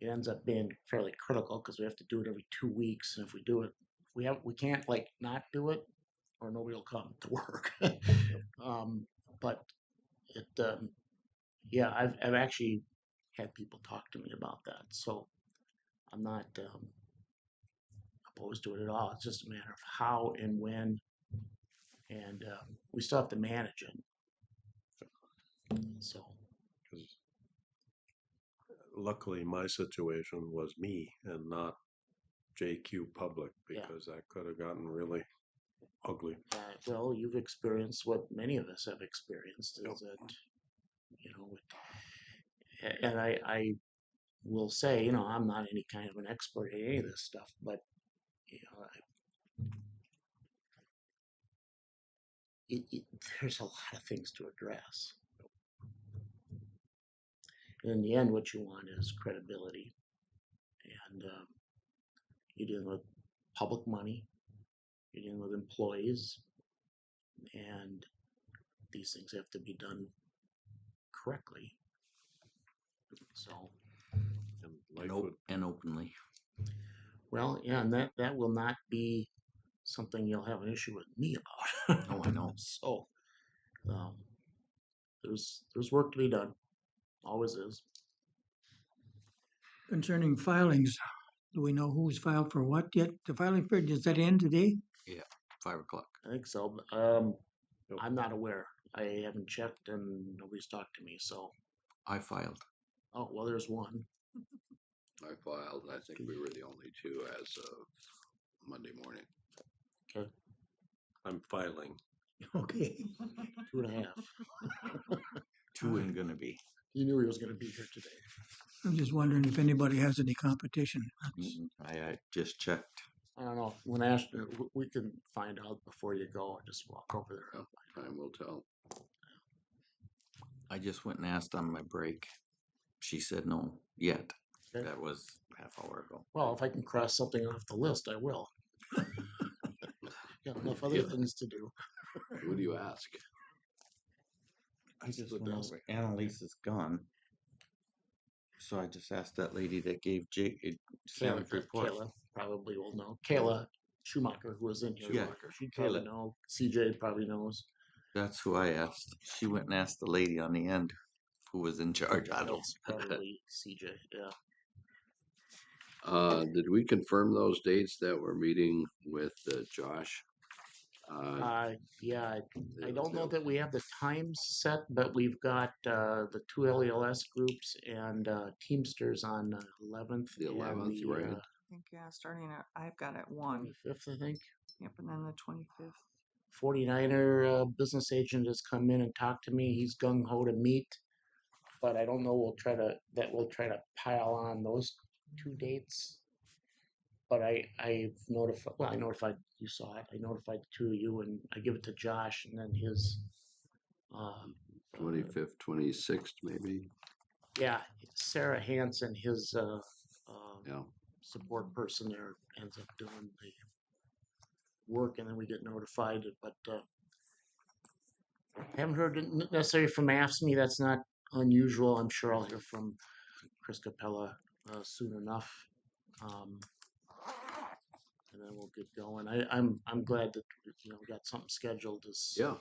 It ends up being fairly critical because we have to do it every 2 weeks, and if we do it, we can't like not do it, or nobody will come to work. But it, yeah, I've actually had people talk to me about that, so I'm not opposed to it at all. It's just a matter of how and when, and we still have to manage it. So, because luckily my situation was me and not JQ Public, because that could have gotten really ugly. well, you've experienced what many of us have experienced is that, you know, and I will say, you know, I'm not any kind of an expert in any of this stuff, but you know, there's a lot of things to address. And in the end, what you want is credibility, and you're dealing with public money, you're dealing with employees, and these things have to be done correctly. So, and openly. Well, yeah, and that will not be something you'll have an issue with me about. Oh, I know. So, there's work to be done. Always is. Concerning filings, do we know who's filed for what yet? The filing period, does that end today? Yeah, 5 o'clock. I think so. I'm not aware. I haven't checked, and nobody's talked to me. So I filed. Oh well, there's one. I filed. I think we were the only two as of Monday morning. Okay. I'm filing. Okay. 2.5. 2 ain't gonna be. He knew he was going to be here today. I'm just wondering if anybody has any competition. I just checked. I don't know. When asked, we can find out before you go. Just walk over there. Time will tell. I just went and asked on my break. She said no yet. Okay. That was half hour ago. Well, if I can cross something off the list, I will. Got enough other things to do. Who do you ask? I just went over. Annalise is gone. So I just asked that lady that gave Sam's report. Kayla probably will know. Kayla Schumacher, who was in here. Yeah, She'd probably know. CJ probably knows. That's who I asked. She went and asked the lady on the end who was in charge. I don't. Probably CJ. Yeah. Did we confirm those dates that we're meeting with Josh? Yeah, I don't know that we have the times set, but we've got the 2 LELS groups and Teamsters on the 11th. The 11th, right? I think, yeah, starting at, I've got at 1. 25th, I think. Yep, and then the 25th. 49er business agent has come in and talked to me. He's gung ho to meet, but I don't know. We'll try to pile on those 2 dates. But I notified. Well, I notified. You saw it. I notified the 2 of you, and I give it to Josh, and then his. 25th, 26th, maybe. Yeah, Sarah Hansen, his support person there, ends up doing the work, and then we get notified. But haven't heard necessarily from AFSCME. That's not unusual. I'm sure I'll hear from Chris Capella soon enough, and then we'll get going. I'm glad that we got something scheduled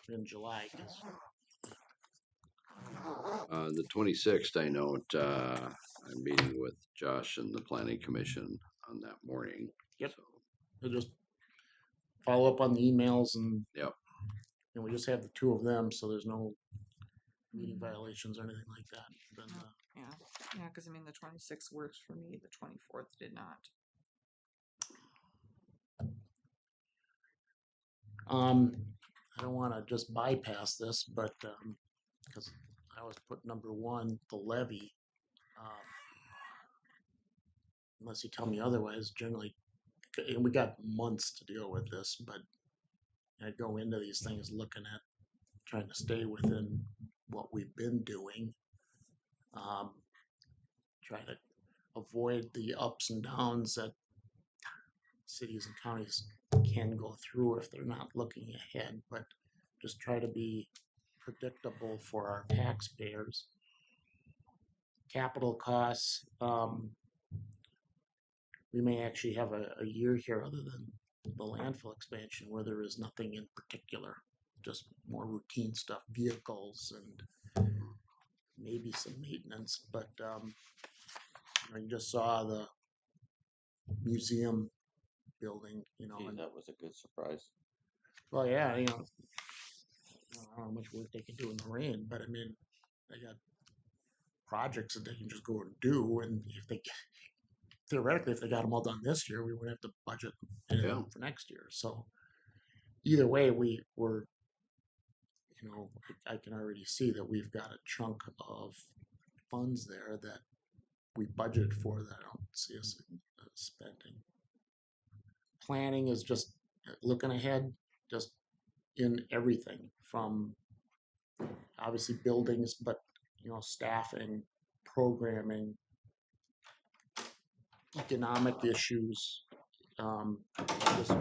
in July. The 26th, I know I'm meeting with Josh and the Planning Commission on that morning. Yep. We'll just follow up on the emails and we just have the 2 of them, so there's no meeting violations or anything like that. Then, Yeah, because I mean, the 26th works for me, the 24th did not. I don't wanna just bypass this, but, cause I always put number one, the levy. um, Unless you tell me otherwise, generally, and we got months to deal with this, but I go into these things looking at trying to stay within what we've been doing. Um, try to avoid the ups and downs that cities and counties can go through if they're not looking ahead, but just try to be predictable for our taxpayers. Capital costs, we may actually have a year here other than the landfill expansion where there is nothing in particular, just more routine stuff, vehicles and maybe some maintenance, but I just saw the museum building, Gee, that was a good surprise. well, yeah, I don't know how much work they can do in the rain, but I mean, they got projects that they can just go and do, and if they theoretically, if they got them all done this year, we wouldn't have to budget anything for next year. So either way, we're, I can already see that we've got a chunk of funds there that we budgeted for that I don't see us spending. Planning is just looking ahead, just in everything from obviously buildings, but staffing, programming, economic issues. Just,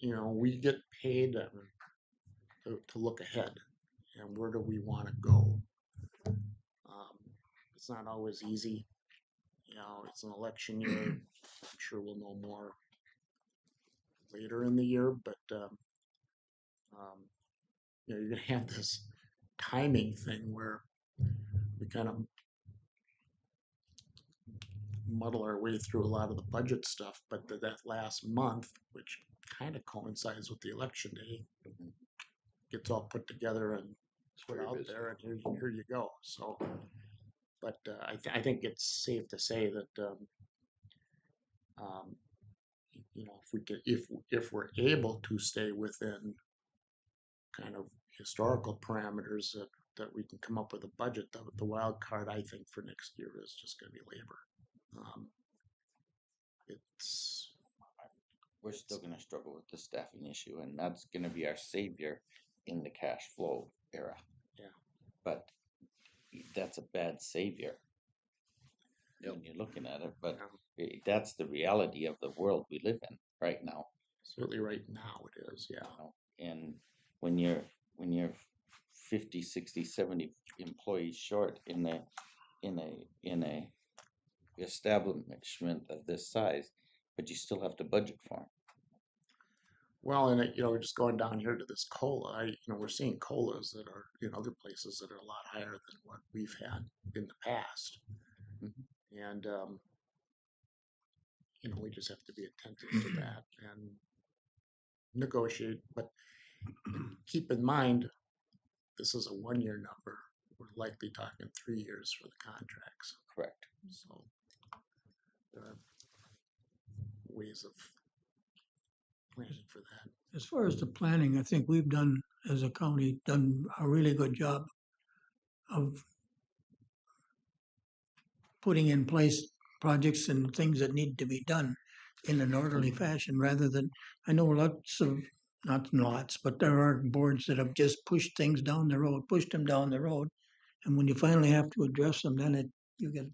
we get paid to look ahead and where do we want to go. It's not always easy. It's an election year. I'm sure we'll know more later in the year, but you're going to have this timing thing where we kind of muddle our way through a lot of the budget stuff, but that last month, which kind of coincides with the election day, gets all put together and put out there, and here you go. So, but I think it's safe to say that if we can, if we're able to stay within kind of historical parameters that we can come up with a budget. The wild card, I think, for next year is just going to be labor. We're still going to struggle with the staffing issue, and that's going to be our savior in the cash flow era. Yeah. But that's a bad savior when you're looking at it. But that's the reality of the world we live in right now. Certainly right now it is, yeah. And when you're 50, 60, 70 employees short in a establishment of this size, but you still have to budget for them. Well, and we're just going down here to this COLA. We're seeing COLAs that are in other places that are a lot higher than what we've had in the past, and we just have to be attentive to that and negotiate. But keep in mind, this is a 1-year number. We're likely talking 3 years for the contracts. Correct. So there are ways of planning for that. As far as the planning, I think we've done, as a county, done a really good job of putting in place projects and things that need to be done in an orderly fashion rather than, I know not lots, but there are boards that have just pushed things down the road, pushed them down the road. And when you finally have to address them, then you get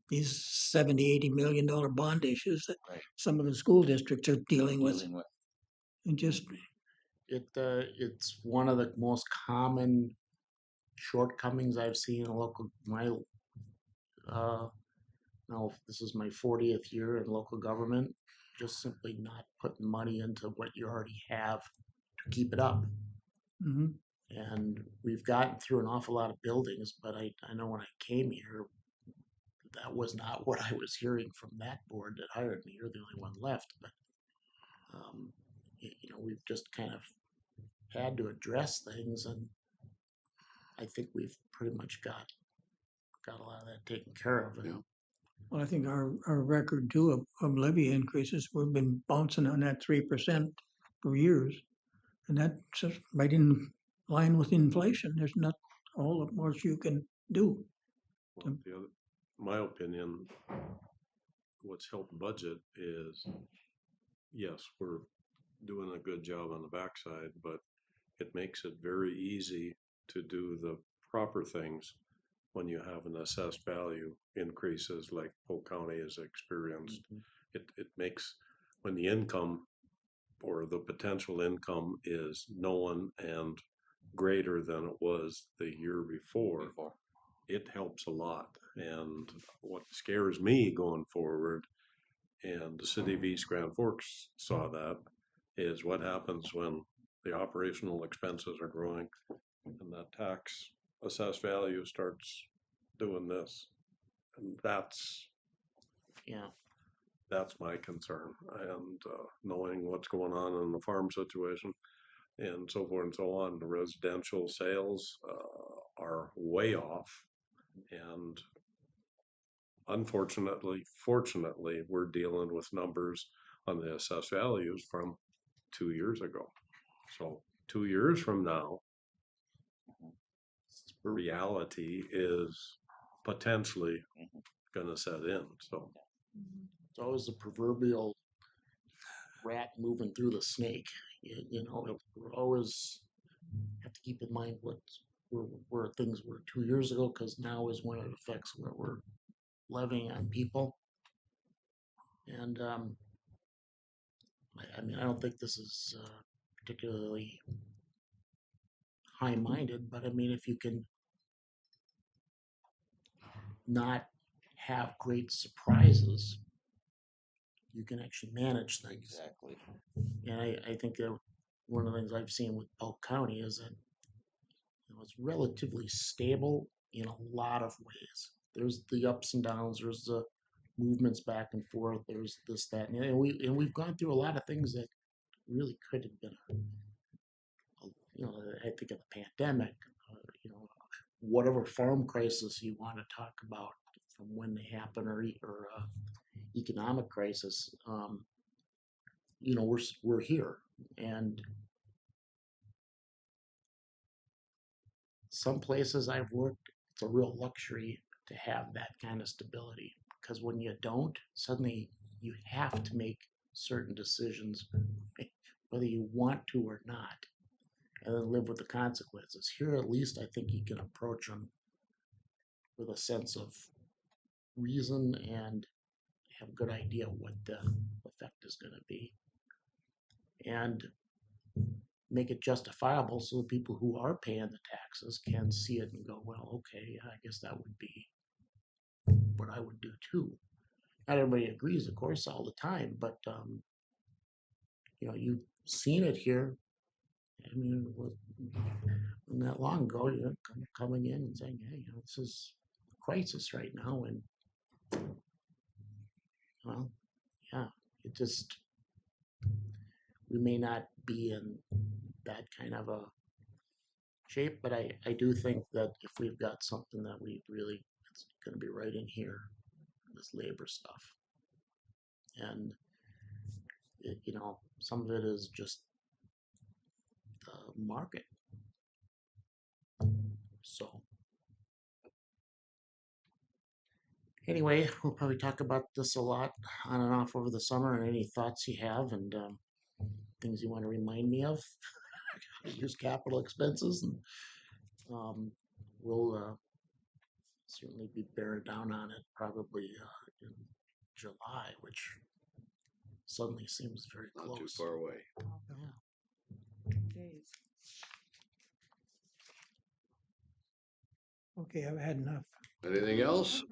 these $70-80 million bond issues that some of the school districts are dealing with. And just it's one of the most common shortcomings I've seen in now this is my 40th year in local government, just simply not putting money into what you already have to keep it up. Mm-hmm. And we've gotten through an awful lot of buildings, but I know when I came here, that was not what I was hearing from that board that hired me. You're the only one left, but we've just kind of had to address things, and I think we've pretty much got got a lot of that taken care of. And Well, I think our record too of levy increases, we've been bouncing on that 3% for years. And that's just right in line with inflation. There's not a whole lot more you can do. Well, my opinion, what's helped budget is, yes, we're doing a good job on the backside, but it makes it very easy to do the proper things when you have an assessed value increases like Polk County has experienced. It makes, when the income or the potential income is known and greater than it was the year before, it helps a lot. And what scares me going forward, and the city of East Grand Forks saw that, is what happens when the operational expenses are growing and that tax assessed value starts doing this. And that's my concern. And knowing what's going on in the farm situation and so forth and so on, the residential sales are way off. And fortunately, we're dealing with numbers on the assessed values from 2 years ago. So 2 years from now, reality is potentially going to set in. So it's always the proverbial rat moving through the snake. You know, we're always have to keep in mind where things were 2 years ago, because now is when it affects what we're levying on people. And I mean, I don't think this is particularly high-minded, but I mean, if you can not have great surprises, you can actually manage things. Exactly. And I think that one of the things I've seen with Polk County is that, you know, it's relatively stable in a lot of ways. There's the ups and downs, there's the movements back and forth, there's this, that, and we've gone through a lot of things that really could have been, you know, I think of the pandemic, you know, whatever farm crisis you want to talk about from when they happen, or economic crisis, you know, we're here. And some places I've worked, it's a real luxury to have that kind of stability, because when you don't, suddenly you have to make certain decisions, whether you want to or not, and then live with the consequences. Here, at least, I think you can approach them with a sense of reason and have a good idea what the effect is going to be, and make it justifiable so the people who are paying the taxes can see it and go, well, okay, I guess that would be what I would do too. Not everybody agrees, of course, all the time, but you know, you've seen it here. I mean, it wasn't that long ago, you know, coming in and saying, hey, you know, this is a crisis right now, and well, yeah, it just, we may not be in that kind of a shape, but I do think that if we've got something that we really, it's going to be right in here, this labor stuff. And, you know, some of it is just the market. So, anyway, we'll probably talk about this a lot on and off over the summer, and any thoughts you have and things you want to remind me of. Use capital expenses, and we'll certainly be bearing down on it probably in July, which suddenly seems very close. Not too far away. Yeah. Days. Okay, I've had enough. Anything else?